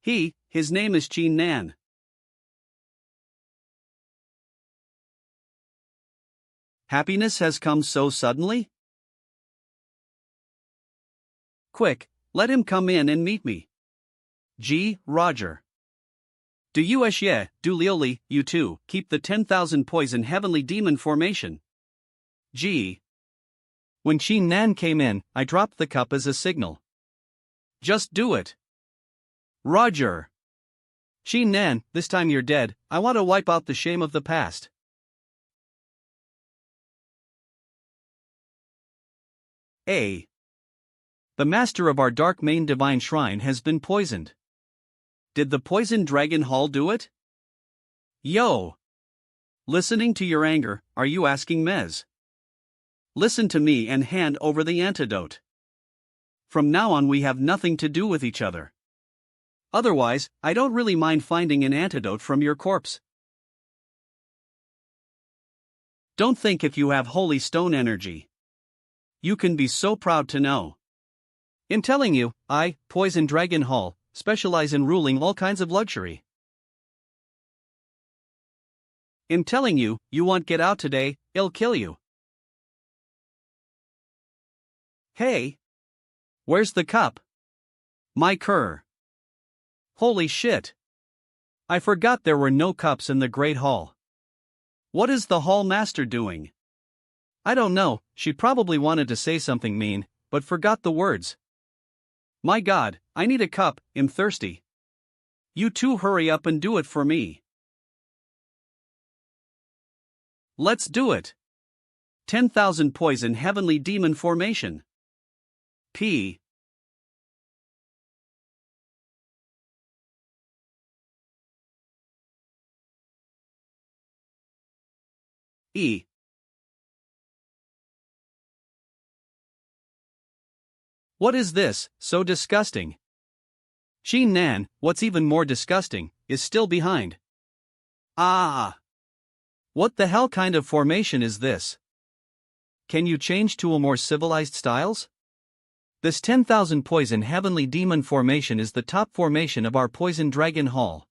His name is Qin Nan. Happiness has come so suddenly? Quick, let him come in and meet me. Roger. Du Yueshye, Du Liuli, you two, keep the 10,000 poison heavenly demon formation. When Qin Nan came in, I dropped the cup as a signal. Just do it. Roger. Qin Nan, this time you're dead, I want to wipe out the shame of the past. The master of our Dark Main Divine Shrine has been poisoned. Did the Poison Dragon Hall do it? Yo! Listening to your anger, are you asking Mez? Listen to me and hand over the antidote. From now on we have nothing to do with each other. Otherwise, I don't really mind finding an antidote from your corpse. Don't think if you have holy stone energy. You can be so proud to know. In telling you, I, Poison Dragon Hall, specialize in ruling all kinds of luxury. I'm telling you, you won't get out today, I'll kill you. Hey! Where's the cup? My cur. Holy shit! I forgot there were no cups in the Great Hall. What is the Hall Master doing? I don't know, she probably wanted to say something mean, but forgot the words. My god, I need a cup, I'm thirsty. You two hurry up and do it for me. Let's do it. 10,000 poison heavenly demon formation. P. E. What is this, so disgusting? Sheen Nan, what's even more disgusting, is still behind. Ah! What the hell kind of formation is this? Can you change to a more civilized styles? This 10,000 poison heavenly demon formation is the top formation of our poison dragon hall.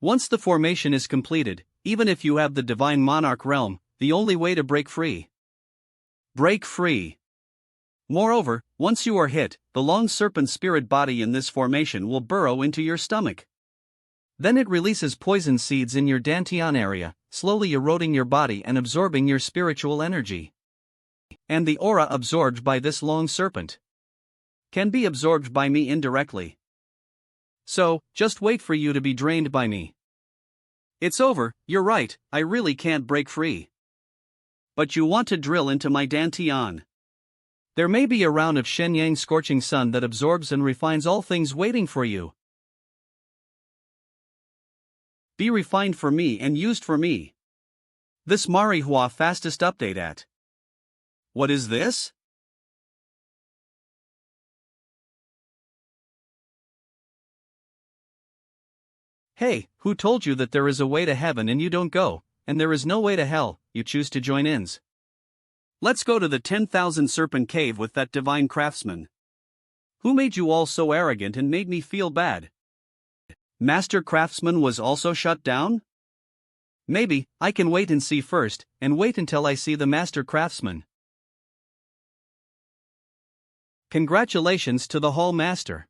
Once the formation is completed, even if you have the divine monarch realm, the only way to break free. Break free. Moreover, once you are hit, the long serpent spirit body in this formation will burrow into your stomach. Then it releases poison seeds in your dantian area, slowly eroding your body and absorbing your spiritual energy. And the aura absorbed by this long serpent can be absorbed by me indirectly. So, just wait for you to be drained by me. It's over, you're right, I really can't break free. But you want to drill into my dantian. There may be a round of Shenyang scorching sun that absorbs and refines all things waiting for you. Be refined for me and used for me. This Manhwa fastest update at. What is this? Hey, who told you that there is a way to heaven and you don't go, and there is no way to hell, you choose to join ins? Let's go to the 10,000 serpent cave with that divine craftsman. Who made you all so arrogant and made me feel bad? Master craftsman was also shut down? Maybe, I can wait and see first, and wait until I see the master craftsman. Congratulations to the hall master.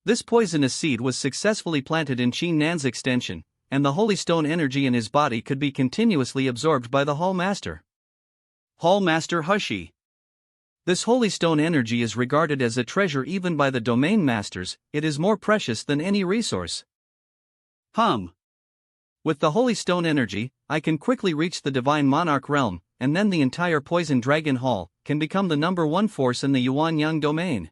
This poisonous seed was successfully planted in Sheen Nan's extension, and the holy stone energy in his body could be continuously absorbed by the hall master. Hall Master Hushi. This holy stone energy is regarded as a treasure even by the domain masters, it is more precious than any resource. With the holy stone energy, I can quickly reach the divine monarch realm, and then the entire poison dragon hall can become the #1 force in the Yuanyang domain.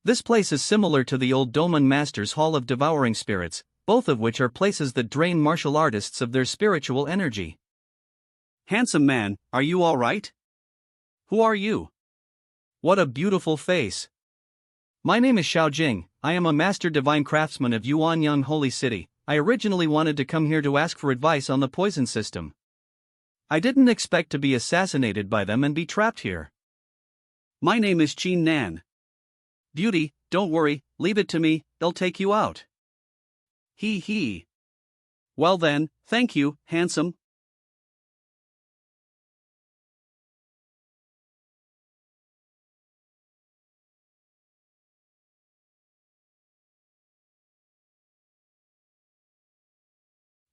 This place is similar to the old Doman Master's Hall of Devouring Spirits, both of which are places that drain martial artists of their spiritual energy. Handsome man, are you alright? Who are you? What a beautiful face. My name is Xiao Jing, I am a master divine craftsman of Yuanyang Holy City. I originally wanted to come here to ask for advice on the poison system. I didn't expect to be assassinated by them and be trapped here. My name is Sheen Nan. Beauty, don't worry, leave it to me, they'll take you out. Hee hee. Well then, thank you, handsome.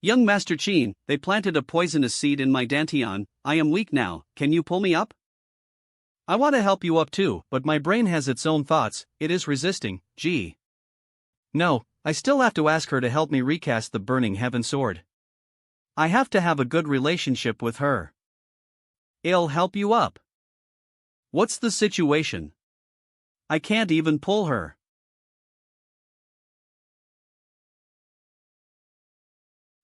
Young Master Sheen, they planted a poisonous seed in my dantian, I am weak now, can you pull me up? I want to help you up too, but my brain has its own thoughts, it is resisting, gee. No, I still have to ask her to help me recast the burning heaven sword. I have to have a good relationship with her. I'll help you up. What's the situation? I can't even pull her.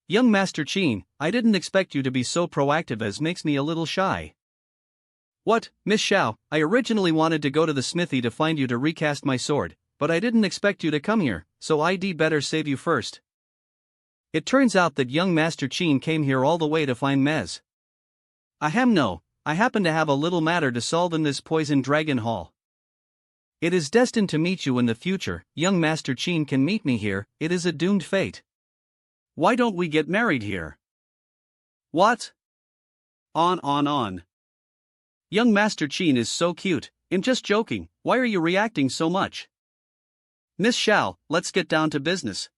Young Master Sheen, I didn't expect you to be so proactive as makes me a little shy. What, Miss Xiao, I originally wanted to go to the smithy to find you to recast my sword, but I didn't expect you to come here, so I'd better save you first. It turns out that young Master Sheen came here all the way to find Mez. Ahem no, I happen to have a little matter to solve in this poison dragon hall. It is destined to meet you in the future. Young Master Qin can meet me here, it is a doomed fate. Why don't we get married here? What? On. Young Master Qin is so cute. I'm just joking, why are you reacting so much? Miss Xiao, let's get down to business.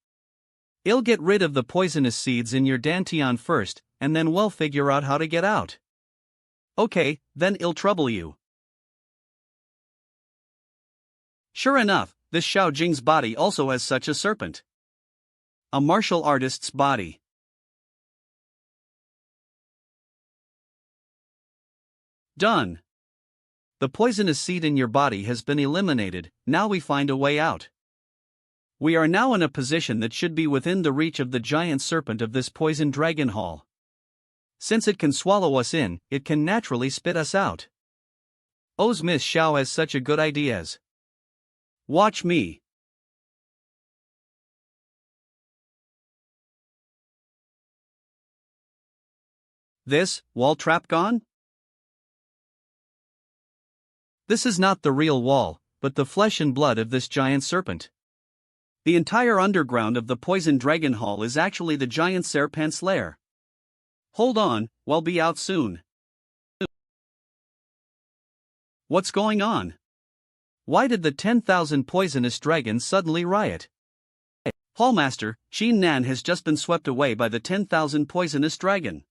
I'll get rid of the poisonous seeds in your dantian first, and then we'll figure out how to get out. Okay, then I'll trouble you. Sure enough, this Xiao Jing's body also has such a serpent. A martial artist's body. Done. The poisonous seed in your body has been eliminated, now we find a way out. We are now in a position that should be within the reach of the giant serpent of this poison dragon hall. Since it can swallow us in, it can naturally spit us out. O's Miss Xiao has such a good ideas. Watch me. This, wall trap gone? This is not the real wall, but the flesh and blood of this giant serpent. The entire underground of the poison dragon hall is actually the giant serpent's lair. Hold on, we'll be out soon. What's going on? Why did the 10,000 poisonous dragons suddenly riot? Hallmaster, Qin Nan has just been swept away by the 10,000 poisonous dragon.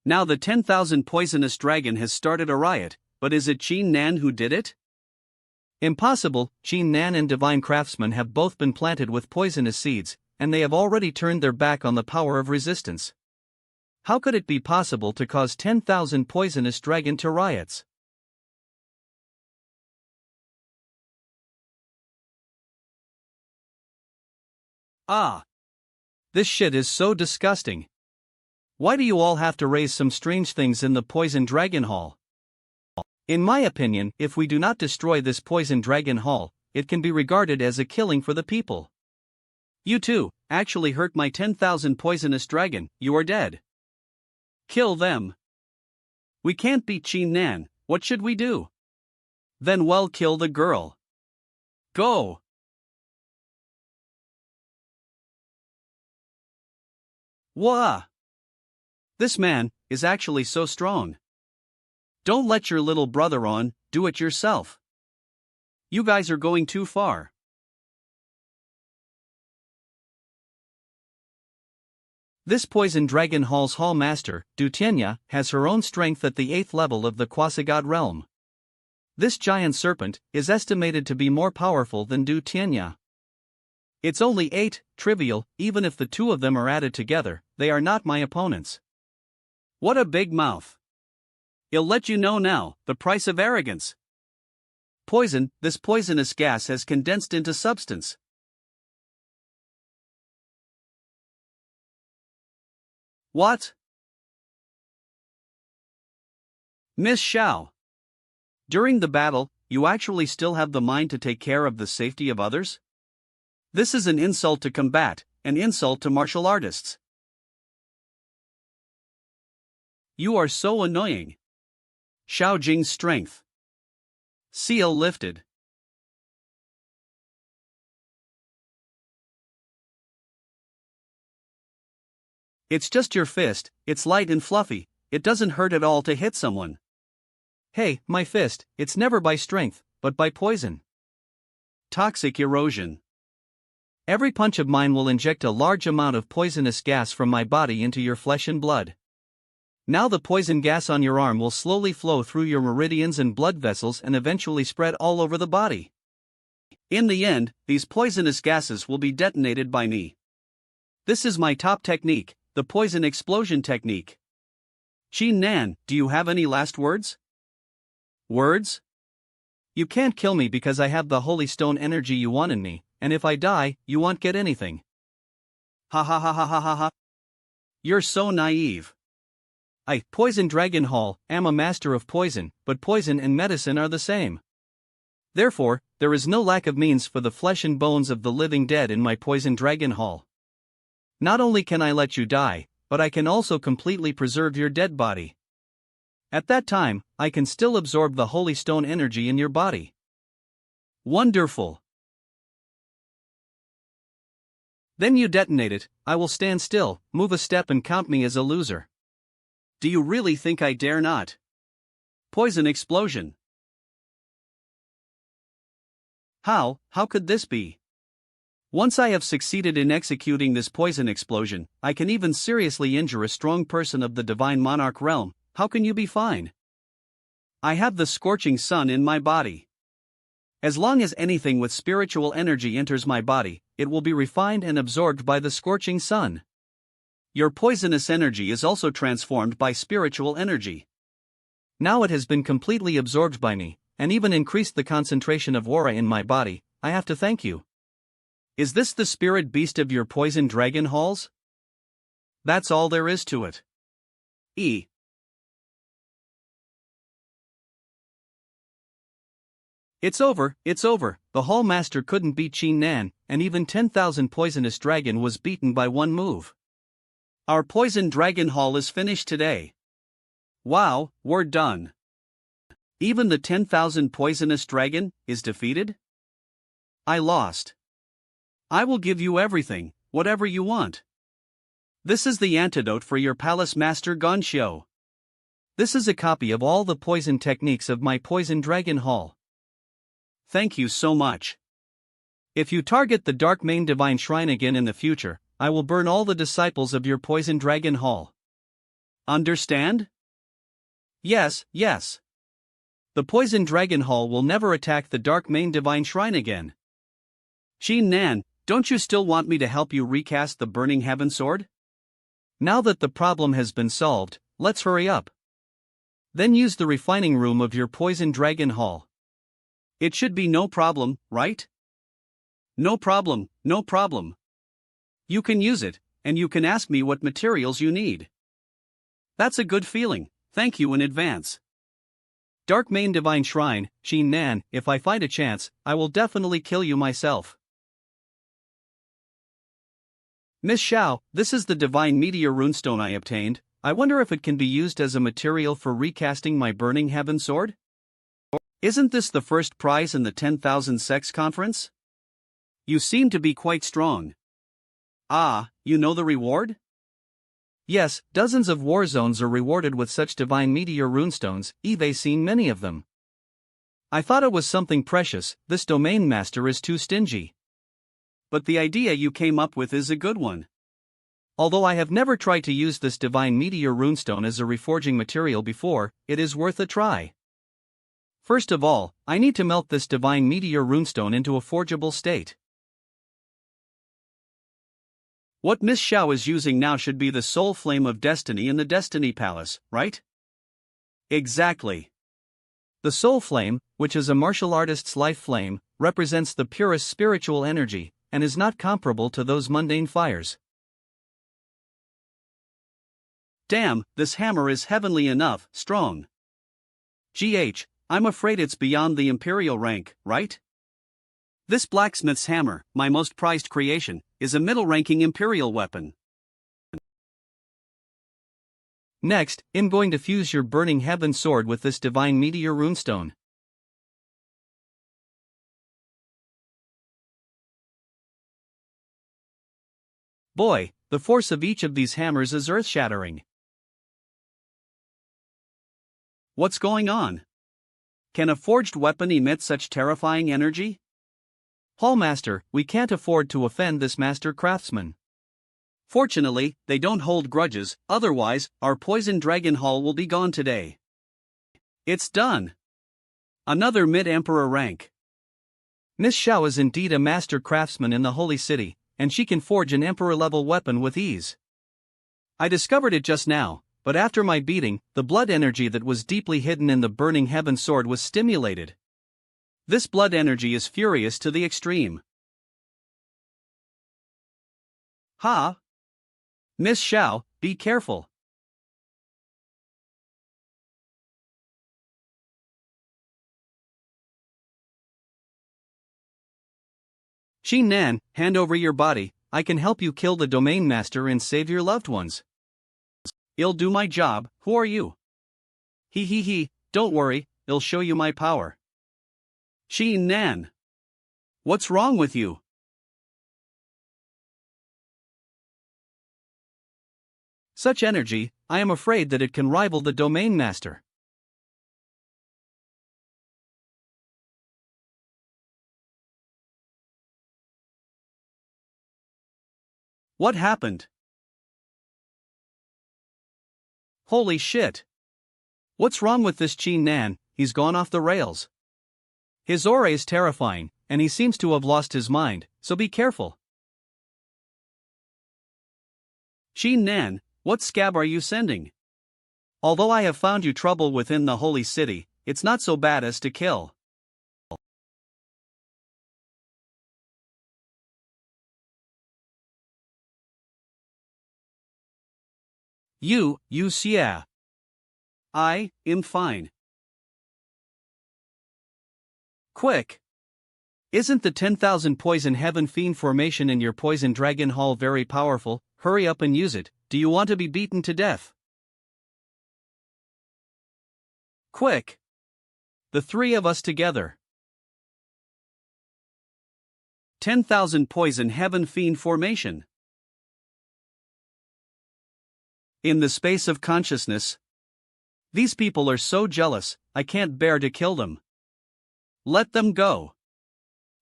Now the 10,000 poisonous dragon has started a riot, but is it Qin Nan who did it? Impossible. Qin Nan and Divine Craftsman have both been planted with poisonous seeds, and they have already turned their back on the power of resistance. How could it be possible to cause 10,000 poisonous dragon to riots? Ah! This shit is so disgusting. Why do you all have to raise some strange things in the poison dragon hall? In my opinion, if we do not destroy this poison dragon hall, it can be regarded as a killing for the people. You too, actually hurt my 10,000 poisonous dragon, you are dead. Kill them. We can't beat Qin Nan, what should we do? Then well kill the girl. Go! Wah! This man is actually so strong. Don't let your little brother on, do it yourself. You guys are going too far. This poison dragon hall's hall master, Du Tianya, has her own strength at the 8th level of the quasi-god realm. This giant serpent is estimated to be more powerful than Du Tianya. It's only 8, trivial, even if the two of them are added together, they are not my opponents. What a big mouth. I'll let you know now, the price of arrogance. Poison, this poisonous gas has condensed into substance. What? Miss Xiao. During the battle, you actually still have the mind to take care of the safety of others? This is an insult to combat, an insult to martial artists. You are so annoying. Xiao Jing's strength. Seal lifted. It's just your fist, it's light and fluffy, it doesn't hurt at all to hit someone. Hey, my fist, it's never by strength, but by poison. Toxic erosion. Every punch of mine will inject a large amount of poisonous gas from my body into your flesh and blood. Now the poison gas on your arm will slowly flow through your meridians and blood vessels and eventually spread all over the body. In the end, these poisonous gases will be detonated by me. This is my top technique, the poison explosion technique. Qin Nan, do you have any last words? Words? You can't kill me because I have the holy stone energy you want in me, and if I die, you won't get anything. Ha ha ha ha ha ha ha. You're so naive. Poison Dragon Hall, am a master of poison, but poison and medicine are the same. Therefore, there is no lack of means for the flesh and bones of the living dead in my Poison Dragon Hall. Not only can I let you die, but I can also completely preserve your dead body. At that time, I can still absorb the holy stone energy in your body. Wonderful. Then you detonate it. I will stand still, move a step and count me as a loser. Do you really think I dare not? Poison explosion. How could this be? Once I have succeeded in executing this poison explosion, I can even seriously injure a strong person of the divine monarch realm. How can you be fine? I have the scorching sun in my body. As long as anything with spiritual energy enters my body, it will be refined and absorbed by the scorching sun. Your poisonous energy is also transformed by spiritual energy. Now it has been completely absorbed by me, and even increased the concentration of aura in my body. I have to thank you. Is this the spirit beast of your poison dragon halls? That's all there is to it. It's over, the Hall Master couldn't beat Qin Nan, and even 10,000 poisonous dragon was beaten by one move. Our poison dragon hall is finished today. Wow, we're done. Even the 10,000 poisonous dragon is defeated? I lost. I will give you everything, whatever you want. This is the antidote for your palace master Gonshio. This is a copy of all the poison techniques of my poison dragon hall. Thank you so much. If you target the Dark Main Divine Shrine again in the future, I will burn all the disciples of your poison dragon hall. Understand? Yes. The poison dragon hall will never attack the Dark Main Divine Shrine again. Qin Nan, don't you still want me to help you recast the Burning Heaven Sword? Now that the problem has been solved, let's hurry up. Then use the refining room of your poison dragon hall. It should be no problem, right? No problem. You can use it, and you can ask me what materials you need. That's a good feeling, thank you in advance. Dark Main Divine Shrine, Qin Nan, if I find a chance, I will definitely kill you myself. Miss Xiao, this is the Divine Meteor Runestone I obtained. I wonder if it can be used as a material for recasting my Burning Heaven Sword? Isn't this the first prize in the 10,000 Sects conference? You seem to be quite strong. Ah, you know the reward? Yes, dozens of war zones are rewarded with such divine meteor runestones. I've seen many of them. I thought it was something precious. This domain master is too stingy. But the idea you came up with is a good one. Although I have never tried to use this divine meteor runestone as a reforging material before, it is worth a try. First of all, I need to melt this divine meteor runestone into a forgeable state. What Miss Xiao is using now should be the soul flame of destiny in the Destiny Palace, right? Exactly. The soul flame, which is a martial artist's life flame, represents the purest spiritual energy, and is not comparable to those mundane fires. Damn, this hammer is heavenly enough, strong. I'm afraid it's beyond the imperial rank, right? This blacksmith's hammer, my most prized creation, is a middle-ranking imperial weapon. Next, I'm going to fuse your Burning Heaven Sword with this divine meteor runestone. Boy, the force of each of these hammers is earth-shattering. What's going on? Can a forged weapon emit such terrifying energy? Hallmaster, we can't afford to offend this master craftsman. Fortunately, they don't hold grudges, otherwise, our poison dragon hall will be gone today. It's done. Another mid-emperor rank. Miss Xiao is indeed a master craftsman in the Holy City, and she can forge an emperor-level weapon with ease. I discovered it just now, but after my beating, the blood energy that was deeply hidden in the Burning Heaven Sword was stimulated. This blood energy is furious to the extreme. Ha! Miss Xiao, be careful. Qin Nan, hand over your body. I can help you kill the domain master and save your loved ones. I'll do my job. Who are you? Don't worry, I'll show you my power. Qin Nan. What's wrong with you? Such energy, I am afraid that it can rival the domain master. What happened? Holy shit! What's wrong with this Qin Nan? He's gone off the rails. His aura is terrifying, and he seems to have lost his mind, so be careful. Qin Nan, what scab are you sending? Although I have found you trouble within the holy city, it's not so bad as to kill. You Xia. I am fine. Quick! Isn't the 10,000 poison heaven fiend formation in your poison dragon hall very powerful? Hurry up and use it. Do you want to be beaten to death? Quick! The three of us together. 10,000 poison heaven fiend formation. In the space of consciousness. These people are so jealous, I can't bear to kill them. Let them go.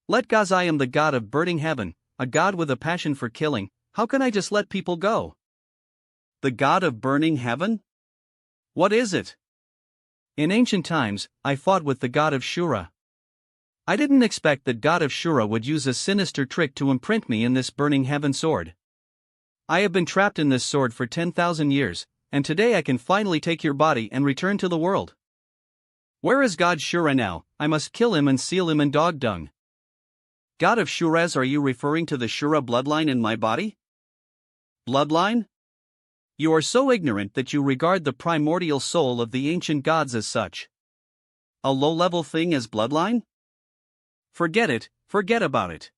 Let go. I am the god of burning heaven, a god with a passion for killing. How can I just let people go? The god of burning heaven? What is it? In ancient times, I fought with the god of Shura. I didn't expect that god of Shura would use a sinister trick to imprint me in this burning heaven sword. I have been trapped in this sword for 10,000 years, and today I can finally take your body and return to the world. Where is God Shura now? I must kill him and seal him in dog dung. God of Shuras, are you referring to the Shura bloodline in my body? Bloodline? You are so ignorant that you regard the primordial soul of the ancient gods as such. A low-level thing as bloodline? Forget it, forget about it.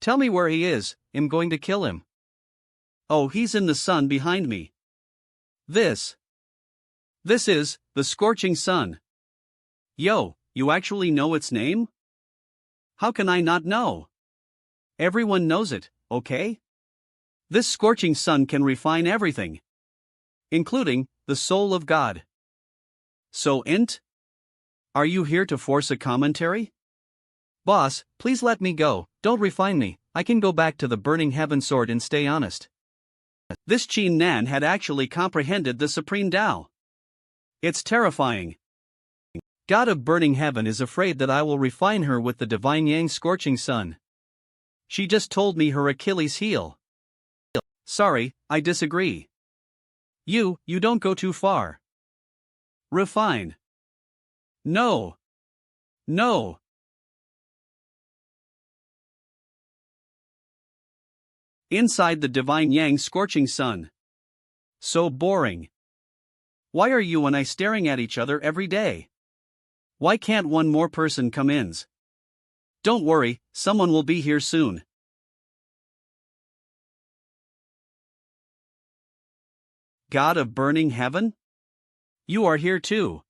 Tell me where he is, I'm going to kill him. Oh, he's in the sun behind me. This is the scorching sun. Yo, you actually know its name? How can I not know? Everyone knows it, okay? This scorching sun can refine everything, including the soul of God. So, Int? Are you here to force a commentary? Boss, please let me go, don't refine me, I can go back to the burning heaven sword and stay honest. This Qin Nan had actually comprehended the Supreme Tao. It's terrifying. God of burning heaven is afraid that I will refine her with the divine yang scorching sun. She just told me her Achilles heel. Sorry, I disagree. You don't go too far. Refine. No. No. Inside the divine yang scorching sun. So boring. Why are you and I staring at each other every day? Why can't one more person come in? Don't worry, someone will be here soon. God of burning heaven? You are here too.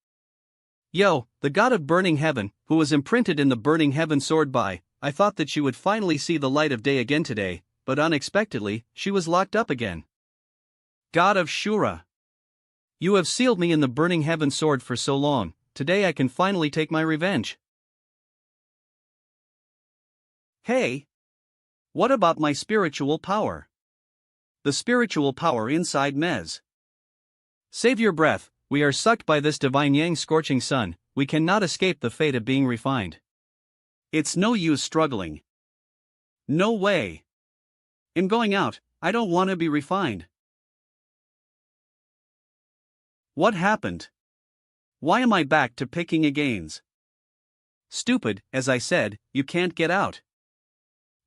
Yo, the god of burning heaven, who was imprinted in the burning heaven sword by, I thought that she would finally see the light of day again today, but unexpectedly, she was locked up again. God of Shura. You have sealed me in the burning heaven sword for so long, today I can finally take my revenge. Hey! What about my spiritual power? The spiritual power inside Mez. Save your breath, we are sucked by this divine yang scorching sun, we cannot escape the fate of being refined. It's no use struggling. No way. I'm going out, I don't want to be refined. What happened? Why am I back to picking agains? Stupid, as I said, you can't get out.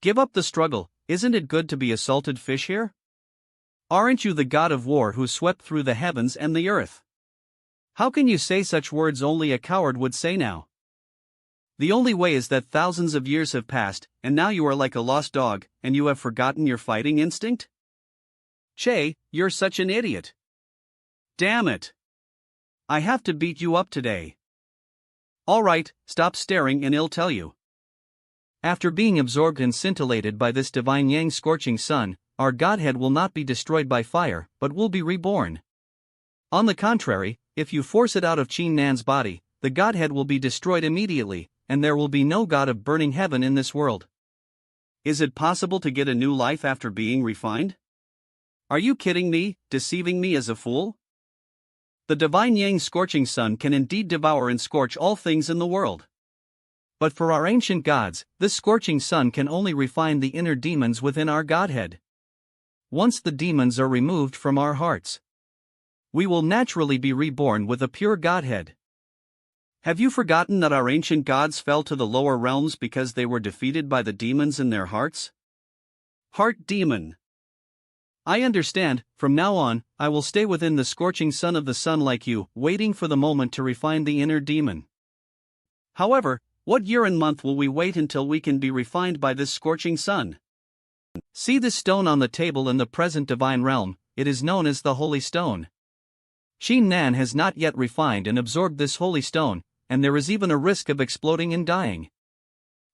Give up the struggle, isn't it good to be a salted fish here? Aren't you the god of war who swept through the heavens and the earth? How can you say such words only a coward would say now? The only way is that thousands of years have passed, and now you are like a lost dog, and you have forgotten your fighting instinct? Che, you're such an idiot. Damn it. I have to beat you up today. Alright, stop staring and I'll tell you. After being absorbed and scintillated by this divine yang scorching sun, our Godhead will not be destroyed by fire, but will be reborn. On the contrary, if you force it out of Qin Nan's body, the Godhead will be destroyed immediately, and there will be no God of burning heaven in this world. Is it possible to get a new life after being refined? Are you kidding me, deceiving me as a fool? The divine yang scorching sun can indeed devour and scorch all things in the world. But for our ancient gods, this scorching sun can only refine the inner demons within our Godhead. Once the demons are removed from our hearts, we will naturally be reborn with a pure Godhead. Have you forgotten that our ancient gods fell to the lower realms because they were defeated by the demons in their hearts? Heart demon. I understand. From now on, I will stay within the scorching sun of the sun like you, waiting for the moment to refine the inner demon. However, what year and month will we wait until we can be refined by this scorching sun? See this stone on the table in the present divine realm, it is known as the Holy Stone. Qin Nan has not yet refined and absorbed this holy stone, and there is even a risk of exploding and dying.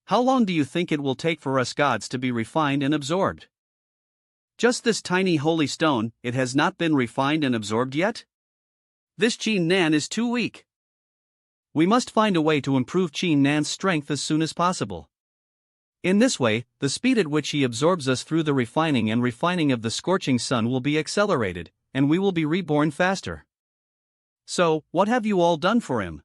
How long do you think it will take for us gods to be refined and absorbed? Just this tiny holy stone, it has not been refined and absorbed yet? This Qin Nan is too weak. We must find a way to improve Qin Nan's strength as soon as possible. In this way, the speed at which he absorbs us through the refining of the scorching sun will be accelerated, and we will be reborn faster. So, what have you all done for him?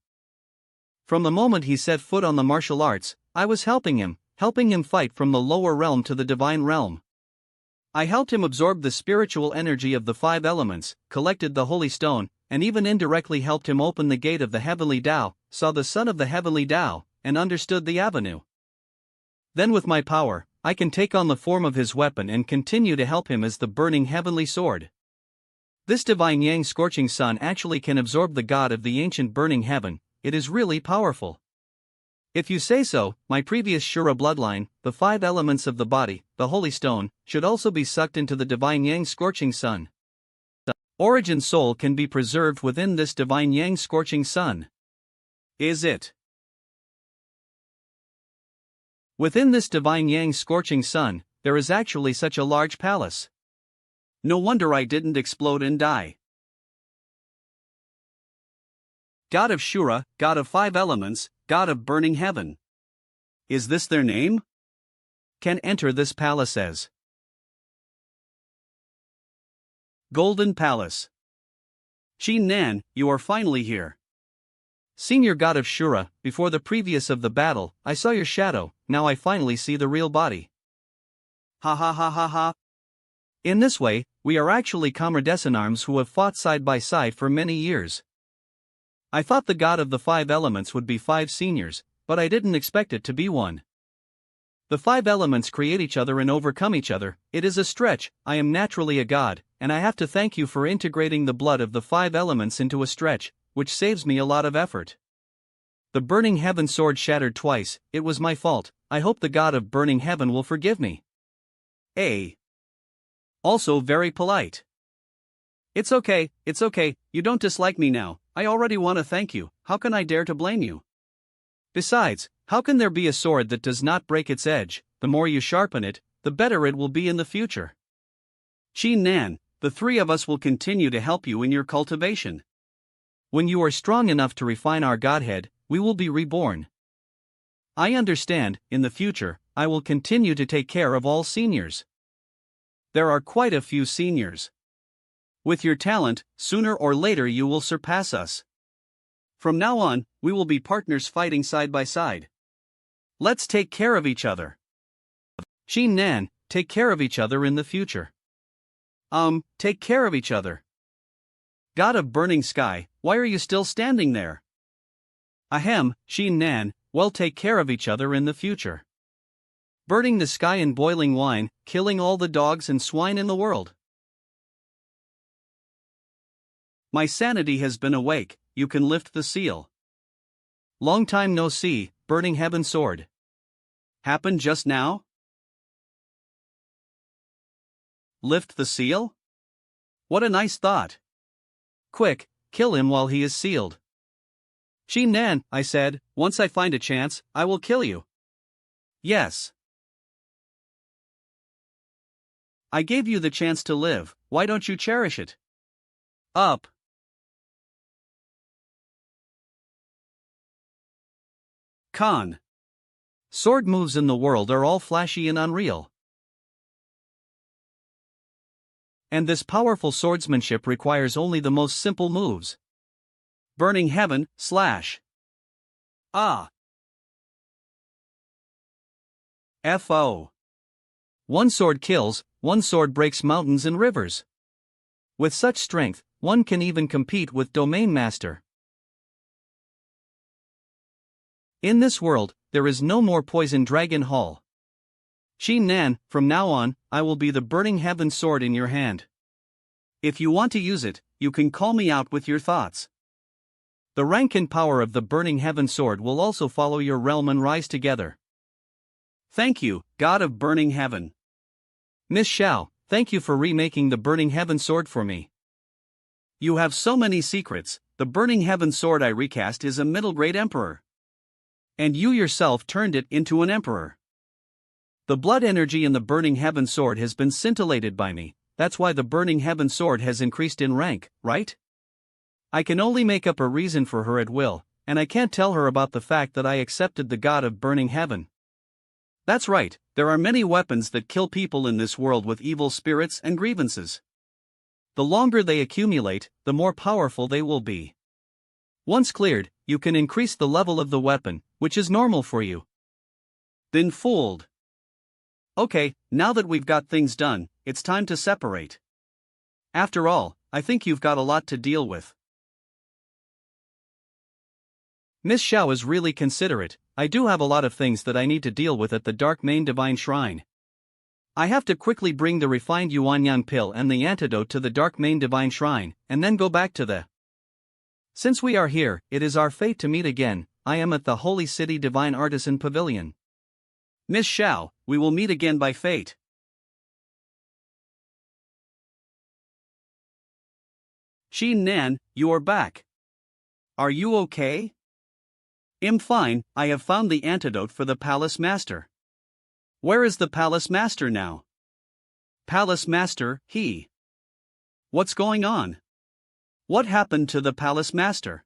From the moment he set foot on the martial arts, I was helping him fight from the lower realm to the divine realm. I helped him absorb the spiritual energy of the 5 elements, collected the holy stone, and even indirectly helped him open the gate of the heavenly Tao, saw the sun of the heavenly Tao, and understood the avenue. Then with my power, I can take on the form of his weapon and continue to help him as the burning heavenly sword. This divine yang scorching sun actually can absorb the god of the ancient burning heaven. It is really powerful. If you say so, my previous Shura bloodline, the 5 elements of the body, the holy stone, should also be sucked into the divine yang scorching sun. The origin soul can be preserved within this divine yang scorching sun. Is it? Within this divine yang scorching sun, there is actually such a large palace. No wonder I didn't explode and die. God of Shura, God of 5 elements, God of burning heaven. Is this their name? Can enter this palace as Golden Palace. Qin Nan, you are finally here. Senior God of Shura, before the previous of the battle, I saw your shadow, now I finally see the real body. Ha ha ha ha ha. In this way, we are actually comrades in arms who have fought side by side for many years. I thought the god of the 5 elements would be 5 seniors, but I didn't expect it to be 1. The 5 elements create each other and overcome each other. It is a stretch. I am naturally a god, and I have to thank you for integrating the blood of the 5 elements into a stretch, which saves me a lot of effort. The burning heaven sword shattered twice. It was my fault. I hope the god of burning heaven will forgive me. Also very polite. It's okay, you don't dislike me now. I already want to thank you. How can I dare to blame you? Besides, how can there be a sword that does not break its edge? The more you sharpen it, the better it will be in the future. Qin Nan, the 3 of us will continue to help you in your cultivation. When you are strong enough to refine our Godhead, we will be reborn. I understand, in the future, I will continue to take care of all seniors. There are quite a few seniors. With your talent, sooner or later you will surpass us. From now on, we will be partners fighting side by side. Let's take care of each other. Qin Nan, take care of each other in the future. Take care of each other. God of burning sky, why are you still standing there? Ahem, Qin Nan, well, take care of each other in the future. Burning the sky in boiling wine, killing all the dogs and swine in the world. My sanity has been awake, you can lift the seal. Long time no see, burning heaven sword. Happened just now? Lift the seal? What a nice thought. Quick, kill him while he is sealed. Qin Nan, I said, once I find a chance, I will kill you. Yes. I gave you the chance to live, why don't you cherish it? Up. Con. Sword moves in the world are all flashy and unreal. And this powerful swordsmanship requires only the most simple moves. Burning heaven, slash. Ah. FO. One sword kills, one sword breaks mountains and rivers. With such strength, one can even compete with Domain Master. In this world, there is no more Poison Dragon Hall. Xin Nan, from now on, I will be the Burning Heaven sword in your hand. If you want to use it, you can call me out with your thoughts. The rank and power of the Burning Heaven sword will also follow your realm and rise together. Thank you, God of Burning Heaven. Miss Xiao, thank you for remaking the Burning Heaven sword for me. You have so many secrets. The Burning Heaven sword I recast is a middle-grade emperor. And you yourself turned it into an emperor. The blood energy in the Burning Heaven sword has been scintillated by me, that's why the Burning Heaven sword has increased in rank, right? I can only make up a reason for her at will, and I can't tell her about the fact that I accepted the God of Burning Heaven. That's right, there are many weapons that kill people in this world with evil spirits and grievances. The longer they accumulate, the more powerful they will be. Once cleared, you can increase the level of the weapon, which is normal for you. Been fooled. Okay, now that we've got things done, it's time to separate. After all, I think you've got a lot to deal with. Miss Xiao is really considerate. I do have a lot of things that I need to deal with at the Dark Main Divine Shrine. I have to quickly bring the refined Yuanyang pill and the antidote to the Dark Main Divine Shrine, and then go back to the... Since we are here, it is our fate to meet again. I am at the Holy City Divine Artisan Pavilion. Miss Xiao, we will meet again by fate. Xin Nan, you are back. Are you okay? I'm fine, I have found the antidote for the Palace Master. Where is the Palace Master now? Palace Master, he. What's going on? What happened to the Palace Master?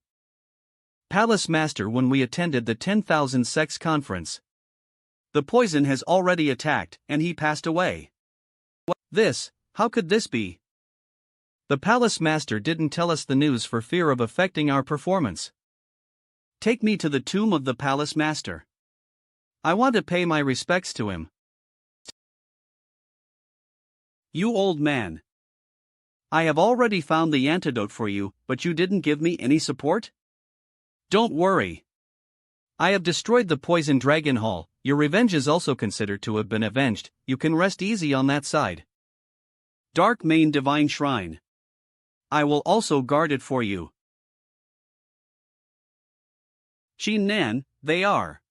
Palace Master when we attended the 10,000 Sects conference. The poison has already attacked, and he passed away. This, how could this be? The Palace Master didn't tell us the news for fear of affecting our performance. Take me to the tomb of the Palace Master. I want to pay my respects to him. You old man. I have already found the antidote for you, but you didn't give me any support? Don't worry. I have destroyed the Poison Dragon Hall. Your revenge is also considered to have been avenged. You can rest easy on that side. Dark Main Divine Shrine. I will also guard it for you. Xin Nan, they are.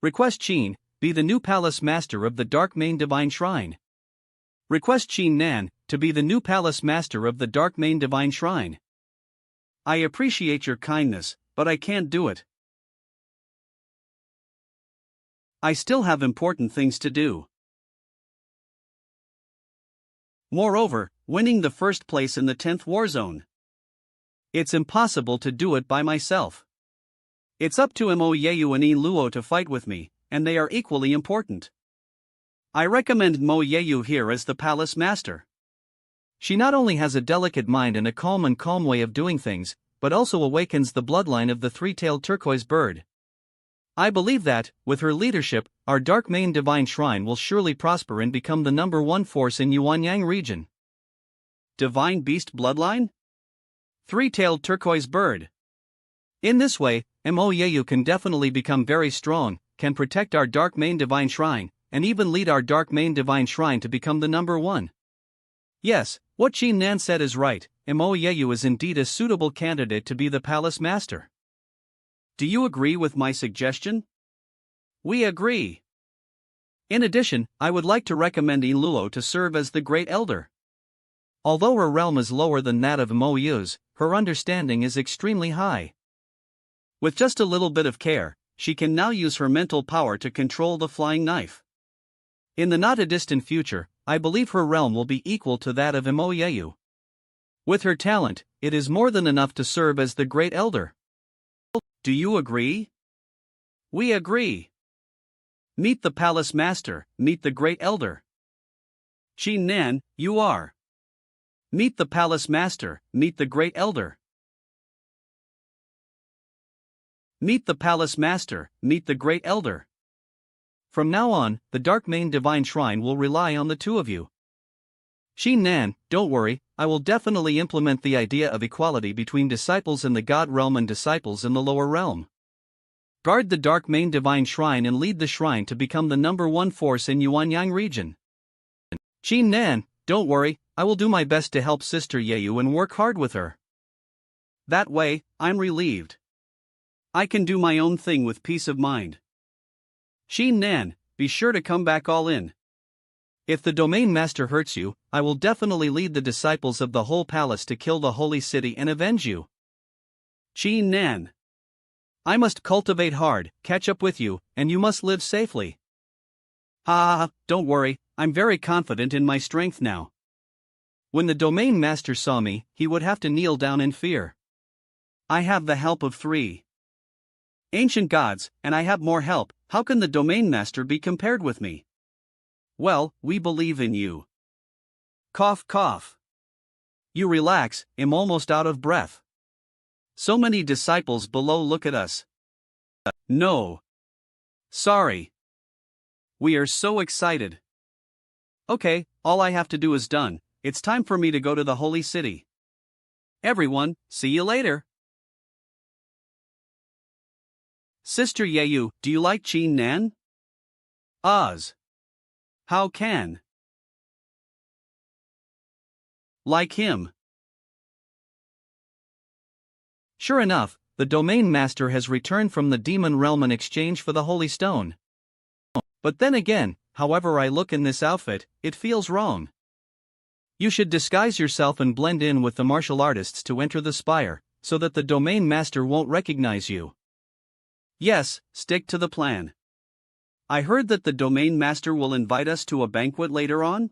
Request Xin, be the new Palace Master of the Dark Main Divine Shrine. Request Xin Nan, to be the new Palace Master of the Dark Main Divine Shrine. I appreciate your kindness, but I can't do it. I still have important things to do. Moreover, winning the first place in the 10th war zone. It's impossible to do it by myself. It's up to Mo Yeyu and Yi Luo to fight with me, and they are equally important. I recommend Mo Yeyu here as the Palace Master. She not only has a delicate mind and a calm way of doing things, but also awakens the bloodline of the three-tailed turquoise bird. I believe that, with her leadership, our Dark Main Divine Shrine will surely prosper and become the #1 force in Yuanyang region. Divine Beast Bloodline? Three-tailed turquoise bird. In this way, Mo Yeyu can definitely become very strong, can protect our Dark Main Divine Shrine, and even lead our Dark Main Divine Shrine to become the #1. Yes, what Xin Nan said is right, Mo Yeyu is indeed a suitable candidate to be the Palace Master. Do you agree with my suggestion? We agree. In addition, I would like to recommend Yi Luo to serve as the Great Elder. Although her realm is lower than that of Mo Yu's, her understanding is extremely high. With just a little bit of care, she can now use her mental power to control the flying knife. In the not-a-distant future, I believe her realm will be equal to that of Imoyeyu. With her talent, it is more than enough to serve as the Great Elder. Do you agree? We agree. Meet the Palace Master, meet the Great Elder. Qin Nan, you are. Meet the Palace Master, meet the Great Elder. Meet the Palace Master, meet the Great Elder. From now on, the Dark Main Divine Shrine will rely on the two of you. Qin Nan, don't worry, I will definitely implement the idea of equality between disciples in the God realm and disciples in the lower realm. Guard the Dark Main Divine Shrine and lead the shrine to become the #1 force in Yuanyang region. Qin Nan, don't worry, I will do my best to help Sister Yeyu and work hard with her. That way, I'm relieved. I can do my own thing with peace of mind. Qin Nan, be sure to come back all in. If the Domain Master hurts you, I will definitely lead the disciples of the whole palace to kill the holy city and avenge you. Qin Nan. I must cultivate hard, catch up with you, and you must live safely. Don't worry, I'm very confident in my strength now. When the Domain Master saw me, he would have to kneel down in fear. I have the help of 3 ancient gods, and I have more help. How can the Domain Master be compared with me? Well, we believe in you. Cough cough. You relax, I'm almost out of breath. So many disciples below look at us. No. Sorry. We are so excited. Okay, all I have to do is done. It's time for me to go to the holy city. Everyone, see you later. Sister Yeyu, do you like Qin Nan? Oz. How can? Like him. Sure enough, the Domain Master has returned from the demon realm in exchange for the Holy Stone. But then again, however I look in this outfit, it feels wrong. You should disguise yourself and blend in with the martial artists to enter the spire, so that the Domain Master won't recognize you. Yes, stick to the plan. I heard that the Domain Master will invite us to a banquet later on?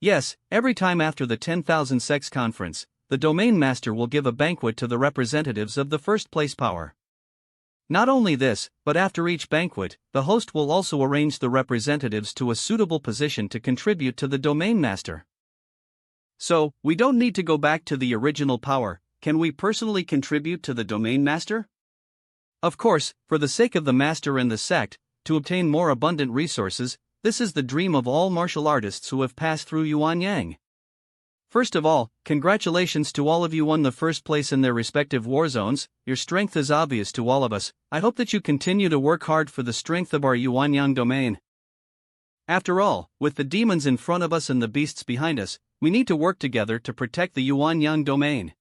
Yes, every time after the 10,000 Sects conference, the Domain Master will give a banquet to the representatives of the first place power. Not only this, but after each banquet, the host will also arrange the representatives to a suitable position to contribute to the Domain Master. So, we don't need to go back to the original power. Can we personally contribute to the Domain Master? Of course, for the sake of the Master and the sect, to obtain more abundant resources, this is the dream of all martial artists who have passed through Yuanyang. First of all, congratulations to all of you won the first place in their respective war zones. Your strength is obvious to all of us. I hope that you continue to work hard for the strength of our Yuanyang domain. After all, with the demons in front of us and the beasts behind us, we need to work together to protect the Yuanyang domain.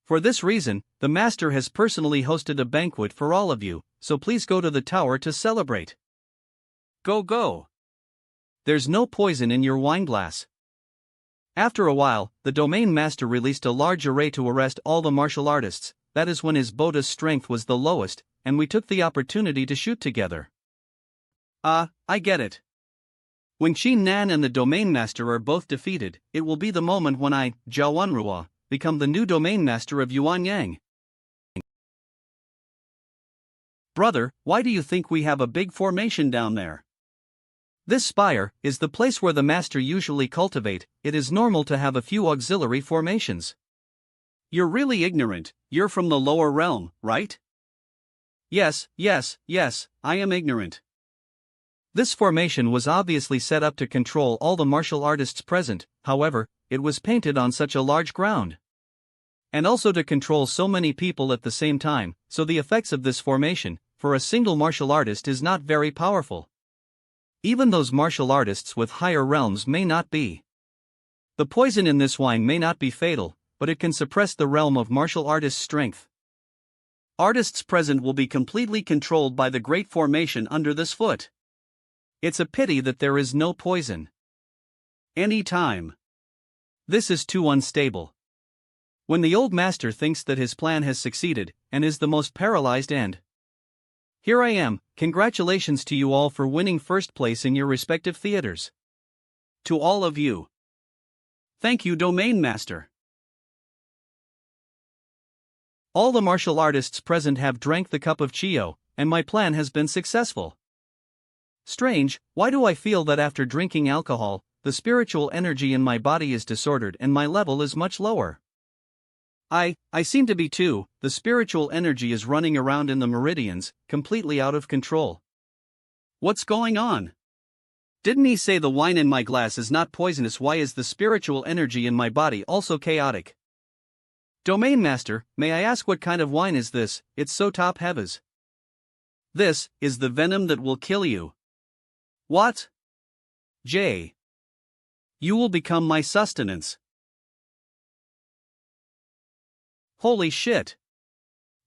For this reason, the Master has personally hosted a banquet for all of you, so please go to the tower to celebrate. Go go! There's no poison in your wine glass. After a while, the Domain Master released a large array to arrest all the martial artists. That is when his Boda's strength was the lowest, and we took the opportunity to shoot together. I get it. When Qin Nan and the Domain Master are both defeated, it will be the moment when I, Jiawanruo, become the new Domain Master of Yuanyang. Brother, why do you think we have a big formation down there? This spire is the place where the Master usually cultivate. It is normal to have a few auxiliary formations. You're really ignorant. You're from the lower realm, right? Yes, I am ignorant. This formation was obviously set up to control all the martial artists present. However, it was painted on such a large ground. And also to control so many people at the same time, so the effects of this formation, for a single martial artist, is not very powerful. Even those martial artists with higher realms may not be. The poison in this wine may not be fatal, but it can suppress the realm of martial artists' strength. Artists present will be completely controlled by the great formation under this foot. It's a pity that there is no poison. Any time. This is too unstable. When the old Master thinks that his plan has succeeded, and is the most paralyzed and Here I am, congratulations to you all for winning first place in your respective theaters. To all of you. Thank you, Domain Master. All the martial artists present have drank the cup of Chio, and my plan has been successful. Strange, why do I feel that after drinking alcohol, the spiritual energy in my body is disordered and my level is much lower? I seem to be too. The spiritual energy is running around in the meridians, completely out of control. What's going on? Didn't he say the wine in my glass is not poisonous? Why is the spiritual energy in my body also chaotic? Domain Master, may I ask what kind of wine is this? It's so top heavies. This is the venom that will kill you. What? J. You will become my sustenance. Holy shit.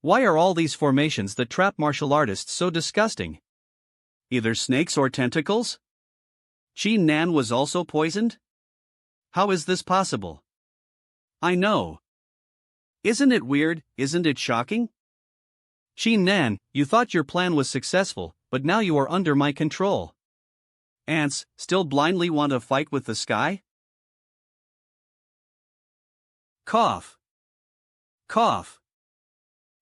Why are all these formations that trap martial artists so disgusting? Either snakes or tentacles? Chi Nan was also poisoned? How is this possible? I know. Isn't it weird? Isn't it shocking? Chi Nan, you thought your plan was successful, but now you are under my control. Ants still blindly want to fight with the sky? Cough. Cough.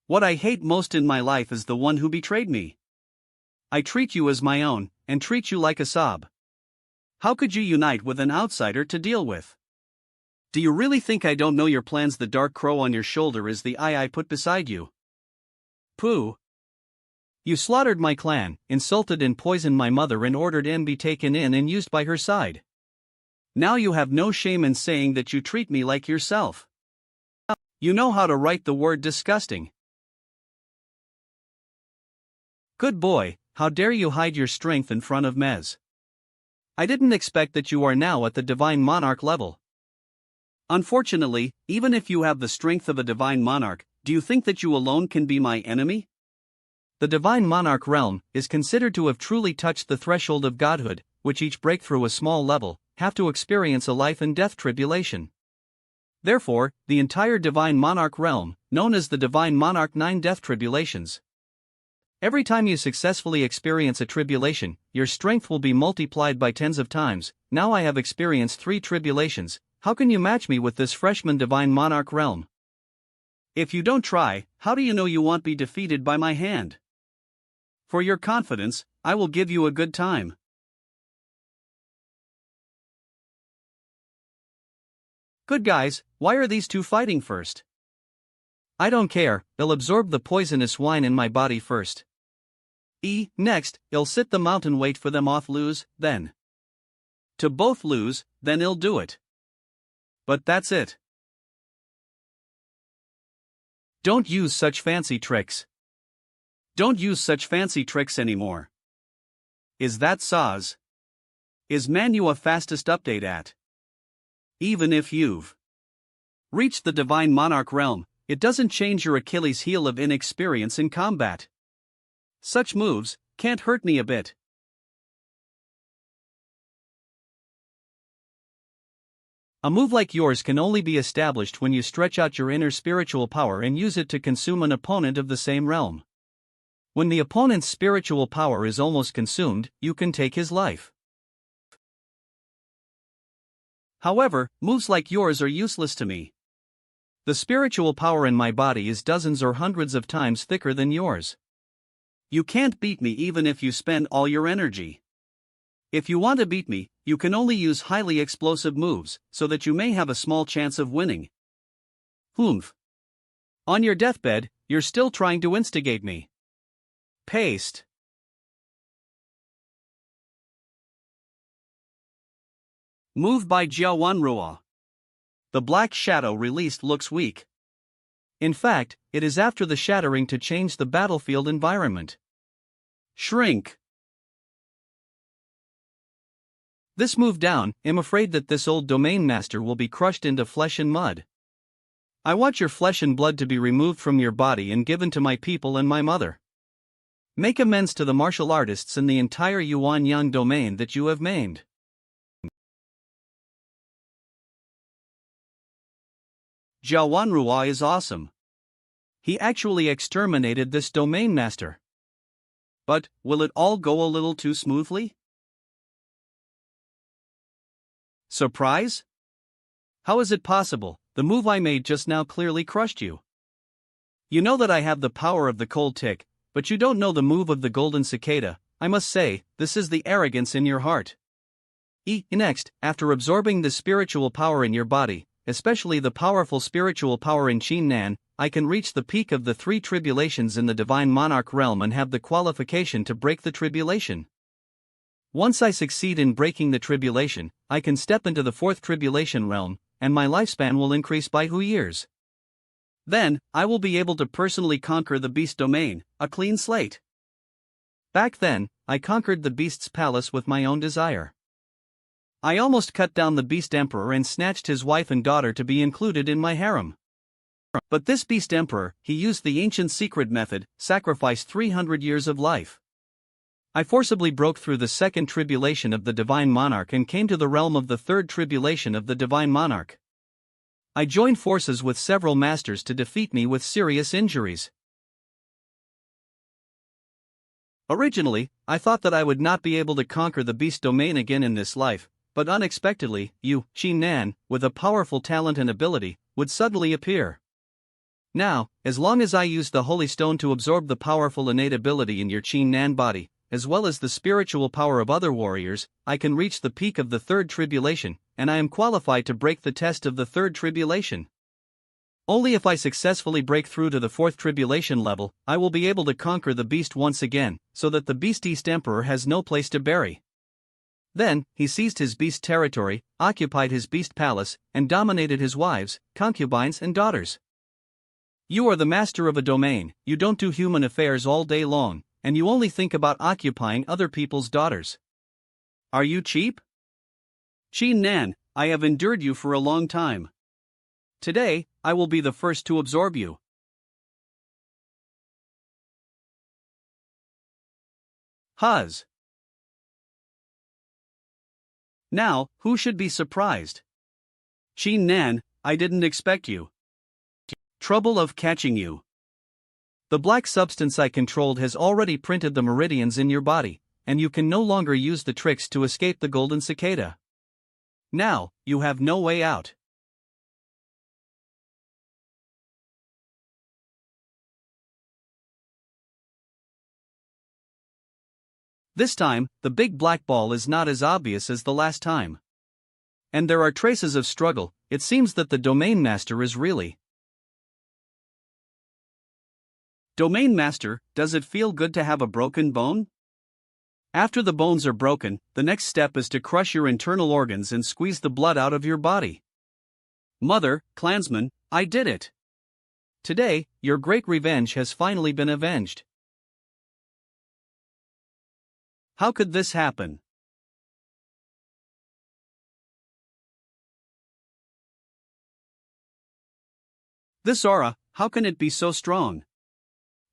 What I hate most in my life is the one who betrayed me. I treat you as my own, and treat you like a sob. How could you unite with an outsider to deal with? Do you really think I don't know your plans? The dark crow on your shoulder is the eye I put beside you. Pooh. You slaughtered my clan, insulted and poisoned my mother and ordered M be taken in and used by her side. Now you have no shame in saying that you treat me like yourself. You know how to write the word disgusting. Good boy, how dare you hide your strength in front of Mez. I didn't expect that you are now at the Divine Monarch level. Unfortunately, even if you have the strength of a Divine Monarch, do you think that you alone can be my enemy? The Divine Monarch realm is considered to have truly touched the threshold of godhood, which each breakthrough a small level have to experience a life and death tribulation. Therefore, the entire Divine Monarch realm, known as the Divine Monarch 9 Death Tribulations. Every time you successfully experience a tribulation, your strength will be multiplied by tens of times. Now I have experienced 3 tribulations. How can you match me with this freshman Divine Monarch realm? If you don't try, how do you know you won't be defeated by my hand? For your confidence, I will give you a good time. Good guys, why are these two fighting first? I don't care, they'll absorb the poisonous wine in my body first. Next, I'll sit the mountain wait for them off lose, then. To both lose, then I'll do it. But that's it. Don't use such fancy tricks. Don't use such fancy tricks anymore. Is that Saz? Is Manhwa fastest update at? Even if you've reached the Divine Monarch realm, it doesn't change your Achilles heel of inexperience in combat. Such moves can't hurt me a bit. A move like yours can only be established when you stretch out your inner spiritual power and use it to consume an opponent of the same realm. When the opponent's spiritual power is almost consumed, you can take his life. However, moves like yours are useless to me. The spiritual power in my body is dozens or hundreds of times thicker than yours. You can't beat me even if you spend all your energy. If you want to beat me, you can only use highly explosive moves, so that you may have a small chance of winning. Humph. On your deathbed, you're still trying to instigate me. Paste. Move by Manhwa. The black shadow released looks weak. In fact, it is after the shattering to change the battlefield environment. Shrink. This move down, I'm afraid that this old domain master will be crushed into flesh and mud. I want your flesh and blood to be removed from your body and given to my people and my mother. Make amends to the martial artists and the entire Yuan Yang domain that you have maimed. Manhwa is awesome. He actually exterminated this domain master. But, will it all go a little too smoothly? Surprise? How is it possible? The move I made just now clearly crushed you. You know that I have the power of the cold tick, but you don't know the move of the golden cicada. I must say, this is the arrogance in your heart. Next, after absorbing the spiritual power in your body, especially the powerful spiritual power in Qin Nan, I can reach the peak of the 3 tribulations in the divine monarch realm and have the qualification to break the tribulation. Once I succeed in breaking the tribulation, I can step into the 4th tribulation realm, and my lifespan will increase by 2 years. Then, I will be able to personally conquer the beast domain, a clean slate. Back then, I conquered the beast's palace with my own desire. I almost cut down the beast emperor and snatched his wife and daughter to be included in my harem. But this beast emperor, he used the ancient secret method, sacrificed 300 years of life. I forcibly broke through the 2nd tribulation of the divine monarch and came to the realm of the 3rd tribulation of the divine monarch. I joined forces with several masters to defeat me with serious injuries. Originally, I thought that I would not be able to conquer the beast domain again in this life, but unexpectedly, you, Qin Nan, with a powerful talent and ability, would suddenly appear. Now, as long as I use the holy stone to absorb the powerful innate ability in your Qin Nan body, as well as the spiritual power of other warriors, I can reach the peak of the 3rd tribulation, and I am qualified to break the test of the 3rd tribulation. Only if I successfully break through to the 4th tribulation level, I will be able to conquer the beast once again, so that the beast East Emperor has no place to bury. Then, he seized his beast territory, occupied his beast palace, and dominated his wives, concubines and daughters. You are the master of a domain, you don't do human affairs all day long, and you only think about occupying other people's daughters. Are you cheap? Qin Nan, I have endured you for a long time. Today, I will be the first to absorb you. Huz. Now, who should be surprised? Qin Nan, I didn't expect you. Trouble of catching you. The black substance I controlled has already printed the meridians in your body, and you can no longer use the tricks to escape the golden cicada. Now, you have no way out. This time, the big black ball is not as obvious as the last time. And there are traces of struggle. It seems that the domain master is really. Domain master, does it feel good to have a broken bone? After the bones are broken, the next step is to crush your internal organs and squeeze the blood out of your body. Mother, clansman, I did it. Today, your great revenge has finally been avenged. How could this happen? This aura, how can it be so strong?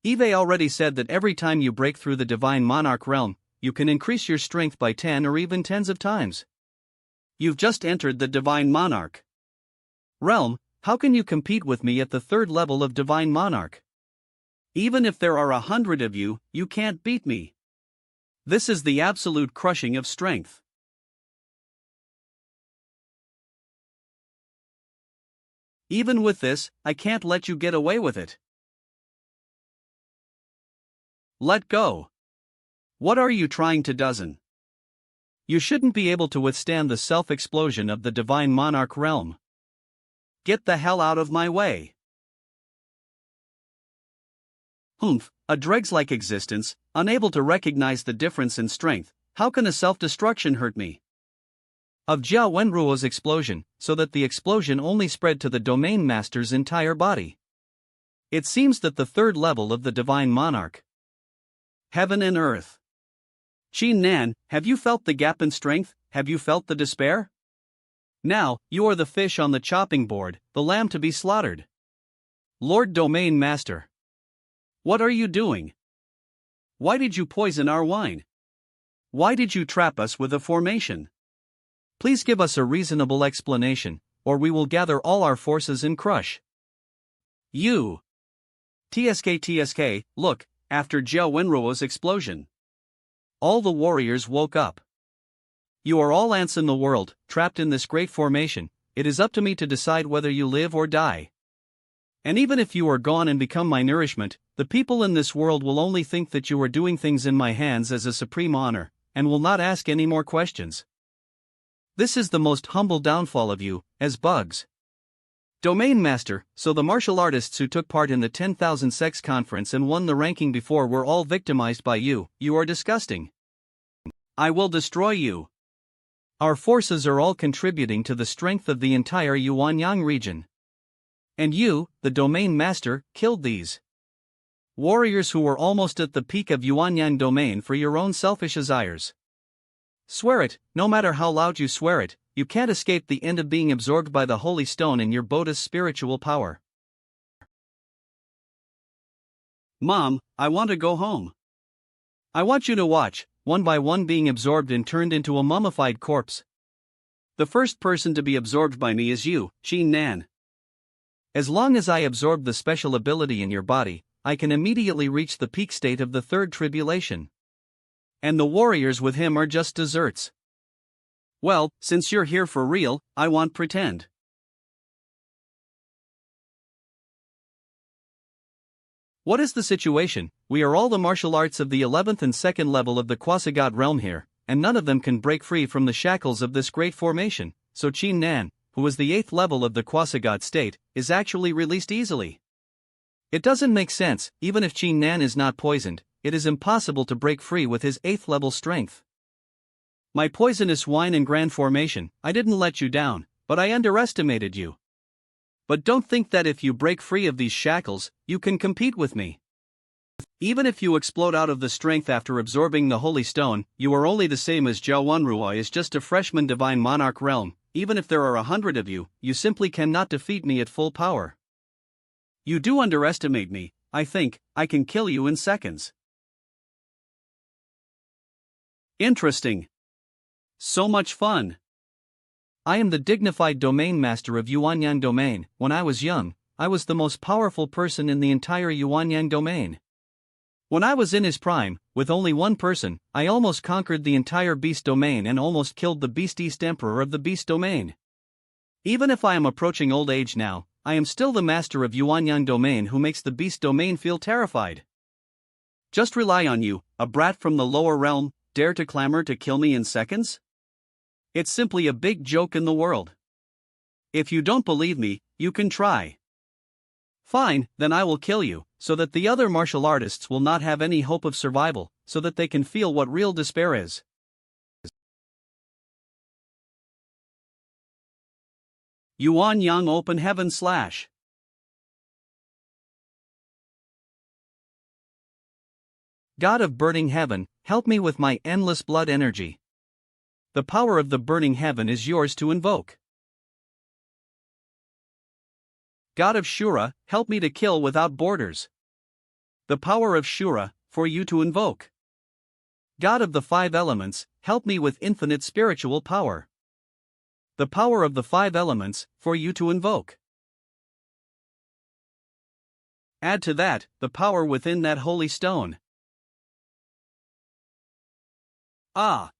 Eve already said that every time you break through the divine monarch realm, you can increase your strength by 10 or even tens of times. You've just entered the divine monarch realm. How can you compete with me at the 3rd level of divine monarch? Even if there are 100 of you, you can't beat me. This is the absolute crushing of strength. Even with this, I can't let you get away with it. Let go. What are you trying to do? You shouldn't be able to withstand the self-explosion of the divine monarch realm. Get the hell out of my way. Humph, a dregs-like existence, unable to recognize the difference in strength, how can a self-destruction hurt me? Of Jiao Wenruo's explosion, so that the explosion only spread to the domain master's entire body. It seems that the 3rd level of the divine monarch. Heaven and earth. Qin Nan, have you felt the gap in strength? Have you felt the despair? Now, you are the fish on the chopping board, the lamb to be slaughtered. Lord Domain Master. What are you doing? Why did you poison our wine? Why did you trap us with a formation? Please give us a reasonable explanation, or we will gather all our forces and crush you. TSK, look, After Jiao Wenruo's explosion, all the warriors woke up. You are all ants in the world, trapped in this great formation. It is up to me to decide whether you live or die. And even if you are gone and become my nourishment, the people in this world will only think that you are doing things in my hands as a supreme honor, and will not ask any more questions. This is the most humble downfall of you, as bugs. Domain Master, so the martial artists who took part in the 10,000 Sects conference and won the ranking before were all victimized by you. You are disgusting. I will destroy you. Our forces are all contributing to the strength of the entire Yuanyang region. And you, the Domain Master, killed these warriors who were almost at the peak of Yuanyang domain for your own selfish desires. Swear it, no matter how loud you swear it, you can't escape the end of being absorbed by the holy stone in your Buddha's spiritual power. Mom, I want to go home. I want you to watch, one by one being absorbed and turned into a mummified corpse. The first person to be absorbed by me is you, Qin Nan. As long as I absorb the special ability in your body, I can immediately reach the peak state of the third tribulation. And the warriors with him are just desserts. Well, since you're here for real, I want pretend. What is the situation? We are all the martial arts of the 11th and 2nd level of the quasi-god realm here, and none of them can break free from the shackles of this great formation, so Qin Nan, who is the 8th level of the quasi-god state, is actually released easily. It doesn't make sense. Even if Qin Nan is not poisoned, it is impossible to break free with his 8th level strength. My poisonous wine and grand formation, I didn't let you down, but I underestimated you. But don't think that if you break free of these shackles, you can compete with me. Even if you explode out of the strength after absorbing the holy stone, you are only the same as Jiao Wenruo is just a freshman divine monarch realm. Even if there are 100 of you, you simply cannot defeat me at full power. You do underestimate me. I think I can kill you in seconds. Interesting. So much fun. I am the dignified domain master of Yuanyang domain. When I was young, I was the most powerful person in the entire Yuanyang domain. When I was in his prime, with only one person, I almost conquered the entire beast domain and almost killed the beast emperor of the beast domain. Even if I am approaching old age now, I am still the master of Yuanyang domain who makes the beast domain feel terrified. Just rely on you, a brat from the lower realm, dare to clamor to kill me in seconds? It's simply a big joke in the world. If you don't believe me, you can try. Fine, then I will kill you, so that the other martial artists will not have any hope of survival, so that they can feel what real despair is. Yuanyang Open Heaven / God of burning heaven, help me with my endless blood energy. The power of the burning heaven is yours to invoke. God of Shura, help me to kill without borders. The power of Shura, for you to invoke. God of the 5 elements, help me with infinite spiritual power. The power of the 5 elements, for you to invoke. Add to that, the power within that holy stone. Ah!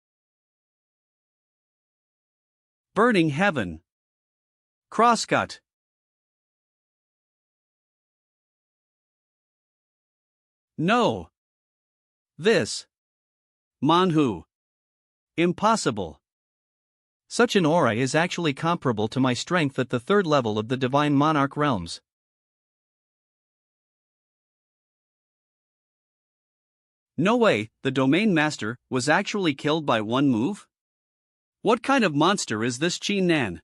Burning heaven. Crosscut. No. This. Manhwa. Impossible. Such an aura is actually comparable to my strength at the 3rd level of the divine monarch realms. No way, the domain master was actually killed by one move? What kind of monster is this Qin Nan?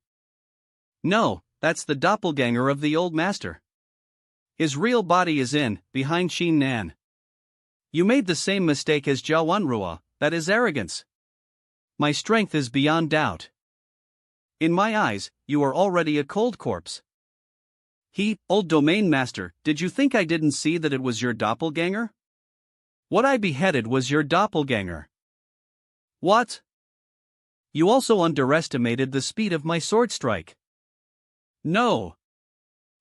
No, that's the doppelganger of the old master. His real body is behind Qin Nan. You made the same mistake as Jiao Wenruo, that is arrogance. My strength is beyond doubt. In my eyes, you are already a cold corpse. Old domain master, did you think I didn't see that it was your doppelganger? What I beheaded was your doppelganger. What? You also underestimated the speed of my sword strike. No.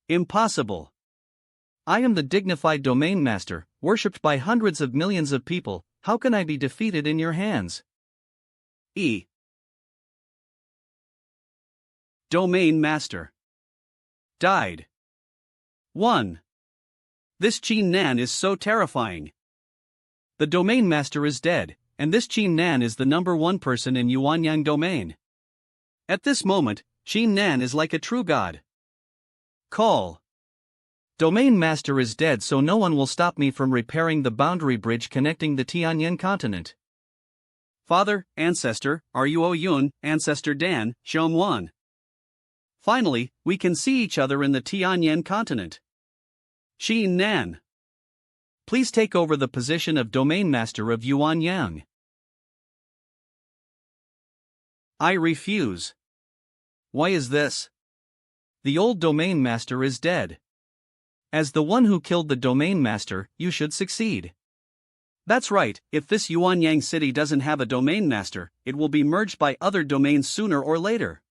Impossible. I am the dignified domain master, worshipped by hundreds of millions of people, how can I be defeated in your hands? E. Domain Master. Died. 1. This Qin Nan is so terrifying. The Domain Master is dead, and this Qin Nan is the number one person in Yuanyang domain. At this moment, Qin Nan is like a true god. Call. Domain Master is dead, so no one will stop me from repairing the boundary bridge connecting the Tianyan continent. Father, Ancestor, Ru Yun, Ancestor Dan, Xiong Wan. Finally, we can see each other in the Tianyan continent. Qin Nan. Please take over the position of Domain Master of Yuanyang. I refuse. Why is this? The old Domain Master is dead. As the one who killed the Domain Master, you should succeed. That's right, if this Yuanyang city doesn't have a Domain Master, it will be merged by other domains sooner or later.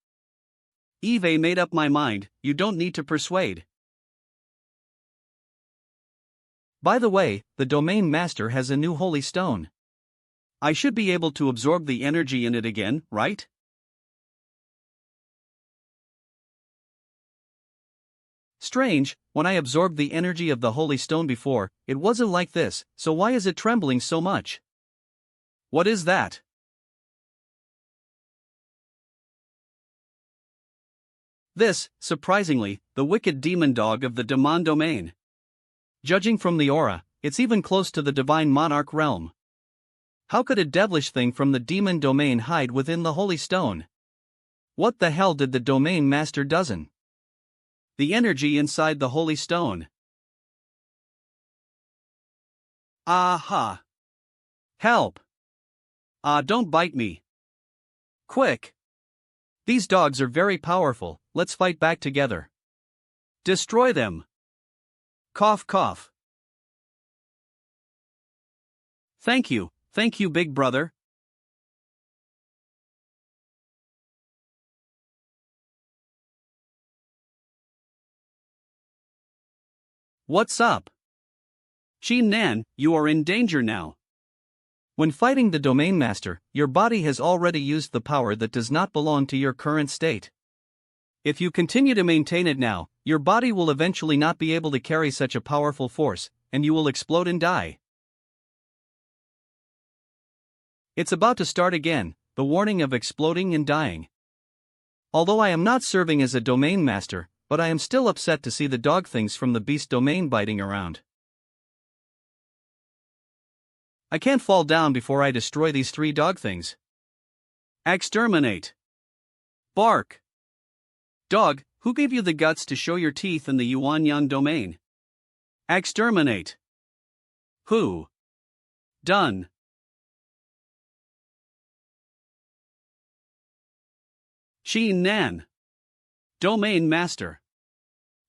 Eve made up my mind, you don't need to persuade. By the way, the Domain Master has a new holy stone. I should be able to absorb the energy in it again, right? Strange, when I absorbed the energy of the holy stone before, it wasn't like this, so why is it trembling so much? What is that? This, surprisingly, the wicked demon dog of the Demon domain. Judging from the aura, it's even close to the divine monarch realm. How could a devilish thing from the demon domain hide within the holy stone? What the hell did the Domain Master dozen? The energy inside the holy stone. Aha! Help! Don't bite me. Quick! These dogs are very powerful, let's fight back together. Destroy them. Cough cough. Thank you, big brother. What's up? Qin Nan, you are in danger now. When fighting the Domain Master, your body has already used the power that does not belong to your current state. If you continue to maintain it now, your body will eventually not be able to carry such a powerful force, and you will explode and die. It's about to start again, the warning of exploding and dying. Although I am not serving as a Domain Master, but I am still upset to see the dog things from the beast domain biting around. I can't fall down before I destroy these 3 dog things. Exterminate. Bark. Dog, who gave you the guts to show your teeth in the Yuanyang domain? Exterminate. Who? Done. Qin Nan. Domain Master.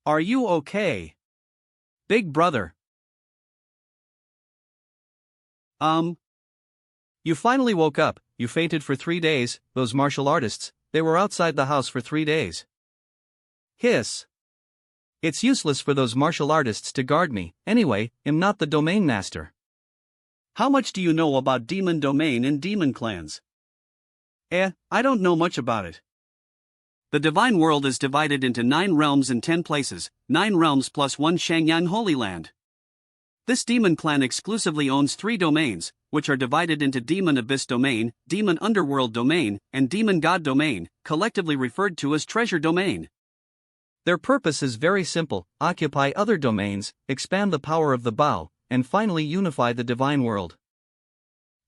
Are you okay? Big brother. You finally woke up. You fainted for 3 days, those martial artists, they were outside the house for 3 days. Hiss. It's useless for those martial artists to guard me, anyway, I'm not the Domain Master. How much do you know about demon domain and demon clans? I don't know much about it. The divine world is divided into 9 realms and 10 places, 9 realms plus 1 Shangyang Holy Land. This demon clan exclusively owns 3 domains, which are divided into Demon Abyss Domain, Demon Underworld Domain, and Demon God Domain, collectively referred to as Treasure Domain. Their purpose is very simple: occupy other domains, expand the power of the Bao, and finally unify the divine world.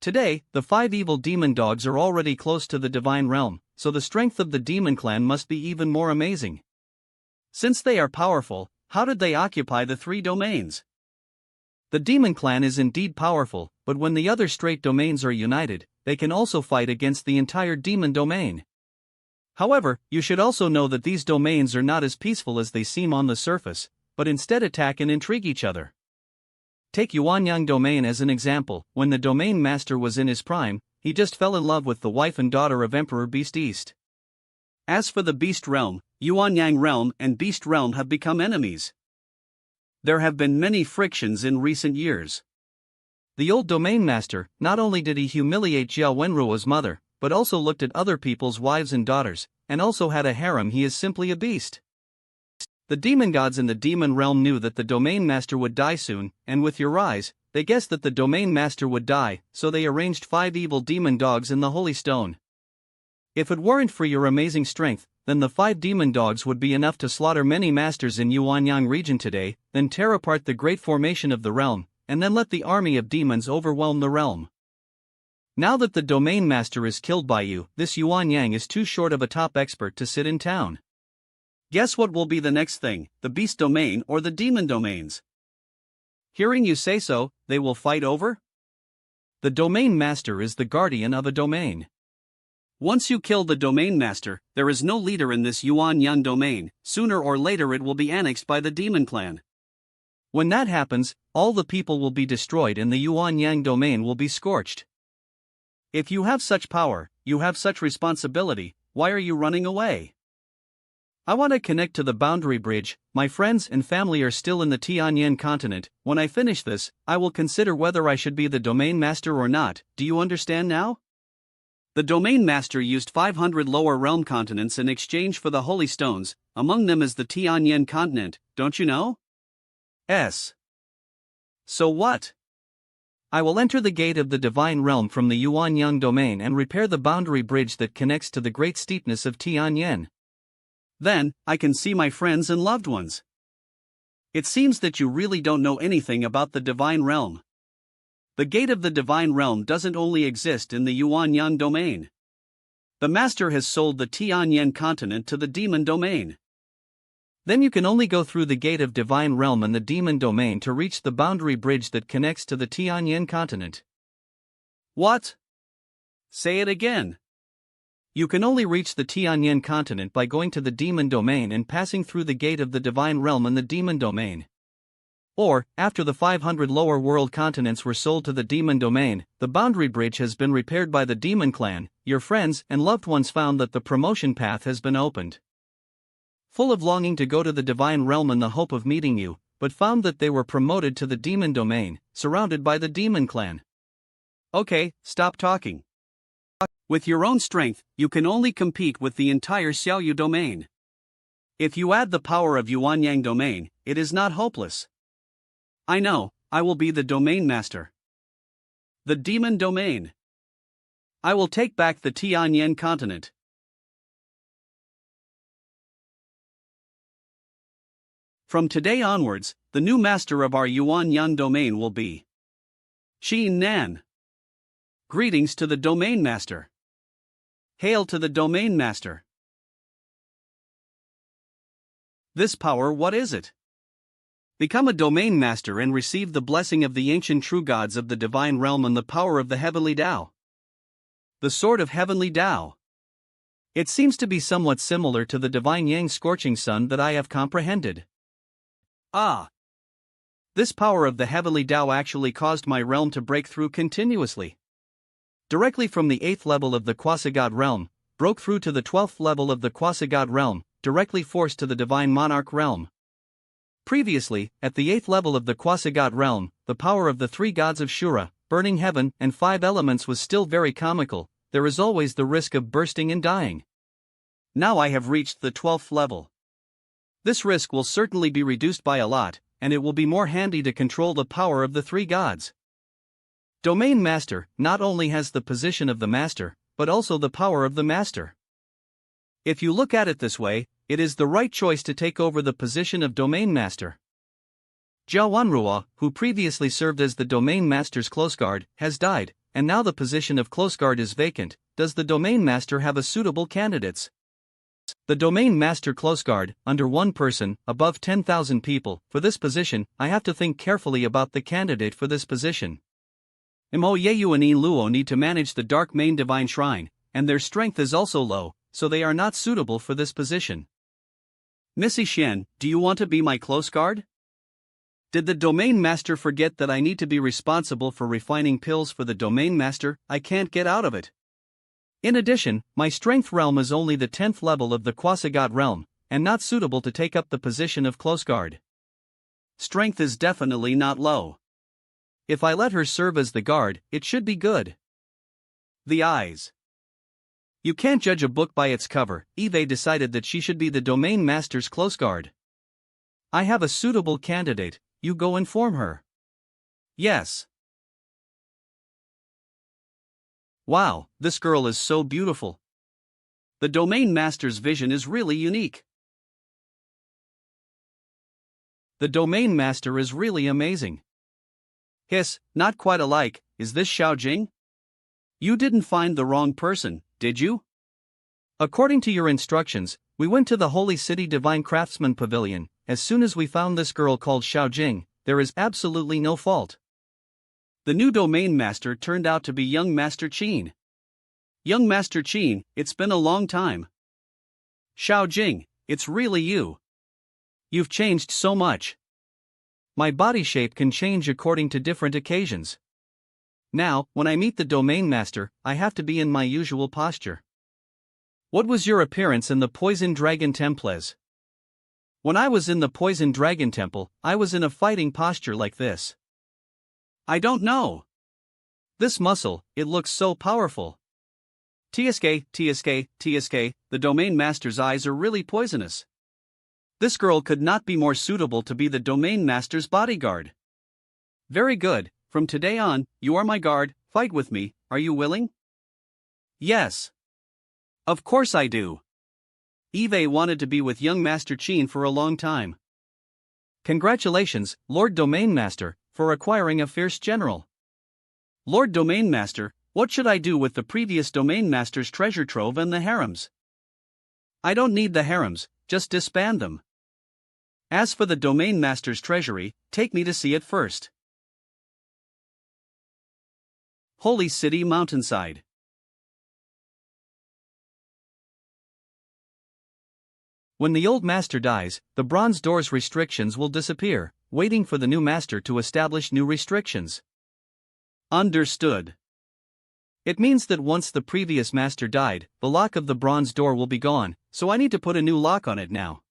Today, the 5 evil demon dogs are already close to the divine realm, so the strength of the demon clan must be even more amazing. Since they are powerful, how did they occupy the 3 domains? The demon clan is indeed powerful, but when the other straight domains are united, they can also fight against the entire demon domain. However, you should also know that these domains are not as peaceful as they seem on the surface, but instead attack and intrigue each other. Take Yuanyang domain as an example. When the Domain Master was in his prime, he just fell in love with the wife and daughter of Emperor Beast East. As for the Beast Realm, Yuanyang Realm and Beast Realm have become enemies. There have been many frictions in recent years. The old domain master, not only did he humiliate Jiao Wenruo's mother, but also looked at other people's wives and daughters, and also had a harem. He is simply a beast. The demon gods in the demon realm knew that the domain master would die soon, and with your eyes, they guessed that the domain master would die, so they arranged 5 evil demon dogs in the holy stone. If it weren't for your amazing strength, then the 5 demon dogs would be enough to slaughter many masters in Yuanyang region today, then tear apart the great formation of the realm, and then let the army of demons overwhelm the realm. Now that the domain master is killed by you, this Yuanyang is too short of a top expert to sit in town. Guess what will be the next thing, the beast domain or the demon domains? Hearing you say so, they will fight over? The domain master is the guardian of a domain. Once you kill the domain master, there is no leader in this Yuanyang domain. Sooner or later it will be annexed by the demon clan. When that happens, all the people will be destroyed and the Yuanyang domain will be scorched. If you have such power, you have such responsibility, why are you running away? I want to connect to the boundary bridge. My friends and family are still in the Tianyan continent. When I finish this, I will consider whether I should be the domain master or not. Do you understand now? The domain master used 500 lower realm continents in exchange for the holy stones. Among them is the Tianyan continent, don't you know? S. So what? I will enter the gate of the divine realm from the Yuanyang domain and repair the boundary bridge that connects to the great steepness of Tianyan. Then, I can see my friends and loved ones. It seems that you really don't know anything about the divine realm. The gate of the divine realm doesn't only exist in the Yuanyang domain. The master has sold the Tianyan continent to the demon domain. Then you can only go through the gate of divine realm and the demon domain to reach the boundary bridge that connects to the Tianyan continent. What? Say it again. You can only reach the Tianyan continent by going to the demon domain and passing through the gate of the divine realm and the demon domain. Or, after the 500 lower world continents were sold to the demon domain, the boundary bridge has been repaired by the demon clan, your friends and loved ones found that the promotion path has been opened. Full of longing to go to the divine realm in the hope of meeting you, but found that they were promoted to the demon domain, surrounded by the demon clan. Okay, stop talking. With your own strength, you can only compete with the entire Xiaoyu domain. If you add the power of Yuanyang domain, it is not hopeless. I know, I will be the domain master. The demon domain. I will take back the Tianyan continent. From today onwards, the new master of our Yuanyang domain will be Xin Nan. Greetings to the domain master. Hail to the domain master. This power, what is it? Become a domain master and receive the blessing of the ancient true gods of the divine realm and the power of the heavenly Tao. The sword of heavenly Tao. It seems to be somewhat similar to the divine Yang scorching sun that I have comprehended. Ah! This power of the heavenly Tao actually caused my realm to break through continuously. Directly from the 8th level of the quasi-god realm, broke through to the 12th level of the quasi-god realm, directly forced to the divine monarch realm. Previously, at the 8th level of the quasi-god realm, the power of the 3 gods of Shura, burning heaven, and 5 elements was still very comical. There is always the risk of bursting and dying. Now I have reached the 12th level. This risk will certainly be reduced by a lot, and it will be more handy to control the power of the 3 gods. Domain Master not only has the position of the master, but also the power of the master. If you look at it this way, it is the right choice to take over the position of Domain Master. Jiao Wenruo, who previously served as the Domain Master's close guard, has died, and now the position of close guard is vacant. Does the Domain Master have a suitable candidates? The Domain Master close guard, under one person, above 10,000 people. For this position, I have to think carefully about the candidate for this position. Mo Yeyu and Luo need to manage the Dark Main Divine Shrine, and their strength is also low, so they are not suitable for this position. Missy Shen, do you want to be my close guard? Did the Domain Master forget that I need to be responsible for refining pills for the Domain Master? I can't get out of it. In addition, my strength realm is only the 10th level of the quasi-god realm, and not suitable to take up the position of close guard. strength is definitely not low. If I let her serve as the guard, it should be good. The eyes. You can't judge a book by its cover. Eve decided that she should be the domain master's close guard. I have a suitable candidate, you go inform her. Yes. Wow, this girl is so beautiful. The domain master's vision is really unique. The domain master is really amazing. Hiss, not quite alike, is this Xiao Jing? You didn't find the wrong person, did you? According to your instructions, we went to the Holy City Divine Craftsman Pavilion. As soon as we found this girl called Xiao Jing, there is absolutely no fault. The new domain master turned out to be young Master Qin. Young Master Qin, it's been a long time. Xiao Jing, it's really you. You've changed so much. My body shape can change according to different occasions. Now, when I meet the domain master, I have to be in my usual posture. What was your appearance in the Poison Dragon Temples? When I was in the Poison Dragon Temple, I was in a fighting posture like this. I don't know. This muscle, it looks so powerful. TSK, the domain master's eyes are really poisonous. This girl could not be more suitable to be the domain master's bodyguard. Very good, from today on, you are my guard, fight with me, are you willing? Yes. Of course I do. Eve wanted to be with young Master Qin for a long time. Congratulations, Lord Domain Master, for acquiring a fierce general. Lord Domain Master, what should I do with the previous Domain Master's treasure trove and the harems? I don't need the harems, just disband them. As for the Domain Master's treasury, take me to see it first. Holy City Mountainside. When the old master dies, the bronze door's restrictions will disappear, waiting for the new master to establish new restrictions. Understood. It means that once the previous master died, the lock of the bronze door will be gone, so I need to put a new lock on it now.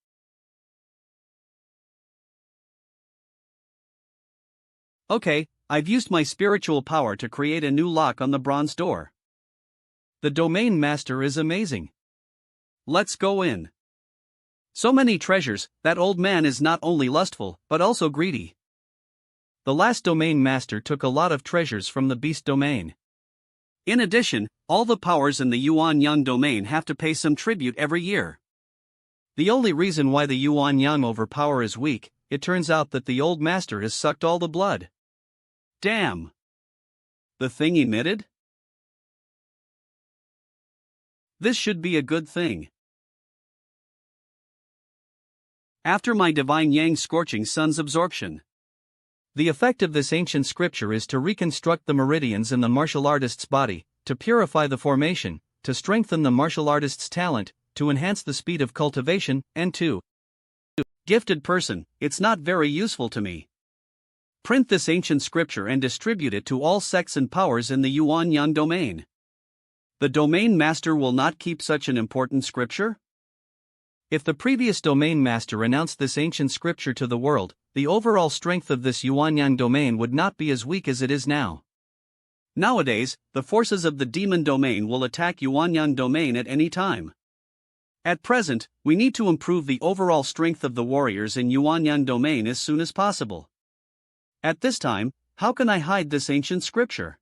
Okay, I've used my spiritual power to create a new lock on the bronze door. The domain master is amazing. Let's go in. So many treasures, that old man is not only lustful, but also greedy. The last domain master took a lot of treasures from the beast domain. In addition, all the powers in the Yuan Yang domain have to pay some tribute every year. The only reason why the Yuan Yang overpower is weak, it turns out that the old master has sucked all the blood. Damn! The thing emitted? This should be a good thing. After my divine Yang scorching sun's absorption. The effect of this ancient scripture is to reconstruct the meridians in the martial artist's body, to purify the formation, to strengthen the martial artist's talent, to enhance the speed of cultivation, and to gifted person, it's not very useful to me. Print this ancient scripture and distribute it to all sects and powers in the Yuan Yang domain. The domain master will not keep such an important scripture? If the previous domain master announced this ancient scripture to the world, the overall strength of this Yuanyang domain would not be as weak as it is now. Nowadays, the forces of the demon domain will attack Yuanyang domain at any time. At present, we need to improve the overall strength of the warriors in Yuanyang domain as soon as possible. At this time, how can I hide this ancient scripture?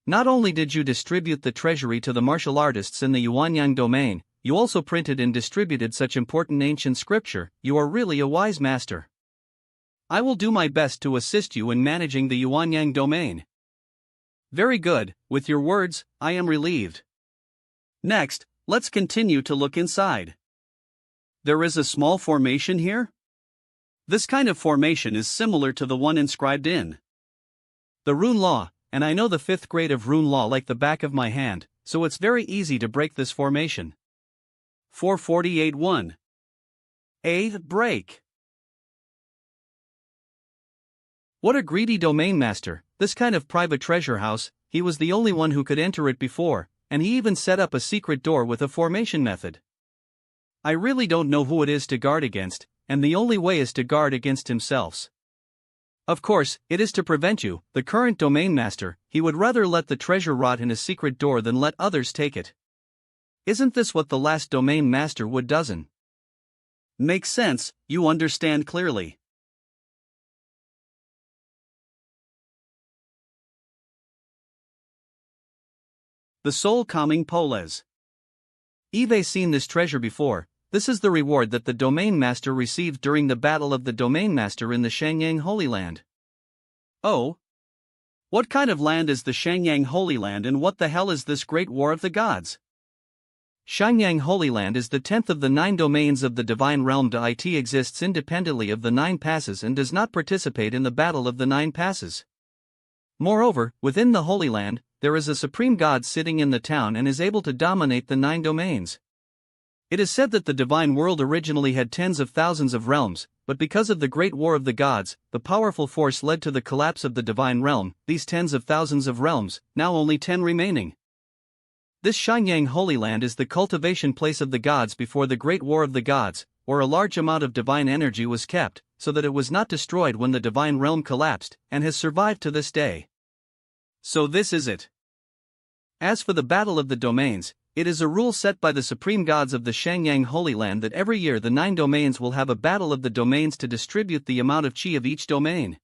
Not only did you distribute the treasury to the martial artists in the Yuanyang domain, you also printed and distributed such important ancient scripture. You are really a wise master. I will do my best to assist you in managing the Yuanyang domain. Very good, with your words, I am relieved. Next, let's continue to look inside. There is a small formation here? This kind of formation is similar to the one inscribed in the Rune Law, and I know the 5th grade of Rune Law like the back of my hand, so it's very easy to break this formation. 448-1. A. Break. What a greedy domain master, this kind of private treasure house, he was the only one who could enter it before, and he even set up a secret door with a formation method. I really don't know who it is to guard against, and the only way is to guard against himself. Of course, it is to prevent you, the current domain master. He would rather let the treasure rot in a secret door than let others take it. Isn't this what the last domain master would doesn't? Makes sense, you understand clearly. The soul calming poles. You've seen this treasure before. This is the reward that the domain master received during the battle of the domain master in the Shangyang Holy Land. Oh? What kind of land is the Shangyang Holy Land, and what the hell is this great war of the gods? Shangyang Holy Land is the 10th of the 9 domains of the divine realm. It exists independently of the 9 passes and does not participate in the battle of the 9 passes. Moreover, within the Holy Land, there is a supreme god sitting in the town and is able to dominate the 9 domains. It is said that the divine world originally had tens of thousands of realms, but because of the great war of the gods, the powerful force led to the collapse of the divine realm. These tens of thousands of realms, now only 10 remaining. This Shangyang Holy Land is the cultivation place of the gods before the great war of the gods, where a large amount of divine energy was kept, so that it was not destroyed when the divine realm collapsed, and has survived to this day. So this is it. As for the battle of the domains, it is a rule set by the supreme gods of the Shangyang Holy Land that every year the 9 domains will have a battle of the domains to distribute the amount of chi of each domain.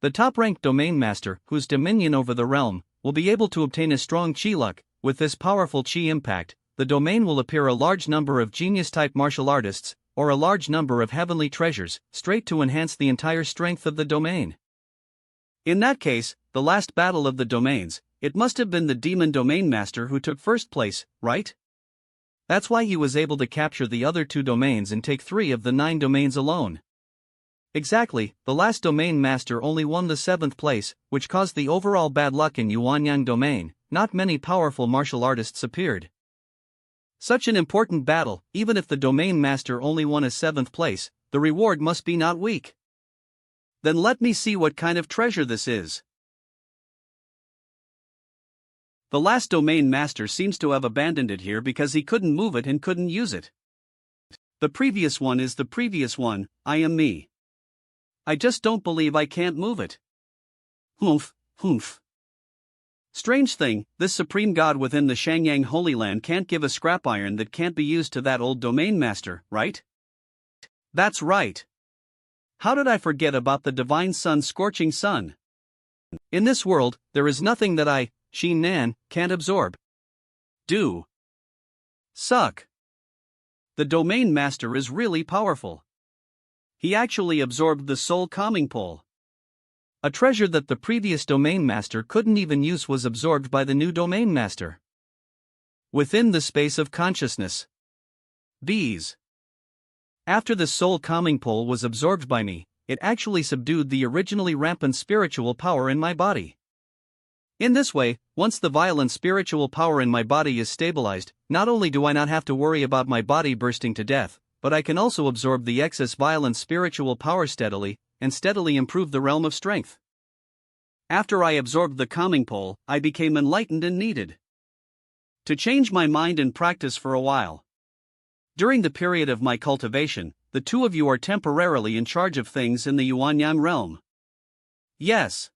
The top-ranked domain master, whose dominion over the realm, will be able to obtain a strong chi luck. With this powerful chi impact, the domain will appear a large number of genius-type martial artists, or a large number of heavenly treasures, straight to enhance the entire strength of the domain. In that case, the last battle of the domains, it must have been the demon domain master who took first place, right? That's why he was able to capture the other 2 domains and take 3 of the 9 domains alone. Exactly, the last domain master only won the 7th place, which caused the overall bad luck in Yuanyang domain. Not many powerful martial artists appeared. Such an important battle, even if the domain master only won a 7th place, the reward must be not weak. Then let me see what kind of treasure this is. The last domain master seems to have abandoned it here because he couldn't move it and couldn't use it. The previous one is the previous one. I am me. I just don't believe I can't move it. Humph, humph. Strange thing, this supreme god within the Shangyang Holy Land can't give a scrap iron that can't be used to that old domain master, right? That's right. How did I forget about the divine sun, scorching sun? In this world, there is nothing that I, Xin Nan, can't absorb. Do. Suck. The domain master is really powerful. He actually absorbed the soul calming pole. A treasure that the previous domain master couldn't even use was absorbed by the new domain master. Within the space of consciousness. Bees. After the soul calming pole was absorbed by me, it actually subdued the originally rampant spiritual power in my body. In this way, once the violent spiritual power in my body is stabilized, not only do I not have to worry about my body bursting to death, but I can also absorb the excess violent spiritual power steadily, and steadily improve the realm of strength. After I absorbed the calming pole, I became enlightened and needed to change my mind and practice for a while. During the period of my cultivation, the 2 of you are temporarily in charge of things in the Yuanyang realm. Yes.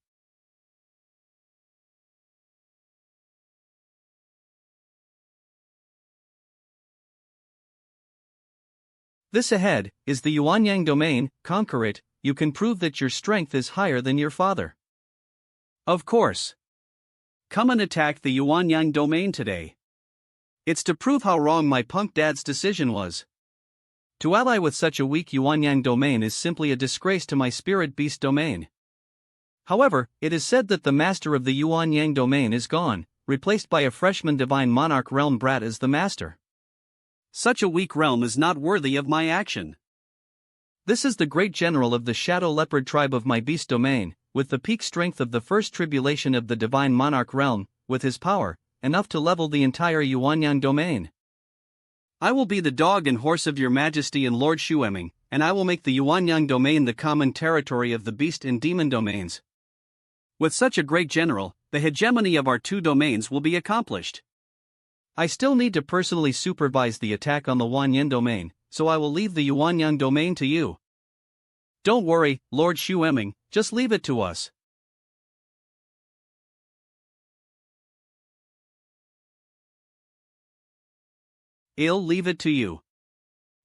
This ahead is the Yuanyang domain. Conquer it. You can prove that your strength is higher than your father. Of course. Come and attack the Yuanyang domain today. It's to prove how wrong my punk dad's decision was. To ally with such a weak Yuanyang domain is simply a disgrace to my spirit beast domain. However, it is said that the master of the Yuanyang domain is gone, replaced by a freshman divine monarch realm brat as the master. Such a weak realm is not worthy of my action. This is the great general of the shadow leopard tribe of my beast domain, with the peak strength of the first tribulation of the divine monarch realm, with his power, enough to level the entire Yuanyang domain. I will be the dog and horse of your majesty and Lord Shueming, and I will make the Yuanyang domain the common territory of the beast and demon domains. With such a great general, the hegemony of our 2 domains will be accomplished. I still need to personally supervise the attack on the Wanyan domain, so I will leave the Yuanyang domain to you. Don't worry, Lord Shueming, just leave it to us. I'll leave it to you.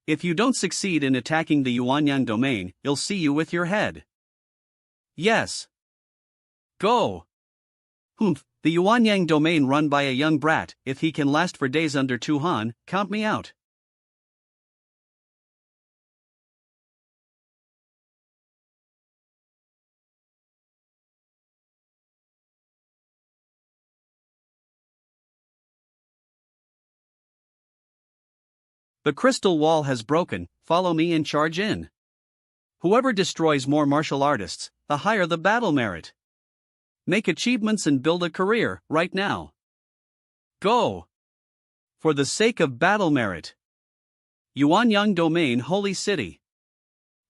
If you don't succeed in attacking the Yuanyang domain, I'll see you with your head. Yes. Go. Humph, the Yuanyang domain run by a young brat, if he can last for days under 2 Han, count me out. The crystal wall has broken, follow me and charge in. Whoever destroys more martial artists, the higher the battle merit. Make achievements and build a career, right now. Go! For the sake of battle merit. Yuanyang Domain Holy City.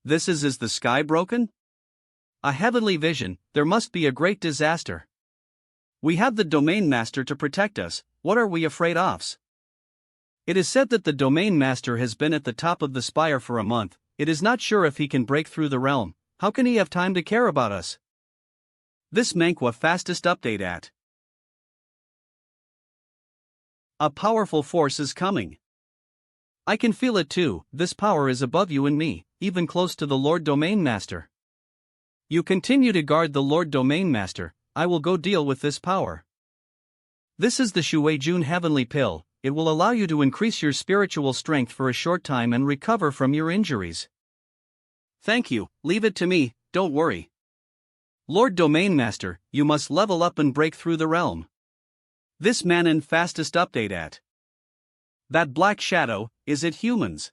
This is the sky broken? A heavenly vision, there must be a great disaster. We have the Domain Master to protect us, what are we afraid of? It is said that the Domain Master has been at the top of the spire for a month, it is not sure if he can break through the realm, how can he have time to care about us? This Manhwa fastest update at. A powerful force is coming. I can feel it too, this power is above you and me, even close to the Lord Domain Master. You continue to guard the Lord Domain Master, I will go deal with this power. This is the Shui Jun Heavenly Pill. It will allow you to increase your spiritual strength for a short time and recover from your injuries. Thank you, leave it to me, don't worry. Lord Domain Master, you must level up and break through the realm. This Manon fastest update at. That black shadow, is it humans?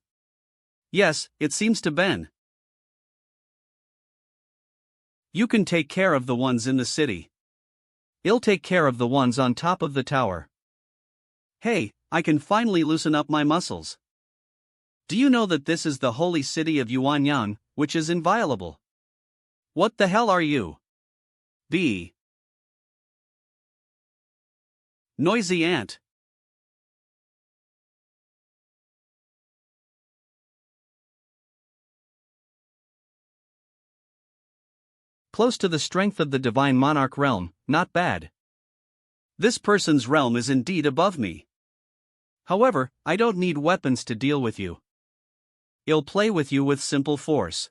Yes, it seems to Ben. You can take care of the ones in the city. I'll take care of the ones on top of the tower. Hey, I can finally loosen up my muscles. Do you know that this is the holy city of Yuanyang, which is inviolable? What the hell are you? B. Noisy ant. Close to the strength of the divine monarch realm, not bad. This person's realm is indeed above me. However, I don't need weapons to deal with you. I'll play with you with simple force.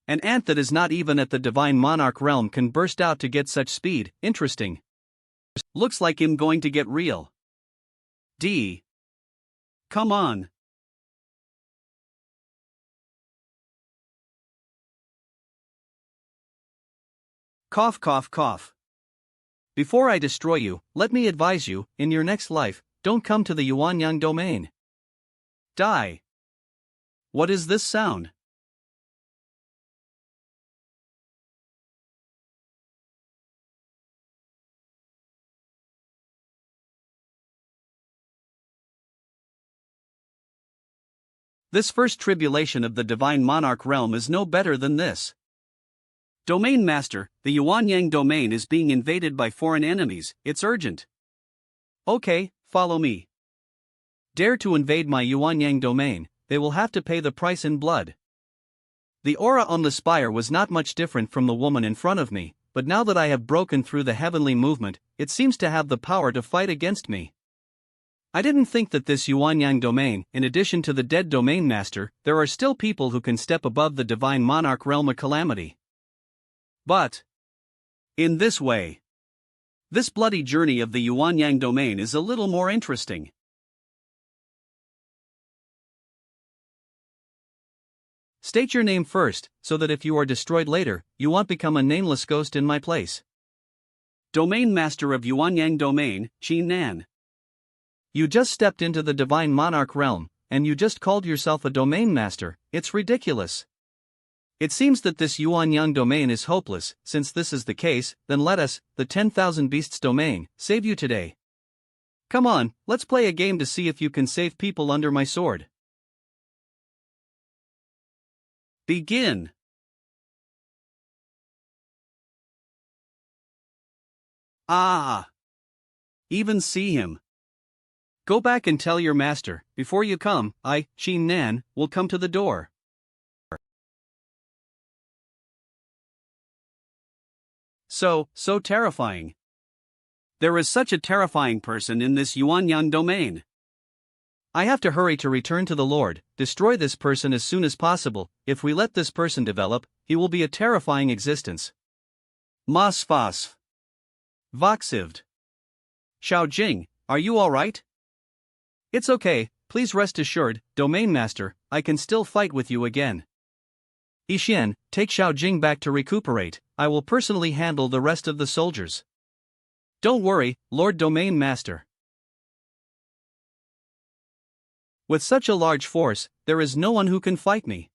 An ant that is not even at the divine monarch realm can burst out to get such speed, interesting. Looks like I'm going to get real. D. Come on. Cough cough cough. Before I destroy you, let me advise you, in your next life, don't come to the Yuanyang domain. Die. What is this sound? This first tribulation of the divine monarch realm is no better than this. Domain Master, the Yuanyang domain is being invaded by foreign enemies, it's urgent. Okay, follow me. Dare to invade my Yuanyang domain, they will have to pay the price in blood. The aura on the spire was not much different from the woman in front of me, but now that I have broken through the heavenly movement, it seems to have the power to fight against me. I didn't think that this Yuanyang domain, in addition to the dead domain master, there are still people who can step above the divine monarch realm of calamity. But in this way, this bloody journey of the Yuanyang domain is a little more interesting. State your name first, so that if you are destroyed later, you won't become a nameless ghost in my place. Domain Master of Yuanyang Domain, Qin Nan. You just stepped into the divine monarch realm, and you just called yourself a domain master, it's ridiculous. It seems that this Yuanyang domain is hopeless, since this is the case, then let us, the 10,000 Beasts domain, save you today. Come on, let's play a game to see if you can save people under my sword. Begin. Ah! Even see him. Go back and tell your master, before you come, Xin Nan, will come to the door. So terrifying. There is such a terrifying person in this Yuanyan domain. I have to hurry to return to the Lord, destroy this person as soon as possible. If we let this person develop, he will be a terrifying existence. Masfas. Voxived. Xiao Jing, are you alright? It's okay, please rest assured, Domain Master, I can still fight with you again. Yixian, take Xiao Jing back to recuperate, I will personally handle the rest of the soldiers. Don't worry, Lord Domain Master. With such a large force, there is no one who can fight me.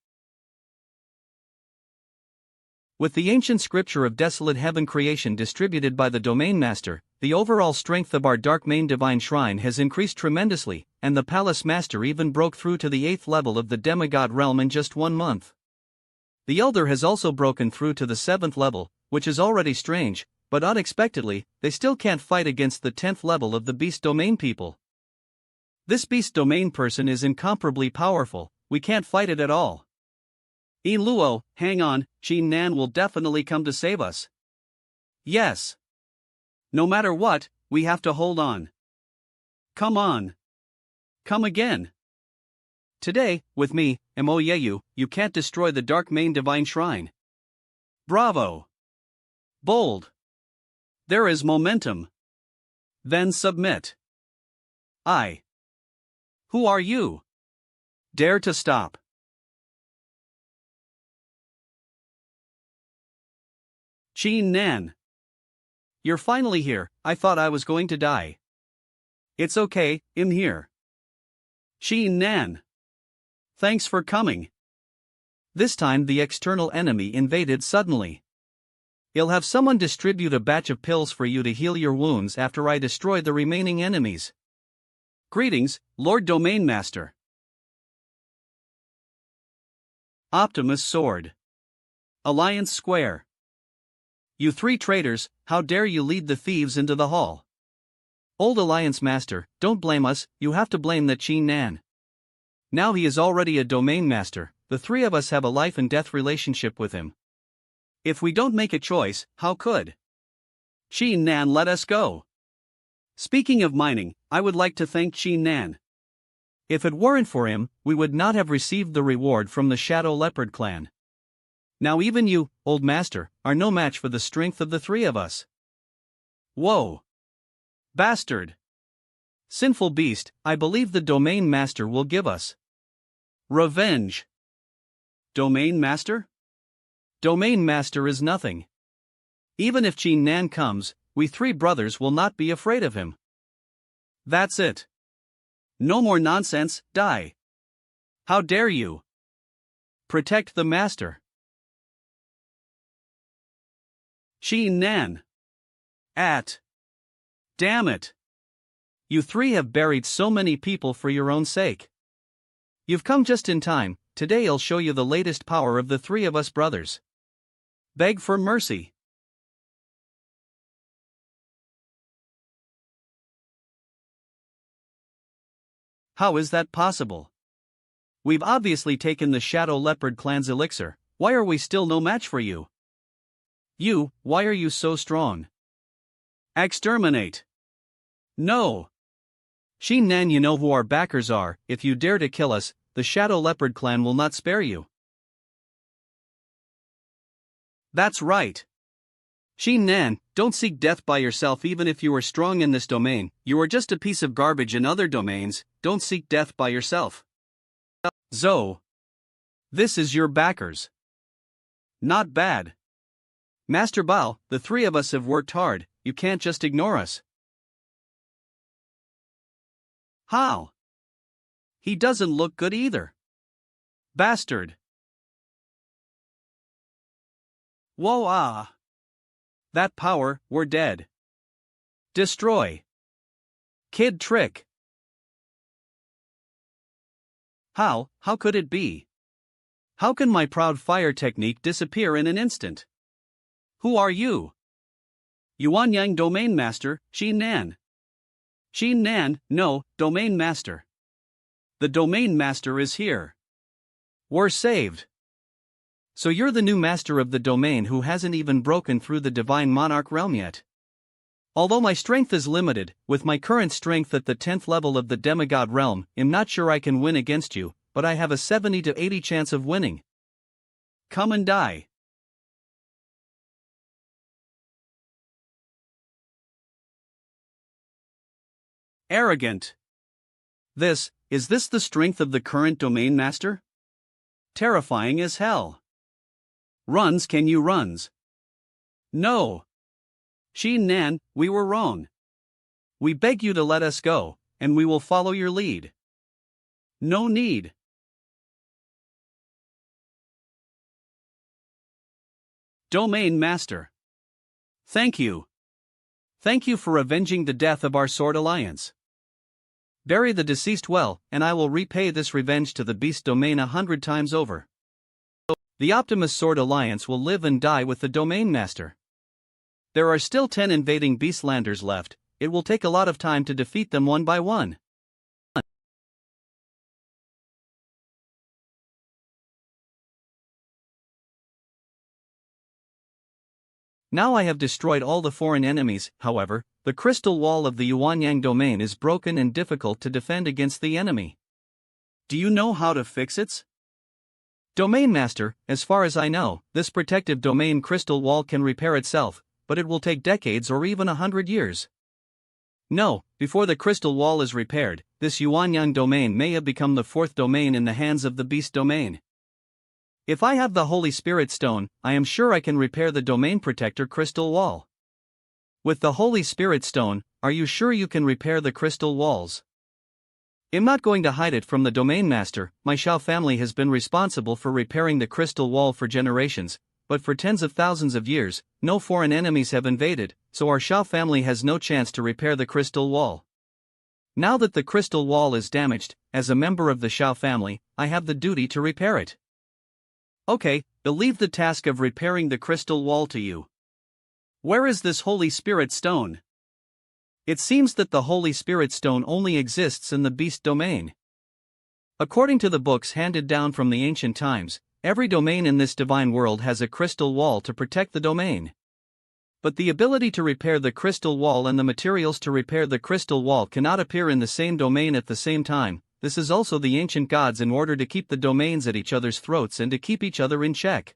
With the ancient scripture of desolate heaven creation distributed by the Domain Master, the overall strength of our Dark Main Divine Shrine has increased tremendously, and the Palace Master even broke through to the 8th level of the demigod realm in just 1 month. The Elder has also broken through to the 7th level, which is already strange, but unexpectedly, they still can't fight against the 10th level of the Beast Domain people. This Beast Domain person is incomparably powerful, we can't fight it at all. Yin Luo, hang on, Xin Nan will definitely come to save us. Yes. No matter what, we have to hold on. Come on. Come again. Today, with me, Moyeyu, you can't destroy the Dark Main Divine Shrine. Bravo. Bold. There is momentum. Then submit. Who are you? Dare to stop. Xin Nan. You're finally here, I thought I was going to die. It's okay, I'm here. Xin Nan. Thanks for coming. This time the external enemy invaded suddenly. I'll have someone distribute a batch of pills for you to heal your wounds after I destroy the remaining enemies. Greetings, Lord Domain Master. Optimus Sword. Alliance Square. You 3 traitors, how dare you lead the thieves into the hall? Old Alliance Master, don't blame us, you have to blame that Xin Nan. Now he is already a Domain Master, the 3 of us have a life and death relationship with him. If we don't make a choice, how could Xin Nan let us go? Speaking of mining, I would like to thank Xin Nan. If it weren't for him, we would not have received the reward from the Shadow Leopard clan. Now even you, old master, are no match for the strength of the 3 of us. Whoa! Bastard! Sinful beast, I believe the Domain Master will give us revenge. Domain Master? Domain Master is nothing. Even if Xin Nan comes, we 3 brothers will not be afraid of him. That's it. No more nonsense, die. How dare you? Protect the Master. Xin Nan. Damn it. You 3 have buried so many people for your own sake. You've come just in time, today I'll show you the latest power of the 3 of us brothers. Beg for mercy. How is that possible? We've obviously taken the Shadow Leopard clan's elixir, why are we still no match for you? You, why are you so strong? Exterminate. No. Xin Nan, you know who our backers are, if you dare to kill us, the Shadow Leopard clan will not spare you. That's right. Xin Nan, don't seek death by yourself even if you are strong in this domain, you are just a piece of garbage in other domains, don't seek death by yourself. Zo. This is your backers. Not bad. Master Bao, the 3 of us have worked hard, you can't just ignore us. How? He doesn't look good either. Bastard. Whoa. That power, we're dead. Destroy. Kid trick. How could it be? How can my proud fire technique disappear in an instant? Who are you? Yuanyang Domain Master, Xin Nan. Xin Nan, no, Domain Master. The Domain Master is here. We're saved. So you're the new master of the domain who hasn't even broken through the divine monarch realm yet. Although my strength is limited, with my current strength at the 10th level of the demigod realm, I'm not sure I can win against you, but I have a 70 to 80 chance of winning. Come and die. Arrogant. Is this the strength of the current domain master? Terrifying as hell. Runs, can you runs? No. Xin Nan, we were wrong. We beg you to let us go, and we will follow your lead. No need. Domain Master. Thank you. Thank you for avenging the death of our Sword Alliance. Bury the deceased well, and I will repay this revenge to the Beast Domain 100 times over. The Optimus Sword Alliance will live and die with the Domain Master. There are still 10 invading Beastlanders left. It will take a lot of time to defeat them one by one. Now I have destroyed all the foreign enemies. However, the crystal wall of the Yuanyang domain is broken and difficult to defend against the enemy. Do you know how to fix it? Domain Master, as far as I know, this protective domain crystal wall can repair itself, but it will take decades or even 100 years. No, before the crystal wall is repaired, this Yuanyang domain may have become the 4th domain in the hands of the Beast domain. If I have the Holy Spirit Stone, I am sure I can repair the domain protector crystal wall. With the Holy Spirit Stone, are you sure you can repair the crystal walls? I'm not going to hide it from the Domain Master. My Shao family has been responsible for repairing the crystal wall for generations, but for tens of thousands of years, no foreign enemies have invaded, so our Shao family has no chance to repair the crystal wall. Now that the crystal wall is damaged, as a member of the Shao family, I have the duty to repair it. Okay, I'll leave the task of repairing the crystal wall to you. Where is this Holy Spirit Stone? It seems that the Holy Spirit Stone only exists in the Beast domain. According to the books handed down from the ancient times, every domain in this divine world has a crystal wall to protect the domain. But the ability to repair the crystal wall and the materials to repair the crystal wall cannot appear in the same domain at the same time. This is also the ancient gods in order to keep the domains at each other's throats and to keep each other in check.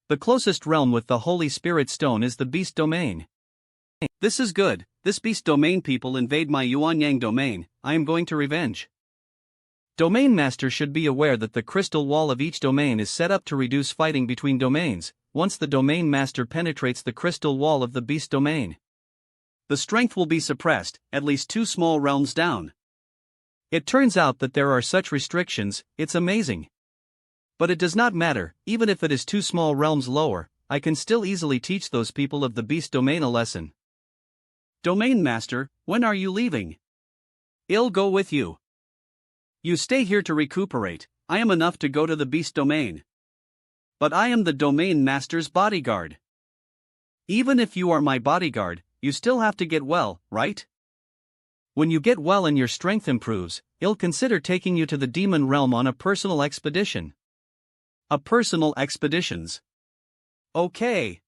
The closest realm with the Holy Spirit Stone is the Beast domain. This is good. This Beast domain people invade my Yuanyang domain. I am going to revenge. Domain Master should be aware that the crystal wall of each domain is set up to reduce fighting between domains. Once the Domain Master penetrates the crystal wall of the Beast domain, the strength will be suppressed, at least 2 small realms down. It turns out that there are such restrictions. It's amazing. But it does not matter. Even if it is 2 small realms lower, I can still easily teach those people of the Beast domain a lesson. Domain Master, when are you leaving? I'll go with you. You stay here to recuperate. I am enough to go to the Beast domain. But I am the Domain Master's bodyguard. Even if you are my bodyguard, you still have to get well, right? When you get well and your strength improves, I'll consider taking you to the demon realm on a personal expedition. A personal expeditions. Okay.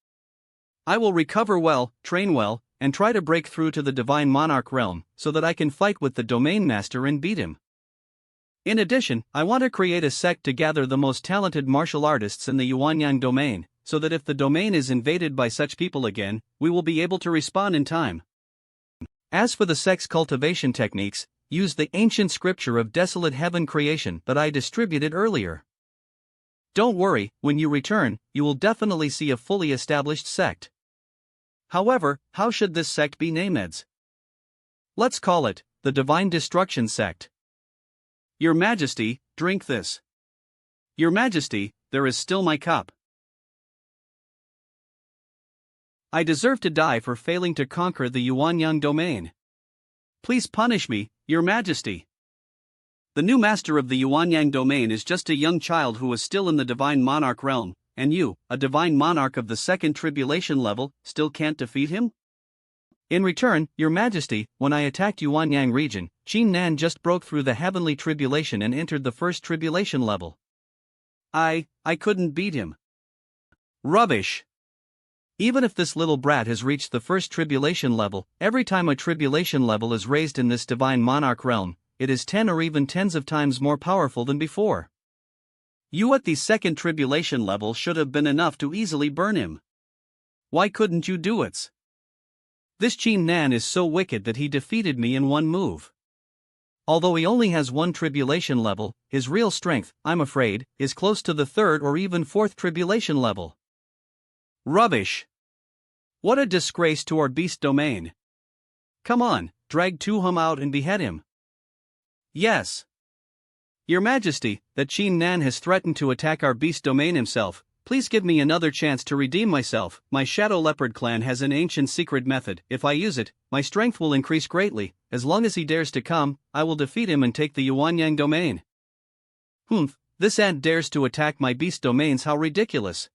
I will recover well, train well, and try to break through to the Divine Monarch realm, so that I can fight with the Domain Master and beat him. In addition, I want to create a sect to gather the most talented martial artists in the Yuanyang domain, so that if the domain is invaded by such people again, we will be able to respond in time. As for the sect's cultivation techniques, use the ancient scripture of desolate heaven creation that I distributed earlier. Don't worry, when you return, you will definitely see a fully established sect. However, how should this sect be named? Let's call it the Divine Destruction Sect. Your Majesty, drink this. Your Majesty, there is still my cup. I deserve to die for failing to conquer the Yuanyang domain. Please punish me, Your Majesty. The new master of the Yuanyang domain is just a young child who is still in the Divine Monarch realm, and you, a Divine Monarch of the 2nd tribulation level, still can't defeat him? In return, your majesty, when I attacked Yuanyang region, Qin Nan just broke through the heavenly tribulation and entered the first tribulation level. I couldn't beat him. Rubbish! Even if this little brat has reached the first tribulation level, every time a tribulation level is raised in this divine monarch realm, it is 10 or even tens of times more powerful than before. You at the second tribulation level should have been enough to easily burn him. Why couldn't you do it? This Qin Nan is so wicked that he defeated me in one move. Although he only has one tribulation level, his real strength, I'm afraid, is close to the third or even fourth tribulation level. Rubbish! What a disgrace to our beast domain. Come on, drag Tuhum out and behead him. Yes. Your Majesty, that Qin Nan has threatened to attack our beast domain himself. Please give me another chance to redeem myself. My Shadow Leopard clan has an ancient secret method. If I use it, my strength will increase greatly. As long as he dares to come, I will defeat him and take the Yuanyang domain. Humph, this ant dares to attack my beast domains, how ridiculous.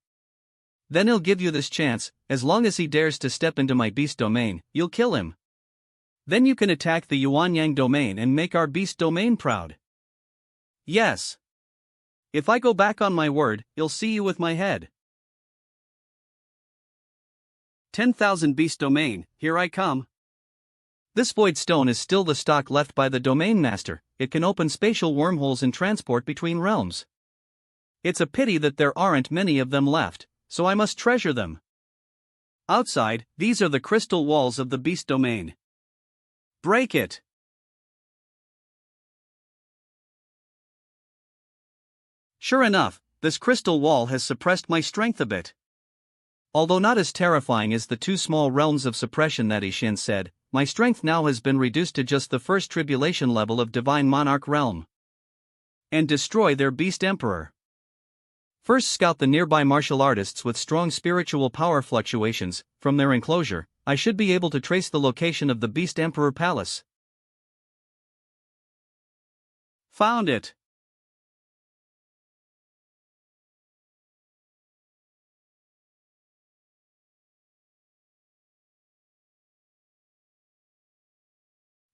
Then he'll give you this chance. As long as he dares to step into my beast domain, you'll kill him. Then you can attack the Yuanyang domain and make our beast domain proud. Yes. If I go back on my word, you'll see you with my head. 10,000 beast domain, here I come. This void stone is still the stock left by the domain master. It can open spatial wormholes and transport between realms. It's a pity that there aren't many of them left, so I must treasure them. Outside, these are the crystal walls of the beast domain. Break it. Sure enough, this crystal wall has suppressed my strength a bit. Although not as terrifying as the two small realms of suppression that Ishin said, my strength now has been reduced to just the first tribulation level of Divine Monarch realm. And destroy their beast emperor. First, scout the nearby martial artists with strong spiritual power fluctuations. From their enclosure, I should be able to trace the location of the beast emperor palace. Found it.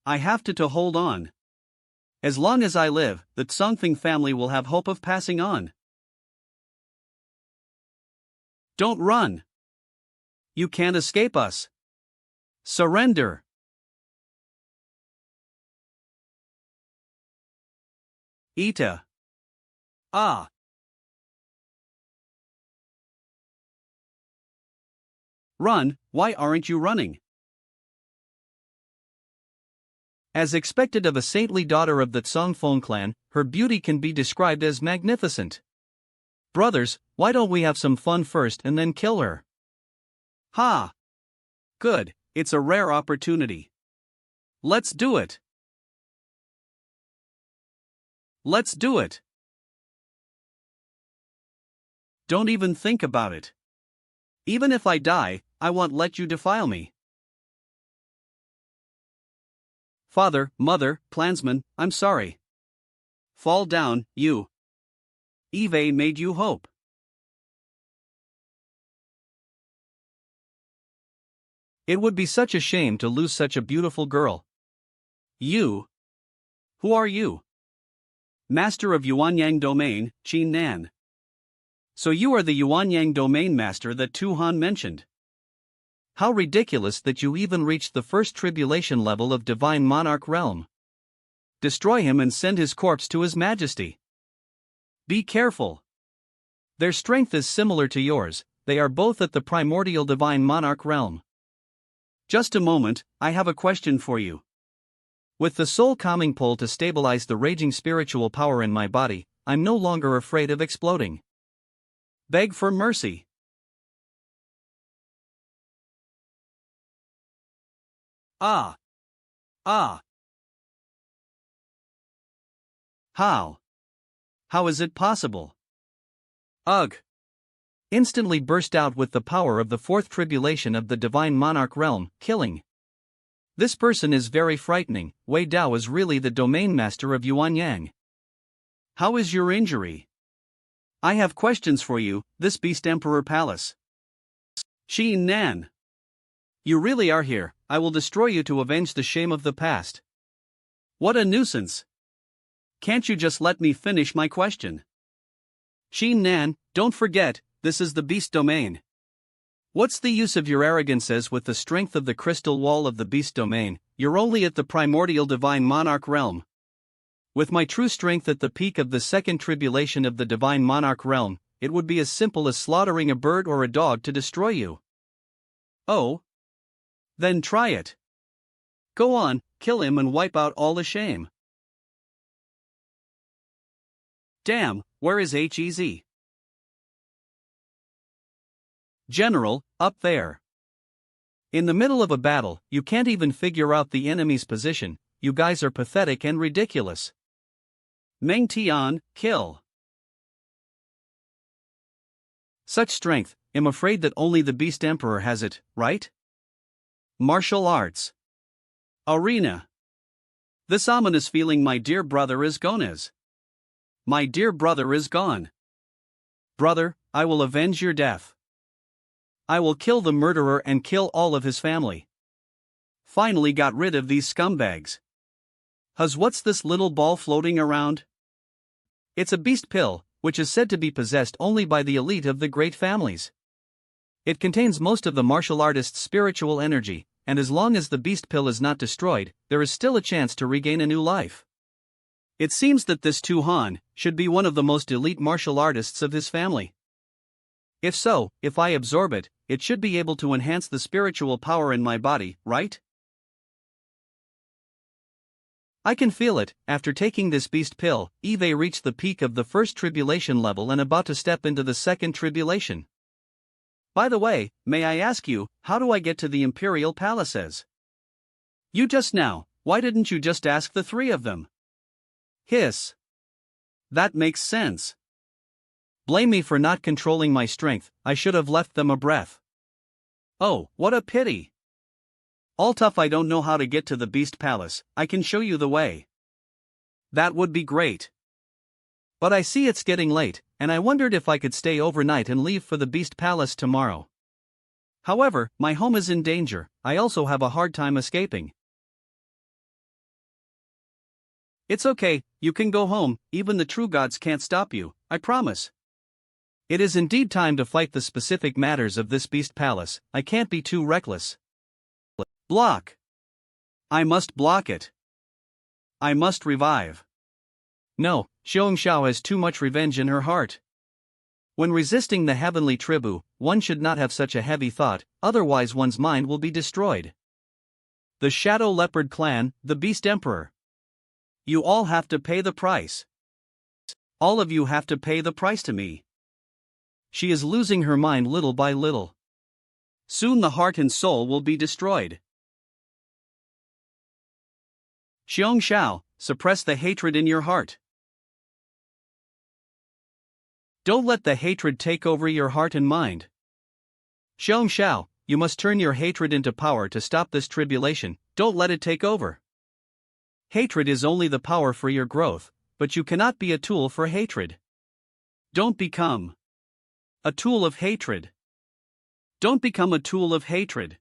I have to hold on. As long as I live, the Tsungfing family will have hope of passing on. Don't run. You can't escape us. Surrender. Ita. Ah. Run, why aren't you running? As expected of a saintly daughter of the Tsongfeng clan, her beauty can be described as magnificent. Brothers, why don't we have some fun first and then kill her? Ha! Good, it's a rare opportunity. Let's do it. Let's do it. Don't even think about it. Even if I die, I won't let you defile me. Father, mother, clansmen, I'm sorry. Fall down, you. Eve made you hope. It would be such a shame to lose such a beautiful girl. You? Who are you? Master of Yuanyang Domain, Qin Nan. So you are the Yuanyang Domain master that Tu Han mentioned. How ridiculous that you even reached the first tribulation level of Divine Monarch realm. Destroy him and send his corpse to his majesty. Be careful. Their strength is similar to yours, they are both at the primordial Divine Monarch realm. Just a moment, I have a question for you. With the soul calming pole to stabilize the raging spiritual power in my body, I'm no longer afraid of exploding. Beg for mercy. Ah. Ah. How? How is it possible? Ugh. Instantly burst out with the power of the fourth tribulation of the Divine Monarch realm, killing. This person is very frightening. Wei Dao is really the domain master of Yuanyang. How is your injury? I have questions for you, this beast emperor palace. Qin Nan. You really are here. I will destroy you to avenge the shame of the past. What a nuisance. Can't you just let me finish my question? Xin Nan, don't forget, this is the beast domain. What's the use of your arrogance as with the strength of the crystal wall of the beast domain, you're only at the primordial divine monarch realm. With my true strength at the peak of the second tribulation of the divine monarch realm, it would be as simple as slaughtering a bird or a dog to destroy you. Oh? Then try it. Go on, kill him and wipe out all the shame. Damn, where is HEZ? General, up there. In the middle of a battle, you can't even figure out the enemy's position. You guys are pathetic and ridiculous. Ling Tian, kill. Such strength, I'm afraid that only the Beast Emperor has it, right? Martial arts. Arena. This ominous feeling, my dear brother is gone. My dear brother is gone. Brother, I will avenge your death. I will kill the murderer and kill all of his family. Finally got rid of these scumbags. What's this little ball floating around? It's a beast pill, which is said to be possessed only by the elite of the great families. It contains most of the martial artist's spiritual energy, and as long as the beast pill is not destroyed, there is still a chance to regain a new life. It seems that this Tu Han should be one of the most elite martial artists of his family. If so, if I absorb it, it should be able to enhance the spiritual power in my body, right? I can feel it. After taking this beast pill, Eve reached the peak of the first tribulation level and about to step into the second tribulation. By the way, may I ask you, how do I get to the imperial palaces? You just now, why didn't you just ask the three of them? Hiss. That makes sense. Blame me for not controlling my strength, I should have left them a breath. Oh, what a pity. All tough, I don't know how to get to the Beast Palace, I can show you the way. That would be great. But I see it's getting late, and I wondered if I could stay overnight and leave for the Beast Palace tomorrow. However, my home is in danger, I also have a hard time escaping. It's okay, you can go home, even the true gods can't stop you, I promise. It is indeed time to fight the specific matters of this beast palace, I can't be too reckless. Block. I must block it. I must revive. No, Xiongxiao has too much revenge in her heart. When resisting the heavenly tribu, one should not have such a heavy thought, otherwise one's mind will be destroyed. The Shadow Leopard Clan, the Beast Emperor. You all have to pay the price. All of you have to pay the price to me. She is losing her mind little by little. Soon the heart and soul will be destroyed. Xiongxiao, suppress the hatred in your heart. Don't let the hatred take over your heart and mind. Xiongxiao, you must turn your hatred into power to stop this tribulation, don't let it take over. Hatred is only the power for your growth, but you cannot be a tool for hatred. Don't become a tool of hatred. Don't become a tool of hatred.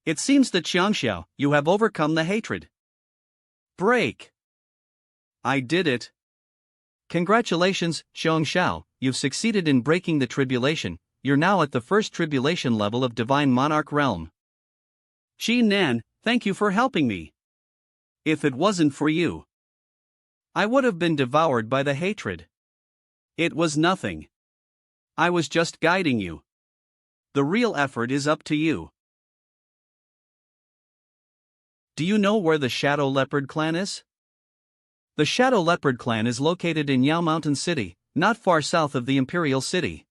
It seems that Xiongxiao, you have overcome the hatred. Break. I did it. Congratulations, Xiongxiao, you've succeeded in breaking the tribulation, you're now at the first tribulation level of Divine Monarch Realm. Xin Nan, thank you for helping me. If it wasn't for you, I would have been devoured by the hatred. It was nothing. I was just guiding you. The real effort is up to you. Do you know where the Shadow Leopard Clan is? The Shadow Leopard Clan is located in Yao Mountain City, not far south of the Imperial City.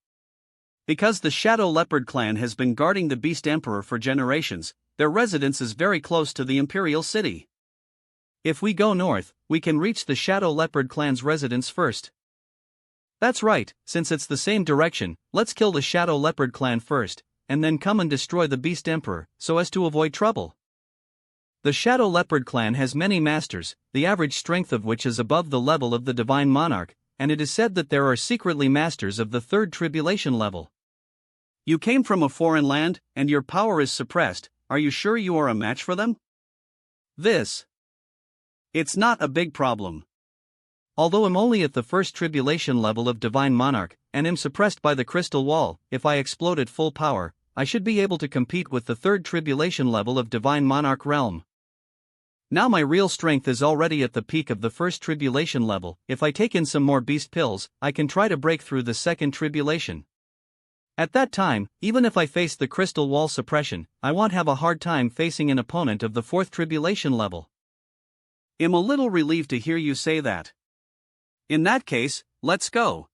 Because the Shadow Leopard Clan has been guarding the Beast Emperor for generations, their residence is very close to the Imperial City. If we go north, we can reach the Shadow Leopard Clan's residence first. That's right, since it's the same direction, let's kill the Shadow Leopard Clan first, and then come and destroy the Beast Emperor, so as to avoid trouble. The Shadow Leopard Clan has many masters, the average strength of which is above the level of the Divine Monarch, and it is said that there are secretly masters of the third tribulation level. You came from a foreign land, and your power is suppressed. Are you sure you are a match for them? It's not a big problem. Although I'm only at the first tribulation level of Divine Monarch, and am suppressed by the crystal wall, if I explode at full power, I should be able to compete with the third tribulation level of Divine Monarch realm. Now my real strength is already at the peak of the first tribulation level. If I take in some more beast pills, I can try to break through the second tribulation. At that time, even if I face the crystal wall suppression, I won't have a hard time facing an opponent of the fourth tribulation level. I'm a little relieved to hear you say that. In that case, let's go.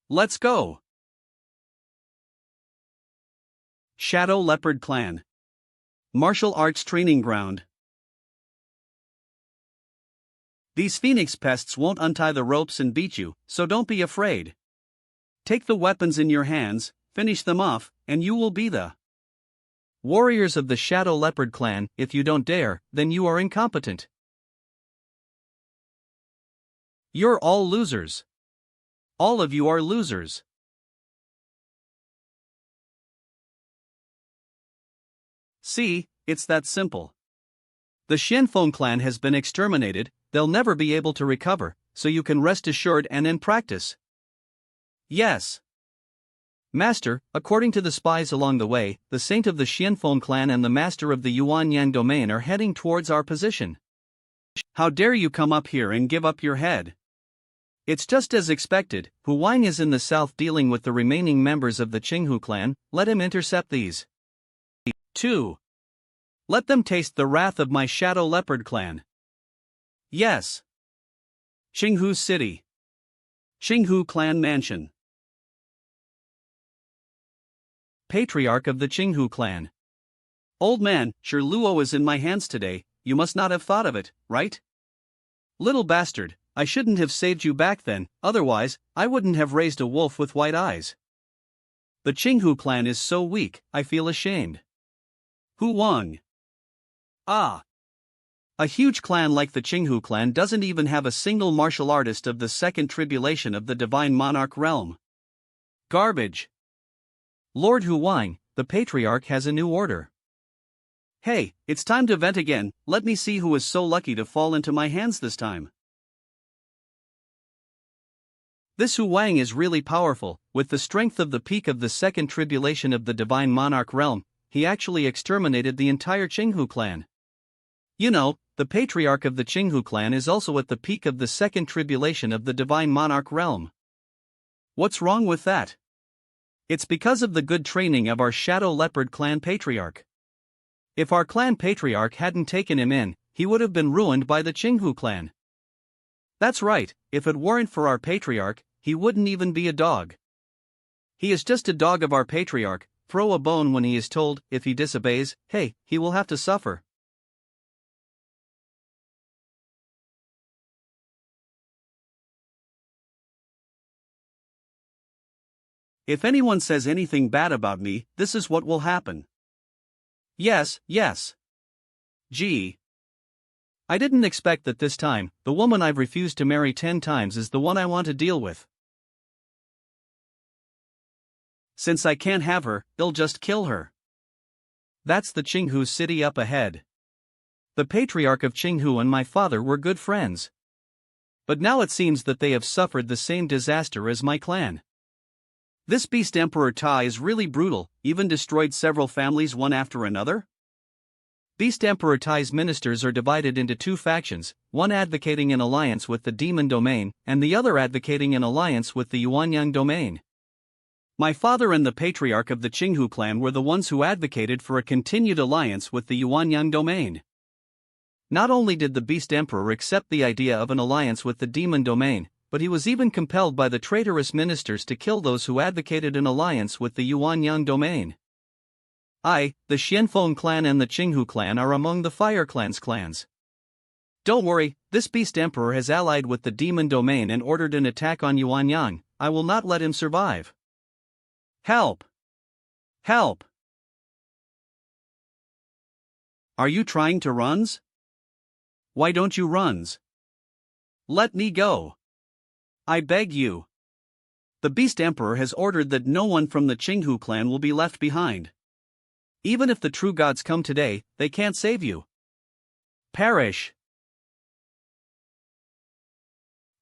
Let's go. Shadow Leopard Clan. Martial Arts Training Ground. These phoenix pests won't untie the ropes and beat you, so don't be afraid. Take the weapons in your hands, finish them off, and you will be the warriors of the Shadow Leopard Clan. If you don't dare, then you are incompetent. You're all losers. All of you are losers. See, it's that simple. The Xianfeng clan has been exterminated, they'll never be able to recover, so you can rest assured and in practice. Yes. Master, according to the spies along the way, the saint of the Xianfeng clan and the master of the Yuanyang domain are heading towards our position. How dare you come up here and give up your head? It's just as expected. Hu Wang is in the south dealing with the remaining members of the Qinghu clan. Let him intercept these. 2. Let them taste the wrath of my Shadow Leopard clan. Yes. Qinghu City. Qinghu Clan Mansion. Patriarch of the Qinghu clan. Old man, sure Luo is in my hands today. You must not have thought of it, right? Little bastard, I shouldn't have saved you back then, otherwise, I wouldn't have raised a wolf with white eyes. The Qinghu clan is so weak, I feel ashamed. Hu Wang. Ah. A huge clan like the Qinghu clan doesn't even have a single martial artist of the second tribulation of the Divine Monarch realm. Garbage. Lord Hu Wang, the Patriarch has a new order. Hey, it's time to vent again. Let me see who is so lucky to fall into my hands this time. This Hu Wang is really powerful. With the strength of the peak of the second tribulation of the Divine Monarch realm, he actually exterminated the entire Qinghu clan. You know, the Patriarch of the Qinghu clan is also at the peak of the second tribulation of the Divine Monarch realm. What's wrong with that? It's because of the good training of our Shadow Leopard clan Patriarch. If our clan Patriarch hadn't taken him in, he would have been ruined by the Qinghu clan. That's right, if it weren't for our Patriarch, he wouldn't even be a dog. He is just a dog of our Patriarch. Throw a bone when he is told. If he disobeys, hey, he will have to suffer. If anyone says anything bad about me, this is what will happen. Yes. Gee. I didn't expect that this time, the woman I've refused to marry 10 times is the one I want to deal with. Since I can't have her, they'll just kill her. That's the Qinghu city up ahead. The Patriarch of Qinghu and my father were good friends. But now it seems that they have suffered the same disaster as my clan. This beast Emperor Ta is really brutal, even destroyed several families one after another. Beast Emperor Tai's ministers are divided into two factions, one advocating an alliance with the demon domain, and the other advocating an alliance with the Yuanyang domain. My father and the Patriarch of the Qinghu clan were the ones who advocated for a continued alliance with the Yuanyang domain. Not only did the Beast Emperor accept the idea of an alliance with the demon domain, but he was even compelled by the traitorous ministers to kill those who advocated an alliance with the Yuanyang domain. The Xianfeng clan and the Qinghu clan are among the Fire Clan's clans. Don't worry, this Beast Emperor has allied with the demon domain and ordered an attack on Yuanyang. I will not let him survive. Help! Help! Are you trying to runs? Why don't you runs? Let me go. I beg you. The Beast Emperor has ordered that no one from the Qinghu clan will be left behind. Even if the true gods come today, they can't save you. Perish.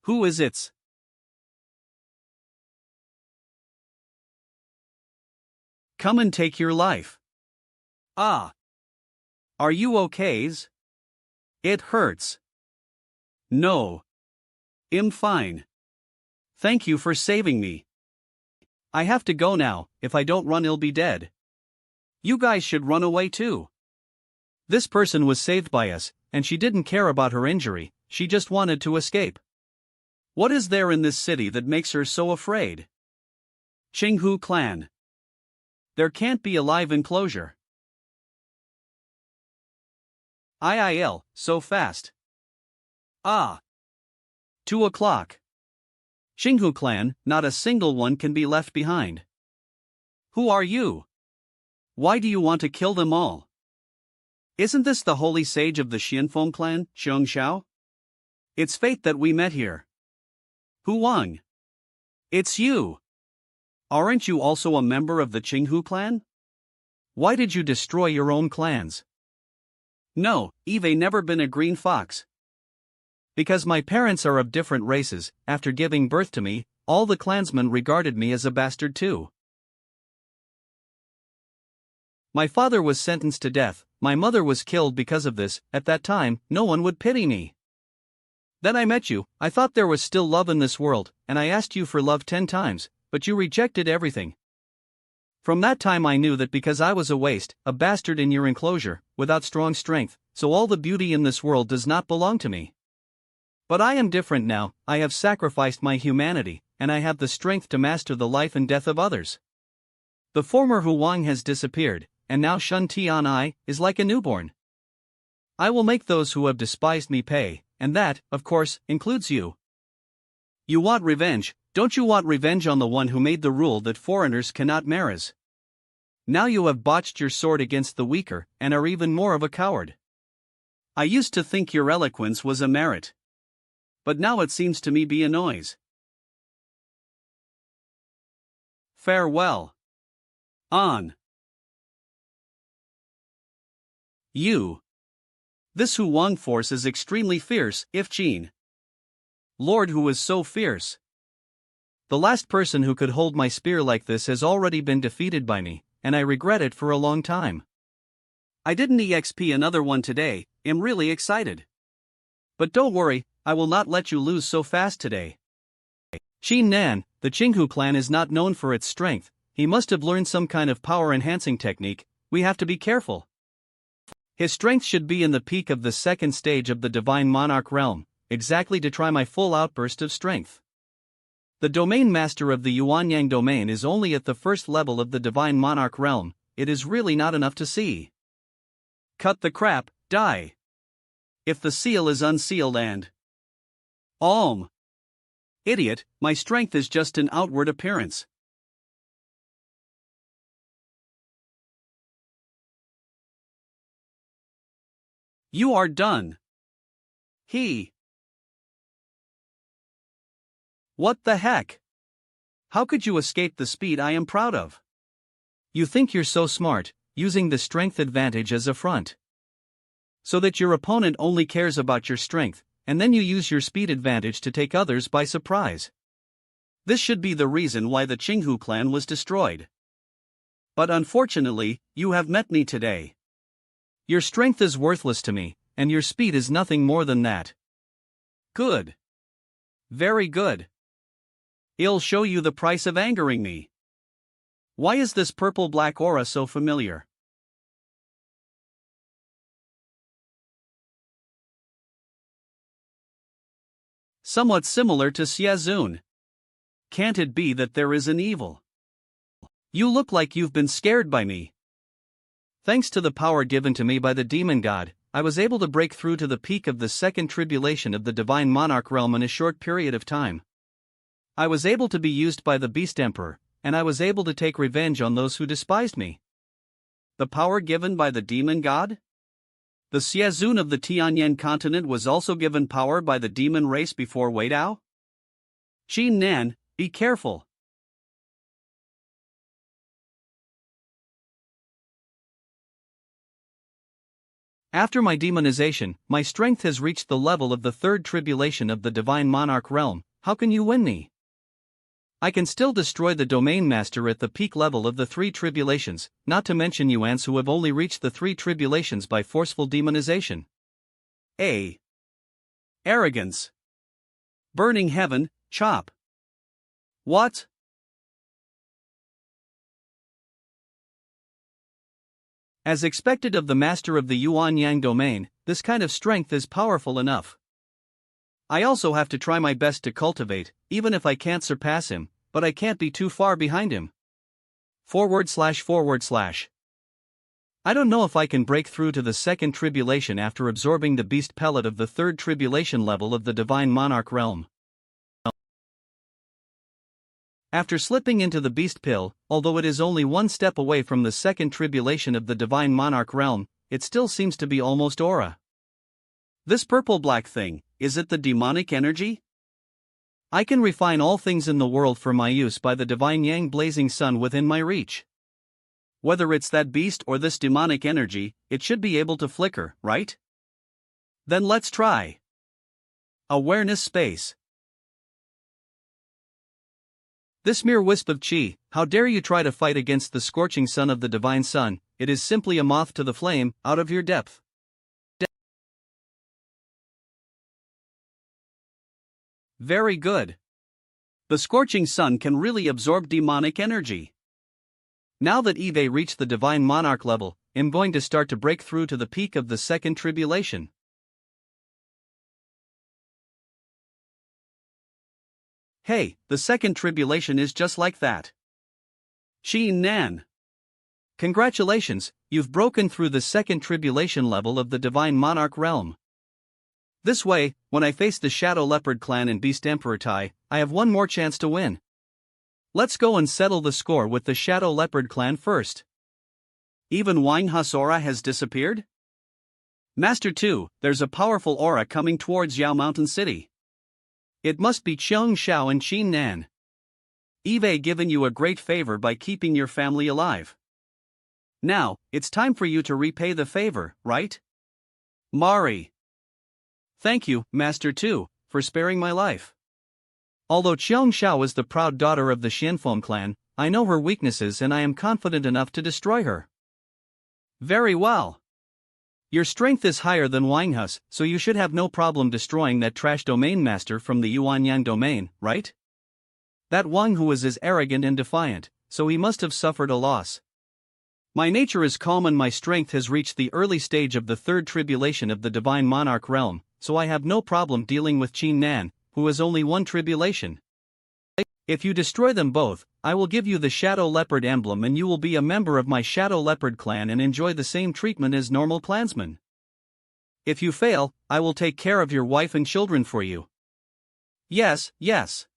Who is it? Come and take your life. Ah. Are you okays? It hurts. No. I'm fine. Thank you for saving me. I have to go now, if I don't run I'll be dead. You guys should run away too. This person was saved by us, and she didn't care about her injury, she just wanted to escape. What is there in this city that makes her so afraid? Qinghu clan. There can't be a live enclosure. IIL, so fast. Ah. 2 o'clock. Qinghu clan, not a single one can be left behind. Who are you? Why do you want to kill them all? Isn't this the holy sage of the Xianfeng clan, Xiong Xiao? It's fate that we met here. Huang. It's you. Aren't you also a member of the Qinghu clan? Why did you destroy your own clans? No, I've never been a green fox. Because my parents are of different races, after giving birth to me, all the clansmen regarded me as a bastard too. My father was sentenced to death, my mother was killed because of this, at that time, no one would pity me. Then I met you, I thought there was still love in this world, and I asked you for love 10 times, but you rejected everything. From that time I knew that because I was a waste, a bastard in your enclosure, without strong strength, so all the beauty in this world does not belong to me. But I am different now, I have sacrificed my humanity, and I have the strength to master the life and death of others. The former Huang has disappeared, and now Shun Tian is like a newborn. I will make those who have despised me pay, and that, of course, includes you. You want revenge, don't you want revenge on the one who made the rule that foreigners cannot marry? Now you have botched your sword against the weaker, and are even more of a coward. I used to think your eloquence was a merit. But now it seems to me be a noise. Farewell. On. You. This Huang force is extremely fierce, if Qin. Lord, who is so fierce. The last person who could hold my spear like this has already been defeated by me, and I regret it for a long time. I didn't EXP another one today, am really excited. But don't worry, I will not let you lose so fast today. Qin Nan, the Qinghu clan is not known for its strength, he must have learned some kind of power-enhancing technique, we have to be careful. His strength should be in the peak of the second stage of the Divine Monarch realm, exactly to try my full outburst of strength. The domain master of the Yuanyang domain is only at the first level of the Divine Monarch realm, it is really not enough to see. Cut the crap, die. If the seal is unsealed and... Idiot, my strength is just an outward appearance. You are done. What the heck? How could you escape the speed I am proud of? You think you're so smart, using the strength advantage as a front. So that your opponent only cares about your strength, and then you use your speed advantage to take others by surprise. This should be the reason why the Qinghu clan was destroyed. But unfortunately, you have met me today. Your strength is worthless to me, and your speed is nothing more than that. Good. Very good. I'll show you the price of angering me. Why is this purple-black aura so familiar? Somewhat similar to Xiazun. Can't it be that there is an evil? You look like you've been scared by me. Thanks to the power given to me by the demon god, I was able to break through to the peak of the second tribulation of the Divine Monarch realm in a short period of time. I was able to be used by the Beast Emperor, and I was able to take revenge on those who despised me. The power given by the demon god? The Xiazun of the Tianyan continent was also given power by the demon race before Weidao? Qin Nan, be careful. After my demonization, my strength has reached the level of the third tribulation of the divine monarch realm. How can you win me? I can still destroy the domain master at the peak level of the three tribulations, not to mention you ants who have only reached the three tribulations by forceful demonization. A. Arrogance. Burning heaven, chop. What? As expected of the master of the Yuan Yang domain, this kind of strength is powerful enough. I also have to try my best to cultivate, even if I can't surpass him, but I can't be too far behind him. //. I don't know if I can break through to the second tribulation after absorbing the beast pellet of the third tribulation level of the divine monarch realm. After slipping into the beast pill, although it is only one step away from the second tribulation of the divine monarch realm, it still seems to be almost aura. This purple-black thing, is it the demonic energy? I can refine all things in the world for my use by the divine yang blazing sun within my reach. Whether it's that beast or this demonic energy, it should be able to flicker, right? Then let's try. Awareness space. This mere wisp of chi, how dare you try to fight against the scorching sun of the divine sun, it is simply a moth to the flame, out of your depth. Very good. The scorching sun can really absorb demonic energy. Now that Eve reached the divine monarch level, I'm going to start to break through to the peak of the second tribulation. Hey, the second tribulation is just like that. Qin Nan. Congratulations, you've broken through the second tribulation level of the divine monarch realm. This way, when I face the Shadow Leopard clan and Beast Emperor Tai, I have one more chance to win. Let's go and settle the score with the Shadow Leopard clan first. Even Wanghu's aura has disappeared? Master 2, there's a powerful aura coming towards Yao Mountain City. It must be Qiong Xiao and Qin Nan. Eve given you a great favor by keeping your family alive. Now, it's time for you to repay the favor, right? Mari. Thank you, Master 2, for sparing my life. Although Qiong Xiao is the proud daughter of the Xianfeng clan, I know her weaknesses and I am confident enough to destroy her. Very well. Your strength is higher than Wanghu's, so you should have no problem destroying that trash domain master from the Yuanyang domain, right? That Wanghu is as arrogant and defiant, so he must have suffered a loss. My nature is calm and my strength has reached the early stage of the third tribulation of the divine monarch realm, so I have no problem dealing with Qin Nan, who has only one tribulation. If you destroy them both, I will give you the Shadow Leopard emblem and you will be a member of my Shadow Leopard clan and enjoy the same treatment as normal clansmen. If you fail, I will take care of your wife and children for you. Yes, yes.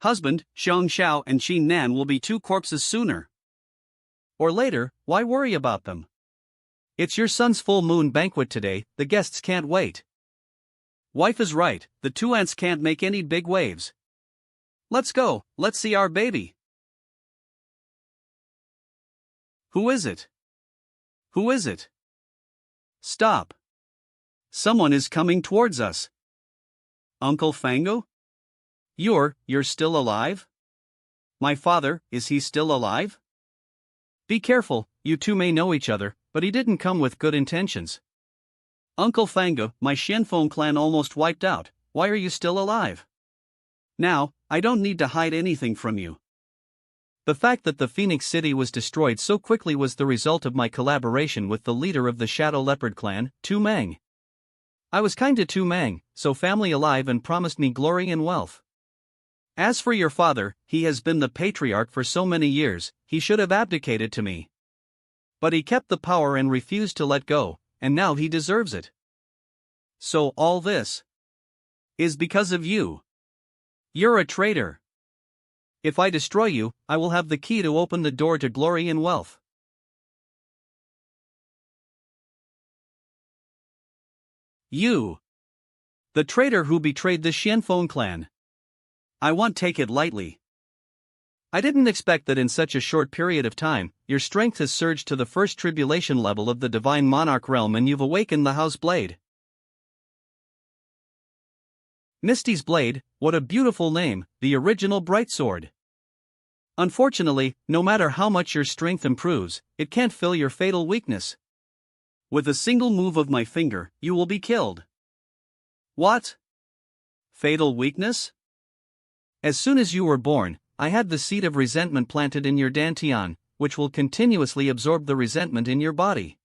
Husband, Qiong Xiao and Qin Nan will be 2 corpses sooner. Or later, why worry about them? It's your son's full moon banquet today, the guests can't wait. Wife is right, the 2 ants can't make any big waves. Let's go, let's see our baby. Who is it? Who is it? Stop. Someone is coming towards us. Uncle Fango? You're still alive? My father, is he still alive? Be careful, you two may know each other, but he didn't come with good intentions. Uncle Fango, my Xianfeng clan almost wiped out, why are you still alive? Now, I don't need to hide anything from you. The fact that the Phoenix City was destroyed so quickly was the result of my collaboration with the leader of the Shadow Leopard clan, Tu Meng. I was kind to Tu Meng, so family alive and promised me glory and wealth. As for your father, he has been the patriarch for so many years, he should have abdicated to me. But he kept the power and refused to let go, and now he deserves it. So all this is because of you. You're a traitor. If I destroy you, I will have the key to open the door to glory and wealth. You. The traitor who betrayed the Xianfeng clan. I won't take it lightly. I didn't expect that in such a short period of time, your strength has surged to the first tribulation level of the divine monarch realm and you've awakened the house blade. Misty's blade, what a beautiful name, the original bright sword. Unfortunately, no matter how much your strength improves, it can't fill your fatal weakness. With a single move of my finger, you will be killed. What? Fatal weakness? As soon as you were born, I had the seed of resentment planted in your dantian, which will continuously absorb the resentment in your body.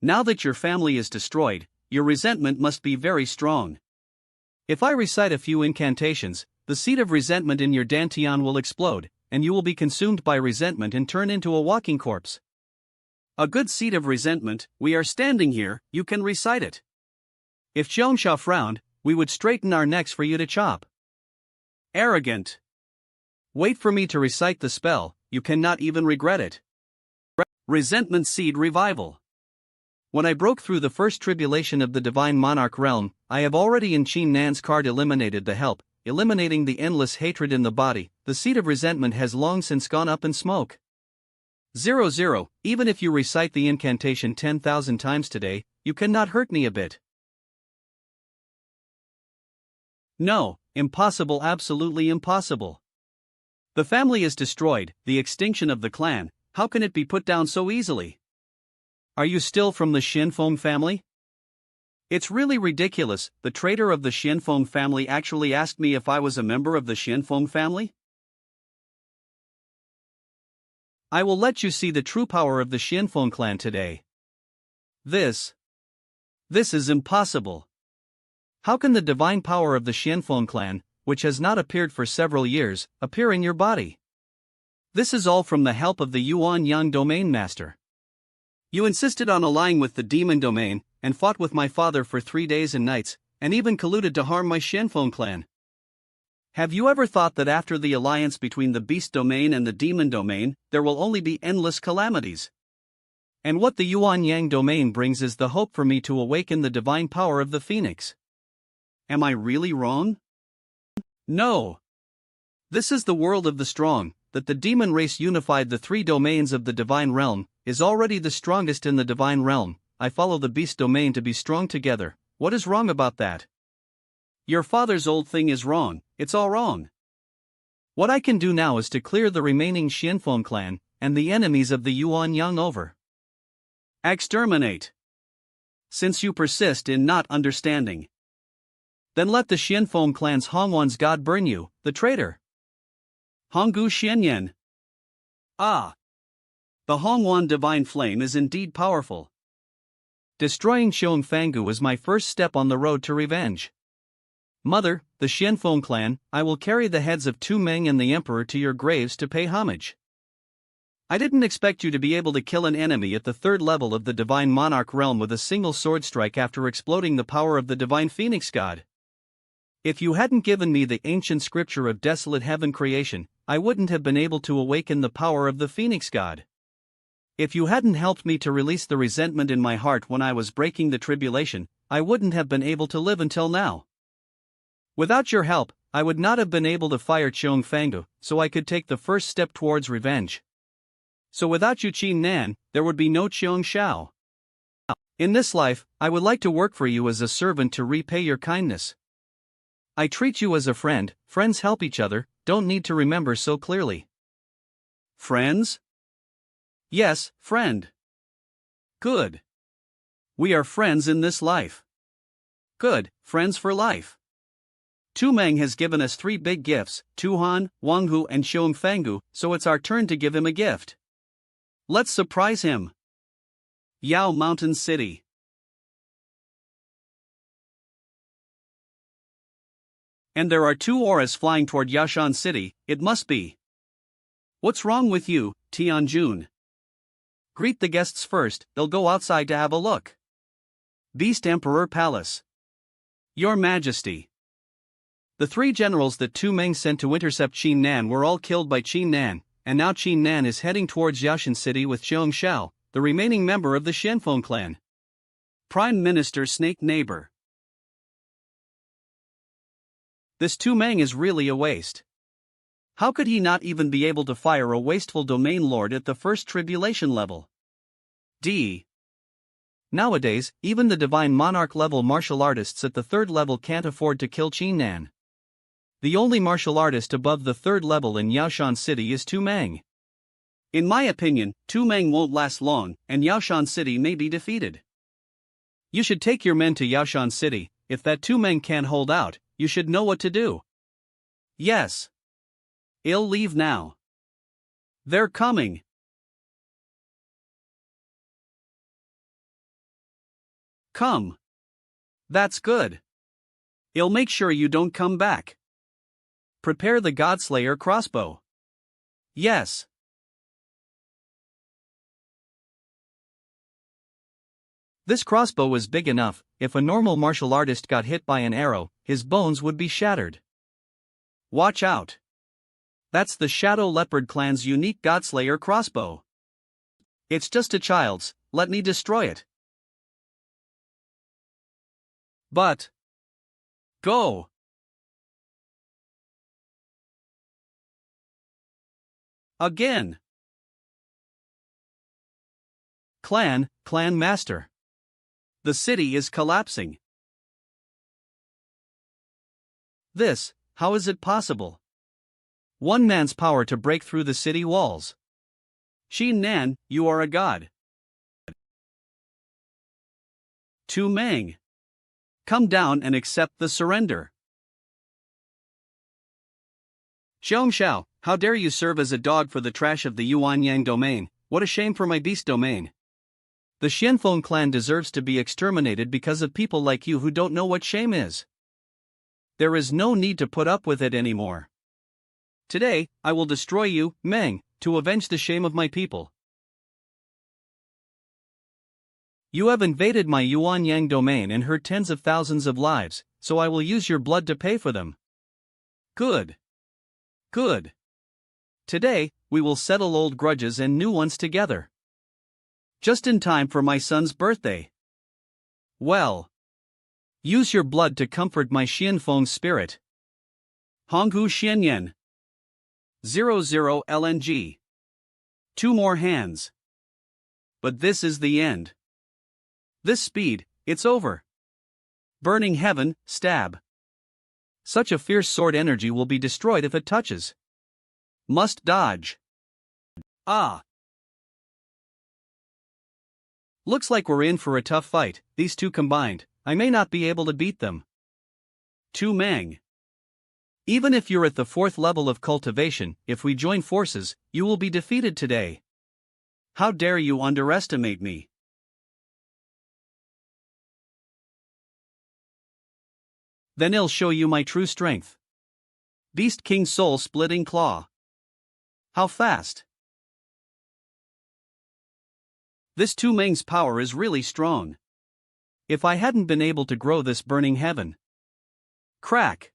Now that your family is destroyed, your resentment must be very strong. If I recite a few incantations, the seed of resentment in your dantian will explode, and you will be consumed by resentment and turn into a walking corpse. A good seed of resentment, we are standing here, you can recite it. If Cheongsha frowned, we would straighten our necks for you to chop. Arrogant. Wait for me to recite the spell, you cannot even regret it. Resentment Seed Revival. When I broke through the first tribulation of the divine monarch realm, I have already in Qin Nan's card eliminated the help, eliminating the endless hatred in the body. The seed of resentment has long since gone up in smoke. 00, even if you recite the incantation 10,000 times today, you cannot hurt me a bit. No, impossible, absolutely impossible. The family is destroyed, the extinction of the clan, how can it be put down so easily? Are you still from the Xinfeng family? It's really ridiculous, the traitor of the Xinfeng family actually asked me if I was a member of the Xinfeng family? I will let you see the true power of the Xinfeng clan today. This is impossible. How can the divine power of the Xinfeng clan, which has not appeared for several years, appear in your body? This is all from the help of the Yuan Yang domain master. You insisted on allying with the demon domain, and fought with my father for 3 days and nights, and even colluded to harm my Xinfeng clan. Have you ever thought that after the alliance between the beast domain and the demon domain, there will only be endless calamities? And what the Yuan Yang domain brings is the hope for me to awaken the divine power of the phoenix. Am I really wrong? No. This is the world of the strong, that the demon race unified the 3 domains of the divine realm, is already the strongest in the divine realm. I follow the beast domain to be strong together. What is wrong about that? Your father's old thing is wrong, it's all wrong. What I can do now is to clear the remaining Xinfeng clan, and the enemies of the Yuan Yang over. Exterminate. Since you persist in not understanding, then let the Xinfeng clan's Hongwan's god burn you, the traitor. Honggu Xianyan. Ah. The Hongwan divine flame is indeed powerful. Destroying Xiongfangu is my first step on the road to revenge. Mother, the Xinfeng clan, I will carry the heads of Tu Meng and the Emperor to your graves to pay homage. I didn't expect you to be able to kill an enemy at the 3rd level of the divine monarch realm with a single sword strike after exploding the power of the divine phoenix god. If you hadn't given me the ancient scripture of desolate heaven creation, I wouldn't have been able to awaken the power of the phoenix god. If you hadn't helped me to release the resentment in my heart when I was breaking the tribulation, I wouldn't have been able to live until now. Without your help, I would not have been able to fire Xiongfangu, so I could take the first step towards revenge. So without you Qin Nan, there would be no Qiongshao. In this life, I would like to work for you as a servant to repay your kindness. I treat you as a friend, friends help each other, don't need to remember so clearly. Friends? Yes, friend. Good. We are friends in this life. Good, friends for life. Tu Meng has given us 3 big gifts, Tuhan, Wanghu and Xiongfangu, so it's our turn to give him a gift. Let's surprise him. Yao Mountain City. And there are 2 auras flying toward Yashan City, it must be. What's wrong with you, Tianjun? Greet the guests first, they'll go outside to have a look. Beast Emperor Palace. Your Majesty. The 3 generals that Tu Meng sent to intercept Qin Nan were all killed by Qin Nan, and now Qin Nan is heading towards Yashan City with Xiongshao, the remaining member of the Xinfeng clan. Prime Minister Snake Neighbor. This Tu Meng is really a waste. How could he not even be able to fire a wasteful domain lord at the first tribulation level? D. Nowadays, even the divine monarch level martial artists at the third level can't afford to kill Qin Nan. The only martial artist above the third level in Yaoshan City is Tu Meng. In my opinion, Tu Meng won't last long, and Yaoshan City may be defeated. You should take your men to Yaoshan City. If that Tu Meng can't hold out, you should know what to do. Yes. I'll leave now. They're coming. Come. That's good. I'll make sure you don't come back. Prepare the Godslayer crossbow. Yes. This crossbow is big enough. If a normal martial artist got hit by an arrow, his bones would be shattered. Watch out. That's the Shadow Leopard clan's unique Godslayer crossbow. It's just a child's, let me destroy it. But. Go. Again. Clan Master. The city is collapsing. How is it possible? One man's power to break through the city walls. Qin Nan, you are a god. Tu Meng. Come down and accept the surrender. Xiao, how dare you serve as a dog for the trash of the Yuanyang domain? What a shame for my beast domain. The Xianfeng clan deserves to be exterminated because of people like you who don't know what shame is. There is no need to put up with it anymore. Today, I will destroy you, Meng, to avenge the shame of my people. You have invaded my Yuanyang domain and hurt tens of thousands of lives, so I will use your blood to pay for them. Good. Good. Today, we will settle old grudges and new ones together. Just in time for my son's birthday. Well. Use your blood to comfort my Xianfeng spirit. Honghu Xianyan. 00 LNG. 2 more hands. But this is the end. This speed, it's over. Burning heaven, stab. Such a fierce sword energy will be destroyed if it touches. Must dodge. Ah. Looks like we're in for a tough fight, these two combined. I may not be able to beat them. Tu Meng. Even if you're at the 4th level of cultivation, if we join forces, you will be defeated today. How dare you underestimate me? Then I'll show you my true strength. Beast King Soul Splitting Claw. How fast? This Tu Meng's power is really strong. If I hadn't been able to grow this burning heaven. Crack.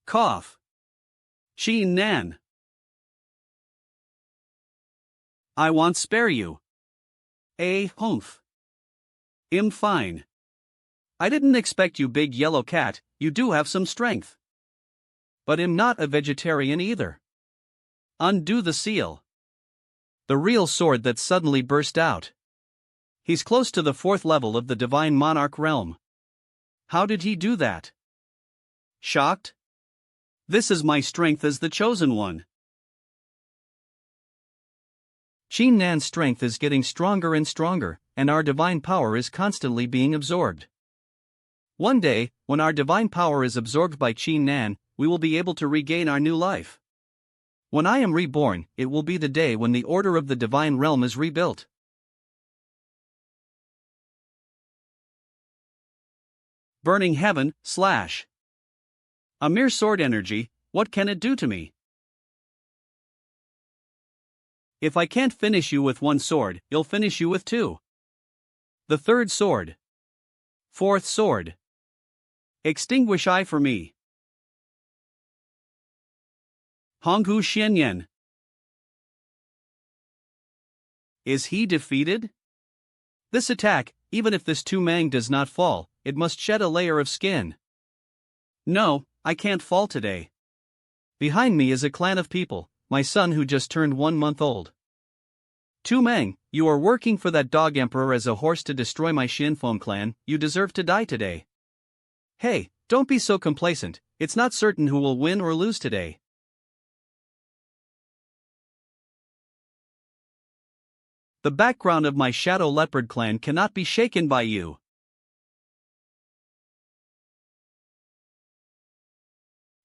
Cough. Qin Nan. I won't spare you. Humph. Fine. I didn't expect you, big yellow cat, you do have some strength. But not a vegetarian either. Undo the seal. The real sword that suddenly burst out. He's close to the 4th level of the divine monarch realm. How did he do that? Shocked? This is my strength as the chosen one. Qin Nan's strength is getting stronger and stronger, and our divine power is constantly being absorbed. One day, when our divine power is absorbed by Qin Nan, we will be able to regain our new life. When I am reborn, it will be the day when the order of the divine realm is rebuilt. Burning heaven, slash. A mere sword energy, what can it do to me? If I can't finish you with 1 sword, I'll finish you with 2. The 3rd sword. 4th sword. Extinguish eye for me. Honghu Xianyan. Is he defeated? This attack, even if this Tu Mang does not fall, it must shed a layer of skin. No, I can't fall today. Behind me is a clan of people, my son who just turned 1 month old. Tu Mang, you are working for that dog emperor as a horse to destroy my Xianfeng clan, you deserve to die today. Hey, don't be so complacent, it's not certain who will win or lose today. The background of my Shadow Leopard clan cannot be shaken by you.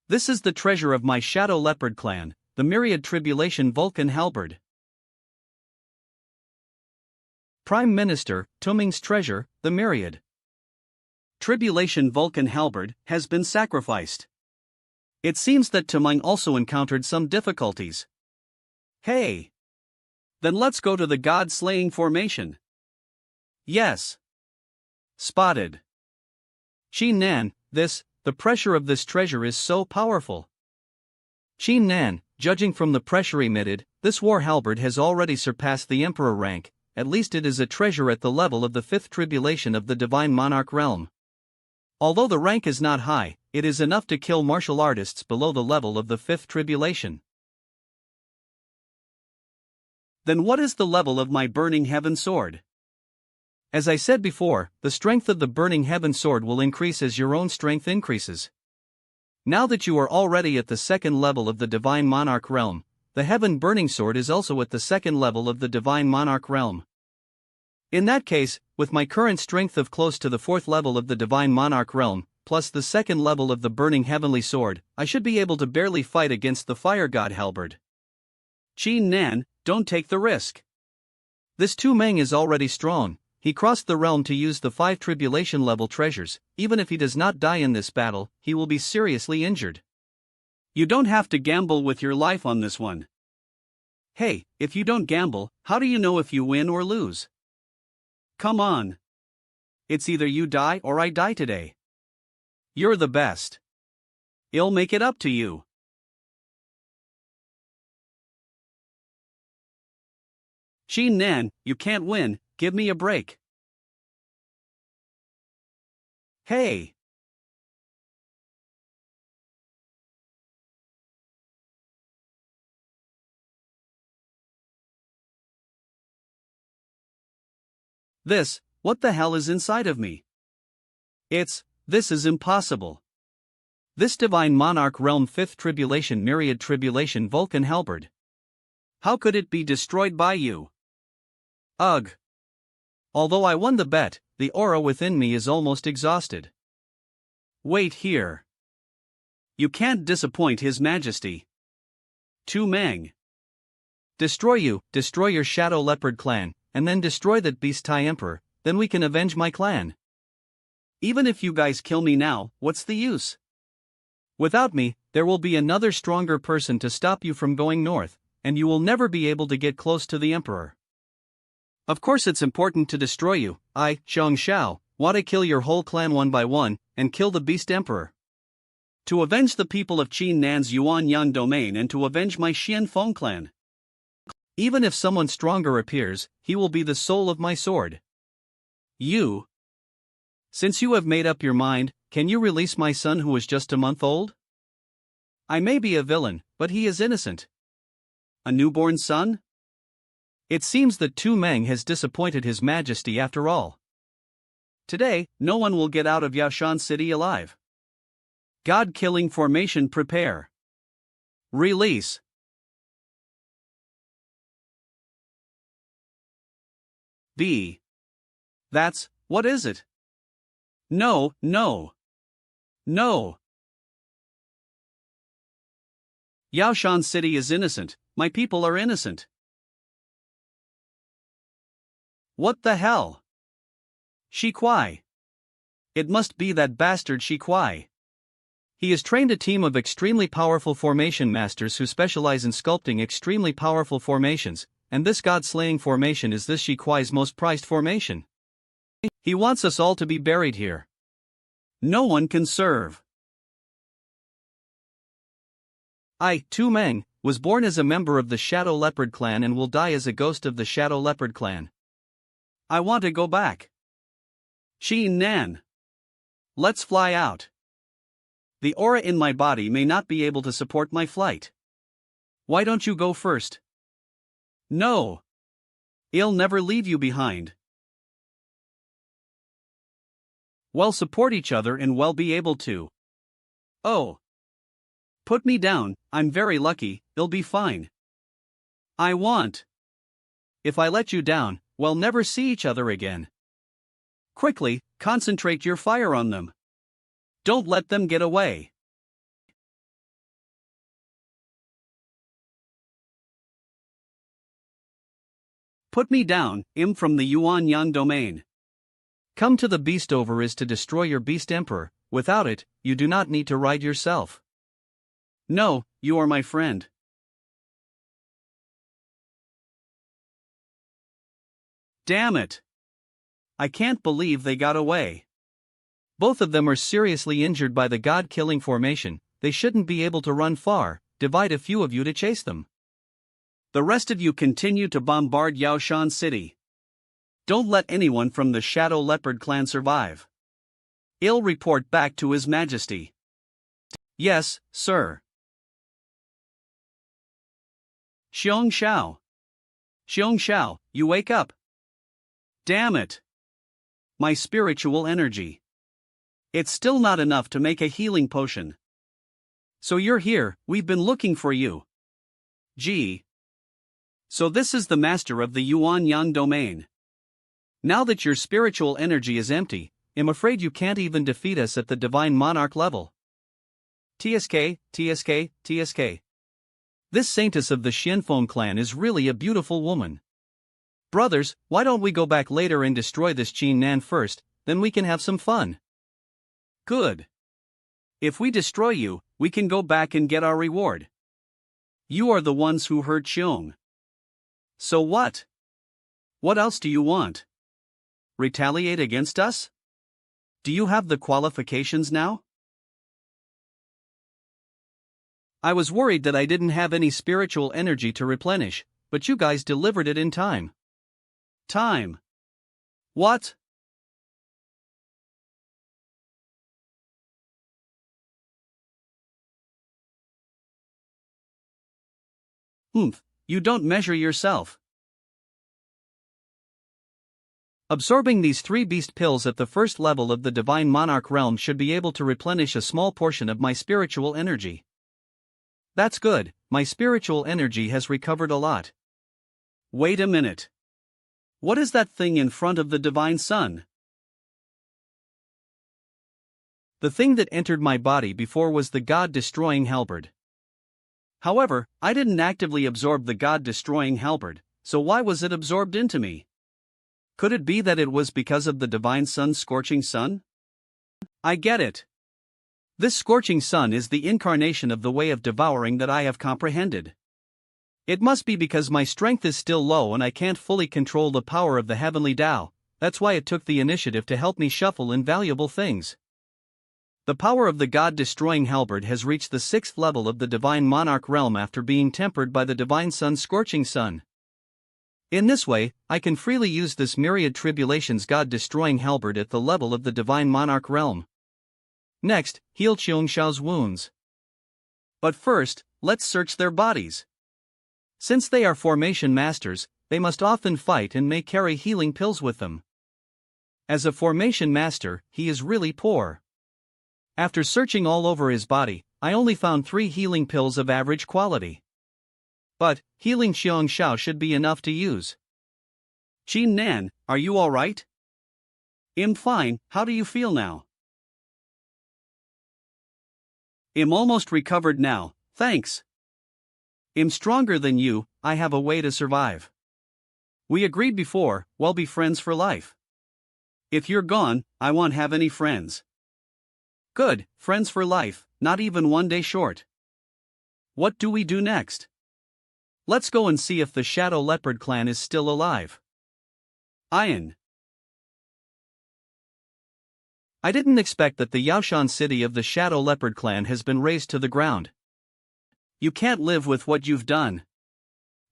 This is the treasure of my Shadow Leopard clan, the myriad tribulation Vulcan halberd. Prime Minister, Tuming's treasure, the myriad Tribulation Vulcan halberd, has been sacrificed. It seems that Tuming also encountered some difficulties. Hey! Then let's go to the god-slaying formation. Yes. Spotted. Qin Nan, the pressure of this treasure is so powerful. Qin Nan, judging from the pressure emitted, this war halberd has already surpassed the emperor rank, at least it is a treasure at the level of the 5th tribulation of the divine monarch realm. Although the rank is not high, it is enough to kill martial artists below the level of the 5th tribulation. Then what is the level of my Burning Heaven sword? As I said before, the strength of the Burning Heaven sword will increase as your own strength increases. Now that you are already at the 2nd level of the divine monarch realm, the Heaven Burning Sword is also at the 2nd level of the divine monarch realm. In that case, with my current strength of close to the 4th level of the divine monarch realm, plus the 2nd level of the Burning Heavenly Sword, I should be able to barely fight against the Fire God halberd. Qin Nan, don't take the risk. This Tu Mang is already strong, he crossed the realm to use the 5 tribulation level treasures, even if he does not die in this battle, he will be seriously injured. You don't have to gamble with your life on this one. Hey, if you don't gamble, how do you know if you win or lose? Come on. It's either you die or I die today. You're the best. I'll make it up to you. Qin Nan, you can't win, give me a break. Hey! What the hell is inside of me? This is impossible. This divine monarch realm 5th tribulation myriad tribulation Vulcan halberd. How could it be destroyed by you? Ugh. Although I won the bet, the aura within me is almost exhausted. Wait here. You can't disappoint His Majesty. Tu Mang. Destroy your Shadow Leopard clan, and then destroy that beast Tai Emperor, then we can avenge my clan. Even if you guys kill me now, what's the use? Without me, there will be another stronger person to stop you from going north, and you will never be able to get close to the Emperor. Of course it's important to destroy you. I, Zhang Xiao, want to kill your whole clan one by one, and kill the beast emperor. To avenge the people of Qin Nan's Yuan Yan domain and to avenge my Xianfeng clan. Even if someone stronger appears, he will be the soul of my sword. You. Since you have made up your mind, can you release my son who is just a month old? I may be a villain, but he is innocent. A newborn son? It seems that Tu Mang has disappointed His Majesty after all. Today, no one will get out of Yaoshan City alive. God-killing formation prepare. Release. What is it? No. Yaoshan City is innocent, my people are innocent. What the hell? Shi Kuai. It must be that bastard Shi Kuai. He has trained a team of extremely powerful formation masters who specialize in sculpting extremely powerful formations, and this god-slaying formation is this Shi Kuai's most prized formation. He wants us all to be buried here. No one can serve. I, Tu Mang, was born as a member of the Shadow Leopard clan and will die as a ghost of the Shadow Leopard clan. I want to go back. Qin Nan. Let's fly out. The aura in my body may not be able to support my flight. Why don't you go first? No. I'll never leave you behind. We'll support each other and we'll be able to. Oh. Put me down, I'm very lucky, it'll be fine. I want. If I let you down, we'll never see each other again. Quickly, concentrate your fire on them. Don't let them get away. Put me down, I'm from the Yuan Yang domain. Come to the beast over is to destroy your beast emperor, without it, you do not need to ride yourself. No, you are my friend. Damn it. I can't believe they got away. Both of them are seriously injured by the god-killing formation, they shouldn't be able to run far, divide a few of you to chase them. The rest of you continue to bombard Yaoshan City. Don't let anyone from the Shadow Leopard clan survive. I'll report back to His Majesty. Yes, sir. Xiong Xiao. Xiong Xiao, you wake up. Damn it. My spiritual energy. It's still not enough to make a healing potion. So you're here, we've been looking for you. Gee. So this is the master of the Yuan Yang domain. Now that your spiritual energy is empty, I'm afraid you can't even defeat us at the Divine Monarch level. TSK, TSK, TSK. This saintess of the Xianfeng clan is really a beautiful woman. Brothers, why don't we go back later and destroy this Qin Nan first, then we can have some fun. Good. If we destroy you, we can go back and get our reward. You are the ones who hurt Xiong. So what? What else do you want? Retaliate against us? Do you have the qualifications now? I was worried that I didn't have any spiritual energy to replenish, but you guys delivered it in time. Time? What? You don't measure yourself. Absorbing these 3 beast pills at the first level of the Divine Monarch realm should be able to replenish a small portion of my spiritual energy. That's good, my spiritual energy has recovered a lot. Wait a minute. What is that thing in front of the Divine Sun? The thing that entered my body before was the God-destroying halberd. However, I didn't actively absorb the God-destroying halberd, so why was it absorbed into me? Could it be that it was because of the Divine Sun's scorching sun? I get it. This scorching sun is the incarnation of the way of devouring that I have comprehended. It must be because my strength is still low and I can't fully control the power of the heavenly Tao, that's why it took the initiative to help me shuffle invaluable things. The power of the God-destroying halberd has reached the 6th level of the Divine Monarch realm after being tempered by the Divine Sun's scorching sun. In this way, I can freely use this myriad tribulations God-destroying halberd at the level of the Divine Monarch realm. Next, heal Xiong Xiao's wounds. But first, let's search their bodies. Since they are formation masters, they must often fight and may carry healing pills with them. As a formation master, he is really poor. After searching all over his body, I only found 3 healing pills of average quality. But, healing Xiong Xiao should be enough to use. Qin Nan, are you alright? I'm fine, how do you feel now? I'm almost recovered now, thanks. I'm stronger than you, I have a way to survive. We agreed before, we'll be friends for life. If you're gone, I won't have any friends. Good, friends for life, not even one day short. What do we do next? Let's go and see if the Shadow Leopard clan is still alive. Ian. I didn't expect that the Yaoshan city of the Shadow Leopard clan has been razed to the ground. You can't live with what you've done.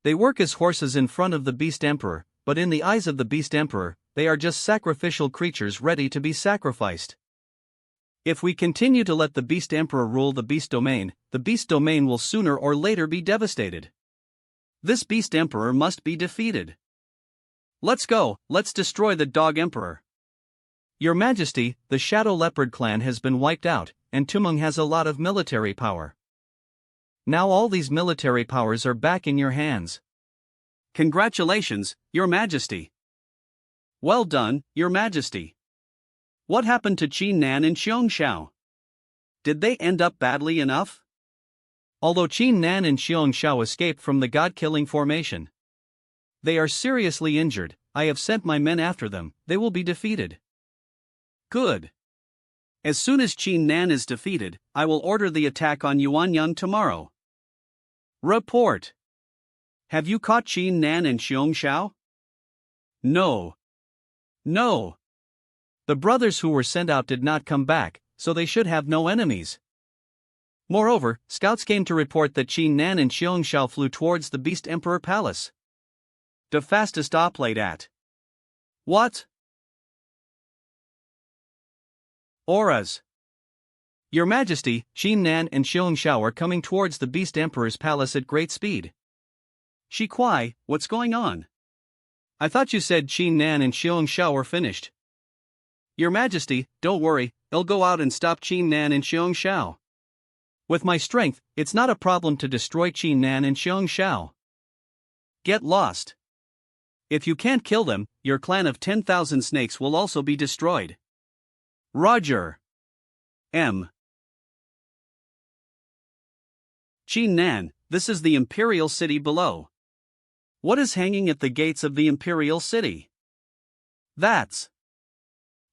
They work as horses in front of the Beast Emperor, but in the eyes of the Beast Emperor, they are just sacrificial creatures ready to be sacrificed. If we continue to let the Beast Emperor rule the Beast Domain will sooner or later be devastated. This Beast Emperor must be defeated. Let's go, let's destroy the Dog Emperor. Your Majesty, the Shadow Leopard clan has been wiped out, and Tumung has a lot of military power. Now all these military powers are back in your hands. Congratulations, Your Majesty. Well done, Your Majesty. What happened to Qin Nan and Xiong Xiao? Did they end up badly enough? Although Qin Nan and Xiong Xiao escaped from the god-killing formation, they are seriously injured. I have sent my men after them, they will be defeated. Good. As soon as Qin Nan is defeated, I will order the attack on Yuanyang tomorrow. Report. Have you caught Qin Nan and Xiong Xiao? No. No. The brothers who were sent out did not come back, so they should have no enemies. Moreover, scouts came to report that Qin Nan and Xiong Xiao flew towards the Beast Emperor Palace. The fastest oplate at. What? Auras. Your Majesty, Qin Nan and Xiong Xiao are coming towards the Beast Emperor's palace at great speed. Shi Kuai, what's going on? I thought you said Qin Nan and Xiong Xiao were finished. Your Majesty, don't worry, I'll go out and stop Qin Nan and Xiong Xiao. With my strength, it's not a problem to destroy Qin Nan and Xiong Xiao. Get lost. If you can't kill them, your clan of 10,000 snakes will also be destroyed. Roger. M. Qin Nan, this is the Imperial City below. What is hanging at the gates of the Imperial City? That's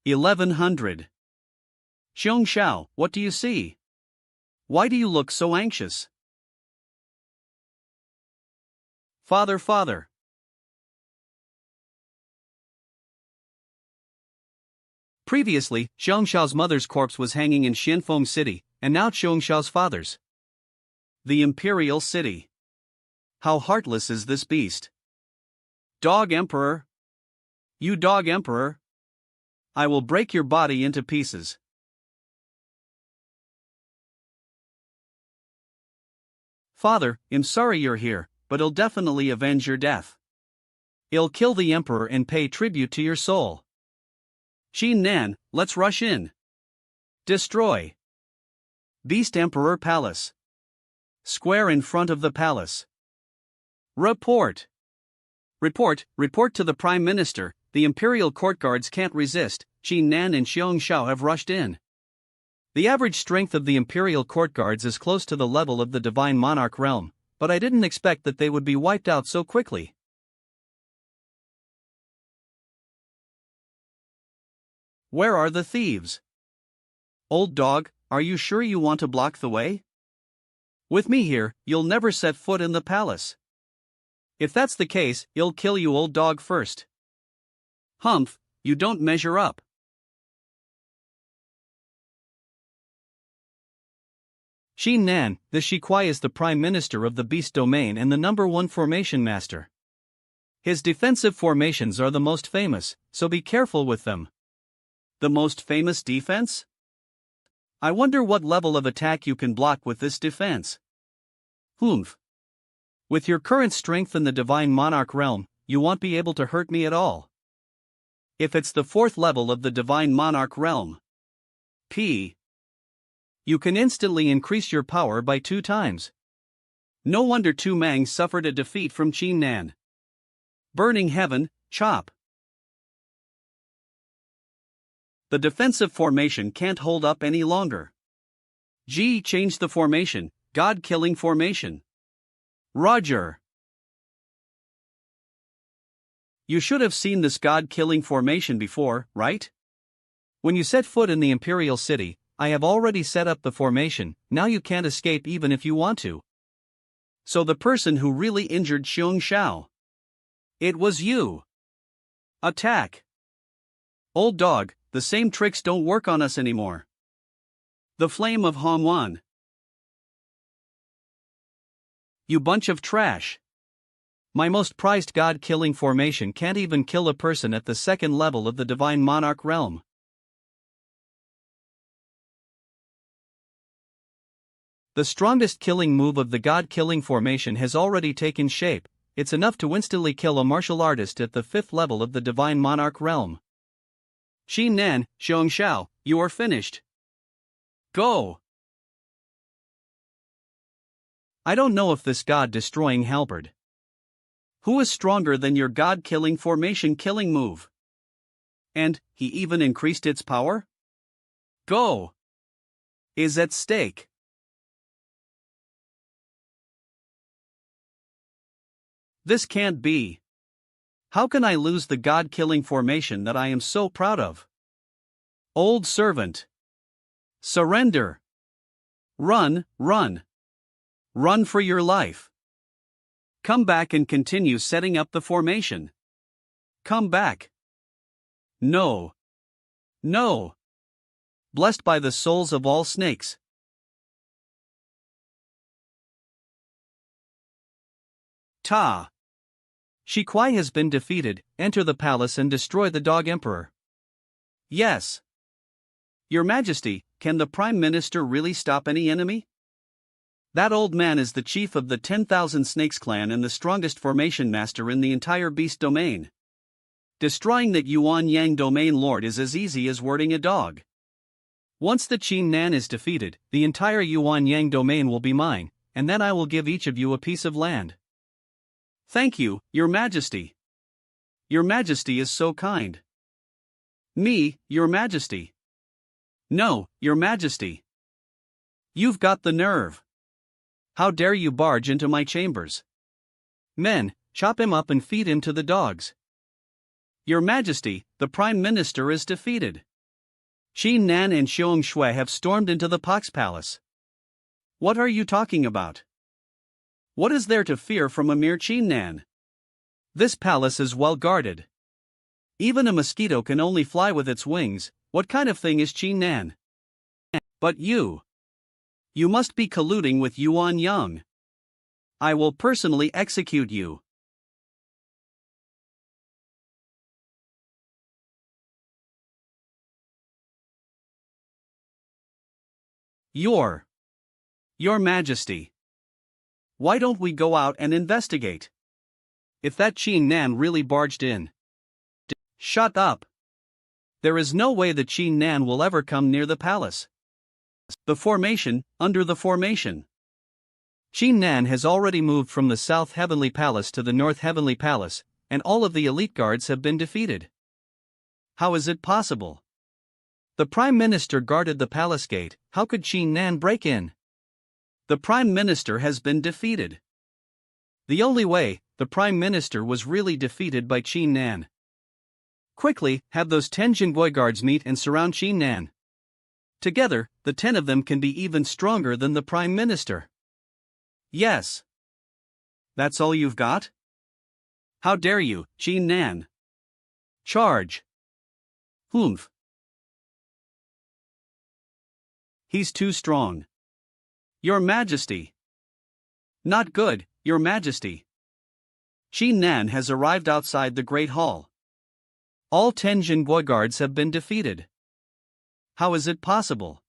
1100. Xiong Xiao, what do you see? Why do you look so anxious? Father. Previously, Xiong Xiao's mother's corpse was hanging in Xianfeng City, and now Xiong Xiao's father's. The Imperial City. How heartless is this beast? Dog Emperor. You Dog Emperor. I will break your body into pieces. Father, I'm sorry you're here, but I'll definitely avenge your death. I'll kill the Emperor and pay tribute to your soul. Qin Nan, let's rush in. Destroy. Beast Emperor Palace. Square in front of the palace. Report. Report to the Prime Minister, the Imperial Court Guards can't resist, Qin Nan and Xiong Xiao have rushed in. The average strength of the Imperial Court Guards is close to the level of the Divine Monarch realm, but I didn't expect that they would be wiped out so quickly. Where are the thieves? Old dog, are you sure you want to block the way? With me here, you'll never set foot in the palace. If that's the case, I'll kill you, old dog, first. Humph, you don't measure up. Qin Nan, the Shi Kuai is the Prime Minister of the Beast Domain and the #1 formation master. His defensive formations are the most famous, so be careful with them. The most famous defense? I wonder what level of attack you can block with this defense. Humph. With your current strength in the Divine Monarch realm, you won't be able to hurt me at all. If it's the 4th level of the Divine Monarch realm, you can instantly increase your power by 2 times. No wonder Tu Mang suffered a defeat from Qin Nan. Burning Heaven, chop. The defensive formation can't hold up any longer. G, change the formation, God-killing formation. Roger. You should have seen this God-killing formation before, right? When you set foot in the Imperial City, I have already set up the formation, now you can't escape even if you want to. So the person who really injured Xiong Xiao. It was you. Attack. Old dog, the same tricks don't work on us anymore. The Flame of Hongwan. You bunch of trash. My most prized god-killing formation can't even kill a person at the second level of the divine monarch realm. The strongest killing move of the god-killing formation has already taken shape. It's enough to instantly kill a martial artist at the 5th level of the divine monarch realm. Qin Nan, Xiong Xiao, you are finished. Go! I don't know if this god-destroying halberd. Who is stronger than your god-killing formation killing move? And, he even increased its power? Go! Is at stake. This can't be. How can I lose the god-killing formation that I am so proud of? Old servant. Surrender. Run, run. Run for your life. Come back and continue setting up the formation. Come back. No. No. Blessed by the souls of all snakes. Ta. Shi Kuai has been defeated. Enter the palace and destroy the dog emperor. Yes. Your Majesty, can the Prime Minister really stop any enemy? That old man is the chief of the 10,000 Snakes clan and the strongest formation master in the entire beast domain. Destroying that Yuan Yang domain lord is as easy as wording a dog. Once the Qin Nan is defeated, the entire Yuan Yang domain will be mine, and then I will give each of you a piece of land. Thank you, Your Majesty. Your Majesty is so kind. Me, Your Majesty. No, Your Majesty. You've got the nerve. How dare you barge into my chambers? Men, chop him up and feed him to the dogs. Your Majesty, the Prime Minister is defeated. Qin Nan and Xiong Shui have stormed into the Pox Palace. What are you talking about? What is there to fear from a mere Qin Nan? This palace is well guarded. Even a mosquito can only fly with its wings. What kind of thing is Qin Nan? But you must be colluding with Yuan Yang. I will personally execute you. Your Majesty. Why don't we go out and investigate? If that Qin Nan really barged in. Shut up. There is no way the Qin Nan will ever come near the palace. The formation, under the formation. Qin Nan has already moved from the South Heavenly Palace to the North Heavenly Palace, and all of the elite guards have been defeated. How is it possible? The Prime Minister guarded the palace gate. How could Qin Nan break in? The Prime Minister has been defeated. The only way, the Prime Minister was really defeated by Qin Nan. Quickly, have those 10 Jingui guards meet and surround Qin Nan. Together, the 10 of them can be even stronger than the Prime Minister. Yes. That's all you've got? How dare you, Qin Nan? Charge. Humph. He's too strong. Your Majesty. Not good, Your Majesty. Qin Nan has arrived outside the Great Hall. All 10 Jingui guards have been defeated. How is it possible?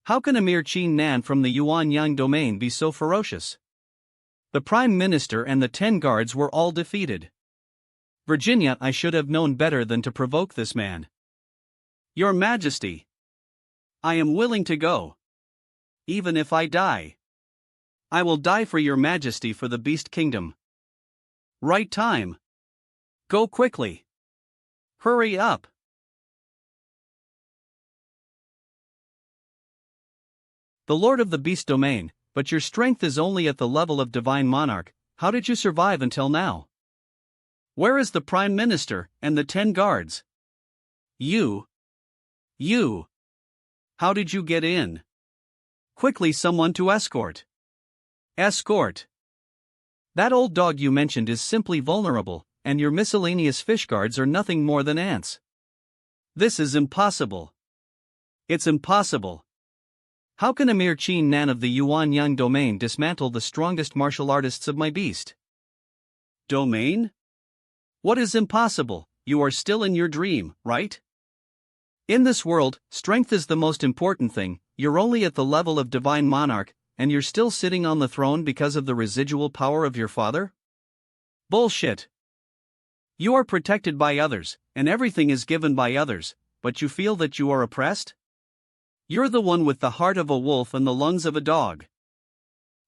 How can a mere Qin Nan from the Yuan Yang domain be so ferocious? The Prime Minister and the 10 guards were all defeated. Virginia, I should have known better than to provoke this man. Your Majesty. I am willing to go. Even if I die. I will die for Your Majesty for the Beast Kingdom. Right time. Go quickly. Hurry up. The Lord of the Beast Domain, but your strength is only at the level of Divine Monarch. How did you survive until now? Where is the Prime Minister and the 10 guards? You. How did you get in? Quickly, someone to escort. Escort. That old dog you mentioned is simply vulnerable, and your miscellaneous fish guards are nothing more than ants. This is impossible. It's impossible. How can a mere Qin Nan of the Yuan Yang domain dismantle the strongest martial artists of my beast? Domain? What is impossible? You are still in your dream, right? In this world, strength is the most important thing. You're only at the level of divine monarch, and you're still sitting on the throne because of the residual power of your father? Bullshit. You are protected by others, and everything is given by others, but you feel that you are oppressed? You're the one with the heart of a wolf and the lungs of a dog.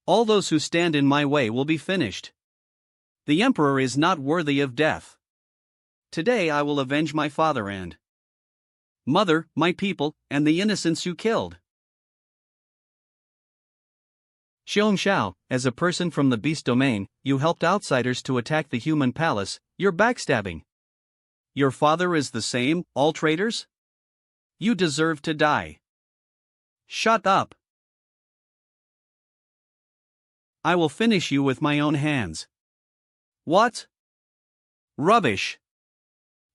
All those who stand in my way will be finished. The emperor is not worthy of death. Today I will avenge my father and mother, my people, and the innocents you killed. Xiong Xiao, as a person from the beast domain, you helped outsiders to attack the human palace. You're backstabbing. Your father is the same, all traitors? You deserve to die. Shut up. I will finish you with my own hands. What? Rubbish.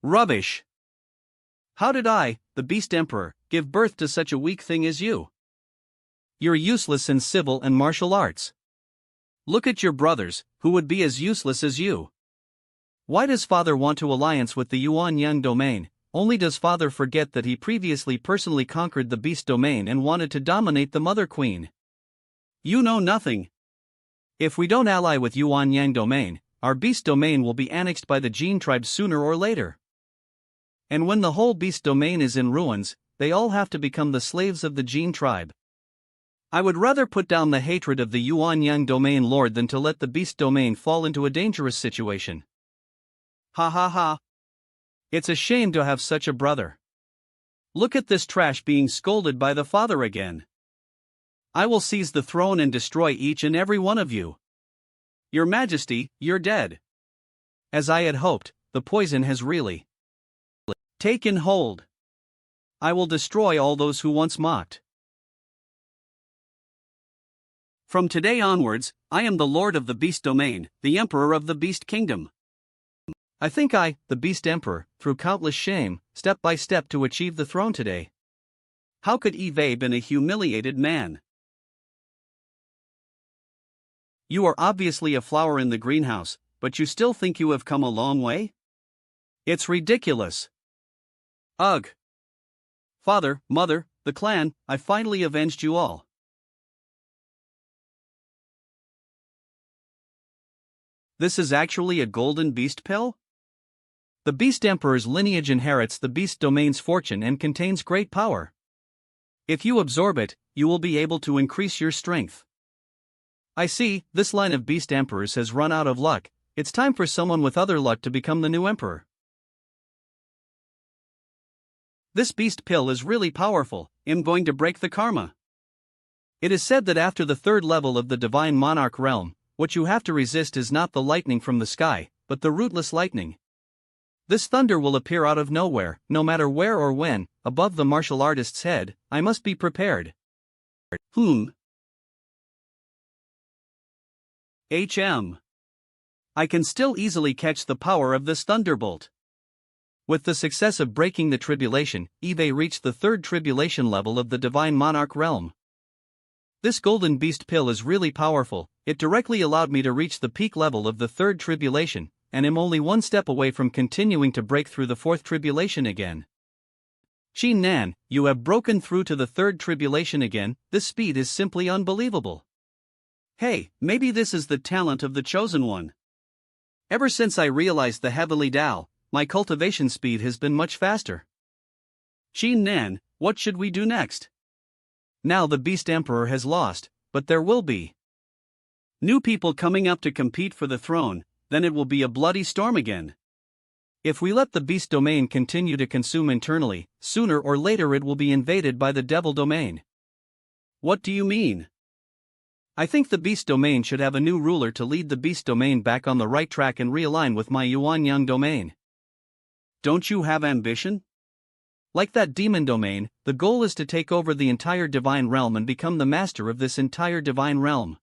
Rubbish. How did I, the Beast Emperor, give birth to such a weak thing as you? You're useless in civil and martial arts. Look at your brothers, who would be as useless as you. Why does father want to alliance with the Yuan Yang domain? Only does father forget that he previously personally conquered the beast domain and wanted to dominate the mother queen. You know nothing. If we don't ally with Yuan Yang domain, our beast domain will be annexed by the Jin tribe sooner or later. And when the whole beast domain is in ruins, they all have to become the slaves of the Jin tribe. I would rather put down the hatred of the Yuan Yang domain lord than to let the beast domain fall into a dangerous situation. Ha ha ha. It's a shame to have such a brother. Look at this trash being scolded by the father again. I will seize the throne and destroy each and every one of you. Your Majesty, you're dead. As I had hoped, the poison has really taken hold. I will destroy all those who once mocked. From today onwards, I am the Lord of the Beast Domain, the Emperor of the Beast Kingdom. I think I, the Beast Emperor, through countless shame, step by step to achieve the throne today. How could Eve been a humiliated man? You are obviously a flower in the greenhouse, but you still think you have come a long way? It's ridiculous. Ugh. Father, mother, the clan, I finally avenged you all. This is actually a golden beast pill? The Beast Emperor's lineage inherits the Beast Domain's fortune and contains great power. If you absorb it, you will be able to increase your strength. I see, this line of Beast Emperors has run out of luck. It's time for someone with other luck to become the new emperor. This beast pill is really powerful. I'm going to break the karma. It is said that after the third level of the divine monarch realm, what you have to resist is not the lightning from the sky, but the rootless lightning. This thunder will appear out of nowhere, no matter where or when, above the martial artist's head. I must be prepared. I can still easily catch the power of this thunderbolt. With the success of breaking the tribulation, Eve reached the third tribulation level of the divine monarch realm. This golden beast pill is really powerful. It directly allowed me to reach the peak level of the third tribulation, and am only one step away from continuing to break through the fourth tribulation again. Xin Nan, you have broken through to the third tribulation again. This speed is simply unbelievable. Hey, maybe this is the talent of the chosen one. Ever since I realized the heavenly Tao, my cultivation speed has been much faster. Xin Nan, what should we do next? Now the Beast Emperor has lost, but there will be new people coming up to compete for the throne, then it will be a bloody storm again. If we let the Beast Domain continue to consume internally, sooner or later it will be invaded by the Devil Domain. What do you mean? I think the Beast Domain should have a new ruler to lead the Beast Domain back on the right track and realign with my Yuan Yang Domain. Don't you have ambition? Like that demon domain, the goal is to take over the entire divine realm and become the master of this entire divine realm.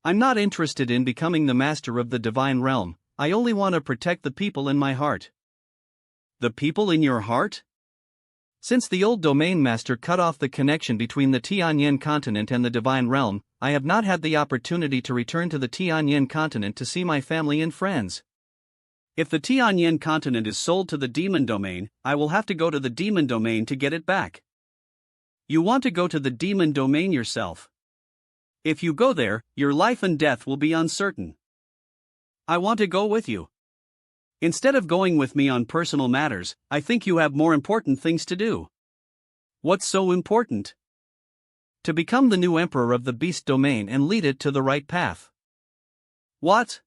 I'm not interested in becoming the master of the divine realm. I only want to protect the people in my heart. The people in your heart? Since the old domain master cut off the connection between the Tianyan continent and the divine realm, I have not had the opportunity to return to the Tianyan continent to see my family and friends. If the Tianyan continent is sold to the demon domain, I will have to go to the demon domain to get it back. You want to go to the demon domain yourself. If you go there, your life and death will be uncertain. I want to go with you. Instead of going with me on personal matters, I think you have more important things to do. What's so important? To become the new emperor of the beast domain and lead it to the right path. What?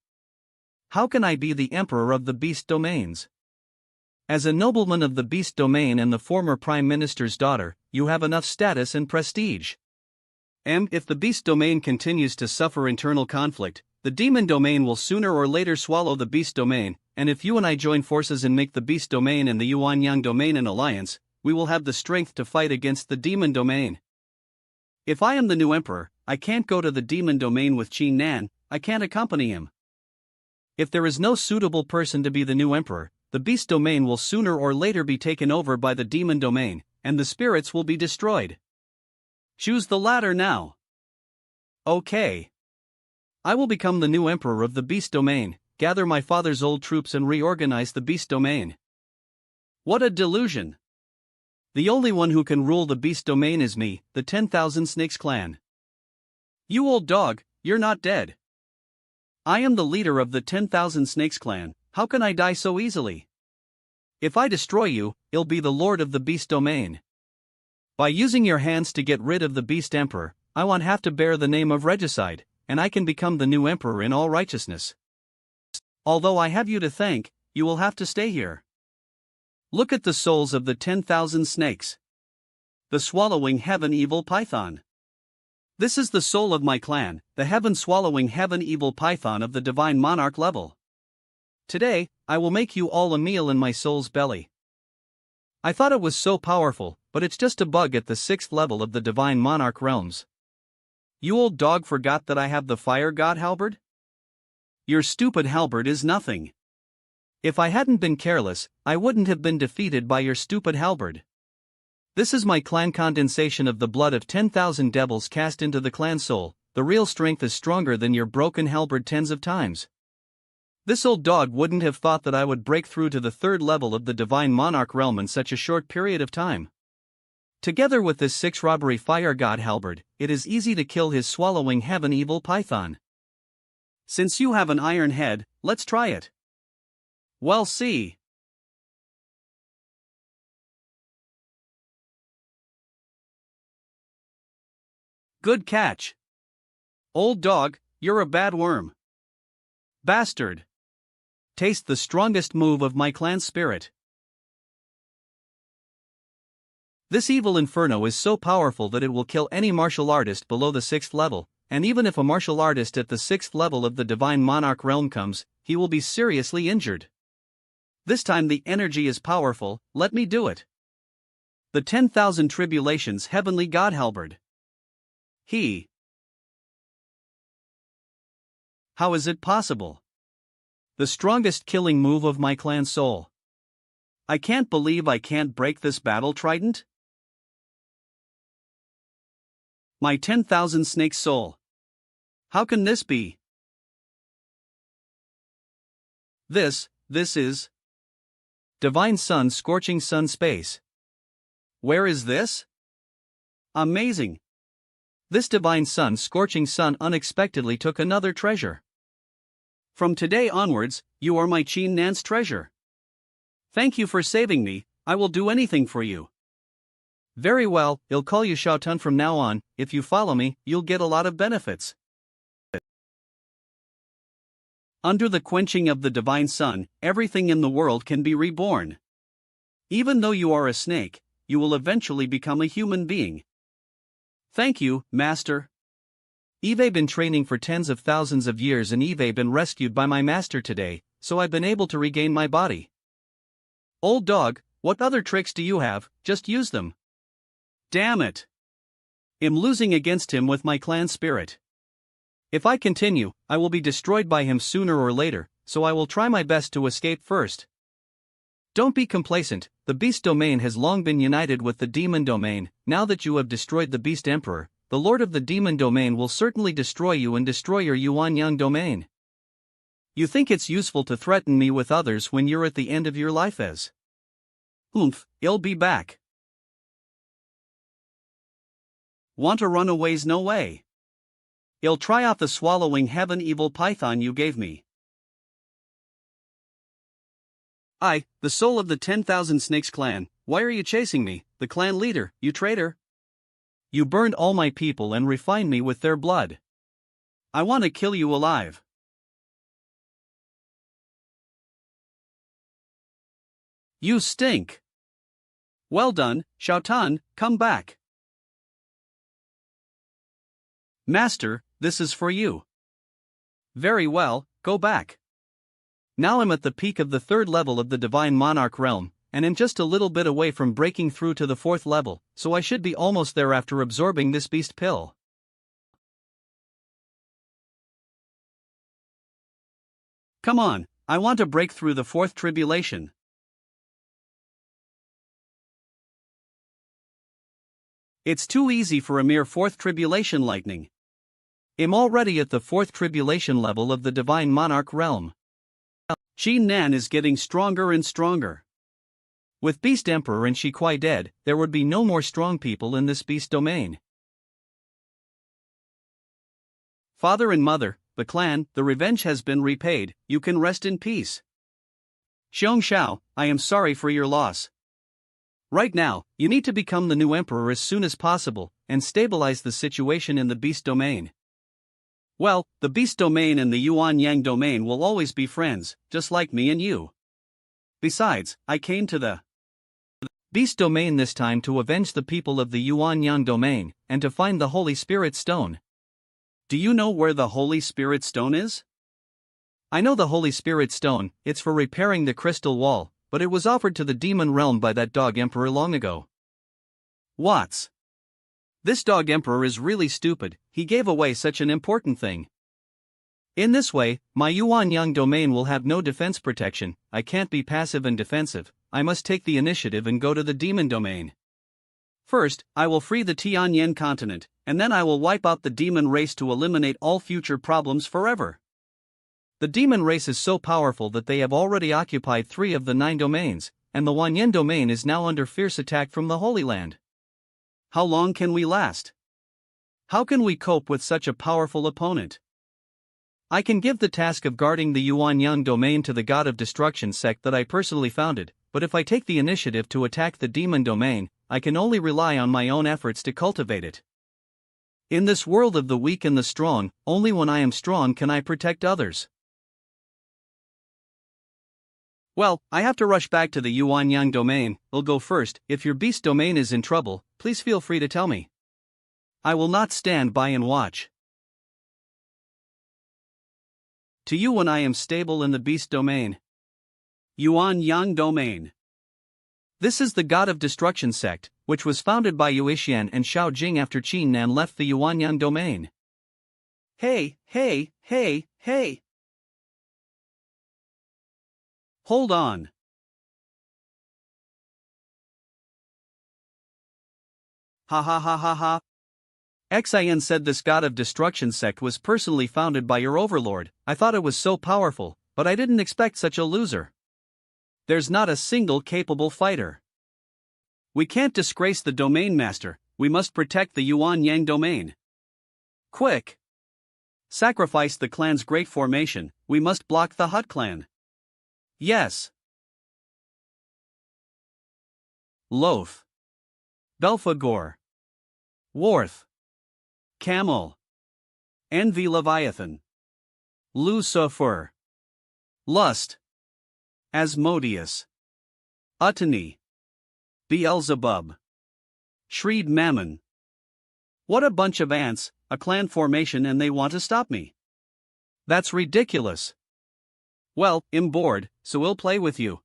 How can I be the emperor of the beast domains? As a nobleman of the beast domain and the former prime minister's daughter, you have enough status and prestige. If the beast domain continues to suffer internal conflict, the demon domain will sooner or later swallow the beast domain, and if you and I join forces and make the beast domain and the Yuanyang domain an alliance, we will have the strength to fight against the demon domain. If I am the new emperor, I can't go to the demon domain with Qin Nan, I can't accompany him. If there is no suitable person to be the new emperor, the beast domain will sooner or later be taken over by the demon domain, and the spirits will be destroyed. Choose the latter now. Okay. I will become the new emperor of the beast domain, gather my father's old troops and reorganize the beast domain. What a delusion! The only one who can rule the beast domain is me, the 10,000 Snakes clan. You old dog, you're not dead. I am the leader of the 10,000 Snakes clan, how can I die so easily? If I destroy you, I'll be the lord of the beast domain. By using your hands to get rid of the beast emperor, I won't have to bear the name of regicide, and I can become the new emperor in all righteousness. Although I have you to thank, you will have to stay here. Look at the souls of the 10,000 snakes. The swallowing heaven evil python. This is the soul of my clan, the heaven-swallowing heaven evil python of the divine monarch level. Today, I will make you all a meal in my soul's belly. I thought it was so powerful, but it's just a bug at the 6th level of the divine monarch realms. You old dog forgot that I have the fire god halberd? Your stupid halberd is nothing. If I hadn't been careless, I wouldn't have been defeated by your stupid halberd. This is my clan condensation of the blood of 10,000 devils cast into the clan soul. The real strength is stronger than your broken halberd tens of times. This old dog wouldn't have thought that I would break through to the 3rd level of the divine monarch realm in such a short period of time. Together with this 6 robbery fire god halberd, it is easy to kill his swallowing heaven evil python. Since you have an iron head, let's try it. Well, see. Good catch. Old dog, you're a bad worm. Bastard. Taste the strongest move of my clan spirit. This evil inferno is so powerful that it will kill any martial artist below the 6th level, and even if a martial artist at the 6th level of the divine monarch realm comes, he will be seriously injured. This time the energy is powerful, let me do it. The 10,000 tribulations heavenly god halberd. How is it possible? The strongest killing move of my clan soul. I can't believe I can't break this battle trident. My 10,000 snake soul. How can this be? This is Divine Sun Scorching Sun Space. Where is this? Amazing. This divine sun scorching sun unexpectedly took another treasure. From today onwards, you are my Qin Nan's treasure. Thank you for saving me, I will do anything for you. Very well, I'll call you Shao Tun from now on. If you follow me, you'll get a lot of benefits. Under the quenching of the divine sun, everything in the world can be reborn. Even though you are a snake, you will eventually become a human being. Thank you, Master. I've been training for tens of thousands of years and I've been rescued by my master today, so I've been able to regain my body. Old dog, what other tricks do you have? Just use them. Damn it. I'm losing against him with my clan spirit. If I continue, I will be destroyed by him sooner or later, so I will try my best to escape first. Don't be complacent, the beast domain has long been united with the demon domain. Now that you have destroyed the beast emperor, the lord of the demon domain will certainly destroy you and destroy your Yuan Yang domain. You think it's useful to threaten me with others when you're at the end of your life as? I'll be back. Want to run away's no way. I'll try off the swallowing heaven evil python you gave me. I, the soul of the 10,000 Snakes clan, why are you chasing me, the clan leader, you traitor? You burned all my people and refined me with their blood. I want to kill you alive. You stink. Well done, Shao Tan, come back. Master, this is for you. Very well, go back. Now I'm at the peak of the 3rd level of the Divine Monarch realm, and am just a little bit away from breaking through to the 4th level, so I should be almost there after absorbing this beast pill. Come on, I want to break through the 4th tribulation. It's too easy for a mere 4th tribulation lightning. I'm already at the 4th tribulation level of the Divine Monarch realm. Qi Nan is getting stronger and stronger. With Beast Emperor and Shi Kuai dead, there would be no more strong people in this beast domain. Father and mother, the clan, the revenge has been repaid, you can rest in peace. Xiong Shao, I am sorry for your loss. Right now, you need to become the new emperor as soon as possible, and stabilize the situation in the beast domain. Well, the beast domain and the Yuan Yang domain will always be friends, just like me and you. Besides, I came to the beast domain this time to avenge the people of the Yuan Yang domain, and to find the Holy Spirit Stone. Do you know where the Holy Spirit Stone is? I know the Holy Spirit Stone, it's for repairing the crystal wall, but it was offered to the demon realm by that dog emperor long ago. What's? This dog emperor is really stupid, he gave away such an important thing. In this way, my Yuan Yang domain will have no defense protection, I can't be passive and defensive, I must take the initiative and go to the demon domain. First, I will free the Tianyan continent, and then I will wipe out the demon race to eliminate all future problems forever. The demon race is so powerful that they have already occupied 3 of the 9 domains, and the Wanyan domain is now under fierce attack from the Holy Land. How long can we last? How can we cope with such a powerful opponent? I can give the task of guarding the Yuan Yang domain to the God of Destruction sect that I personally founded, but if I take the initiative to attack the demon domain, I can only rely on my own efforts to cultivate it. In this world of the weak and the strong, only when I am strong can I protect others. Well, I have to rush back to the Yuan Yang domain, I'll go first. If your beast domain is in trouble, please feel free to tell me. I will not stand by and watch. To you when I am stable in the beast domain. Yuan Yang domain. This is the God of Destruction sect, which was founded by Yu Xian and Shao Jing after Qin Nan left the Yuan Yang domain. Hey. Hold on. Ha. Xin said this God of Destruction sect was personally founded by your overlord. I thought it was so powerful, but I didn't expect such a loser. There's not a single capable fighter. We can't disgrace the domain master, we must protect the Yuan Yang domain. Quick! Sacrifice the clan's great formation, we must block the Hut clan. Yes. Loaf. Belphegor. Worth. Camel. Envy Leviathan. Lucifer. Lust. Asmodeus. Utani. Beelzebub. Shreed Mammon. What a bunch of ants, a clan formation, and they want to stop me. That's ridiculous. Well, I'm bored, so we'll play with you.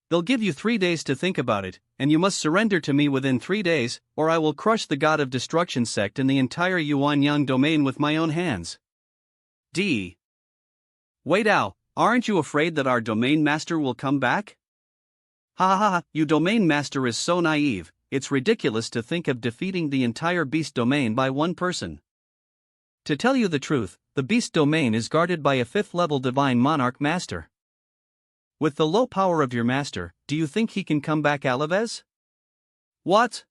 They'll give you 3 days to think about it, and you must surrender to me within 3 days, or I will crush the God of Destruction sect and the entire Yuan Yang domain with my own hands. D. Wait out, aren't you afraid that our domain master will come back? Ha ha ha, you domain master is so naive, it's ridiculous to think of defeating the entire beast domain by one person. To tell you the truth, the beast domain is guarded by a 5th level divine monarch master. With the low power of your master, do you think he can come back Alaves? What?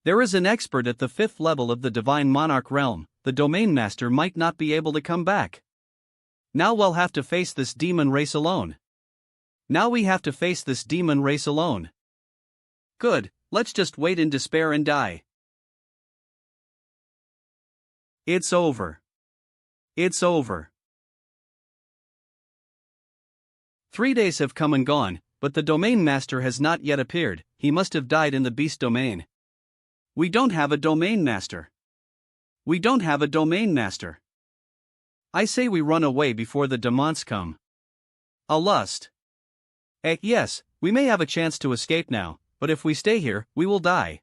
There is an expert at the 5th level of the divine monarch realm, the domain master might not be able to come back. Now we'll have to face this demon race alone. Good, let's just wait in despair and die. It's over. 3 days have come and gone, but the domain master has not yet appeared. He must have died in the beast domain. We don't have a domain master. I say we run away before the demons come. A lust. Yes, we may have a chance to escape now, but if we stay here, we will die.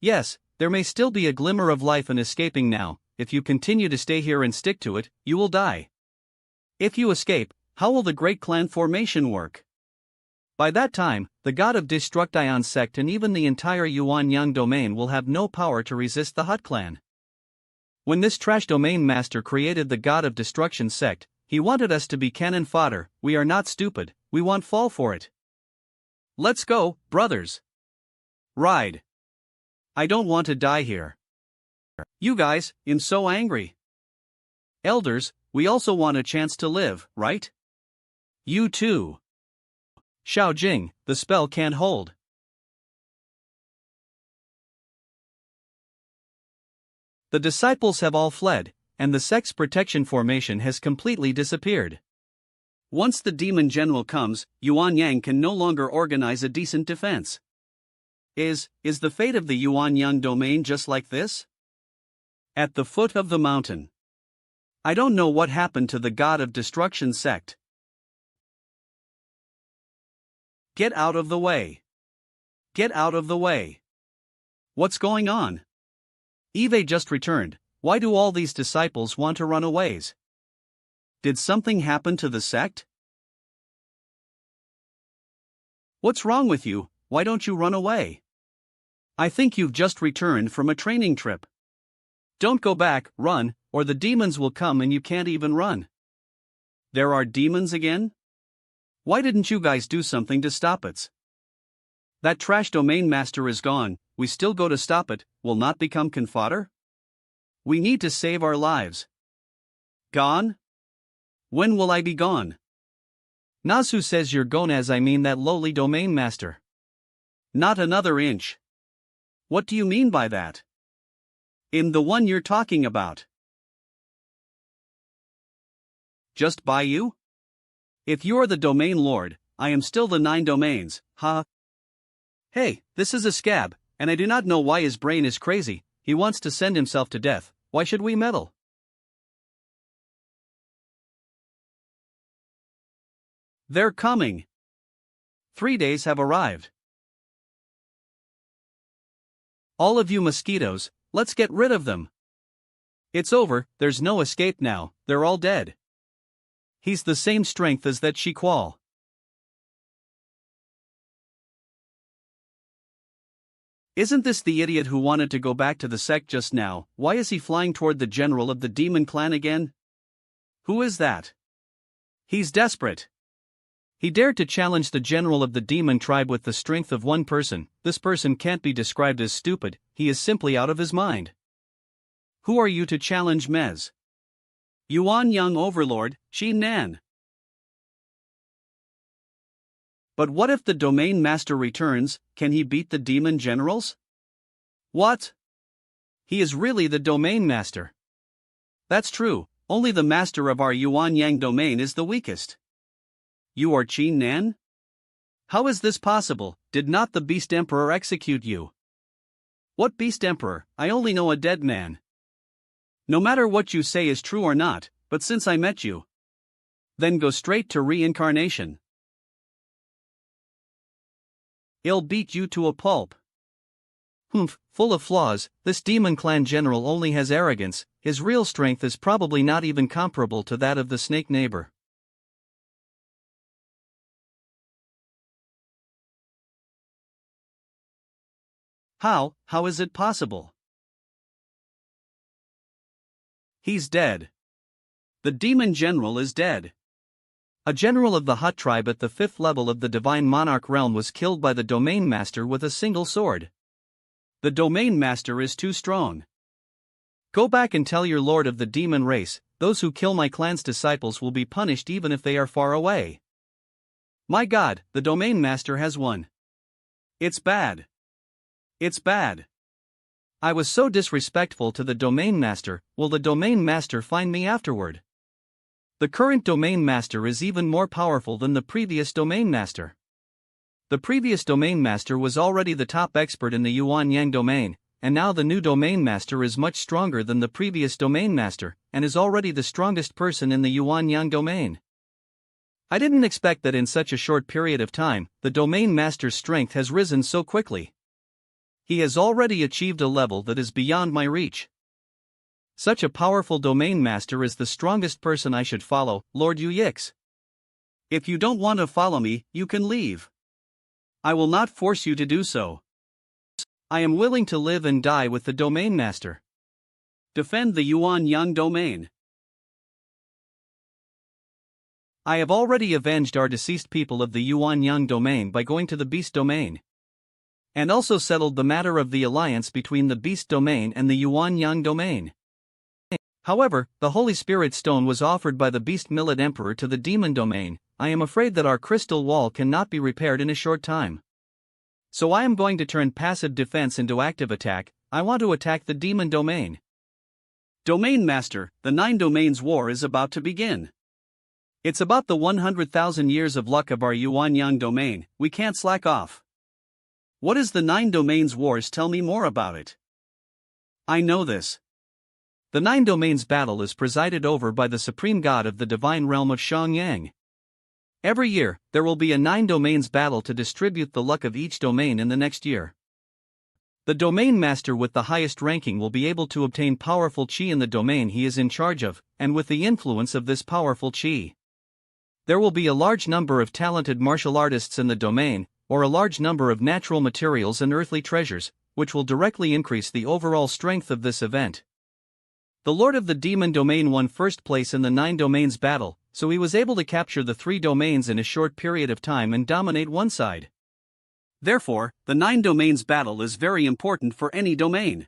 Yes, there may still be a glimmer of life in escaping now. If you continue to stay here and stick to it, you will die. If you escape, how will the great clan formation work? By that time, the god of Destruction sect and even the entire Yuan Yang domain will have no power to resist the Hut clan. When this trash domain master created the god of destruction sect, he wanted us to be cannon fodder. We are not stupid, we won't fall for it. Let's go, brothers. Ride. I don't want to die here. You guys, I'm so angry. Elders, we also want a chance to live, right? You too. Xiao Jing, the spell can't hold. The disciples have all fled, and the sect's protection formation has completely disappeared. Once the demon general comes, Yuan Yang can no longer organize a decent defense. Is the fate of the Yuan Yang domain just like this? At the foot of the mountain. I don't know what happened to the god of destruction sect. Get out of the way. What's going on? Eve just returned. Why do all these disciples want to run away? Did something happen to the sect? What's wrong with you? Why don't you run away? I think you've just returned from a training trip. Don't go back, run, or the demons will come and you can't even run. There are demons again? Why didn't you guys do something to stop it? That trash domain master is gone, we still go to stop it, will not become confodder? We need to save our lives. Gone? When will I be gone? Nasu says you're gone, as I mean that lowly domain master. Not another inch. What do you mean by that? I'm the one you're talking about. Just by you? If you're the domain lord, I am still the 9 domains, huh? Hey, this is a scab, and I do not know why his brain is crazy. He wants to send himself to death. Why should we meddle? They're coming. 3 days have arrived. All of you mosquitoes, let's get rid of them. It's over, there's no escape now, they're all dead. He's the same strength as that Shiqual. Isn't this the idiot who wanted to go back to the sect just now? Why is he flying toward the general of the demon clan again? Who is that? He's desperate. He dared to challenge the general of the demon tribe with the strength of one person. This person can't be described as stupid, he is simply out of his mind. Who are you to challenge Mez? Yuan Young Overlord, Xin Nan. But what if the domain master returns? Can he beat the demon generals? What? He is really the domain master. That's true, only the master of our Yuan Yang domain is the weakest. You are Qin Nan? How is this possible? Did not the Beast Emperor execute you? What Beast Emperor? I only know a dead man. No matter what you say is true or not, but since I met you, then go straight to reincarnation. I'll beat you to a pulp. Humph, full of flaws, this demon clan general only has arrogance, his real strength is probably not even comparable to that of the snake neighbor. How is it possible? He's dead. The demon general is dead. A general of the Hut tribe at the 5th level of the Divine Monarch realm was killed by the Domain Master with a single sword. The Domain Master is too strong. Go back and tell your lord of the demon race, those who kill my clan's disciples will be punished even if they are far away. My God, the Domain Master has won. It's bad. It's bad. I was so disrespectful to the Domain Master. Will the Domain Master find me afterward? The current Domain Master is even more powerful than the previous Domain Master. The previous Domain Master was already the top expert in the Yuan Yang domain, and now the new Domain Master is much stronger than the previous Domain Master, and is already the strongest person in the Yuan Yang domain. I didn't expect that in such a short period of time, the Domain Master's strength has risen so quickly. He has already achieved a level that is beyond my reach. Such a powerful Domain Master is the strongest person I should follow, Lord Yu Yix. If you don't want to follow me, you can leave. I will not force you to do so. I am willing to live and die with the Domain Master. Defend the Yuan Yang domain. I have already avenged our deceased people of the Yuan Yang domain by going to the Beast domain, and also settled the matter of the alliance between the Beast domain and the Yuan Yang domain. However, the Holy Spirit Stone was offered by the Beast Millet Emperor to the Demon domain. I am afraid that our crystal wall cannot be repaired in a short time. So I am going to turn passive defense into active attack. I want to attack the Demon domain. Domain Master, the 9 domains war is about to begin. It's about the 100,000 years of luck of our Yuan Yang domain. We can't slack off. What is the 9 domains wars? Tell me more about it. I know this. The 9 domains battle is presided over by the supreme god of the divine realm of Xiangyang. Every year, there will be a 9 domains battle to distribute the luck of each domain in the next year. The Domain Master with the highest ranking will be able to obtain powerful chi in the domain he is in charge of, and with the influence of this powerful chi, there will be a large number of talented martial artists in the domain, or a large number of natural materials and earthly treasures, which will directly increase the overall strength of this event. The Lord of the Demon domain won first place in the 9 domains battle, so he was able to capture the 3 domains in a short period of time and dominate one side. Therefore, the 9 domains battle is very important for any domain.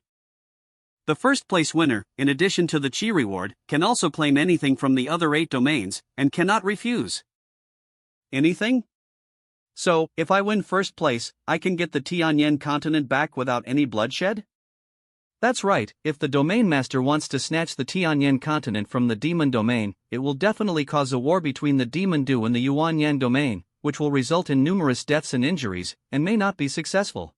The first place winner, in addition to the chi reward, can also claim anything from the other 8 domains, and cannot refuse. Anything? So, if I win first place, I can get the Tianyan continent back without any bloodshed? That's right, if the Domain Master wants to snatch the Tianyan continent from the Demon domain, it will definitely cause a war between the Demon Du and the Yuan Yang domain, which will result in numerous deaths and injuries, and may not be successful.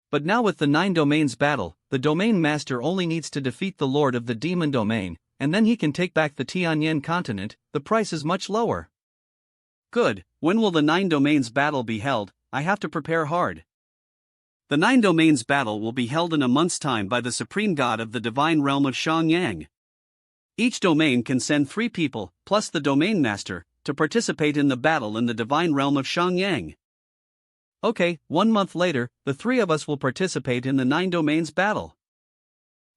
But now with the 9 domains battle, the Domain Master only needs to defeat the Lord of the Demon domain, and then he can take back the Tianyan continent. The price is much lower. Good, when will the 9 domains battle be held? I have to prepare hard. The 9 domains battle will be held in a month's time by the supreme god of the divine realm of Xiangyang. Each domain can send 3 people, plus the Domain Master, to participate in the battle in the divine realm of Xiangyang. Okay, 1 month later, the 3 of us will participate in the 9 domains battle.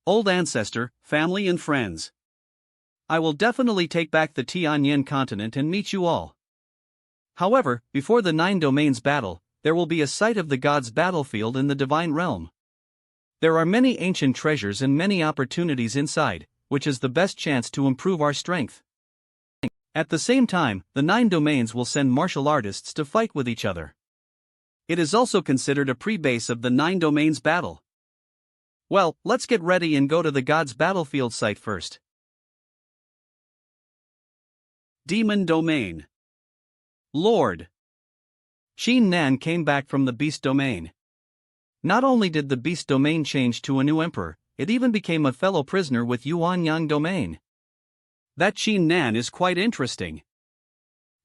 Old ancestor, family and friends. I will definitely take back the Tianyan continent and meet you all. However, before the 9 domains battle, there will be a sight of the gods' battlefield in the divine realm. There are many ancient treasures and many opportunities inside, which is the best chance to improve our strength. At the same time, the 9 domains will send martial artists to fight with each other. It is also considered a pre-base of the 9 domains battle. Well, let's get ready and go to the gods' battlefield site first. Demon domain. Lord Qin Nan came back from the Beast domain. Not only did the Beast domain change to a new emperor, it even became a fellow prisoner with Yuan Yang domain. That Qin Nan is quite interesting.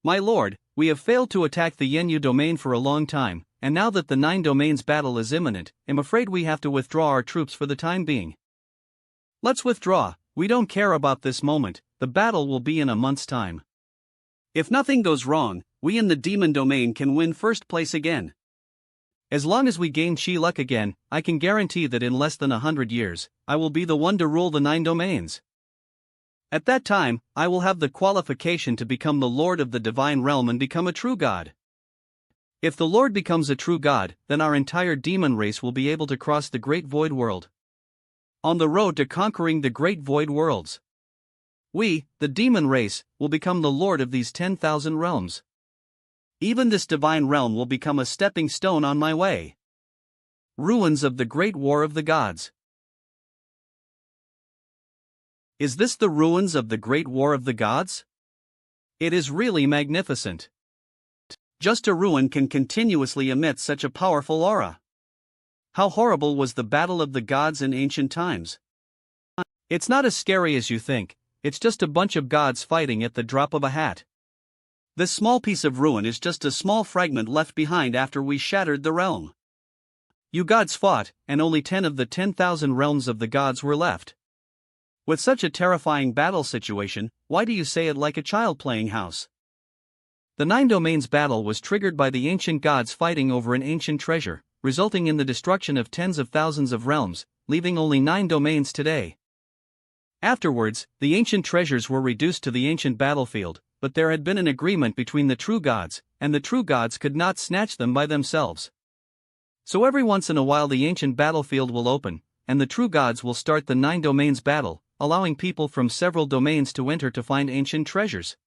My lord, we have failed to attack the Yenyu domain for a long time, and now that the 9 domains battle is imminent, I'm afraid we have to withdraw our troops for the time being. Let's withdraw, we don't care about this moment, the battle will be in a month's time. If nothing goes wrong, we in the Demon domain can win first place again. As long as we gain Chi luck again, I can guarantee that in less than 100 years, I will be the one to rule the 9 domains. At that time, I will have the qualification to become the Lord of the Divine Realm and become a true god. If the Lord becomes a true god, then our entire demon race will be able to cross the Great Void World. On the road to conquering the Great Void Worlds, we, the demon race, will become the Lord of these 10,000 realms. Even this divine realm will become a stepping stone on my way. Ruins of the Great War of the Gods. Is this the ruins of the Great War of the Gods? It is really magnificent. Just a ruin can continuously emit such a powerful aura. How horrible was the battle of the gods in ancient times? It's not as scary as you think, it's just a bunch of gods fighting at the drop of a hat. This small piece of ruin is just a small fragment left behind after we shattered the realm. You gods fought, and only 10 of the 10,000 realms of the gods were left. With such a terrifying battle situation, why do you say it like a child playing house? The 9 domains battle was triggered by the ancient gods fighting over an ancient treasure, resulting in the destruction of tens of thousands of realms, leaving only 9 domains today. Afterwards, the ancient treasures were reduced to the ancient battlefield, but there had been an agreement between the true gods, and the true gods could not snatch them by themselves. So every once in a while the ancient battlefield will open, and the true gods will start the 9 domains battle, allowing people from several domains to enter to find ancient treasures.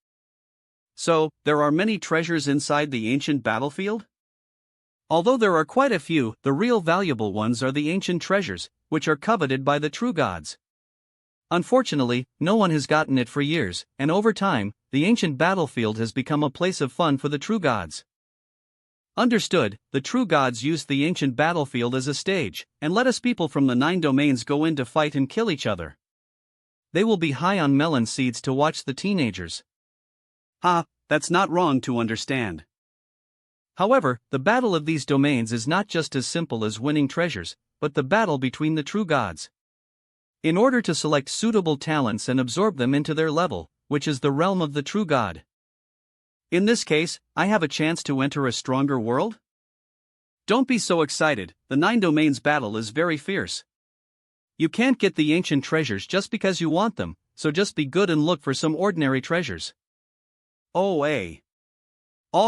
So, there are many treasures inside the ancient battlefield? Although there are quite a few, the real valuable ones are the ancient treasures, which are coveted by the true gods. Unfortunately, no one has gotten it for years, and over time, the ancient battlefield has become a place of fun for the true gods. Understood, the true gods used the ancient battlefield as a stage, and let us people from the 9 domains go in to fight and kill each other. They will be high on melon seeds to watch the teenagers. That's not wrong to understand. However, the battle of these domains is not just as simple as winning treasures, but the battle between the true gods. In order to select suitable talents and absorb them into their level, which is the realm of the true god. In this case, I have a chance to enter a stronger world? Don't be so excited, the 9 domains battle is very fierce. You can't get the ancient treasures just because you want them, so just be good and look for some ordinary treasures. All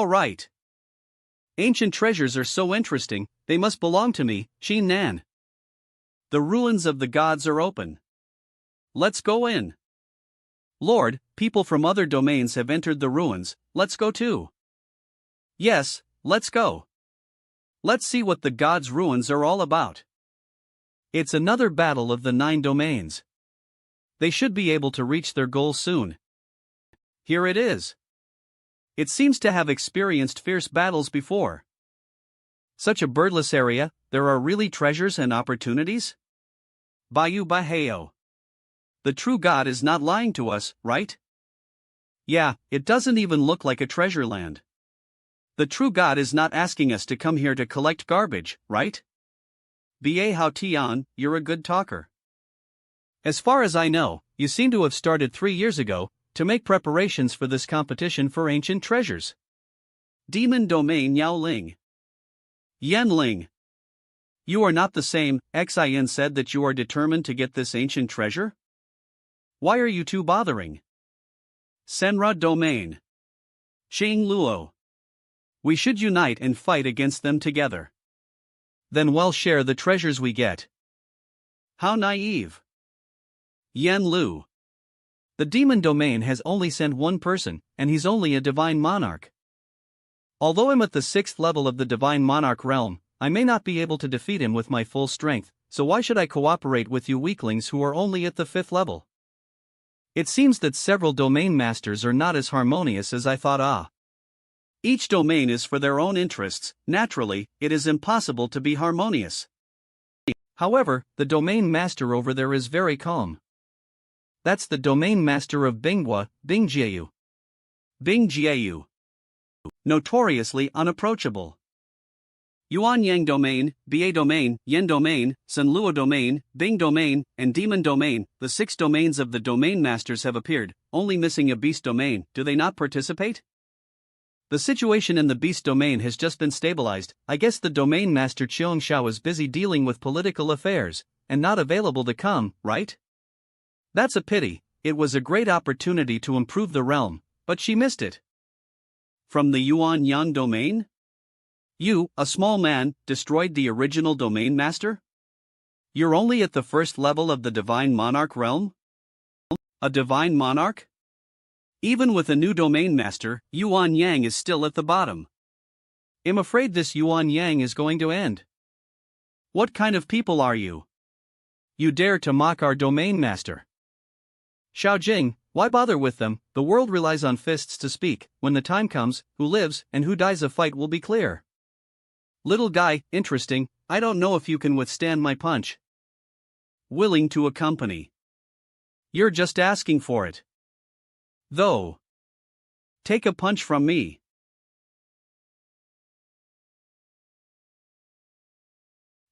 right. Ancient treasures are so interesting, they must belong to me, Xin Nan. The ruins of the gods are open. Let's go in. Lord, people from other domains have entered the ruins, let's go too. Yes, let's go. Let's see what the gods' ruins are all about. It's another battle of the 9 domains. They should be able to reach their goal soon. Here it is. It seems to have experienced fierce battles before. Such a birdless area, there are really treasures and opportunities? Bayu Baheo. The true God is not lying to us, right? Yeah, it doesn't even look like a treasure land. The true God is not asking us to come here to collect garbage, right? Ba Hao Tian, you're a good talker. As far as I know, you seem to have started 3 years ago, to make preparations for this competition for ancient treasures. Demon Domain Yao Ling. Yan Ling. You are not the same, Xin said that you are determined to get this ancient treasure? Why are you two bothering? Senra Domain. Xing Luo. We should unite and fight against them together. Then we'll share the treasures we get. How naive. Yan Lu. The demon domain has only sent one person, and he's only a divine monarch. Although I'm at the 6th level of the divine monarch realm, I may not be able to defeat him with my full strength, so why should I cooperate with you weaklings who are only at the 5th level? It seems that several domain masters are not as harmonious as I thought. Each domain is for their own interests, naturally, it is impossible to be harmonious. However, the domain master over there is very calm. That's the domain master of Binghua, Bingjiayu. Bingjiayu. Notoriously unapproachable. Yuan Yang Domain, Ba Domain, Yen Domain, Sanluo Domain, Bing Domain, and Demon Domain, the 6 domains of the domain masters have appeared, only missing a beast domain. Do they not participate? The situation in the beast domain has just been stabilized. I guess the domain master Cheong Shao is busy dealing with political affairs, and not available to come, right? That's a pity. It was a great opportunity to improve the realm, but she missed it. From the Yuan Yang domain? You, a small man, destroyed the original domain master? You're only at the first level of the divine monarch realm? A divine monarch? Even with a new domain master, Yuan Yang is still at the bottom. I'm afraid this Yuan Yang is going to end. What kind of people are you? You dare to mock our domain master? Xiao Jing, why bother with them? The world relies on fists to speak. When the time comes, who lives and who dies a fight will be clear. Little guy, interesting. I don't know if you can withstand my punch. Willing to accompany. You're just asking for it. Though. Take a punch from me.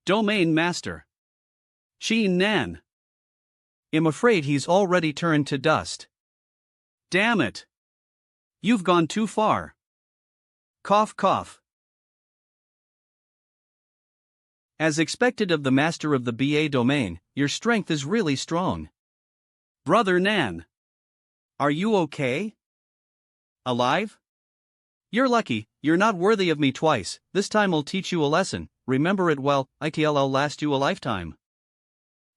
Domain Master. Xin Nan. I'm afraid he's already turned to dust. Damn it. You've gone too far. Cough cough. As expected of the master of the BA domain, your strength is really strong. Brother Nan. Are you okay? Alive? You're lucky, you're not worthy of me twice. This time I'll teach you a lesson, remember it well, it'll last you a lifetime.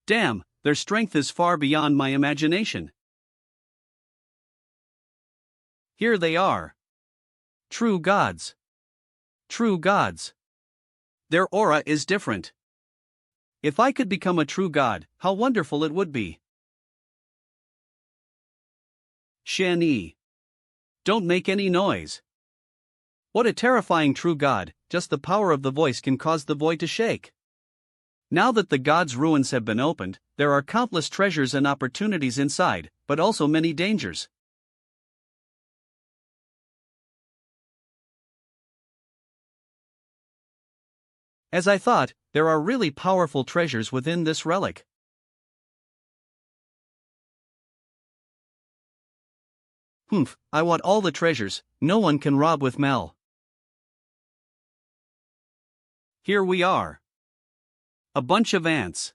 Damn, their strength is far beyond my imagination. Here they are. True gods. True gods. Their aura is different. If I could become a true god, how wonderful it would be. Shen Yi. Don't make any noise. What a terrifying true god, just the power of the voice can cause the void to shake. Now that the god's ruins have been opened, there are countless treasures and opportunities inside, but also many dangers. As I thought, there are really powerful treasures within this relic. I want all the treasures, no one can rob with Mel. Here we are. A bunch of ants.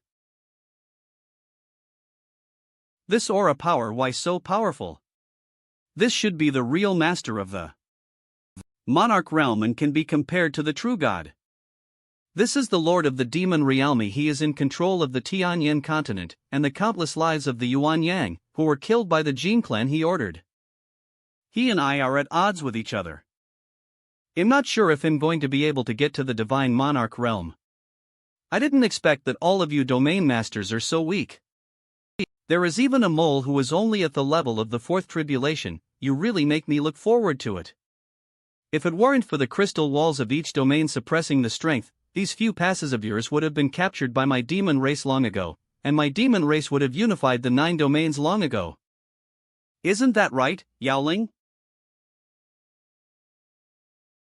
This aura power, why so powerful? This should be the real master of the monarch realm and can be compared to the true god. This is the lord of the demon realm. He is in control of the Tianyin continent and the countless lives of the Yuan Yang, who were killed by the Jin clan he ordered. He and I are at odds with each other. I'm not sure if I'm going to be able to get to the divine monarch realm. I didn't expect that all of you domain masters are so weak. There is even a mole who is only at the level of the fourth tribulation. You really make me look forward to it. If it weren't for the crystal walls of each domain suppressing the strength, these few passes of yours would have been captured by my demon race long ago, and my demon race would have unified the 9 domains long ago. Isn't that right, Yaoling?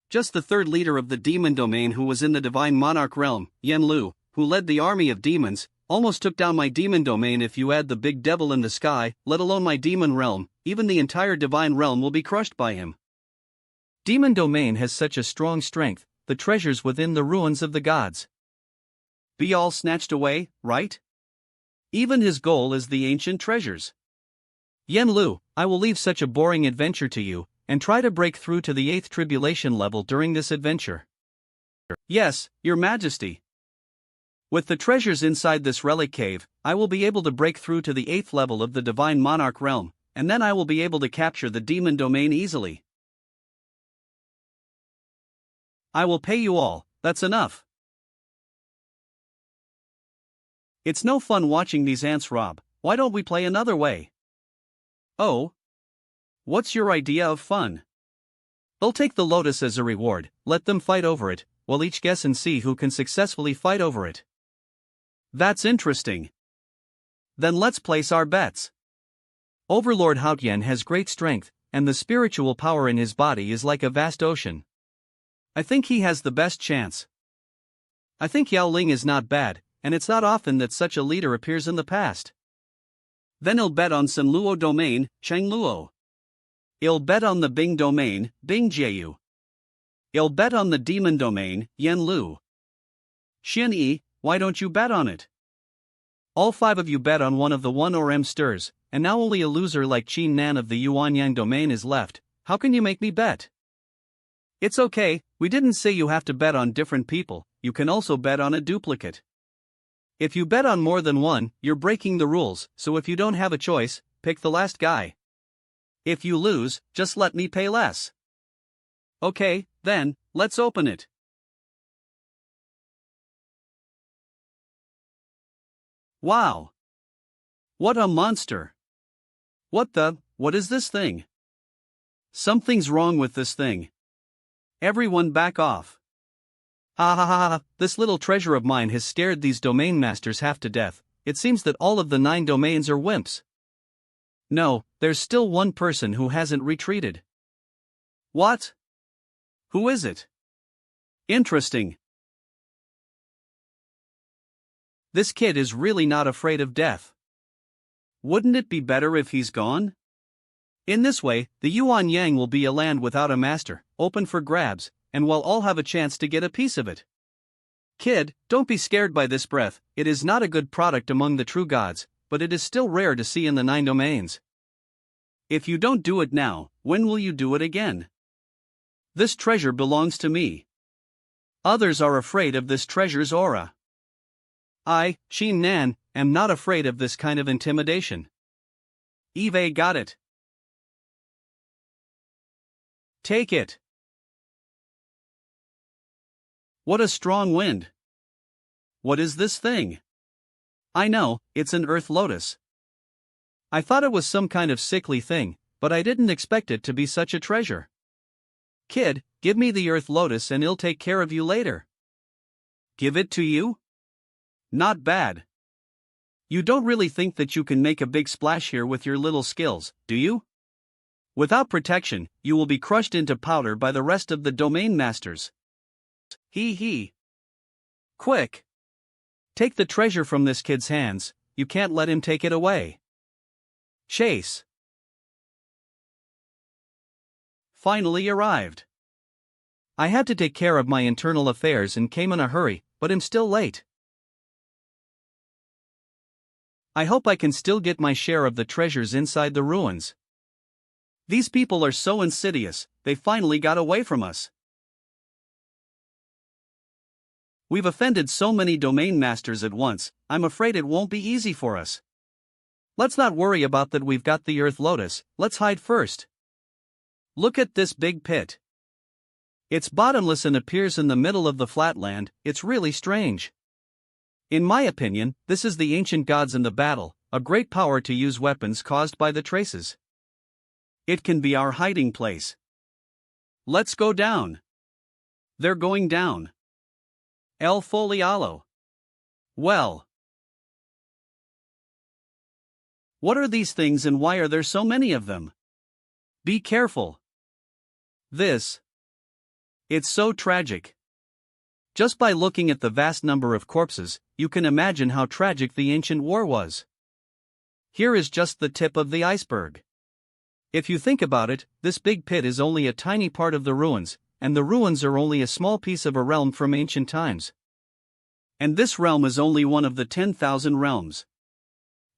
Just the third leader of the demon domain who was in the divine monarch realm, Yen Lu, who led the army of demons, almost took down my demon domain. If you add the big devil in the sky, let alone my demon realm, even the entire divine realm will be crushed by him. Demon domain has such a strong strength, the treasures within the ruins of the gods. Be all snatched away, right? Even his goal is the ancient treasures. Yen Lu, I will leave such a boring adventure to you, and try to break through to the 8th tribulation level during this adventure. Yes, your majesty. With the treasures inside this relic cave, I will be able to break through to the 8th level of the divine monarch realm, and then I will be able to capture the demon domain easily. I will pay you all, that's enough. It's no fun watching these ants rob, why don't we play another way? Oh? What's your idea of fun? They'll take the lotus as a reward, let them fight over it, we'll each guess and see who can successfully fight over it. That's interesting. Then let's place our bets. Overlord Haotian has great strength, and the spiritual power in his body is like a vast ocean. I think he has the best chance. I think Yao Ling is not bad, and it's not often that such a leader appears in the past. Then he'll bet on San Luo domain, Cheng Luo. He'll bet on the Bing domain, Bing Jieyu. I'll bet on the demon domain, Yen Lu. Xin Yi, why don't you bet on it? All 5 of you bet on one of the 1 or M sters, and now only a loser like Qin Nan of the Yuan Yang domain is left. How can you make me bet? It's okay, we didn't say you have to bet on different people, you can also bet on a duplicate. If you bet on more than one, you're breaking the rules, so if you don't have a choice, pick the last guy. If you lose, just let me pay less. Okay, then, let's open it. Wow! What a monster! What is this thing? Something's wrong with this thing. Everyone back off. Ha ha ha ha, this little treasure of mine has scared these domain masters half to death. It seems that all of the 9 domains are wimps. No, there's still one person who hasn't retreated. What? Who is it? Interesting. This kid is really not afraid of death. Wouldn't it be better if he's gone? In this way, the Yuan Yang will be a land without a master, open for grabs, and we'll all have a chance to get a piece of it. Kid, don't be scared by this breath, it is not a good product among the true gods, but it is still rare to see in the 9 domains. If you don't do it now, when will you do it again? This treasure belongs to me. Others are afraid of this treasure's aura. I, Qin Nan, am not afraid of this kind of intimidation. Eve got it. Take it. What a strong wind. What is this thing? I know, it's an earth lotus. I thought it was some kind of sickly thing, but I didn't expect it to be such a treasure. Kid, give me the earth lotus and it'll take care of you later. Give it to you? Not bad. You don't really think that you can make a big splash here with your little skills, do you? Without protection, you will be crushed into powder by the rest of the domain masters. Hee hee. Quick! Take the treasure from this kid's hands, you can't let him take it away. Chase. Finally arrived. I had to take care of my internal affairs and came in a hurry, but am still late. I hope I can still get my share of the treasures inside the ruins. These people are so insidious, they finally got away from us. We've offended so many domain masters at once, I'm afraid it won't be easy for us. Let's not worry about that, we've got the earth lotus, let's hide first. Look at this big pit. It's bottomless and appears in the middle of the flatland, it's really strange. In my opinion, this is the ancient gods in the battle, a great power to use weapons caused by the traces. It can be our hiding place. Let's go down. They're going down. El Folialo. Well. What are these things and why are there so many of them? Be careful. It's so tragic. Just by looking at the vast number of corpses, you can imagine how tragic the ancient war was. Here is just the tip of the iceberg. If you think about it, this big pit is only a tiny part of the ruins, and the ruins are only a small piece of a realm from ancient times. And this realm is only one of the 10,000 realms.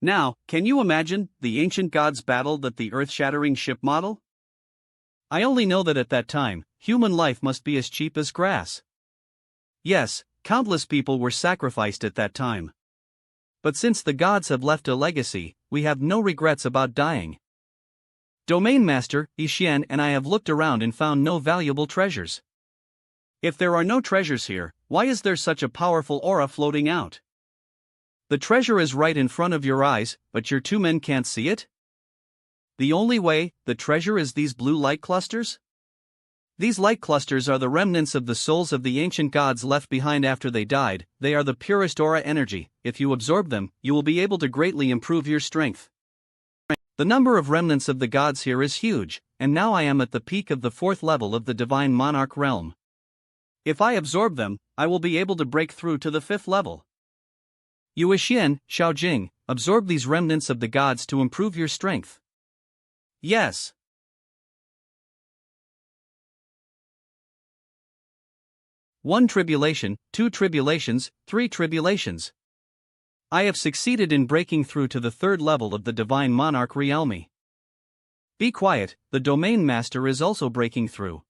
Now, can you imagine the ancient gods' battle that the earth-shattering ship model? I only know that at that time, human life must be as cheap as grass. Yes, countless people were sacrificed at that time. But since the gods have left a legacy, we have no regrets about dying. Domain Master, Yixian and I have looked around and found no valuable treasures. If there are no treasures here, why is there such a powerful aura floating out? The treasure is right in front of your eyes, but your 2 men can't see it? The only way, the treasure is these blue light clusters? These light clusters are the remnants of the souls of the ancient gods left behind after they died. They are the purest aura energy. If you absorb them, you will be able to greatly improve your strength. The number of remnants of the gods here is huge, and now I am at the peak of the 4th level of the divine monarch realm. If I absorb them, I will be able to break through to the 5th level. Yuexian, Shaojing, absorb these remnants of the gods to improve your strength. Yes. 1 tribulation, 2 tribulations, 3 tribulations. I have succeeded in breaking through to the third level of the Divine Monarch realm. Be quiet, the Domain Master is also breaking through.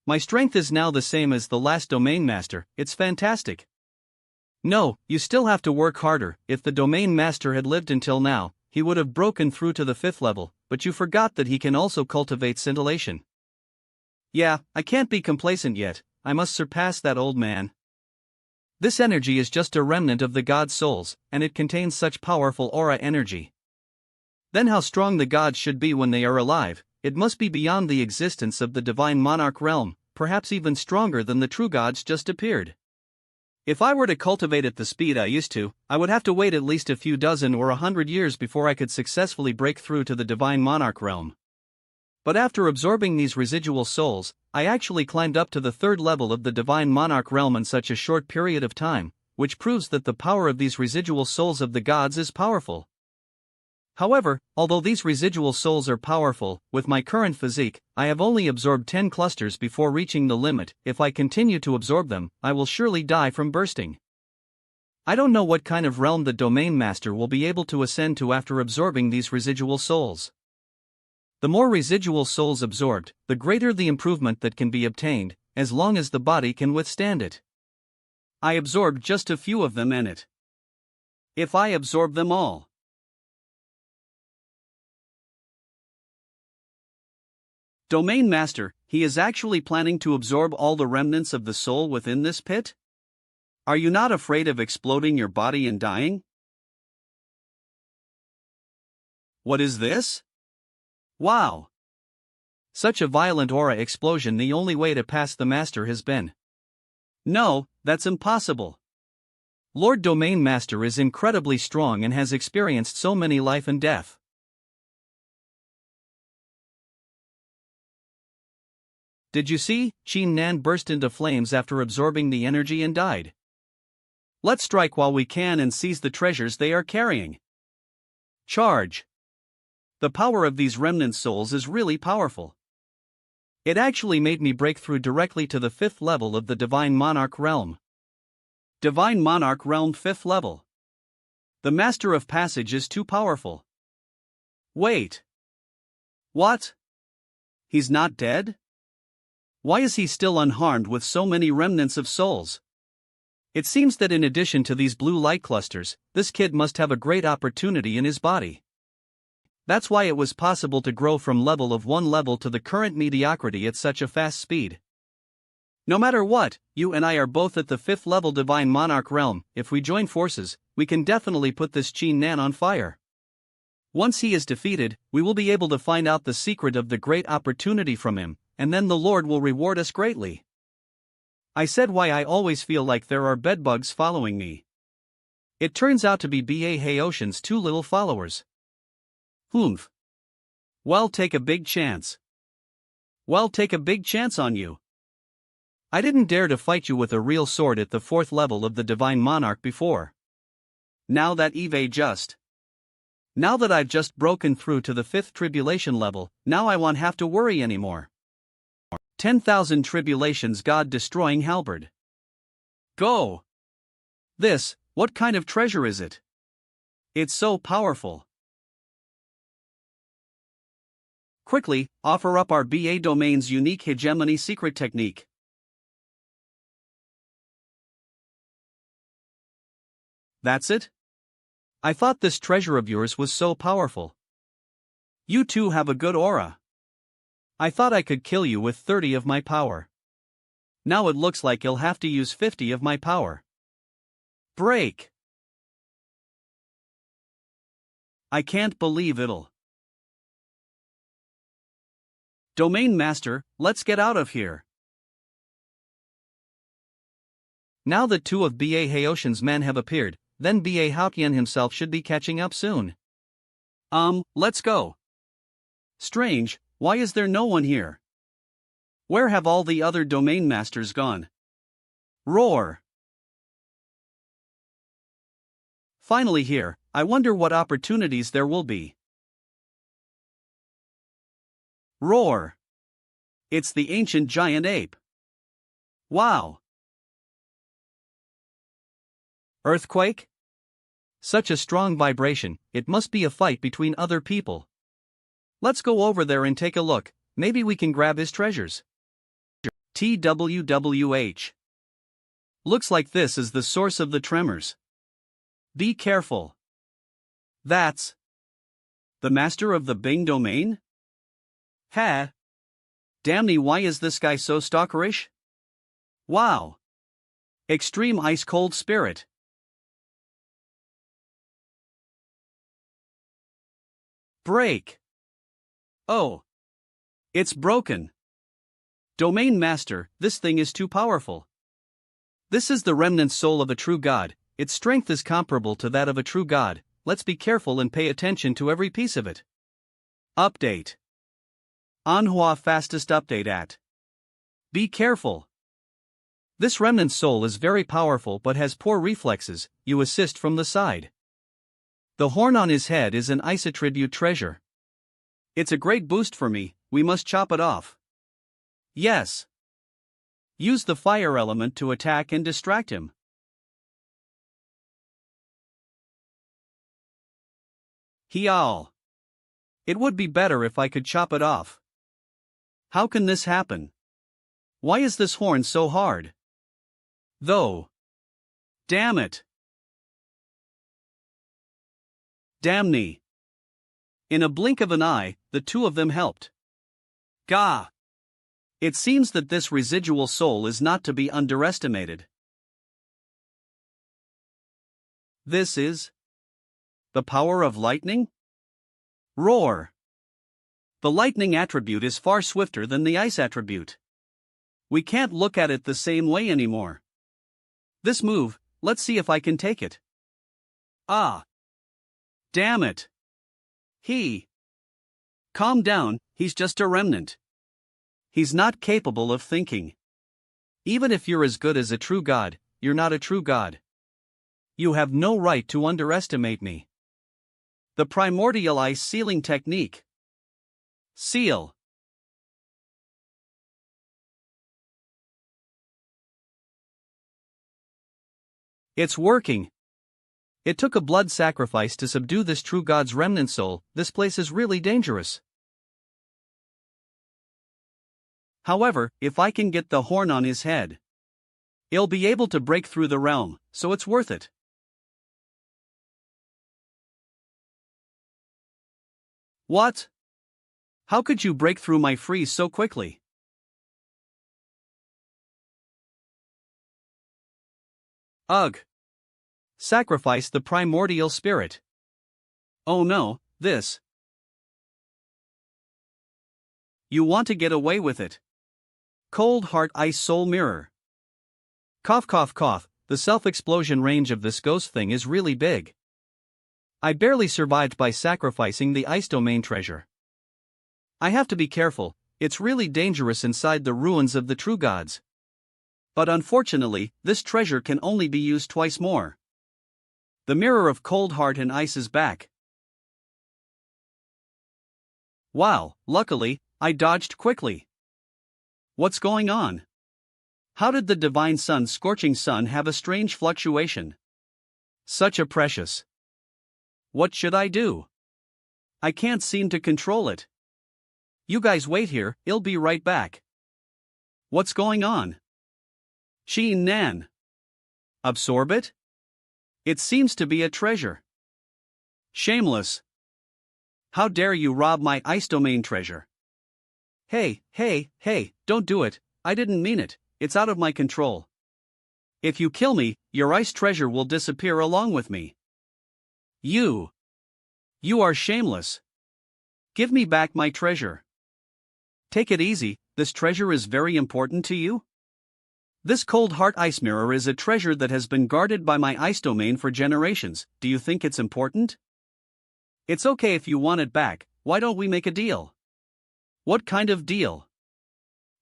My strength is now the same as the last Domain Master, it's fantastic. No, you still have to work harder. If the Domain Master had lived until now, he would have broken through to the 5th level, but you forgot that he can also cultivate scintillation. Yeah, I can't be complacent yet, I must surpass that old man. This energy is just a remnant of the God's souls, and it contains such powerful aura energy. Then how strong the gods should be when they are alive, it must be beyond the existence of the Divine Monarch realm, perhaps even stronger than the true gods just appeared. If I were to cultivate at the speed I used to, I would have to wait at least a few dozen or 100 years before I could successfully break through to the Divine Monarch realm. But after absorbing these residual souls, I actually climbed up to the 3rd level of the Divine Monarch realm in such a short period of time, which proves that the power of these residual souls of the gods is powerful. However, although these residual souls are powerful, with my current physique, I have only absorbed 10 clusters before reaching the limit. If I continue to absorb them, I will surely die from bursting. I don't know what kind of realm the Domain Master will be able to ascend to after absorbing these residual souls. The more residual souls absorbed, the greater the improvement that can be obtained, as long as the body can withstand it. I absorbed just a few of them and it. If I absorb them all. Domain Master, he is actually planning to absorb all the remnants of the soul within this pit? Are you not afraid of exploding your body and dying? What is this? Wow! Such a violent aura explosion, the only way to pass the Master has been. No, that's impossible. Lord Domain Master is incredibly strong and has experienced so many life and death. Did you see? Qin Nan burst into flames after absorbing the energy and died. Let's strike while we can and seize the treasures they are carrying. Charge! The power of these remnant souls is really powerful. It actually made me break through directly to the 5th level of the Divine Monarch realm. Divine Monarch realm 5th level. The Master of Passage is too powerful. Wait. What? He's not dead? Why is he still unharmed with so many remnants of souls? It seems that in addition to these blue light clusters, this kid must have a great opportunity in his body. That's why it was possible to grow from level of 1 level to the current mediocrity at such a fast speed. No matter what, you and I are both at the 5th level Divine Monarch realm. If we join forces, we can definitely put this Qin Nan on fire. Once he is defeated, we will be able to find out the secret of the great opportunity from him, and then the Lord will reward us greatly. I said why I always feel like there are bedbugs following me. It turns out to be B.A. Haoshin's 2 little followers. Humph. Well, take a big chance. Well, take a big chance on you. I didn't dare to fight you with a real sword at the 4th level of the Divine Monarch before. Now that I've just broken through to the 5th tribulation level, now I won't have to worry anymore. 10,000 tribulations God-destroying halberd. Go! This, what kind of treasure is it? It's so powerful. Quickly, offer up our BA domain's unique hegemony secret technique. That's it? I thought this treasure of yours was so powerful. You too have a good aura. I thought I could kill you with 30 of my power. Now it looks like you'll have to use 50 of my power. Break! I can't believe it'll. Domain Master, let's get out of here. Now that 2 of B.A. Haoshin's men have appeared, then B.A. Haoqian himself should be catching up soon. Let's go. Strange, why is there no one here? Where have all the other Domain Masters gone? Roar! Finally here, I wonder what opportunities there will be. Roar! It's the ancient giant ape. Wow! Earthquake? Such a strong vibration, it must be a fight between other people. Let's go over there and take a look, maybe we can grab his treasures. TWWH. Looks like this is the source of the tremors. Be careful. That's the master of the Bing domain? Ha! Damn me, why is this guy so stalkerish? Wow! Extreme ice cold spirit. Break. Oh. It's broken. Domain master, this thing is too powerful. This is the remnant soul of a true god, its strength is comparable to that of a true god, let's be careful and pay attention to every piece of it. Update. Manhwa fastest update at. Be careful. This remnant soul is very powerful but has poor reflexes, you assist from the side. The horn on his head is an ice attribute treasure. It's a great boost for me, we must chop it off. Yes. Use the fire element to attack and distract him. Hial. It would be better if I could chop it off. How can this happen? Why is this horn so hard? Though. Damn it. Damn. In a blink of an eye, the two of them helped. Gah! It seems that this residual soul is not to be underestimated. This is the power of lightning? Roar! The lightning attribute is far swifter than the ice attribute. We can't look at it the same way anymore. This move, let's see if I can take it. Ah! Damn it! Calm down, he's just a remnant. He's not capable of thinking. Even if you're as good as a true god, you're not a true god. You have no right to underestimate me. The primordial ice sealing technique. Seal. It's working. It took a blood sacrifice to subdue this true god's remnant soul, this place is really dangerous. However, if I can get the horn on his head, he'll be able to break through the realm, so it's worth it. What? How could you break through my freeze so quickly? Ugh. Sacrifice the primordial spirit. Oh no, this. You want to get away with it. Cold heart ice soul mirror. Cough cough cough, the self-explosion range of this ghost thing is really big. I barely survived by sacrificing the ice domain treasure. I have to be careful, it's really dangerous inside the ruins of the true gods. But unfortunately, this treasure can only be used twice more. The mirror of cold heart and ice is back. Wow, luckily, I dodged quickly. What's going on? How did the divine sun scorching sun have a strange fluctuation? Such a precious. What should I do? I can't seem to control it. You guys wait here, I'll be right back. What's going on? Sheen Nan. Absorb it? It seems to be a treasure. Shameless. How dare you rob my ice domain treasure? Hey, don't do it, I didn't mean it, it's out of my control. If you kill me, your ice treasure will disappear along with me. You are shameless. Give me back my treasure. Take it easy, this treasure is very important to you? This cold heart ice mirror is a treasure that has been guarded by my ice domain for generations, do you think it's important? It's okay if you want it back, why don't we make a deal? What kind of deal?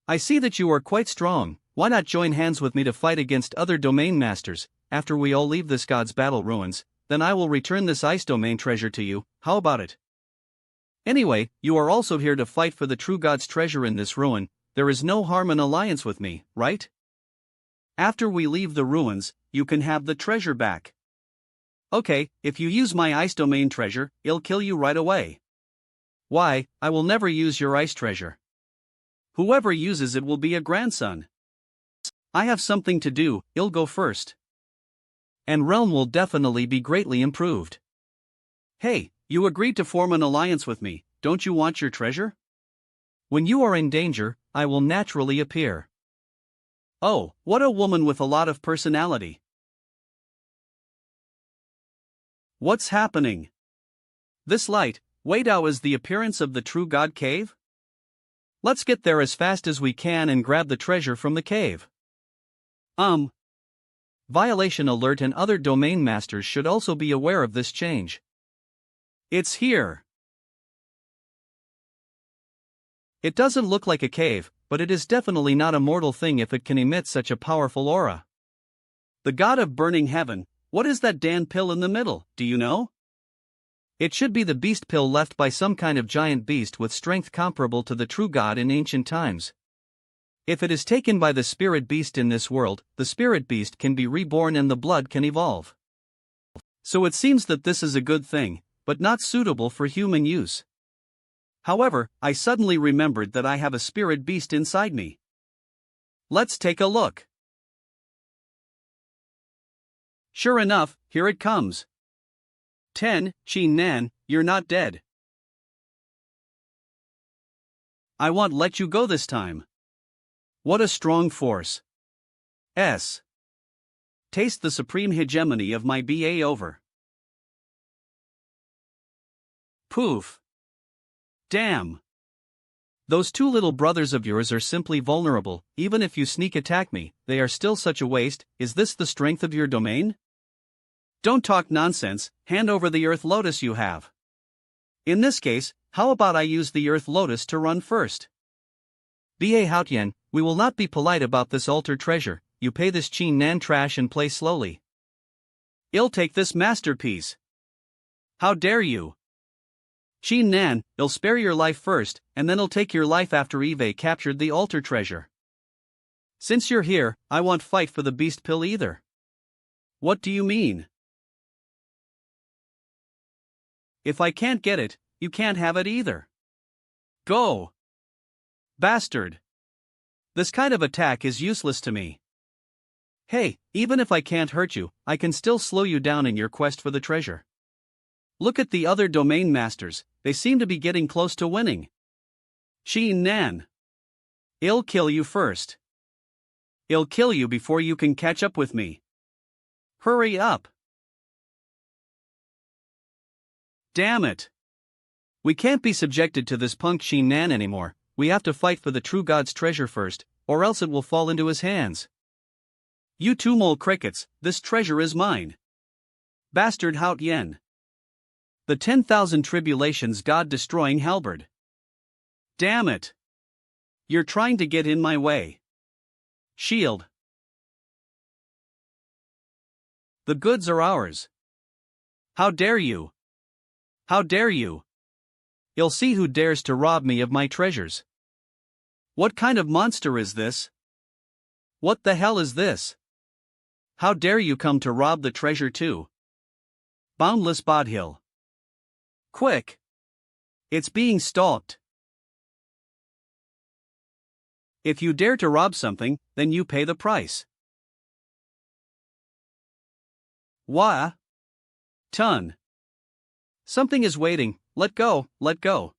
I see that you are quite strong, why not join hands with me to fight against other domain masters? After we all leave this god's battle ruins, then I will return this ice domain treasure to you, how about it? Anyway, you are also here to fight for the true god's treasure in this ruin, there is no harm in alliance with me, right? After we leave the ruins, you can have the treasure back. Okay, if you use my ice domain treasure, it'll kill you right away. Why, I will never use your ice treasure. Whoever uses it will be a grandson. I have something to do, I'll go first. And realm will definitely be greatly improved. Hey, you agreed to form an alliance with me, don't you want your treasure? When you are in danger, I will naturally appear. Oh, what a woman with a lot of personality. What's happening? This light, Weidao, is the appearance of the true God cave? Let's get there as fast as we can and grab the treasure from the cave. Violation alert, and other domain masters should also be aware of this change. It's here. It doesn't look like a cave, but it is definitely not a mortal thing if it can emit such a powerful aura. The god of burning heaven, what is that Dan pill in the middle, do you know? It should be the beast pill left by some kind of giant beast with strength comparable to the true god in ancient times. If it is taken by the spirit beast in this world, the spirit beast can be reborn and the blood can evolve. So it seems that this is a good thing, but not suitable for human use. However, I suddenly remembered that I have a spirit beast inside me. Let's take a look. Sure enough, here it comes. 10, Qin Nan, you're not dead. I won't let you go this time. What a strong force. Taste the supreme hegemony of my BA over. Poof. Damn. Those two little brothers of yours are simply vulnerable, even if you sneak attack me, they are still such a waste. Is this the strength of your domain? Don't talk nonsense, hand over the Earth Lotus you have. In this case, how about I use the Earth Lotus to run first? Ba Haotian, we will not be polite about this altar treasure, you pay this Qin Nan trash and play slowly. I'll take this masterpiece. How dare you? Qin Nan, I'll spare your life first, and then I'll take your life after Eve captured the altar treasure. Since you're here, I won't fight for the beast pill either. What do you mean? If I can't get it, you can't have it either. Go! Bastard! This kind of attack is useless to me. Hey, even if I can't hurt you, I can still slow you down in your quest for the treasure. Look at the other domain masters, they seem to be getting close to winning. Qin Nan. I'll kill you first. I'll kill you before you can catch up with me. Hurry up. Damn it. We can't be subjected to this punk Qin Nan anymore, we have to fight for the true god's treasure first, or else it will fall into his hands. You two mole crickets, this treasure is mine. Bastard Hao Yen. The 10,000 tribulations god-destroying halberd. Damn it. You're trying to get in my way. Shield. The goods are ours. How dare you? How dare you? You'll see who dares to rob me of my treasures. What kind of monster is this? What the hell is this? How dare you come to rob the treasure too? Boundless Bodhill. Quick! It's being stalked. If you dare to rob something, then you pay the price. Wah! Ton. Something is waiting, let go, let go.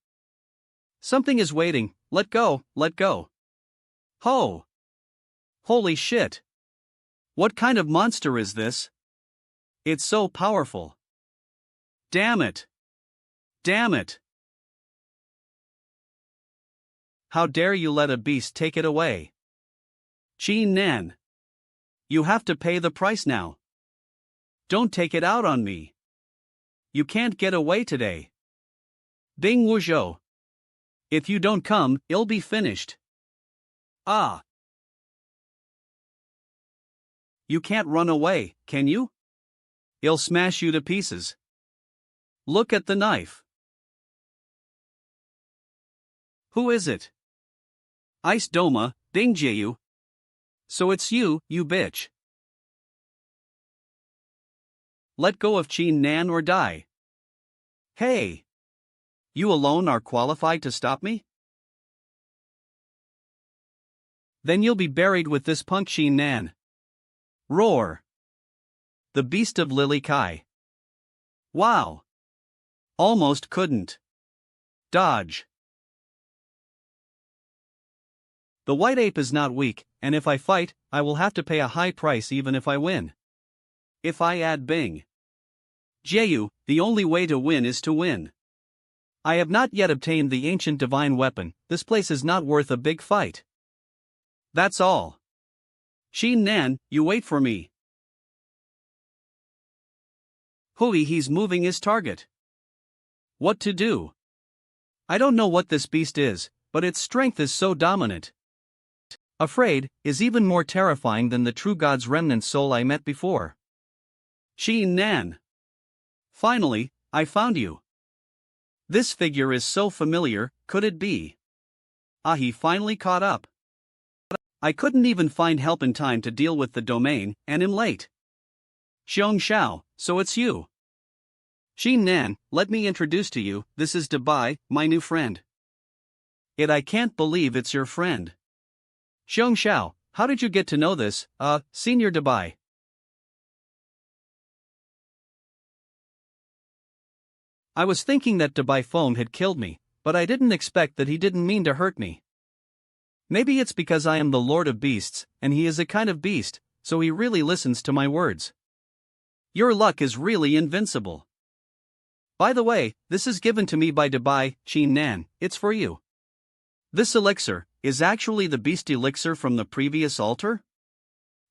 Something is waiting, let go, let go. Ho! Holy shit! What kind of monster is this? It's so powerful. Damn it! Damn it! How dare you let a beast take it away? Qin Nan. You have to pay the price now. Don't take it out on me. You can't get away today. Bing Wuzhou. If you don't come, it'll be finished. Ah. You can't run away, can you? I'll smash you to pieces. Look at the knife. Who is it? Ice Doma, Ding Jiu. So it's you, you bitch. Let go of Qin Nan or die. Hey! You alone are qualified to stop me? Then you'll be buried with this punk Qin Nan. Roar! The beast of Lily Kai. Wow! Almost couldn't. Dodge. The white ape is not weak, and if I fight, I will have to pay a high price even if I win. If I add Bing. Jeyu, the only way to win is to win. I have not yet obtained the ancient divine weapon, this place is not worth a big fight. That's all. Qin Nan, you wait for me. Hui, he's moving his target. What to do? I don't know what this beast is, but its strength is so dominant. Afraid is even more terrifying than the true god's remnant soul I met before. Qin Nan. Finally, I found you. This figure is so familiar, could it be? Ah, he finally caught up. I couldn't even find help in time to deal with the domain, and am late. Xiong Xiao, so it's you. Qin Nan, let me introduce to you, this is Debai, my new friend. I can't believe it's your friend. Xiong Xiao, how did you get to know this, Senior Debai? I was thinking that Debai Phone had killed me, but I didn't expect that he didn't mean to hurt me. Maybe it's because I am the Lord of Beasts, and he is a kind of beast, so he really listens to my words. Your luck is really invincible. By the way, this is given to me by Debai, Qin Nan, it's for you. This elixir is actually the beast elixir from the previous altar?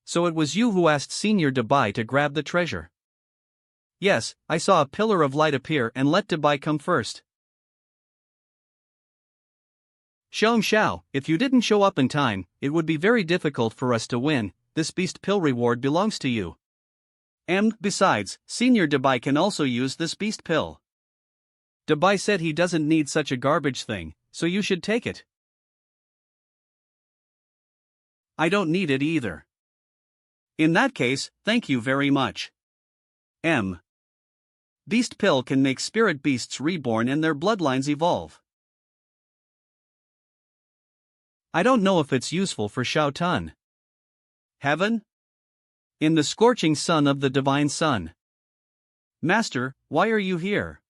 So it was you who asked Senior Debai to grab the treasure. Yes, I saw a pillar of light appear and let Debai come first. Xiong Xiao, if you didn't show up in time, it would be very difficult for us to win, this beast pill reward belongs to you. And, besides, Senior Debai can also use this beast pill. Debai said he doesn't need such a garbage thing, so you should take it. I don't need it either. In that case, thank you very much. Beast pill can make spirit beasts reborn and their bloodlines evolve. I don't know if it's useful for Xiao Tun. Heaven? In the scorching sun of the divine sun. Master, why are you here?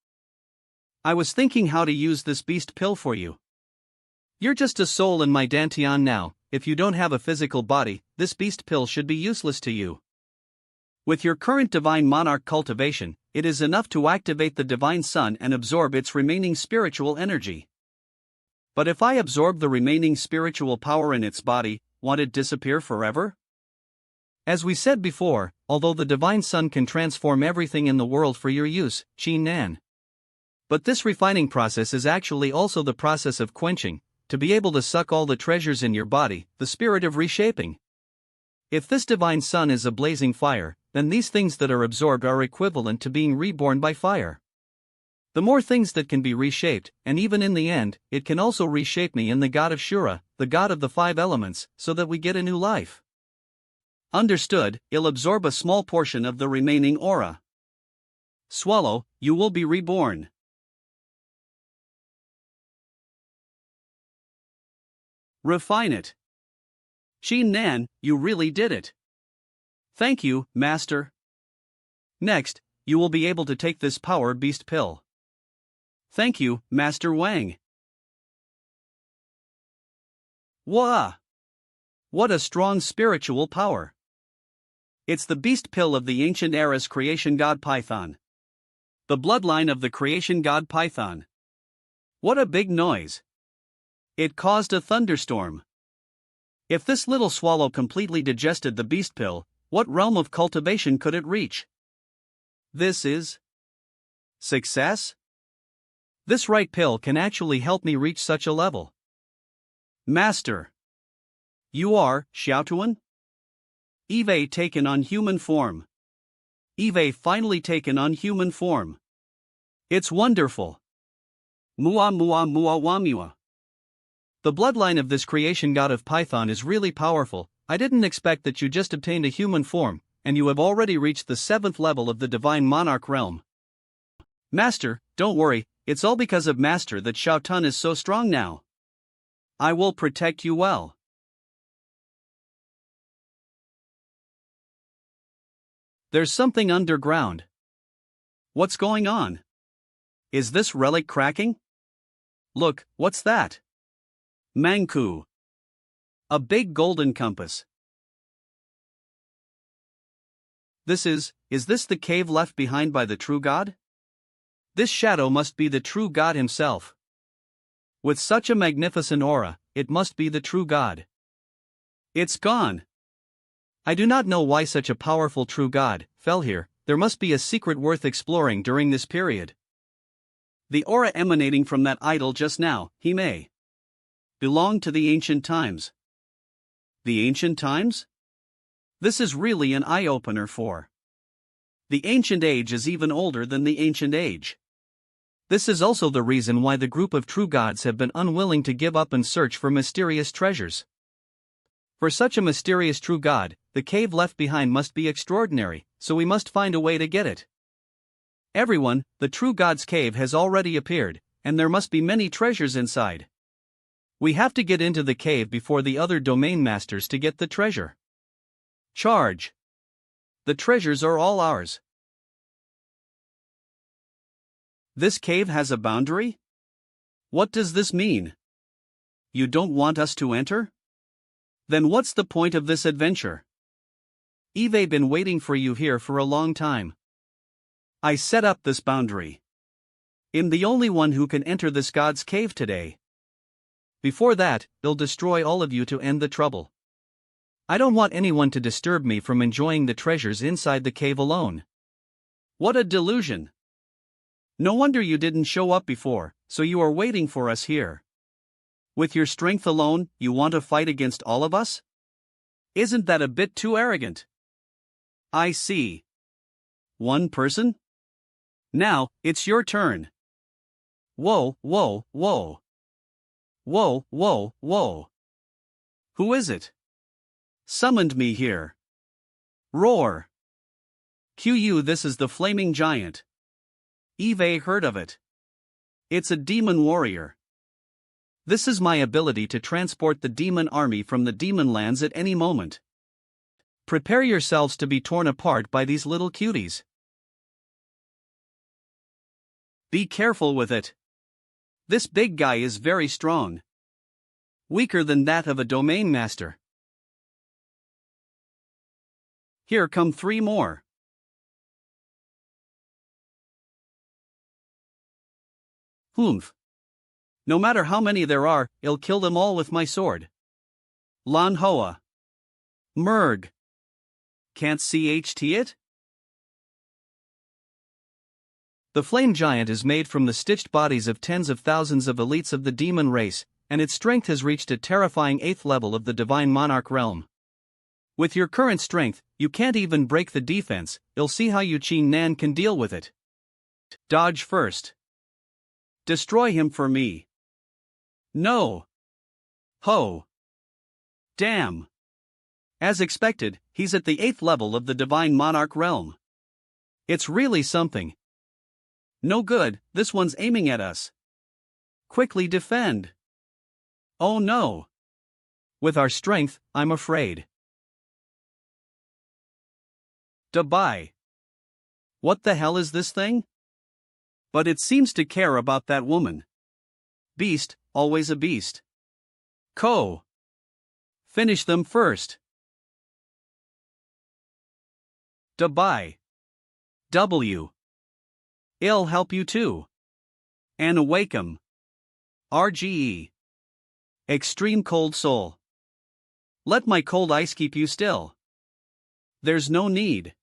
I was thinking how to use this beast pill for you. You're just a soul in my dantian now, if you don't have a physical body, this beast pill should be useless to you. With your current divine monarch cultivation, it is enough to activate the divine sun and absorb its remaining spiritual energy. But if I absorb the remaining spiritual power in its body, won't it disappear forever? As we said before, although the divine sun can transform everything in the world for your use, Qin Nan. But this refining process is actually also the process of quenching, to be able to suck all the treasures in your body, the spirit of reshaping. If this divine sun is a blazing fire, then these things that are absorbed are equivalent to being reborn by fire. The more things that can be reshaped, and even in the end, it can also reshape me in the god of Shura, the god of the 5 elements, so that we get a new life. Understood, it'll absorb a small portion of the remaining aura. Swallow, you will be reborn. Refine it. Qin Nan, you really did it. Thank you, Master. Next, you will be able to take this power beast pill. Thank you, Master Wang. Wah! What a strong spiritual power. It's the beast pill of the ancient era's creation god Python. The bloodline of the creation god Python. What a big noise. It caused a thunderstorm. If this little swallow completely digested the beast pill, what realm of cultivation could it reach? This is success? This right pill can actually help me reach such a level. Master. You are Xiaotuan? Eve taken on human form. Eve finally taken on human form. It's wonderful. Mua mua mua wa mua. The bloodline of this creation god of Python is really powerful. I didn't expect that you just obtained a human form, and you have already reached the 7th level of the Divine Monarch realm. Master, don't worry, it's all because of Master that Shao Tun is so strong now. I will protect you well. There's something underground. What's going on? Is this relic cracking? Look, what's that? Manku. A big golden compass. Is this the cave left behind by the true God? This shadow must be the true God himself. With such a magnificent aura, it must be the true God. It's gone. I do not know why such a powerful true God fell here. There must be a secret worth exploring during this period. The aura emanating from that idol just now, he may belong to the ancient times. The ancient times? This is really an eye-opener for. The ancient age is even older than the ancient age. This is also the reason why the group of true gods have been unwilling to give up and search for mysterious treasures. For such a mysterious true God, the cave left behind must be extraordinary, so we must find a way to get it. Everyone, the true God's cave has already appeared, and there must be many treasures inside. We have to get into the cave before the other domain masters to get the treasure. Charge! The treasures are all ours. This cave has a boundary? What does this mean? You don't want us to enter? Then what's the point of this adventure? I've been waiting for you here for a long time. I set up this boundary. I'm the only one who can enter this God's cave today. Before that, they'll destroy all of you to end the trouble. I don't want anyone to disturb me from enjoying the treasures inside the cave alone. What a delusion! No wonder you didn't show up before, so you are waiting for us here. With your strength alone, you want to fight against all of us? Isn't that a bit too arrogant? I see. One person? Now, it's your turn. Whoa, whoa, whoa. Whoa, whoa, whoa. Who is it? Summoned me here. Roar. QU, this is the flaming giant. I've heard of it. It's a demon warrior. This is my ability to transport the demon army from the demon lands at any moment. Prepare yourselves to be torn apart by these little cuties. Be careful with it. This big guy is very strong. Weaker than that of a domain master. Here come 3 more. Humph. No matter how many there are, I'll kill them all with my sword. Lan Hoa. Merg. Can't CHT it? The flame giant is made from the stitched bodies of tens of thousands of elites of the demon race, and its strength has reached a terrifying 8th level of the Divine Monarch realm. With your current strength, you can't even break the defense. You'll see how Yu Qin Nan can deal with it. Dodge first. Destroy him for me. No. Ho. Damn. As expected, he's at the 8th level of the Divine Monarch realm. It's really something. No good, this one's aiming at us. Quickly defend. Oh no. With our strength, I'm afraid. Dubai. What the hell is this thing? But it seems to care about that woman. Beast, always a beast. Ko. Finish them first. Dubai. W. I'll help you too. And awakens. RGE. Extreme cold soul. Let my cold ice keep you still. There's no need.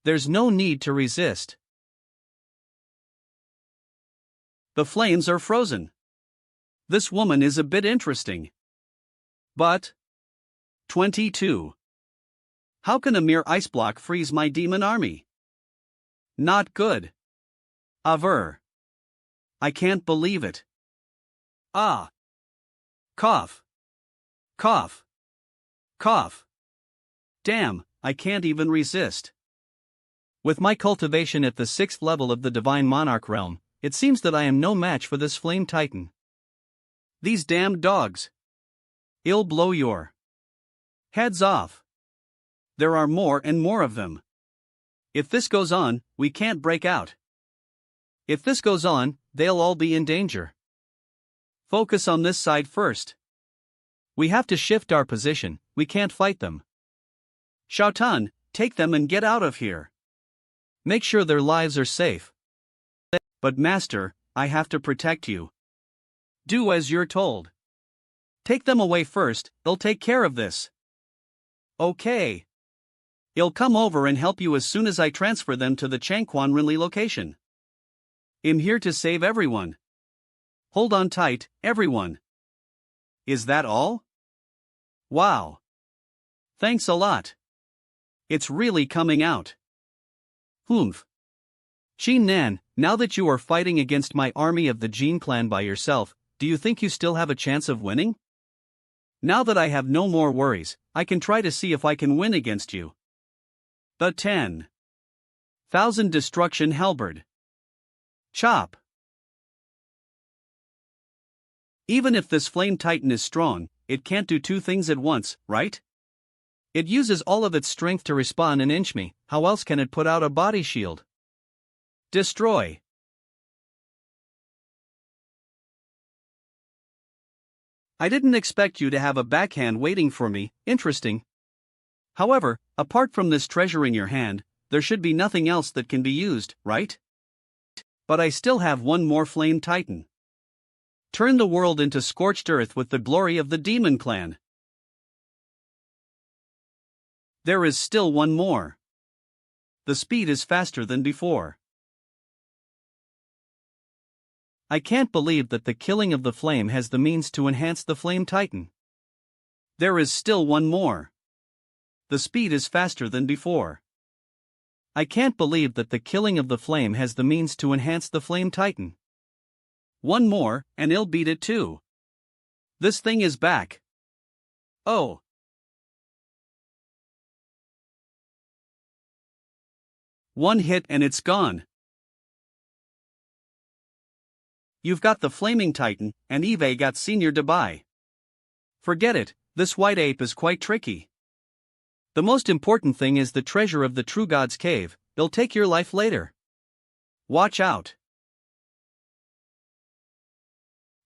There's no need to resist. The flames are frozen. This woman is a bit interesting. But 22. How can a mere ice block freeze my demon army? Not good. Aver. I can't believe it. Ah. Cough. Cough. Cough. Damn, I can't even resist. With my cultivation at the 6th level of the Divine Monarch realm, it seems that I am no match for this flame titan. These damned dogs. I'll blow your heads off. There are more and more of them. If this goes on, we can't break out. If this goes on, they'll all be in danger. Focus on this side first. We have to shift our position, we can't fight them. Shaotan, take them and get out of here. Make sure their lives are safe. But Master, I have to protect you. Do as you're told. Take them away first, they'll take care of this. Okay. I'll come over and help you as soon as I transfer them to the Changquan Rinli location. I'm here to save everyone. Hold on tight, everyone. Is that all? Wow. Thanks a lot. It's really coming out. Humph. Qin Nan, now that you are fighting against my army of the Jin clan by yourself, do you think you still have a chance of winning? Now that I have no more worries, I can try to see if I can win against you. The 10,000 Destruction Halberd. Chop. Even if this flame titan is strong, it can't do two things at once, right? It uses all of its strength to respawn and inch me, how else can it put out a body shield? Destroy. I didn't expect you to have a backhand waiting for me, interesting. However, apart from this treasure in your hand, there should be nothing else that can be used, right? But I still have one more flame titan. Turn the world into scorched earth with the glory of the demon clan. There is still one more. The speed is faster than before. I can't believe that the killing of the flame has the means to enhance the flame titan. There is still one more. The speed is faster than before. I can't believe that the killing of the flame has the means to enhance the flame titan. One more, and I'll beat it too. This thing is back. Oh. One hit and it's gone. You've got the flaming titan, and Eve got Senior Debai. Forget it, this white ape is quite tricky. The most important thing is the treasure of the True God's cave, they'll take your life later. Watch out.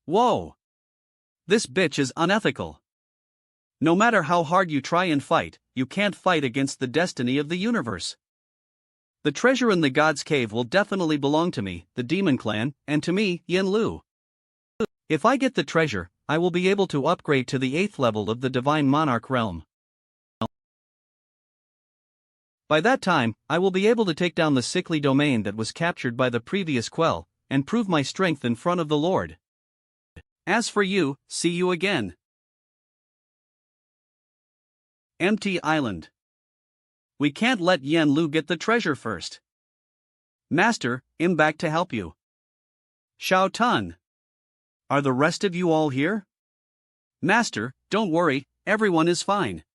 Whoa! This bitch is unethical. No matter how hard you try and fight, you can't fight against the destiny of the universe. The treasure in the God's cave will definitely belong to me, the demon clan, and to me, Yin Lu. If I get the treasure, I will be able to upgrade to the 8th level of the Divine Monarch realm. By that time, I will be able to take down the sickly domain that was captured by the previous quell, and prove my strength in front of the Lord. As for you, see you again. Empty Island. We can't let Yen Lu get the treasure first. Master, I'm back to help you. Shao Tun. Are the rest of you all here? Master, don't worry, everyone is fine.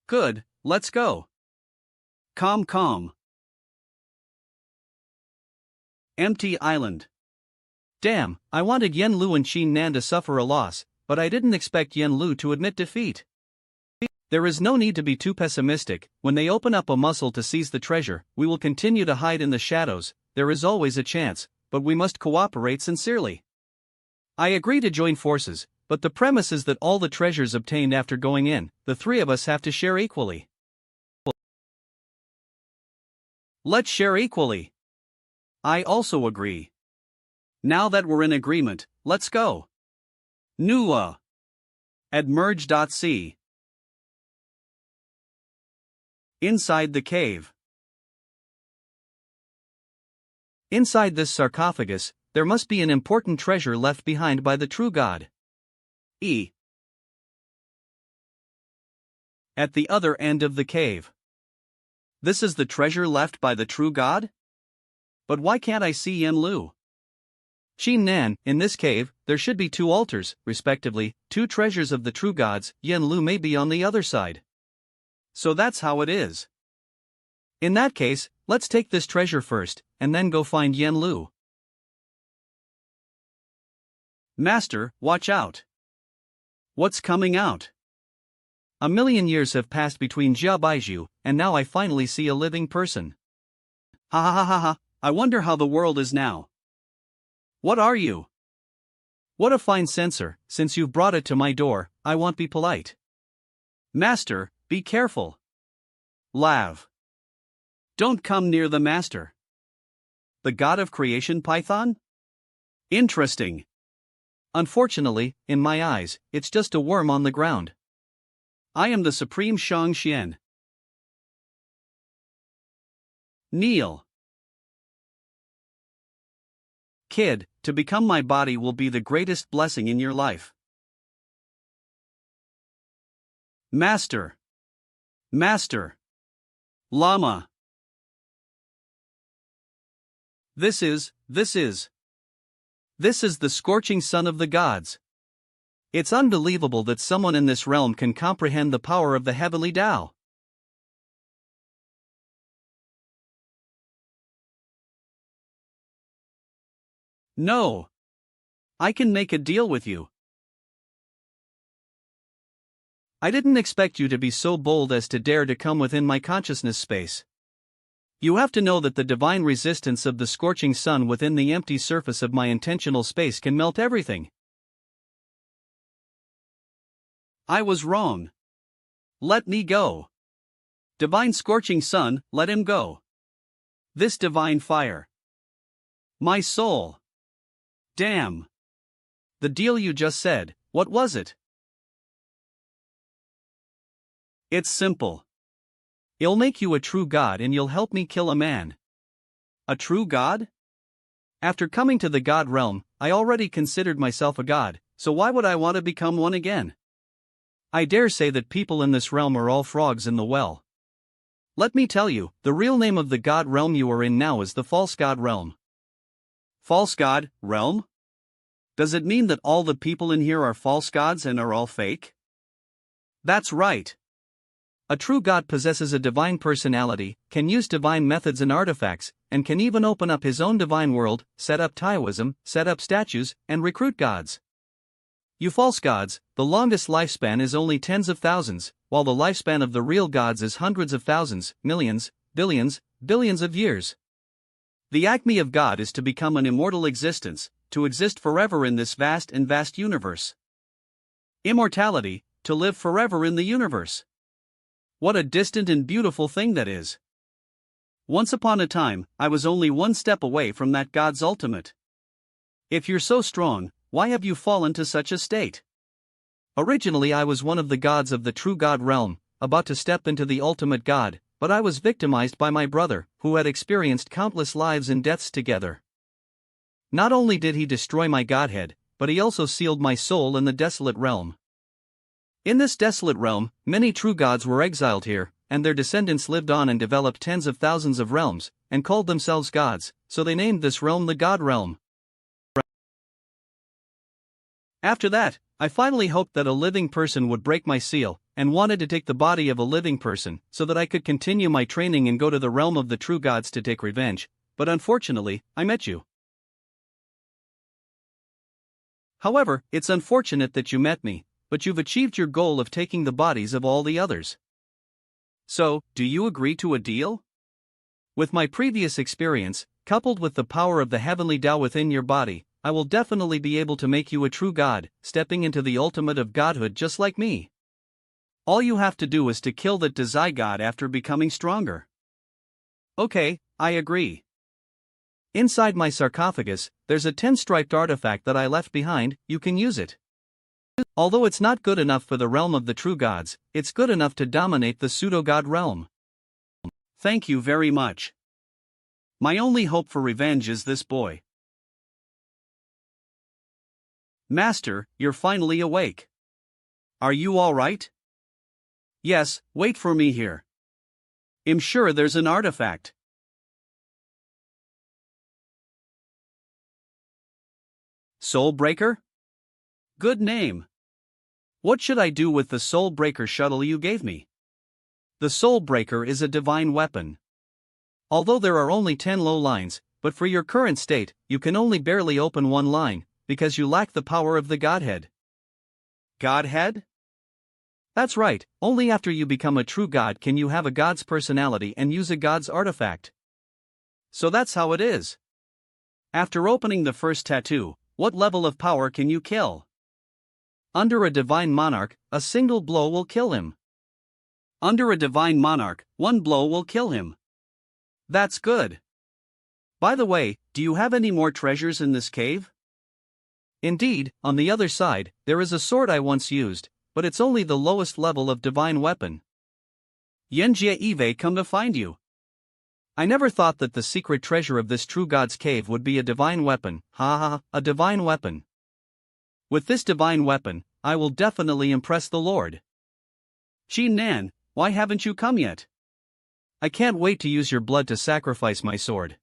Good, let's go. Calm. Empty Island. Damn, I wanted Yen Lu and Qin Nan to suffer a loss, but I didn't expect Yen Lu to admit defeat. There is no need to be too pessimistic. When they open up a muscle to seize the treasure, we will continue to hide in the shadows. There is always a chance, but we must cooperate sincerely. I agree to join forces, but the premise is that all the treasures obtained after going in, the three of us have to share equally. Let's share equally. I also agree. Now that we're in agreement, let's go. Nua. Admerge.c. Inside the cave. Inside this sarcophagus, there must be an important treasure left behind by the true God. E. At the other end of the cave. This is the treasure left by the true God? But why can't I see Yen Lu? Qin Nan, in this cave, there should be 2 altars, respectively, 2 treasures of the true gods. Yen Lu may be on the other side. So that's how it is. In that case, let's take this treasure first, and then go find Yen Lu. Master, watch out. What's coming out? A million years have passed between Jia Baizhu, and now I finally see a living person. Ha ha ha ha ha, I wonder how the world is now. What are you? What a fine censer, since you've brought it to my door, I won't be polite. Master, be careful. Lav. Don't come near the master. The god of creation python? Interesting. Unfortunately, in my eyes, it's just a worm on the ground. I am the supreme Shang Xian. Kneel. Kid, to become my body will be the greatest blessing in your life. Master. Master. Lama. This is the scorching sun of the gods. It's unbelievable that someone in this realm can comprehend the power of the heavenly Tao. No. I can make a deal with you. I didn't expect you to be so bold as to dare to come within my consciousness space. You have to know that the divine resistance of the scorching sun within the empty surface of my intentional space can melt everything. I was wrong. Let me go. Divine scorching sun, let him go. This divine fire. My soul. Damn. The deal you just said, what was it? It's simple. It'll make you a true god and you'll help me kill a man. A true god? After coming to the god realm, I already considered myself a god, so why would I want to become one again? I dare say that people in this realm are all frogs in the well. Let me tell you, the real name of the god realm you are in now is the false god realm. False god realm? Does it mean that all the people in here are false gods and are all fake? That's right. A true god possesses a divine personality, can use divine methods and artifacts, and can even open up his own divine world, set up Taoism, set up statues, and recruit gods. You false gods, the longest lifespan is only tens of thousands, while the lifespan of the real gods is hundreds of thousands, millions, billions, billions of years. The acme of God is to become an immortal existence, to exist forever in this vast and vast universe. Immortality, to live forever in the universe. What a distant and beautiful thing that is. Once upon a time, I was only one step away from that God's ultimate. If you're so strong, why have you fallen to such a state? Originally I was one of the gods of the true God realm, about to step into the ultimate God, but I was victimized by my brother, who had experienced countless lives and deaths together. Not only did he destroy my godhead, but he also sealed my soul in the desolate realm. In this desolate realm, many true gods were exiled here, and their descendants lived on and developed tens of thousands of realms, and called themselves gods, so they named this realm the God Realm. After that, I finally hoped that a living person would break my seal, and wanted to take the body of a living person, so that I could continue my training and go to the realm of the true gods to take revenge, but unfortunately, I met you. However, it's unfortunate that you met me, but you've achieved your goal of taking the bodies of all the others. So, do you agree to a deal? With my previous experience, coupled with the power of the heavenly Tao within your body, I will definitely be able to make you a true god, stepping into the ultimate of godhood just like me. All you have to do is to kill that Desi-god after becoming stronger. Okay, I agree. Inside my sarcophagus, there's a 10-striped artifact that I left behind, you can use it. Although it's not good enough for the realm of the true gods, it's good enough to dominate the pseudo-god realm. Thank you very much. My only hope for revenge is this boy. Master, you're finally awake. Are you all right? Yes, wait for me here. I'm sure there's an artifact. Soul Breaker? Good name. What should I do with the Soul Breaker shuttle you gave me? The Soul Breaker is a divine weapon. Although there are only 10 low lines, but for your current state, you can only barely open one line, because you lack the power of the Godhead. Godhead? That's right, only after you become a true God can you have a God's personality and use a God's artifact. So that's how it is. After opening the first tattoo, what level of power can you kill? Under a divine monarch, a single blow will kill him. Under a divine monarch, one blow will kill him. That's good. By the way, do you have any more treasures in this cave? Indeed, on the other side, there is a sword I once used, but it's only the lowest level of divine weapon. Yenjie Eve come to find you. I never thought that the secret treasure of this true God's cave would be a divine weapon, a divine weapon. With this divine weapon, I will definitely impress the Lord. Jin Nan, why haven't you come yet? I can't wait to use your blood to sacrifice my sword.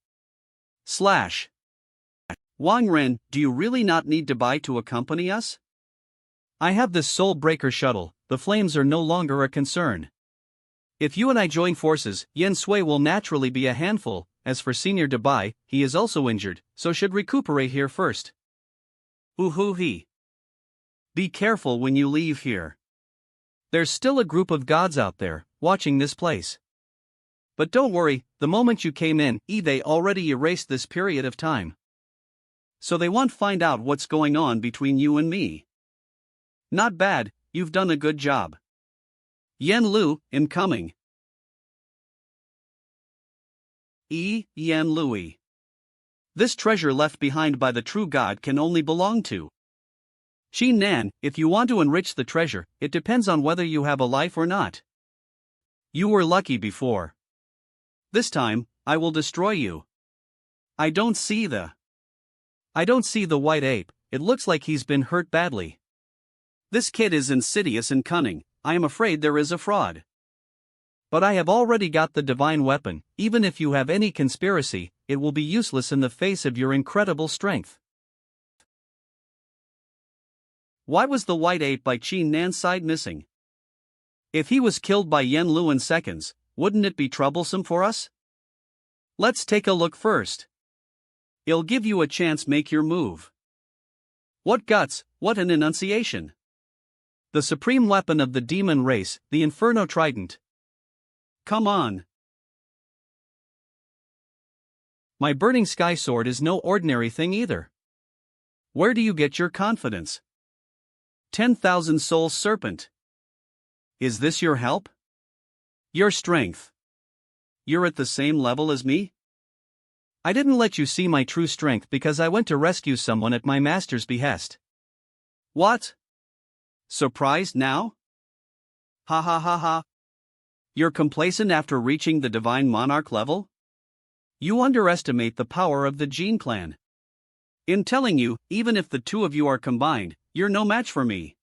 Wang Ren, do you really not need to buy to accompany us? I have this Soul Breaker shuttle, the flames are no longer a concern. If you and I join forces, Yen Sui will naturally be a handful. As for Senior Debai, he is also injured, so should recuperate here first. Ooh-hoo-hee. Be careful when you leave here. There's still a group of gods out there, watching this place. But don't worry, the moment you came in, they already erased this period of time. So they won't find out what's going on between you and me. Not bad, you've done a good job. Yen Lu, incoming. Yen Lui. This treasure left behind by the true God can only belong to Jin Nan. If you want to enrich the treasure, it depends on whether you have a life or not. You were lucky before. This time, I will destroy you. I don't see the white ape, it looks like he's been hurt badly. This kid is insidious and cunning, I am afraid there is a fraud. But I have already got the divine weapon, even if you have any conspiracy, it will be useless in the face of your incredible strength. Why was the white ape by Jin Nan's side missing? If he was killed by Yen Lu in seconds, wouldn't it be troublesome for us? Let's take a look first. It'll give you a chance make your move. What guts, what an enunciation. The supreme weapon of the demon race, the Inferno Trident. Come on. My burning sky sword is no ordinary thing either. Where do you get your confidence? 10,000 soul serpent. Is this your help? Your strength. You're at the same level as me? I didn't let you see my true strength because I went to rescue someone at my master's behest. What? Surprised now? Ha ha ha ha. You're complacent after reaching the divine monarch level? You underestimate the power of the Jin clan. In telling you, even if the two of you are combined, you're no match for me.